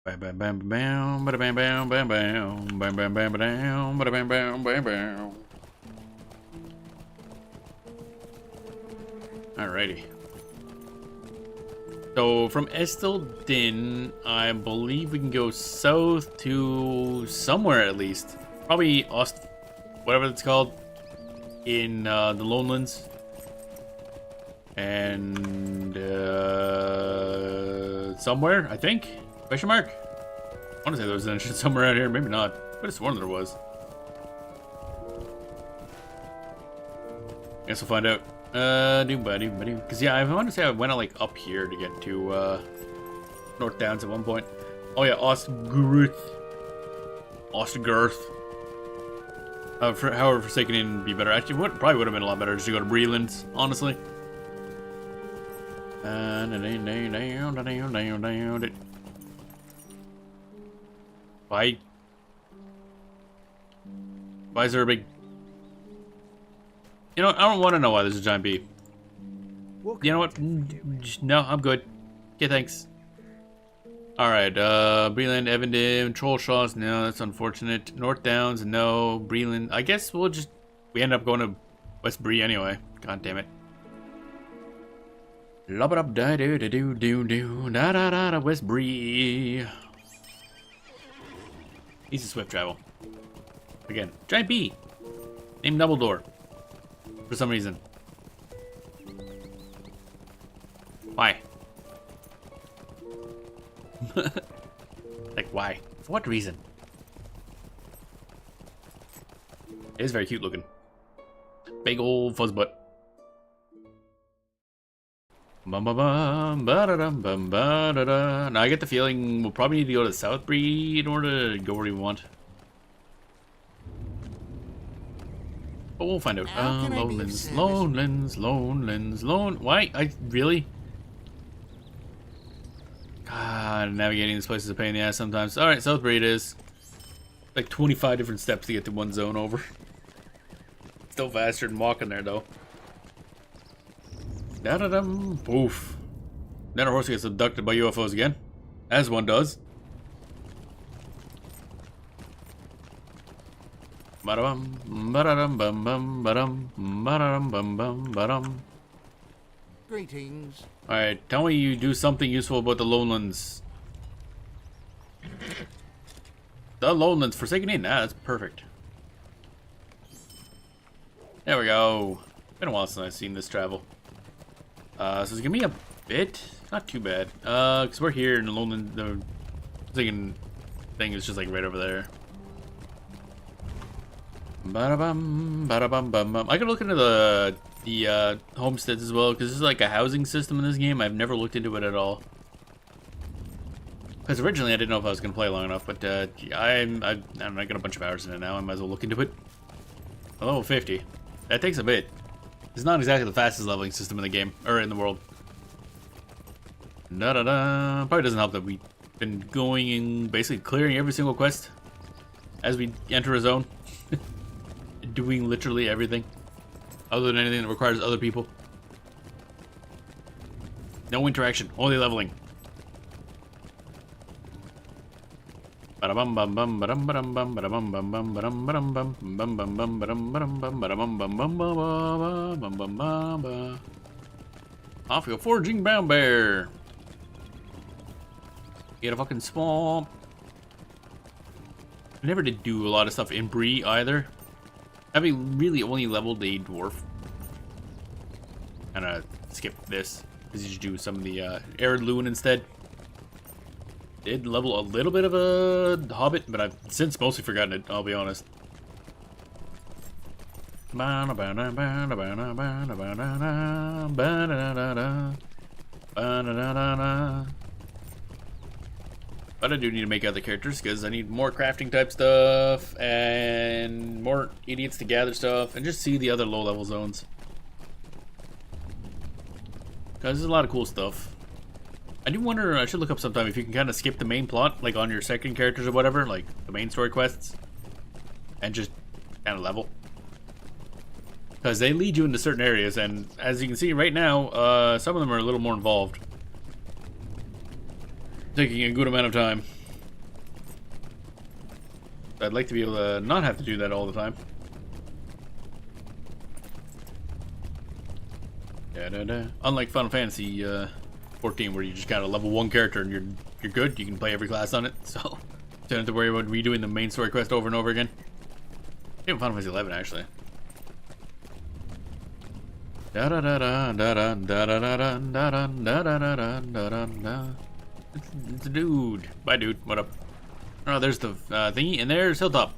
Bam bam bam bam bam bam bam bam bam bam bam bam bam bam bam bam bam. Alrighty. So from Estelden, I believe we can go south to somewhere at least. Probably Ost, whatever it's called, in the Lowlands. And somewhere, I think. Question mark? I want to say there was an entrance somewhere out here. Maybe not. I could have sworn there was. Guess we'll find out. Because yeah, I want to say I went like up here to get to North Downs at one point. Oh yeah, Ostgirth. However, Forsaken Inn would be better. Actually, probably would have been a lot better just to go to Breeland's, honestly. Why is there a big... You know, I don't want to know why there's a giant bee. You know what? No, I'm good. Okay, thanks. Alright, Breeland, Evendim, Trollshaws, no, that's unfortunate. North Downs, no. Breeland, I guess we end up going to West Bree anyway. God damn it. Lub-a-dub-da-do-da-do-do-do, West Bree. Easy swift travel. Again, giant bee. Named Dumbledore. For some reason. Why? Like, why? For what reason? It is very cute looking. Big old fuzz butt. Bum bum bum ba da dum bum ba da da. Now I get the feeling we'll probably need to go to South Bree in order to go where we want. But we'll find out. How can I be of Lowlands, service? Lowlands, Lowlands, Why? Really? God, navigating this place is a pain in the ass sometimes. Alright, Southbury it is. Like 25 different steps to get to one zone over. Still faster than walking there, though. Da-da-dum. Oof. Then our horse gets abducted by UFOs again. As one does. Ba-da-bum, ba-da-dum, bum, bum, ba-dum, ba-da-dum, bum, bum, ba-dum. Greetings. Alright, tell me you do something useful about the Lowlands. The Lowlands, Forsaken Inn. Ah, that's perfect. There we go. Been a while since I've seen this travel. So it's gonna be a bit, not too bad. Cause we're here in the Lowland. The Forsaken thing is just like right over there. Ba-da-bum, ba-da-bum, bum, bum. I could look into the homesteads as well, because this is like a housing system in this game. I've never looked into it at all. Because originally I didn't know if I was going to play long enough, but I got a bunch of hours in it now. I might as well look into it. A level 50. That takes a bit. It's not exactly the fastest leveling system in the game, or in the world. Da-da-da. Probably doesn't help that we've been going and basically clearing every single quest as we enter a zone. Doing literally everything. Other than anything that requires other people. No interaction, only leveling. Ba-da-bum bum bum ba-dum ba-dum bum ba-da-bum bum bum ba-dum ba-dum bum bum bum bum ba-dum ba-dum bum ba-da-bum bum bum ba bum bum bum ba. Off you go, foraging brown bear. Get a fucking swamp. I never did do a lot of stuff in Bree either. Having really only leveled a dwarf. And skip this, because you should do some of the Arid Loon instead. Did level a little bit of a Hobbit, but I've since mostly forgotten it, I'll be honest. But I do need to make other characters because I need more crafting type stuff and more idiots to gather stuff and just see the other low level zones. Because there's a lot of cool stuff. I do wonder, I should look up sometime if you can kind of skip the main plot, like on your second characters or whatever, like the main story quests, and just kind of level. Because they lead you into certain areas, and as you can see right now, some of them are a little more involved. Taking a good amount of time. I'd like to be able to not have to do that all the time. Da-da-da. Unlike Final Fantasy 14, where you just kind of level one character and you're good. You can play every class on it, so you don't have to worry about redoing the main story quest over and over again. Even Final Fantasy 11 actually. Da da da da da da da da da da da da da da da da da. It's a dude. Bye, dude. What up? Oh, there's the thingy, and there's Hilltop.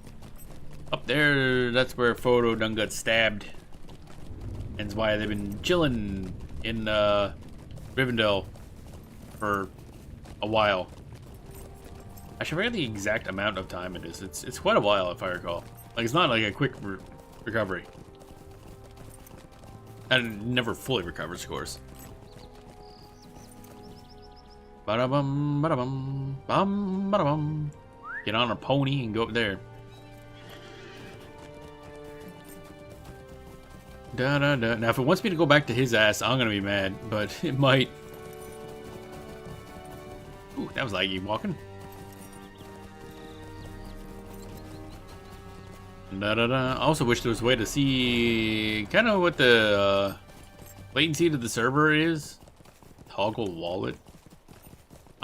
Up there, that's where Frodo done got stabbed. And it's why they've been chilling in Rivendell for a while. I should forget the exact amount of time it is. It's quite a while, if I recall. Like, it's not like a quick recovery. And never fully recovers, of course. Ba-da-bum, ba-da-bum, bum, ba-da-bum. Get on a pony and go up there. Da-da-da. Now, if it wants me to go back to his ass, I'm gonna be mad, but it might. Ooh, that was laggy walking. Da-da-da. I also wish there was a way to see kind of what the latency to the server is. Toggle wallet.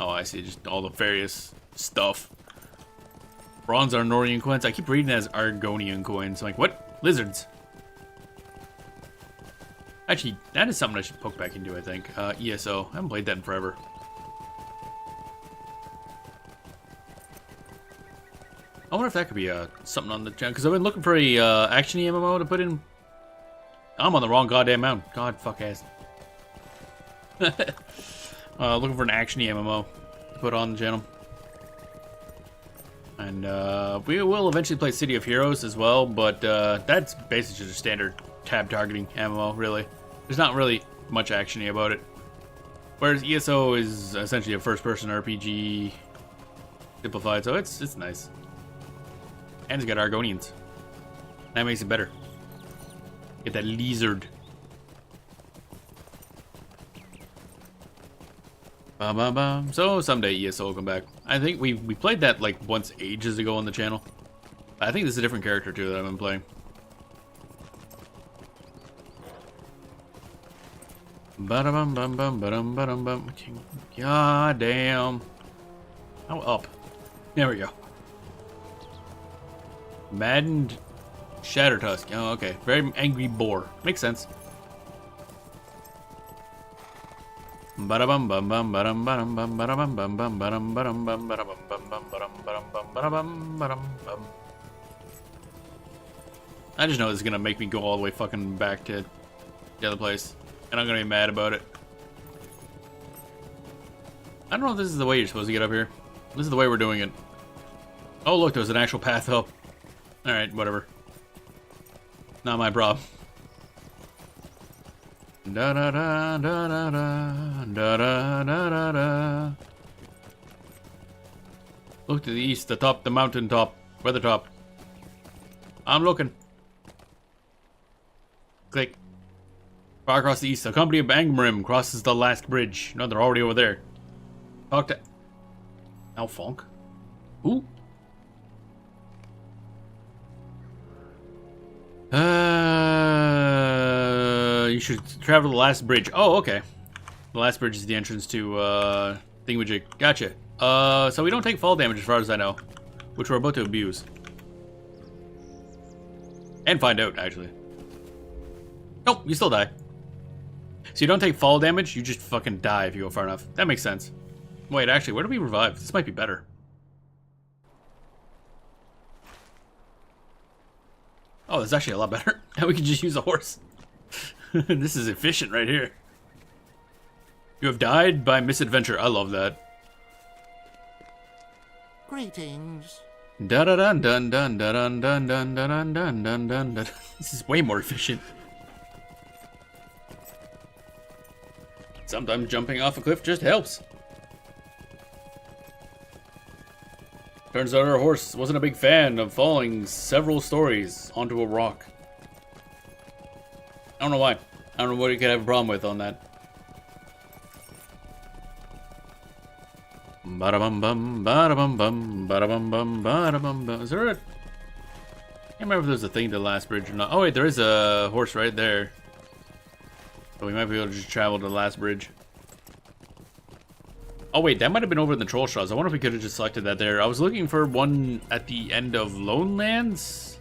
Oh, I see. Just all the various stuff. Bronze Arnorian coins. I keep reading it as Argonian coins. I'm like, what? Lizards. Actually, that is something I should poke back into, I think. ESO. I haven't played that in forever. I wonder if that could be something on the channel. Because I've been looking for a action MMO to put in. I'm on the wrong goddamn mountain. God, fuck ass. Looking for an action MMO to put on the channel. And we will eventually play City of Heroes as well, but that's basically just standard tab targeting MMO, really. There's not really much action-y about it. Whereas ESO is essentially a first-person RPG simplified, so it's nice. And it's got Argonians. That makes it better. Get that lizard. Bum, bum, bum. So someday ESO will come back. I think we played that like once ages ago on the channel. I think this is a different character too that I've been playing. Ba-da-bum bum bum ba-dum ba-dum bum. God damn. How up? There we go. Maddened Shattertusk. Oh, okay. Very angry boar. Makes sense. Ba-da-bum bum bum ba-dum ba-dum bum ba-da-bum bum bum ba-dum ba-dum bum ba-da-bum bum bum ba-dum ba-dum bum ba-da-bum ba-dum bum. I just know this is gonna make me go all the way fucking back to the other place. And I'm gonna be mad about it. I don't know if this is the way you're supposed to get up here. This is the way we're doing it. Oh look, there's an actual path up. Alright, whatever. Not my problem. Da da da da da da da da da da. Look to the east, the top, the mountain top, weather top. I'm looking. Click. Far across the east, a company of Angmar crosses the last bridge. No, they're already over there. Talk to Alfonk. Who? You should travel the last bridge. Oh, okay. The last bridge is the entrance to Thingamajig. Gotcha. So we don't take fall damage as far as I know, which we're about to abuse. And find out, actually. Nope, you still die. So you don't take fall damage, you just fucking die if you go far enough. That makes sense. Wait, actually, where do we revive? This might be better. Oh, that's actually a lot better. Now we can just use a horse. This is efficient right here. You have died by misadventure. I love that. Greetings. Da da dun dun dun dun dun dun dun dun dun dun dun. This is way more efficient. Sometimes jumping off a cliff just helps. Turns out our horse wasn't a big fan of falling several stories onto a rock. I don't know why. I don't know what you could have a problem with on that. Ba-da-bum bum, ba-da-bum bum, ba-da-bum bum, ba-da-bum bum. Is there a... I can't remember if there's a thing to the last bridge or not. Oh wait, there is a horse right there. So we might be able to just travel to the last bridge. Oh wait, that might have been over in the Troll Straws. I wonder if we could have just selected that there. I was looking for one at the end of Lone Lands.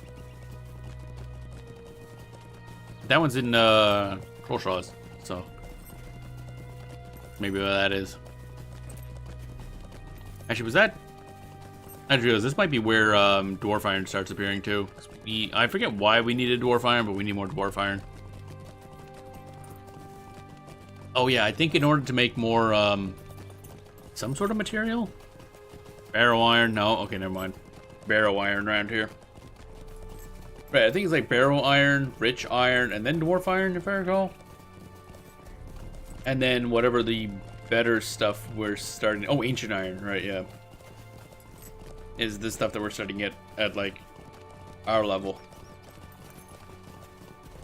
That one's in Troll Straws, so maybe what that is. Actually, was that? I just realized this might be where Dwarf Iron starts appearing too. I forget why we needed Dwarf Iron, but we need more Dwarf Iron. Oh yeah, I think in order to make more some sort of material? Barrow iron? No, okay, never mind. Barrow iron around here. Right, I think it's like barrow iron, rich iron, and then dwarf iron, if I recall. And then whatever the better stuff we're starting... Oh, ancient iron, right, yeah. Is the stuff that we're starting at like, our level.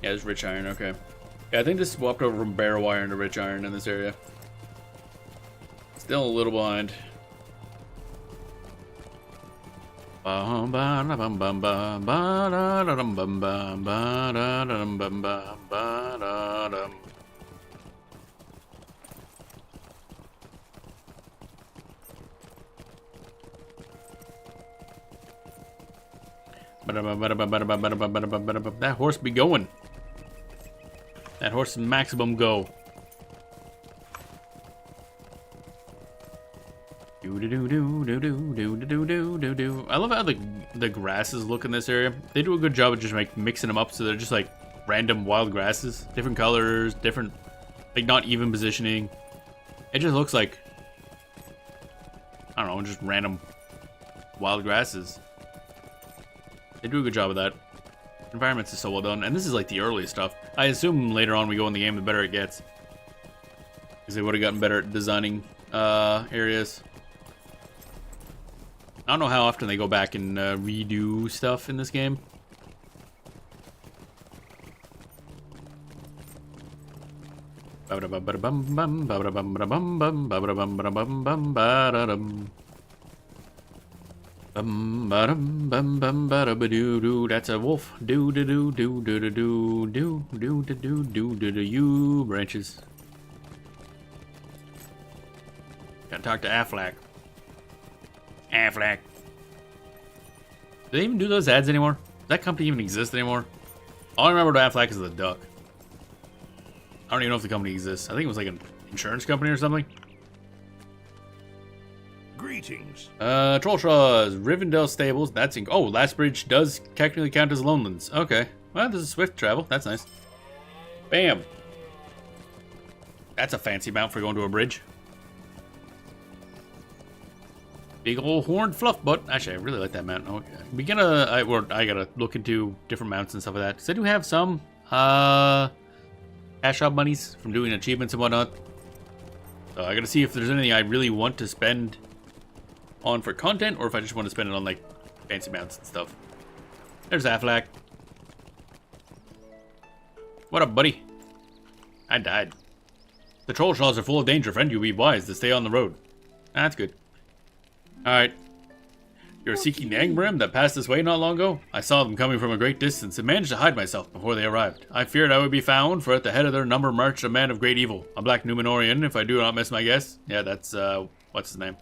Yeah, it's rich iron, okay. Yeah, I think this swapped over from barrow iron to rich iron in this area. Still a little behind. Bum ba da bum bum ba ba da da dum bum ba ba da da dum bum ba ba da dum. That horse be going. That horse maximum go. I love how the grasses look in this area. They do a good job of just like mixing them up so they're just like random wild grasses, different colors, different, like not even positioning. It just looks like, I don't know, just random Wild grasses. They do a good job of that. Environments is so well done, and this is like the earliest stuff. I assume later on we go in the game, the better it gets. Because they would have gotten better at designing areas. I don't know how often they go back and redo stuff in this game. That's a wolf. Do do do do do do do do do do do do do do you branches. Gotta talk to Affleck. Affleck. Do they even do those ads anymore? Does that company even exist anymore? All I remember about Affleck is the duck. I don't even know if the company exists. I think it was like an insurance company or something. Greetings. Trollshaw's Rivendell Stables. That's in. Oh, Last Bridge does technically count as Lonelands. Okay. Well, there's a swift travel. That's nice. Bam. That's a fancy mount for going to a bridge. Big old horned fluff butt. Actually, I really like that mount. Okay. I gotta look into different mounts and stuff like that. Because I do have some cash shop monies from doing achievements and whatnot. So I gotta see if there's anything I really want to spend on for content, or if I just want to spend it on like fancy mounts and stuff. There's Affleck. What up, buddy? I died. The troll shaws are full of danger, friend. You be wise to stay on the road. That's good. Alright. You're seeking the Angmar that passed this way not long ago? I saw them coming from a great distance and managed to hide myself before they arrived. I feared I would be found, for at the head of their number marched a man of great evil. A black Numenorian, if I do not miss my guess. Yeah, that's, what's his name?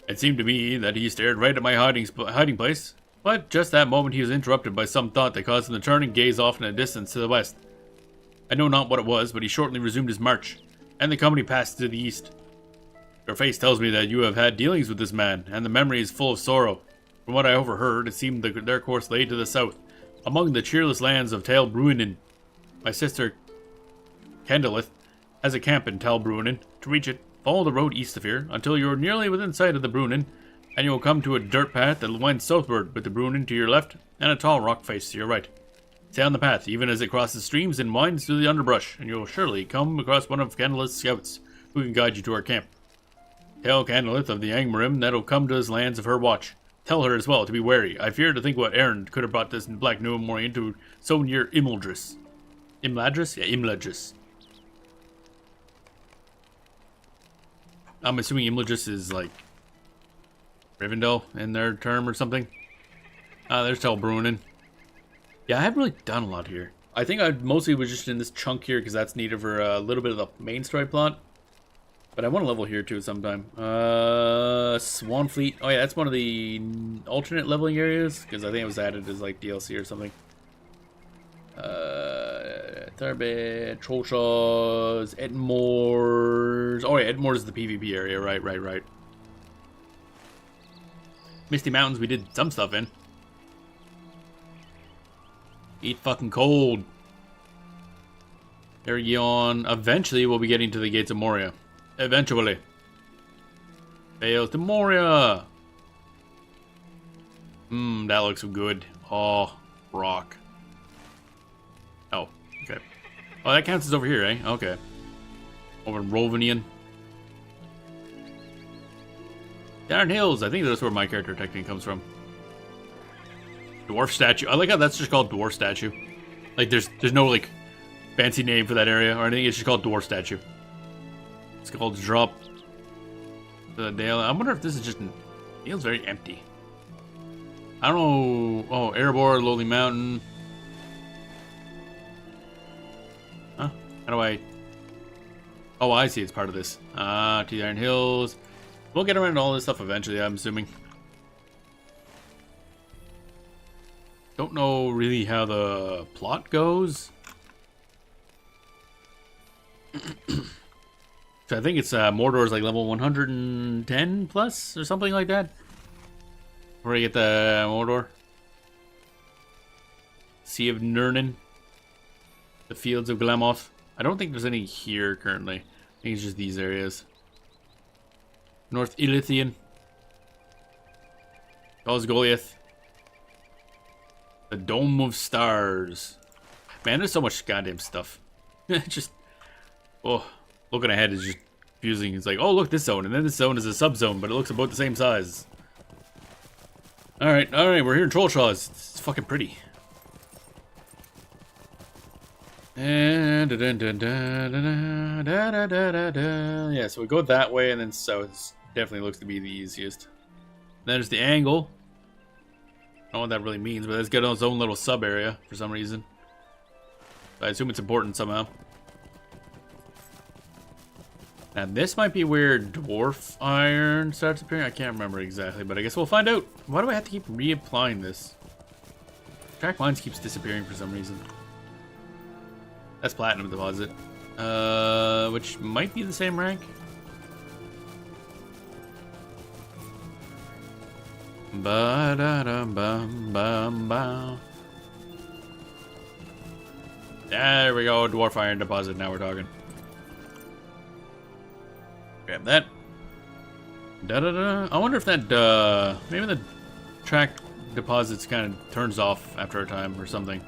It seemed to me that he stared right at my hiding place, but just that moment he was interrupted by some thought that caused him to turn and gaze off in a distance to the west. I know not what it was, but he shortly resumed his march, and the company passed to the east. Your face tells me that you have had dealings with this man, and the memory is full of sorrow. From what I overheard, it seemed that their course lay to the south, among the cheerless lands of Tal Bruinen. My sister, Candleth, has a camp in Tal Bruinen. To reach it, follow the road east of here, until you are nearly within sight of the Bruinen, and you will come to a dirt path that winds southward with the Bruinen to your left, and a tall rock face to your right. Stay on the path, even as it crosses streams and winds through the underbrush, and you will surely come across one of Candleth's scouts, who can guide you to our camp. Tell Candleth of the Angmar that'll come to his lands of her watch. Tell her as well to be wary. I fear to think what errand could have brought this black Numenorian to so near Imladris. Imladris? Yeah, Imladris. I'm assuming Imladris is like Rivendell in their term or something. There's Tal Bruinen. Yeah, I haven't really done a lot here. I think I mostly was just in this chunk here because that's needed for a little bit of the main story plot. But I want to level here too sometime. Swanfleet. Oh yeah, that's one of the alternate leveling areas because I think it was added as like DLC or something. Tharbed, Trollshaws, Edmore's. Oh yeah, Edmore's the PvP area. Right. Misty Mountains, we did some stuff in. Eat fucking cold. There, yawn. Eventually, we'll be getting to the Gates of Moria. Eventually. Fails to Moria. That looks good. Oh, rock. Oh, okay. Oh, that counts as over here, eh? Okay. Over in Rovanian. Darn Hills. I think that's where my character technically comes from. Dwarf statue. I like how that's just called dwarf statue. Like, there's no, like, fancy name for that area or anything. It's just called dwarf statue. It's called Drop the Dale. I wonder if this is just. It feels very empty. I don't know. Oh, Erebor, Lowly Mountain. Huh? How do I. Oh, I see. It's part of this. To the Iron Hills. We'll get around to all this stuff eventually, I'm assuming. Don't know really how the plot goes. So I think it's Mordor's like level 110 plus or something like that. Where you get the Mordor. Sea of Nurnen. The Fields of Glamoth. I don't think there's any here currently. I think it's just these areas. North Ilithian. Calls Goliath. The Dome of Stars. Man, there's so much goddamn stuff. Just, oh, looking ahead is just confusing. It's like, oh, look, this zone, and then this zone is a sub-zone, but it looks about the same size. Alright, we're here in Troll Shaws. It's fucking pretty. Yeah, so we go that way, and then south definitely looks to be the easiest. Then there's the angle. I don't know what that really means, but it's got its own little sub area for some reason. I assume it's important somehow. Now this might be where dwarf iron starts appearing. I can't remember exactly, but I guess we'll find out. Why do I have to keep reapplying this? Track lines keeps disappearing for some reason. That's platinum deposit, which might be the same rank. Ba-da-dum-bum-bum-bum. There we go, dwarf iron deposit. Now we're talking. Grab that. Da-da-da. I wonder if that, maybe the track deposits kind of turns off after a time or something.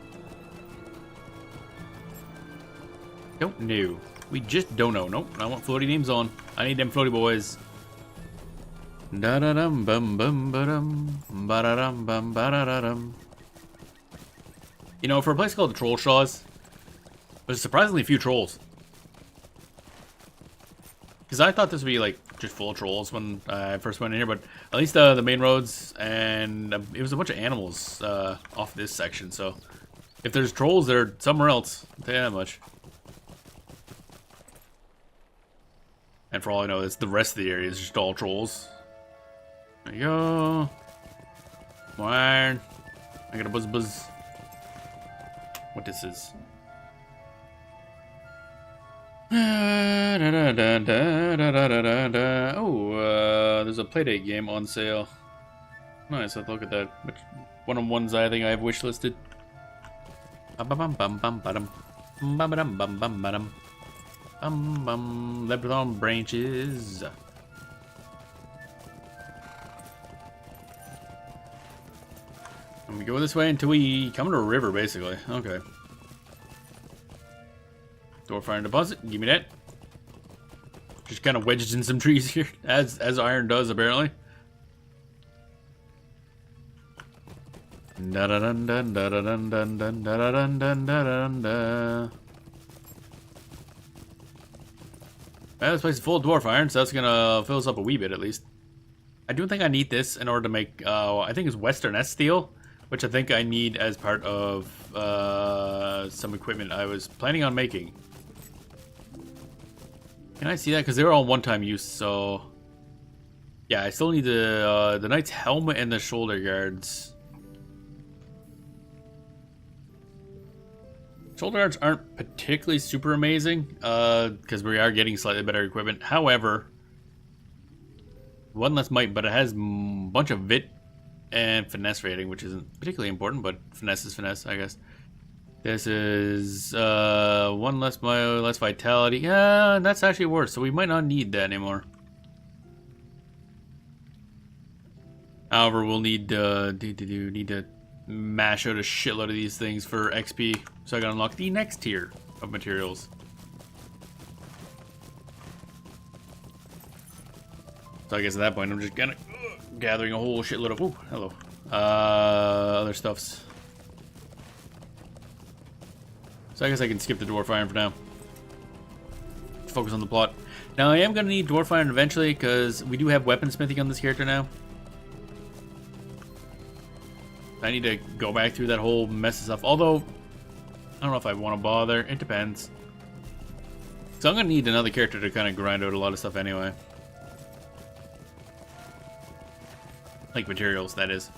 Don't know. We just don't know. Nope, I want floaty names on. I need them floaty boys. Da-da-dum bum bum ba-dum ba-da-dum bum ba-da-da-dum. You know, for a place called the Troll Shaws, there's surprisingly few trolls. Because I thought this would be like just full of trolls when I first went in here, but at least the main roads and it was a bunch of animals off this section. So if there's trolls, they're somewhere else. I'll tell you that much. And for all I know, it's the rest of the area is just all trolls. There you go. More iron. I got a buzz. What this is? Oh, there's a Playdate game on sale. Nice, let's look at that. Which one of the ones I think I have wishlisted. Leprechaun branches. And we go this way until we come to a river, basically. Okay. Dwarf iron deposit. Give me that. Just kind of wedged in some trees here, as iron does apparently. Da da dun dun da da dun dun dun da da dun dun da dun da. Well, this place is full of dwarf iron, so that's gonna fill us up a wee bit at least. I do think I need this in order to make, I think it's Western S steel, which I think I need as part of some equipment I was planning on making. Can I see that? Because they were all one-time use, so... Yeah, I still need the knight's helmet and the shoulder guards. Shoulder guards aren't particularly super amazing, because we are getting slightly better equipment. However, one less might, but it has a bunch of vit and finesse rating, which isn't particularly important, but finesse is finesse, I guess. This is one less mile, less vitality. Yeah, that's actually worse, so we might not need that anymore. However, we'll need to mash out a shitload of these things for XP, so I can unlock the next tier of materials. So I guess at that point, I'm just gonna gathering a whole shitload of other stuffs. So I guess I can skip the dwarf iron for now. Focus on the plot. Now I am gonna need dwarf iron eventually because we do have weaponsmithing on this character now. I need to go back through that whole mess of stuff. Although I don't know if I want to bother. It depends. So I'm gonna need another character to kind of grind out a lot of stuff anyway. Like materials, that is.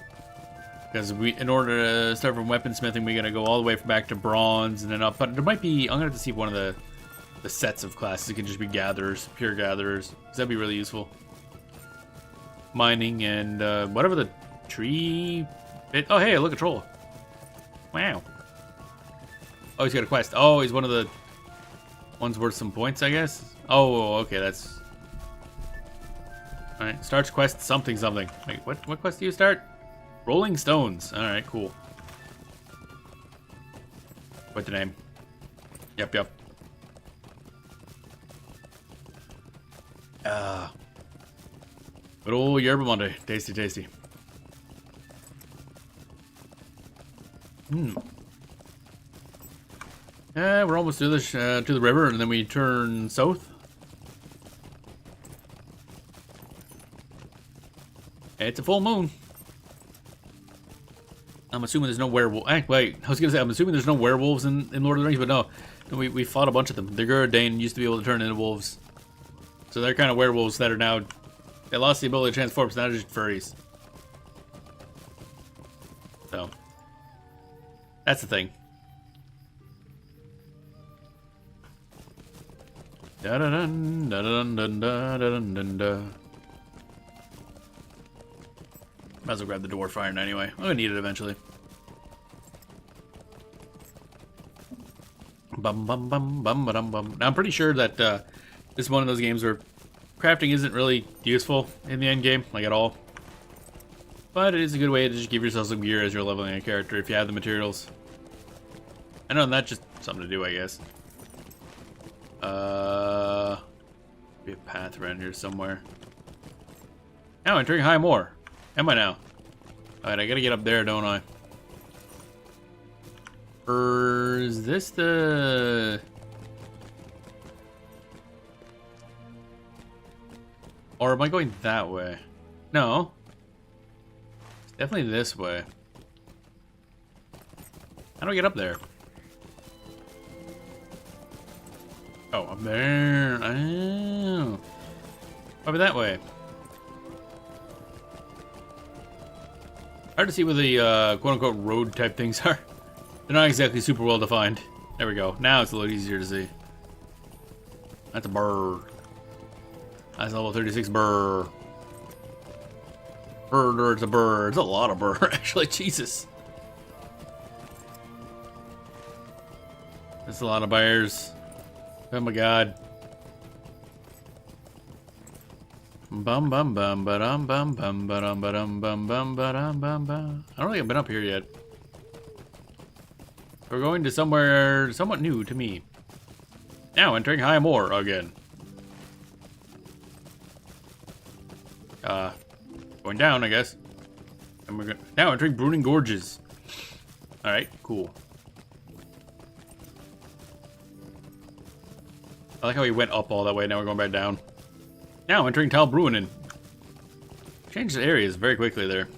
Because in order to start from weaponsmithing, we gotta go all the way back to bronze and then up. But there might be, I'm gonna have to see if one of the sets of classes it can just be gatherers, pure gatherers. Because that'd be really useful. Mining and whatever the tree bit. Oh hey, look, a troll. Wow. Oh, he's got a quest. Oh, he's one of the ones worth some points, I guess. Oh, okay, that's. Alright, starts quest something. Wait, what quest do you start? Rolling Stones. Alright, cool. What's the name? Yep. Good old Yerba Monday. Tasty, tasty. We're almost to the river, and then we turn south. It's a full moon. I'm assuming there's no werewolf. Wait, I was gonna say I'm assuming there's no werewolves in Lord of the Rings, but no, we fought a bunch of them. The Gurdain used to be able to turn into wolves, so they're kind of werewolves that are now. They lost the ability to transform, so now they're just furries. So that's the thing. Da da dun da dun dun da dun dun da. Might as well grab the dwarf iron anyway. I'm gonna need it eventually. Bum bum bum bum bum bum. Now I'm pretty sure that this is one of those games where crafting isn't really useful in the end game, like at all. But it is a good way to just give yourself some gear as you're leveling a character if you have the materials. I know that's just something to do, I guess. Be a path around here somewhere. Now entering High Moor. Am I now? Alright, I gotta get up there, don't I? Or is this the... Or am I going that way? No. It's definitely this way. How do I get up there? Oh, up there. Oh. Over that way. Hard to see where the quote-unquote road type things are. They're not exactly super well defined. There we go. Now it's a little easier to see. That's a bird. That's a level 36 bird. Bird, it's a bird. It's a lot of bird, actually. Jesus. That's a lot of bears. Oh my god. Bum bum bum ba-dum bum bum ba-dum ba-dum bum bum ba-dum bum bum. I don't think I've been up here yet. We're going to somewhere somewhat new to me. Now entering High Moor again. Going down, I guess. And we're now entering Bruning Gorges. Alright, cool. I like how he went up all that way, now we're going back down. Now entering Tal Bruinen. Changed the areas very quickly there.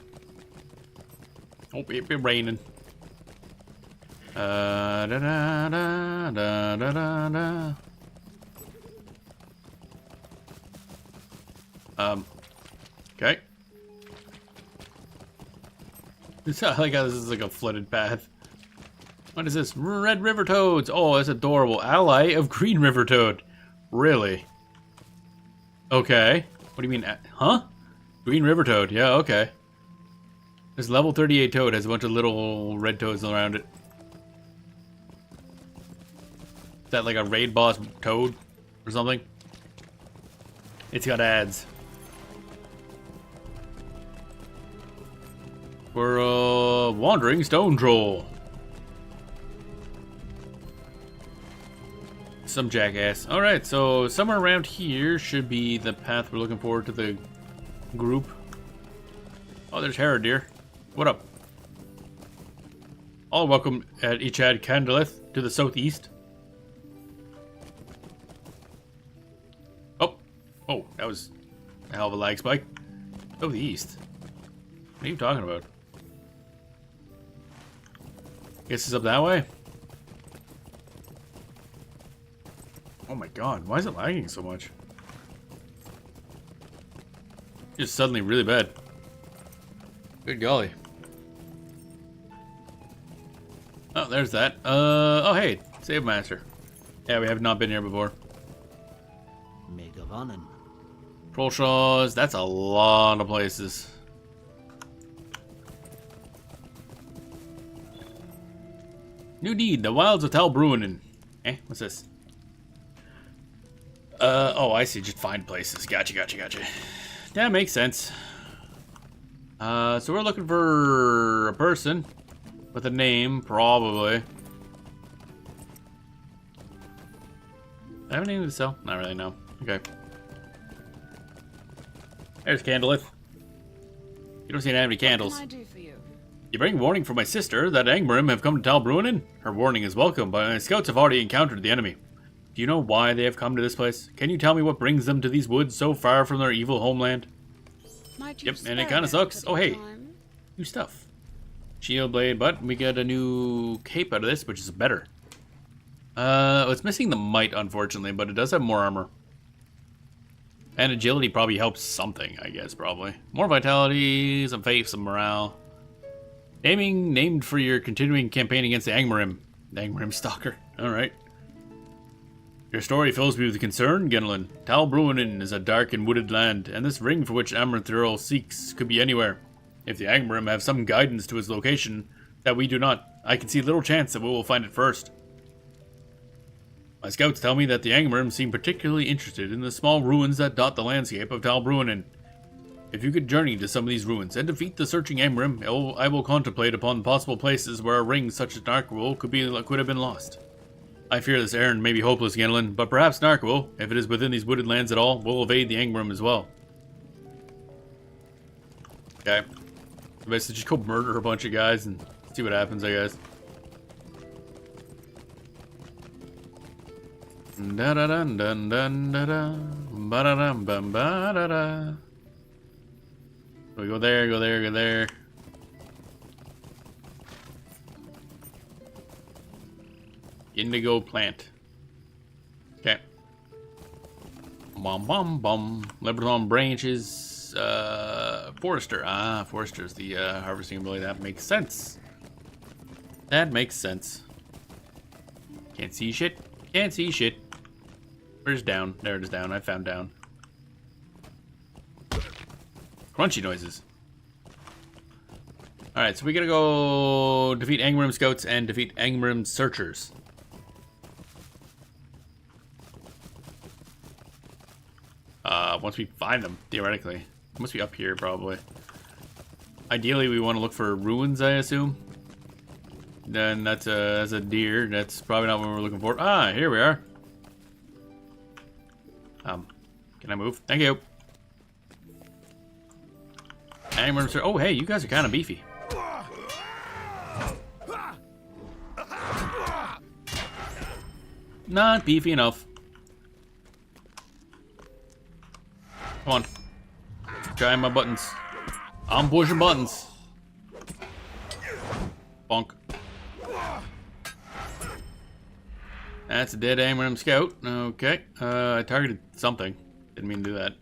Oh, it's been raining. Da da da da da da da. Okay. I like how this is like a flooded path. What is this? Red River Toads. Oh, that's adorable. Ally of Green River Toad. Really? Okay. What do you mean? Huh? Green River Toad. Yeah, okay. This level 38 toad has a bunch of little red toads around it. Is that like a raid boss toad or something? It's got ads. We're a wandering stone troll. Some jackass. Alright, so somewhere around here should be the path we're looking for to the group. Oh, there's Haradir. What up? All welcome at Ichad Candleth to the southeast. Oh. Oh, that was a hell of a lag spike. Southeast. What are you talking about? Guess it's up that way? Oh my god, why is it lagging so much? Just suddenly really bad. Good golly. Oh, there's that. Oh hey, Save Master. Yeah, we have not been here before. Megavonen. Trollshaws, that's a lot of places. New deed, the wilds of Tal Bruinen. Eh, what's this? Oh, I see, just find places. Gotcha. That makes sense. So we're looking for a person with a name, probably. I have anything to sell? Not really, no. Okay. There's Candleth. You don't seem to have any candles. What can I do for you? You bring warning from my sister that Angmar have come to Tal Bruinen? Her warning is welcome, but my scouts have already encountered the enemy. Do you know why they have come to this place? Can you tell me what brings them to these woods so far from their evil homeland? Might you Yep, and it spare kind of them a sucks. little Oh, hey. time? New stuff. Shield blade, but we get a new cape out of this, which is better. It's missing the might, unfortunately, but it does have more armor. And agility probably helps something, I guess, probably. More vitality, some faith, some morale. Naming named for your continuing campaign against the Angmar. The Angmar Stalker. Alright. Your story fills me with concern, Genelin. Tal Bruinen is a dark and wooded land, and this ring for which Amrithurl seeks could be anywhere. If the Angmar have some guidance to its location that we do not, I can see little chance that we will find it first. My scouts tell me that the Angmar seem particularly interested in the small ruins that dot the landscape of Tal Bruinen. If you could journey to some of these ruins and defeat the searching Angmar, I will contemplate upon possible places where a ring such as Narquil could have been lost. I fear this errand may be hopeless, Genelin, but perhaps Narquil, if it is within these wooded lands at all, will evade the Angmar as well. Okay. So basically just go murder a bunch of guys and see what happens, I guess. Da da dun dun dun da da ba da dum bum ba da da. We go there, go there, go there. Indigo plant. Okay. Bum bum bum. Lebanon branches. Forester. Ah, Forester's the harvesting ability. That makes sense. That makes sense. Can't see shit. Can't see shit. Where's down? There it is, down. I found down. Crunchy noises. Alright, so we gotta go defeat Angmar scouts and defeat Angmar searchers. Once we find them, theoretically. It must be up here, probably. Ideally, we want to look for ruins, I assume. Then that's a deer. That's probably not what we're looking for. Ah, here we are. Can I move? Thank you. Oh, hey, you guys are kind of beefy. Not beefy enough. Come on. Try my buttons. I'm pushing buttons. Bonk. That's a dead Angmar scout. Okay. I targeted something. Didn't mean to do that.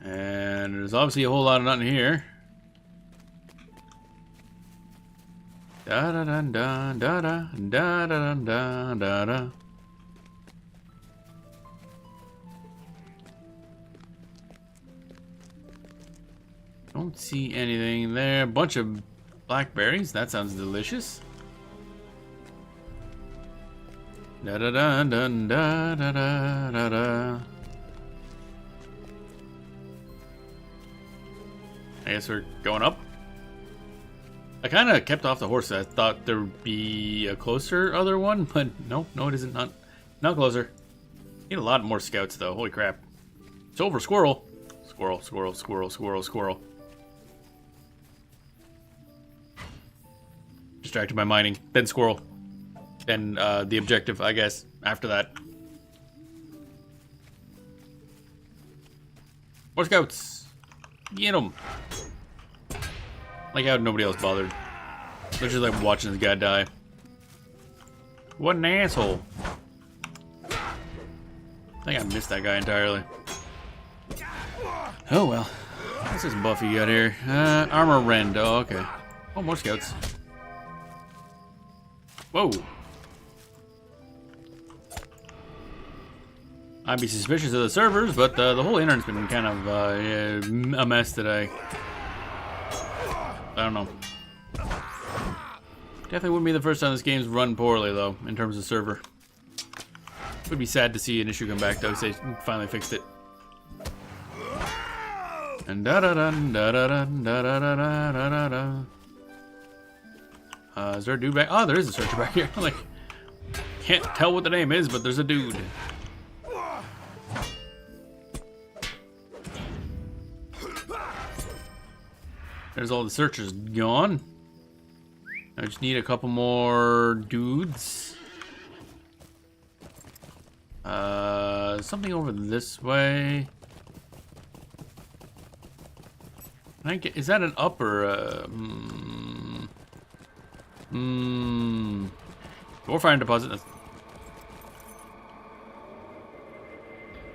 And there's obviously a whole lot of nothing here. Da da da da da da da da da da da. Don't see anything there. A bunch of blackberries. That sounds delicious. Da da da da da da da da da. I guess we're going up. I kind of kept off the horse. I thought there would be a closer other one, but no, it isn't. Not closer. Need a lot more scouts though. Holy crap! Silver squirrel, squirrel, squirrel, squirrel, squirrel, squirrel. Distracted by mining, then squirrel, then the objective, I guess. After that, more scouts. Get them. Like how nobody else bothered. They're just like watching this guy die. What an asshole. I think I missed that guy entirely. Oh well. What's this buff you got here? Armor rend. Oh, okay. Oh, more scouts. Whoa. I'd be suspicious of the servers, but the whole internet's been kind of a mess today. I don't know. Definitely wouldn't be the first time this game's run poorly, though, in terms of server. Would be sad to see an issue come back, though, say finally fixed it. And da da da da da da da da da da da. Is there a dude back? Oh, there is a searcher back here. Like, can't tell what the name is, but there's a dude. There's all the searchers gone. I just need a couple more dudes. Something over this way. Can I get? Is that an up or a? Warfire deposit.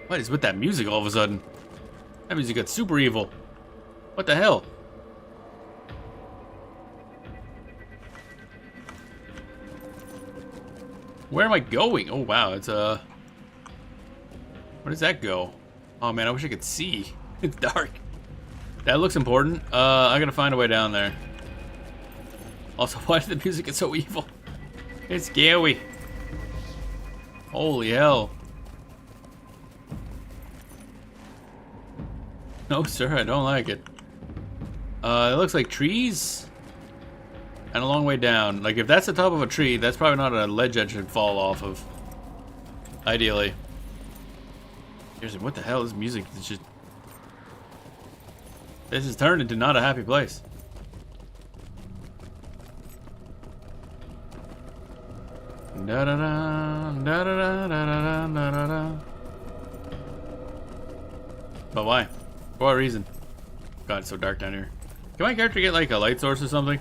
What is with that music all of a sudden? That music got super evil. What the hell? Where am I going? Oh wow, it's where does that go? Oh man, I wish I could see. It's dark. That looks important. I gotta find a way down there. Also, why did the music get so evil? It's scary. Holy hell. No sir, I don't like it. It looks like trees. And a long way down. Like, if that's the top of a tree, that's probably not a ledge I should fall off of. Ideally. Seriously, what the hell? This music is just... This has turned into not a happy place. Da-da-da, da-da-da, da-da-da, da-da-da. But why? For what reason? God, it's so dark down here. Can my character get, like, a light source or something?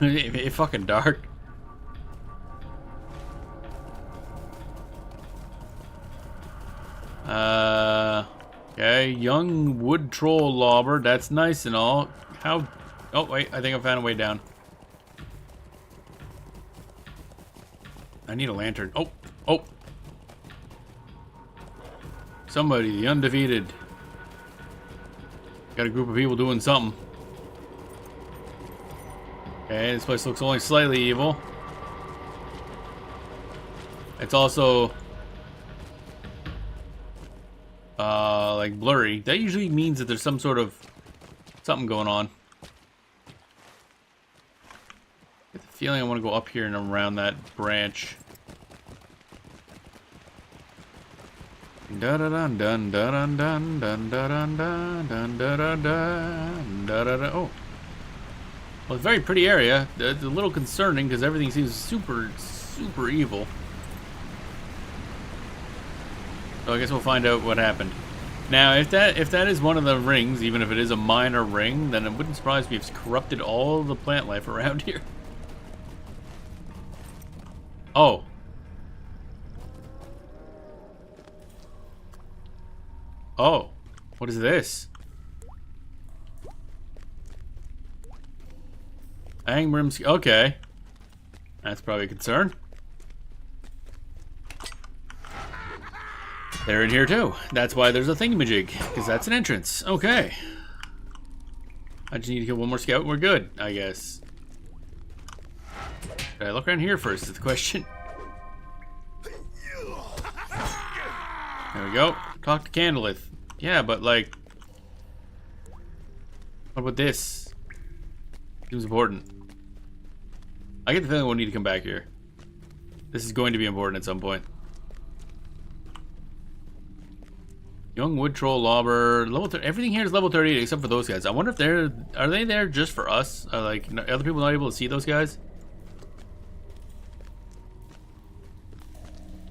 It's fucking dark. Okay, young wood troll lobber. That's nice and all. How? Oh wait, I think I found a way down. I need a lantern. Oh, oh. Somebody, the undefeated. Got a group of people doing something. Okay, this place looks only slightly evil. It's also like blurry. That usually means that there's some sort of something going on. I get the feeling I want to go up here and around that branch. Da da dun dun dun dun dun dun dun dun dun dun dun dun. Oh. Well, it's a very pretty area. It's a little concerning because everything seems super, super evil. So I guess we'll find out what happened. Now, if that is one of the rings, even if it is a minor ring, then it wouldn't surprise me if it's corrupted all the plant life around here. Oh. Oh. What is this? Angmar, okay. That's probably a concern. They're in here too. That's why there's a thingamajig, because that's an entrance. Okay. I just need to kill one more scout and we're good, I guess. Should I look around here first is the question. There we go. Talk to Candleth. Yeah, but like... What about this? Seems important. I get the feeling we'll need to come back here. This is going to be important at some point. Young wood troll lobber, level 30. Everything here is level 38 except for those guys. I wonder if are they there just for us? Are like other people not able to see those guys?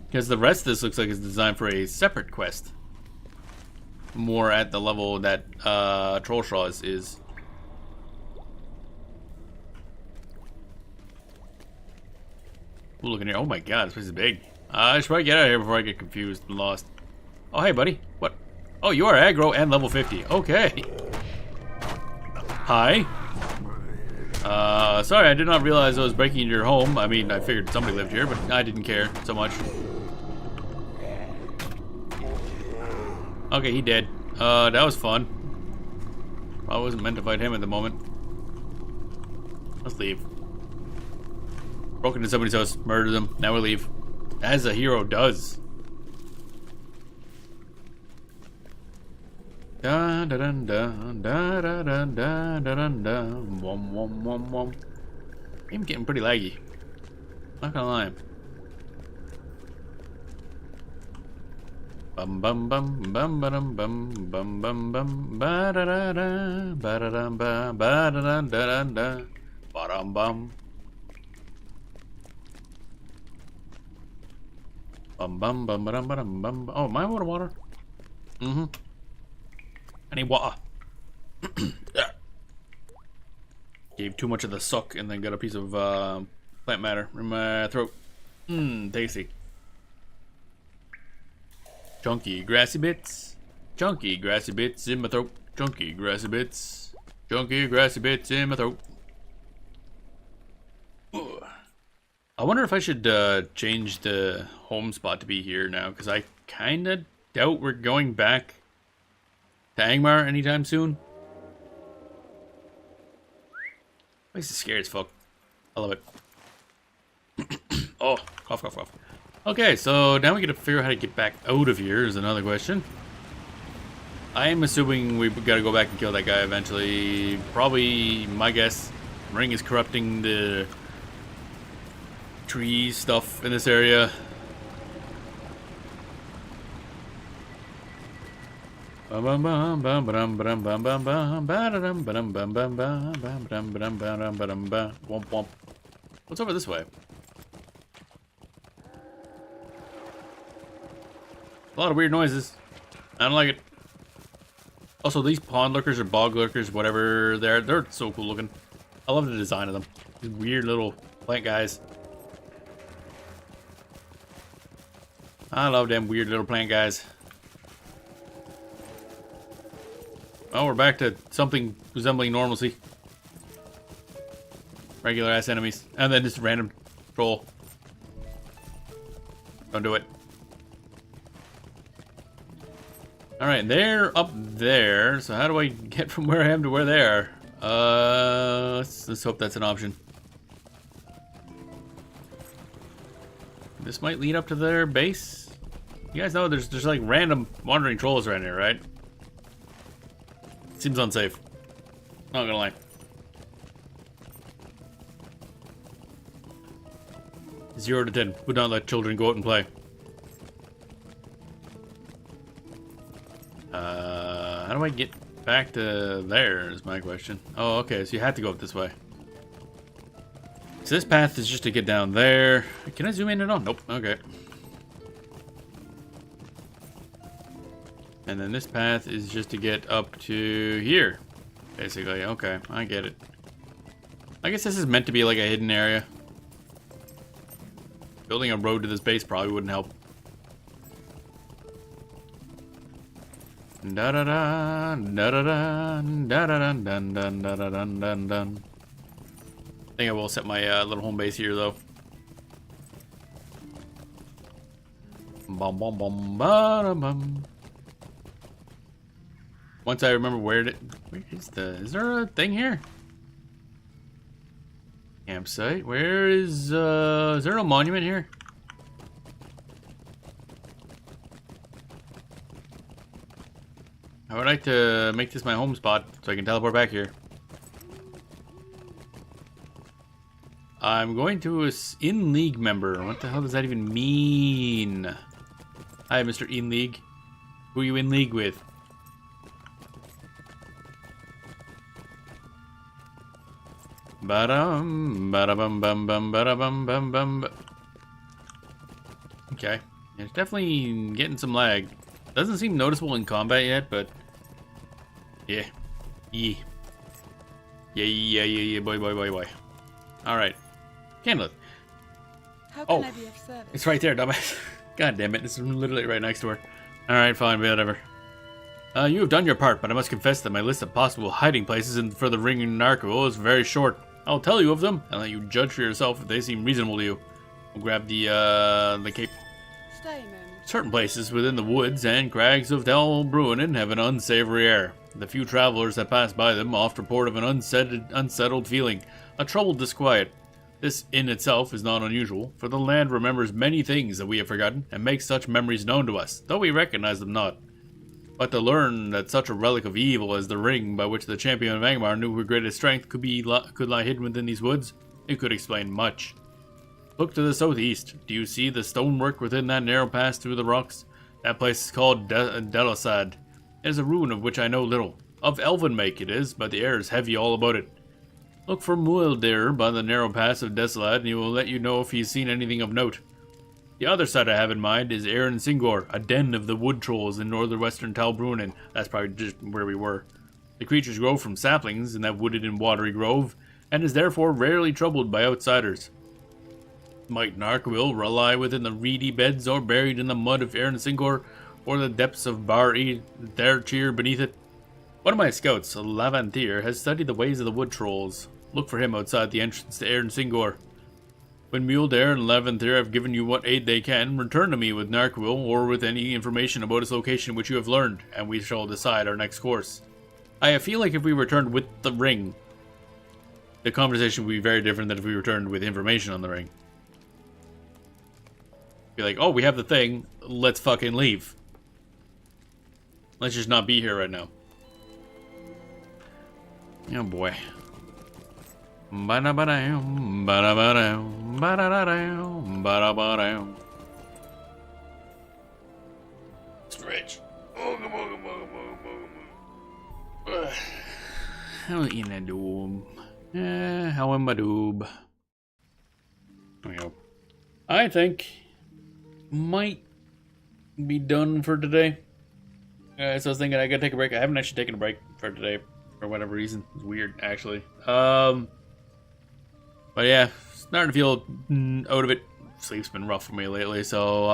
Because the rest of this looks like it's designed for a separate quest. More at the level that Trollshaw is. Ooh, look in here. Oh my god, this place is big. I should probably get out of here before I get confused and lost. Oh, hey, buddy. What? Oh, you are aggro and level 50. Okay. Hi. Sorry, I did not realize I was breaking into your home. I mean, I figured somebody lived here, but I didn't care so much. Okay, he dead. That was fun. I wasn't meant to fight him at the moment. Let's leave. Broke into somebody's house, murdered them. Now we leave. As a hero does. Da da da da da da da da da da. Wom wom wom wom. I'm getting pretty laggy. Not gonna lie. Bum bum bum bum bum bum bum bum bum ba da da da ba da da ba da da da da ba dum bum bum bum bum bum bum bum. Oh, my water. Mm-hmm. I need water. Gave too much of the suck and then got a piece of plant matter in my throat. Tasty. Chunky grassy bits. Chunky grassy bits in my throat. Chunky grassy bits. Chunky grassy bits in my throat. Ugh. I wonder if I should change the home spot to be here now, because I kind of doubt we're going back to Angmar anytime soon. Place is scary as fuck. I love it. Oh, cough, cough, cough. Okay, so now we gotta figure out how to get back out of here is another question. I'm assuming we've gotta go back and kill that guy eventually. Probably, my guess, Ring is corrupting the tree stuff in this area. What's over this way? A lot of weird noises. I don't like it. Also, these pond lurkers or bog lurkers, whatever they're so cool looking. I love the design of them. These weird little plant guys. I love them weird little plant guys. Oh, we're back to something resembling normalcy. Regular ass enemies. And then just random troll. Don't do it. Alright, they're up there. So how do I get from where I am to where they are? Let's hope that's an option. This might lead up to their base. You guys know there's like random wandering trolls around here, right? Seems unsafe. Not gonna lie. 0 to 10. Would not let children go out and play. How do I get back to there is my question. Oh, okay, so you have to go up this way. So this path is just to get down there. Can I zoom in at all? Nope, okay. And then this path is just to get up to here. Basically, okay, I get it. I guess this is meant to be like a hidden area. Building a road to this base probably wouldn't help. Da da da da da da da da dun dun dun dun dun dun dun. I think I will set my little home base here though. Bum bum bum ba bum. Once I remember where is there a thing here? Campsite. Where is there a monument here? I would like to make this my home spot so I can teleport back here. I'm going to an in-league member. What the hell does that even mean? Hi, Mr. In-league. Who are you in league with? Ba-dum, ba-da-bum, bum, bum, ba-da-bum, bum, bum. Okay. It's definitely getting some lag. Doesn't seem noticeable in combat yet, but yeah. Yeah. Yeah, boy. Alright. Candlet. How can I be of service? It's right there, dumbass. God damn it, this is literally right next to her. Alright, fine, whatever. You have done your part, but I must confess that my list of possible hiding places for the ring and narco is very short. I'll tell you of them, and let you judge for yourself if they seem reasonable to you. We'll grab the cape. Stay a moment. Certain places within the woods and crags of Tel Bruinen have an unsavory air. The few travelers that pass by them oft report of an unsettled feeling, a troubled disquiet. This in itself is not unusual, for the land remembers many things that we have forgotten, and makes such memories known to us, though we recognize them not. But to learn that such a relic of evil as the ring by which the champion of Angmar knew her greatest strength could lie hidden within these woods, it could explain much. Look to the southeast. Do you see the stonework within that narrow pass through the rocks? That place is called Delasad. It is a ruin of which I know little. Of elven make it is, but the air is heavy all about it. Look for Mueldir by the narrow pass of Desolad, and he will let you know if he has seen anything of note. The other side I have in mind is Aaron Singor, a den of the wood trolls in northwestern Talbrunnen. That's probably just where we were. The creatures grow from saplings in that wooded and watery grove, and is therefore rarely troubled by outsiders. Might Narquil lie within the reedy beds or buried in the mud of Aaron Singor, or the depths of Bar-E Therchir beneath it? One of my scouts, Lavantir, has studied the ways of the wood trolls. Look for him outside the entrance to Aaron Singor. When Mueldare and Lavanthir have given you what aid they can, return to me with Narquil or with any information about his location which you have learned, and we shall decide our next course. I feel like if we returned with the ring, the conversation would be very different than if we returned with information on the ring. Be like, oh, we have the thing, let's fucking leave. Let's just not be here right now. Oh boy. Stretch. How in a doob? How am I doob? There we go. I think might be done for today. So I was thinking I gotta take a break. I haven't actually taken a break for today for whatever reason. It's weird, actually. But yeah, starting to feel out of it. Sleep's been rough for me lately, so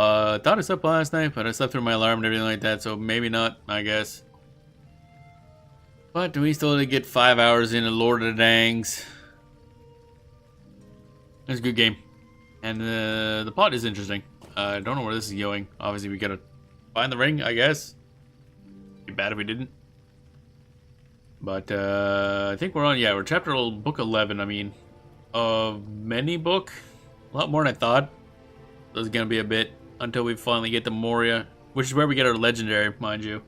thought I slept last night, but I slept through my alarm and everything like that, so maybe not, I guess. But we still did get 5 hours into Lord of the Dangs. It's a good game. And the plot is interesting. I don't know where this is going. Obviously, we gotta find the ring, I guess. Be bad if we didn't. But I think we're on, yeah, we're book 11, I mean. Mini book? A lot more than I thought. There's gonna be a bit until we finally get to Moria, which is where we get our legendary, mind you.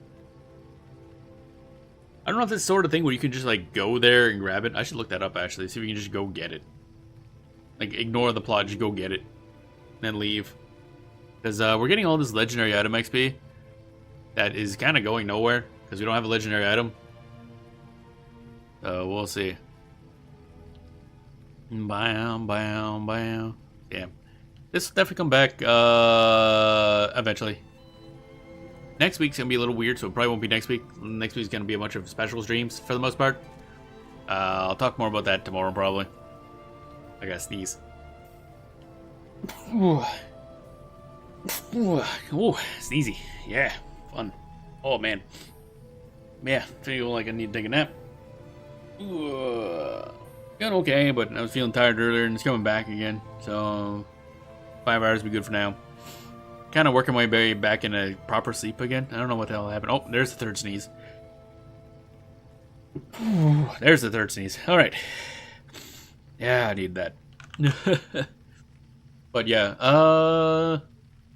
I don't know if this sort of thing where you can just like go there and grab it. I should look that up actually, see if we can just go get it. Like ignore the plot, just go get it. Then leave. Because we're getting all this legendary item XP that is kind of going nowhere because we don't have a legendary item. We'll see. Bam, bam, bam. Yeah. This will definitely come back eventually. Next week's gonna be a little weird, so it probably won't be next week. Next week's gonna be a bunch of special streams for the most part. I'll talk more about that tomorrow, probably. I gotta sneeze. Ooh, sneezy. Yeah, fun. Oh man. Yeah, feel like I need to take a nap. Feeling okay, but I was feeling tired earlier and it's coming back again. So 5 hours would be good for now. Kind of working my way back in a proper sleep again. I don't know what the hell happened. Oh, there's the third sneeze. There's the third sneeze. All right. Yeah, I need that. But yeah,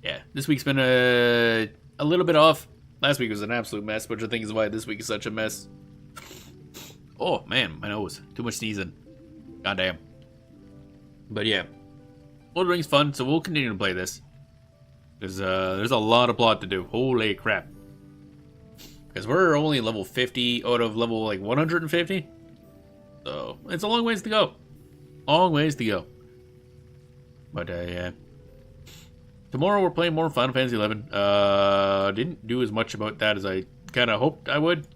yeah. This week's been a little bit off. Last week was an absolute mess, which I think is why this week is such a mess. Oh man, my nose. Too much sneezing. Goddamn. But yeah, Lord of the Rings fun, so we'll continue to play this. There's a lot of plot to do. Holy crap. Because we're only level 50 out of level like 150. So it's a long ways to go. Long ways to go. But yeah. Tomorrow we're playing more Final Fantasy 11. Didn't do as much about that as I kind of hoped I would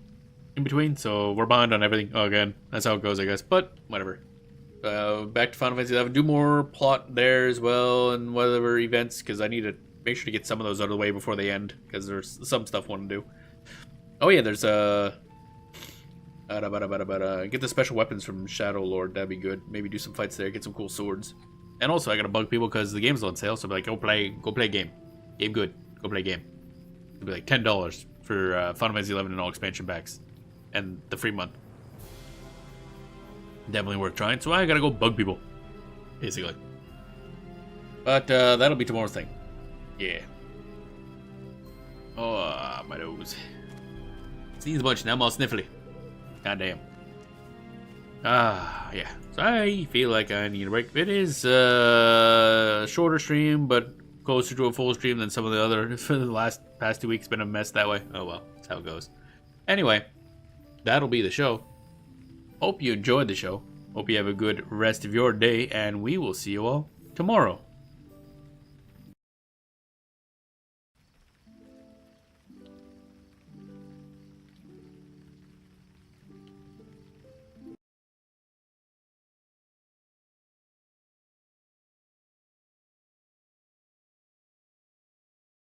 in between, so we're behind on everything. Oh, again, that's how it goes, I guess. But whatever. Back to Final Fantasy 11. Do more plot there as well and whatever events, because I need to make sure to get some of those out of the way before they end, because there's some stuff I want to do. Oh yeah, there's get the special weapons from Shadow Lord. That'd be good. Maybe do some fights there. Get some cool swords. And also, I gotta bug people because the game's on sale. So be like, go play game. Game good. Go play game. It'll be like $10 for Final Fantasy 11 and all expansion packs, and the free month. Definitely worth trying. So I gotta go bug people, basically. But that'll be tomorrow's thing. Yeah. Oh, my nose. Sneeze a bunch, now I'm all sniffly. God damn. Yeah. So I feel like I need a break. It is a shorter stream, but closer to a full stream than some of the other. For the past 2 weeks, been a mess that way. Oh well, that's how it goes. Anyway, that'll be the show. Hope you enjoyed the show. Hope you have a good rest of your day, and we will see you all tomorrow.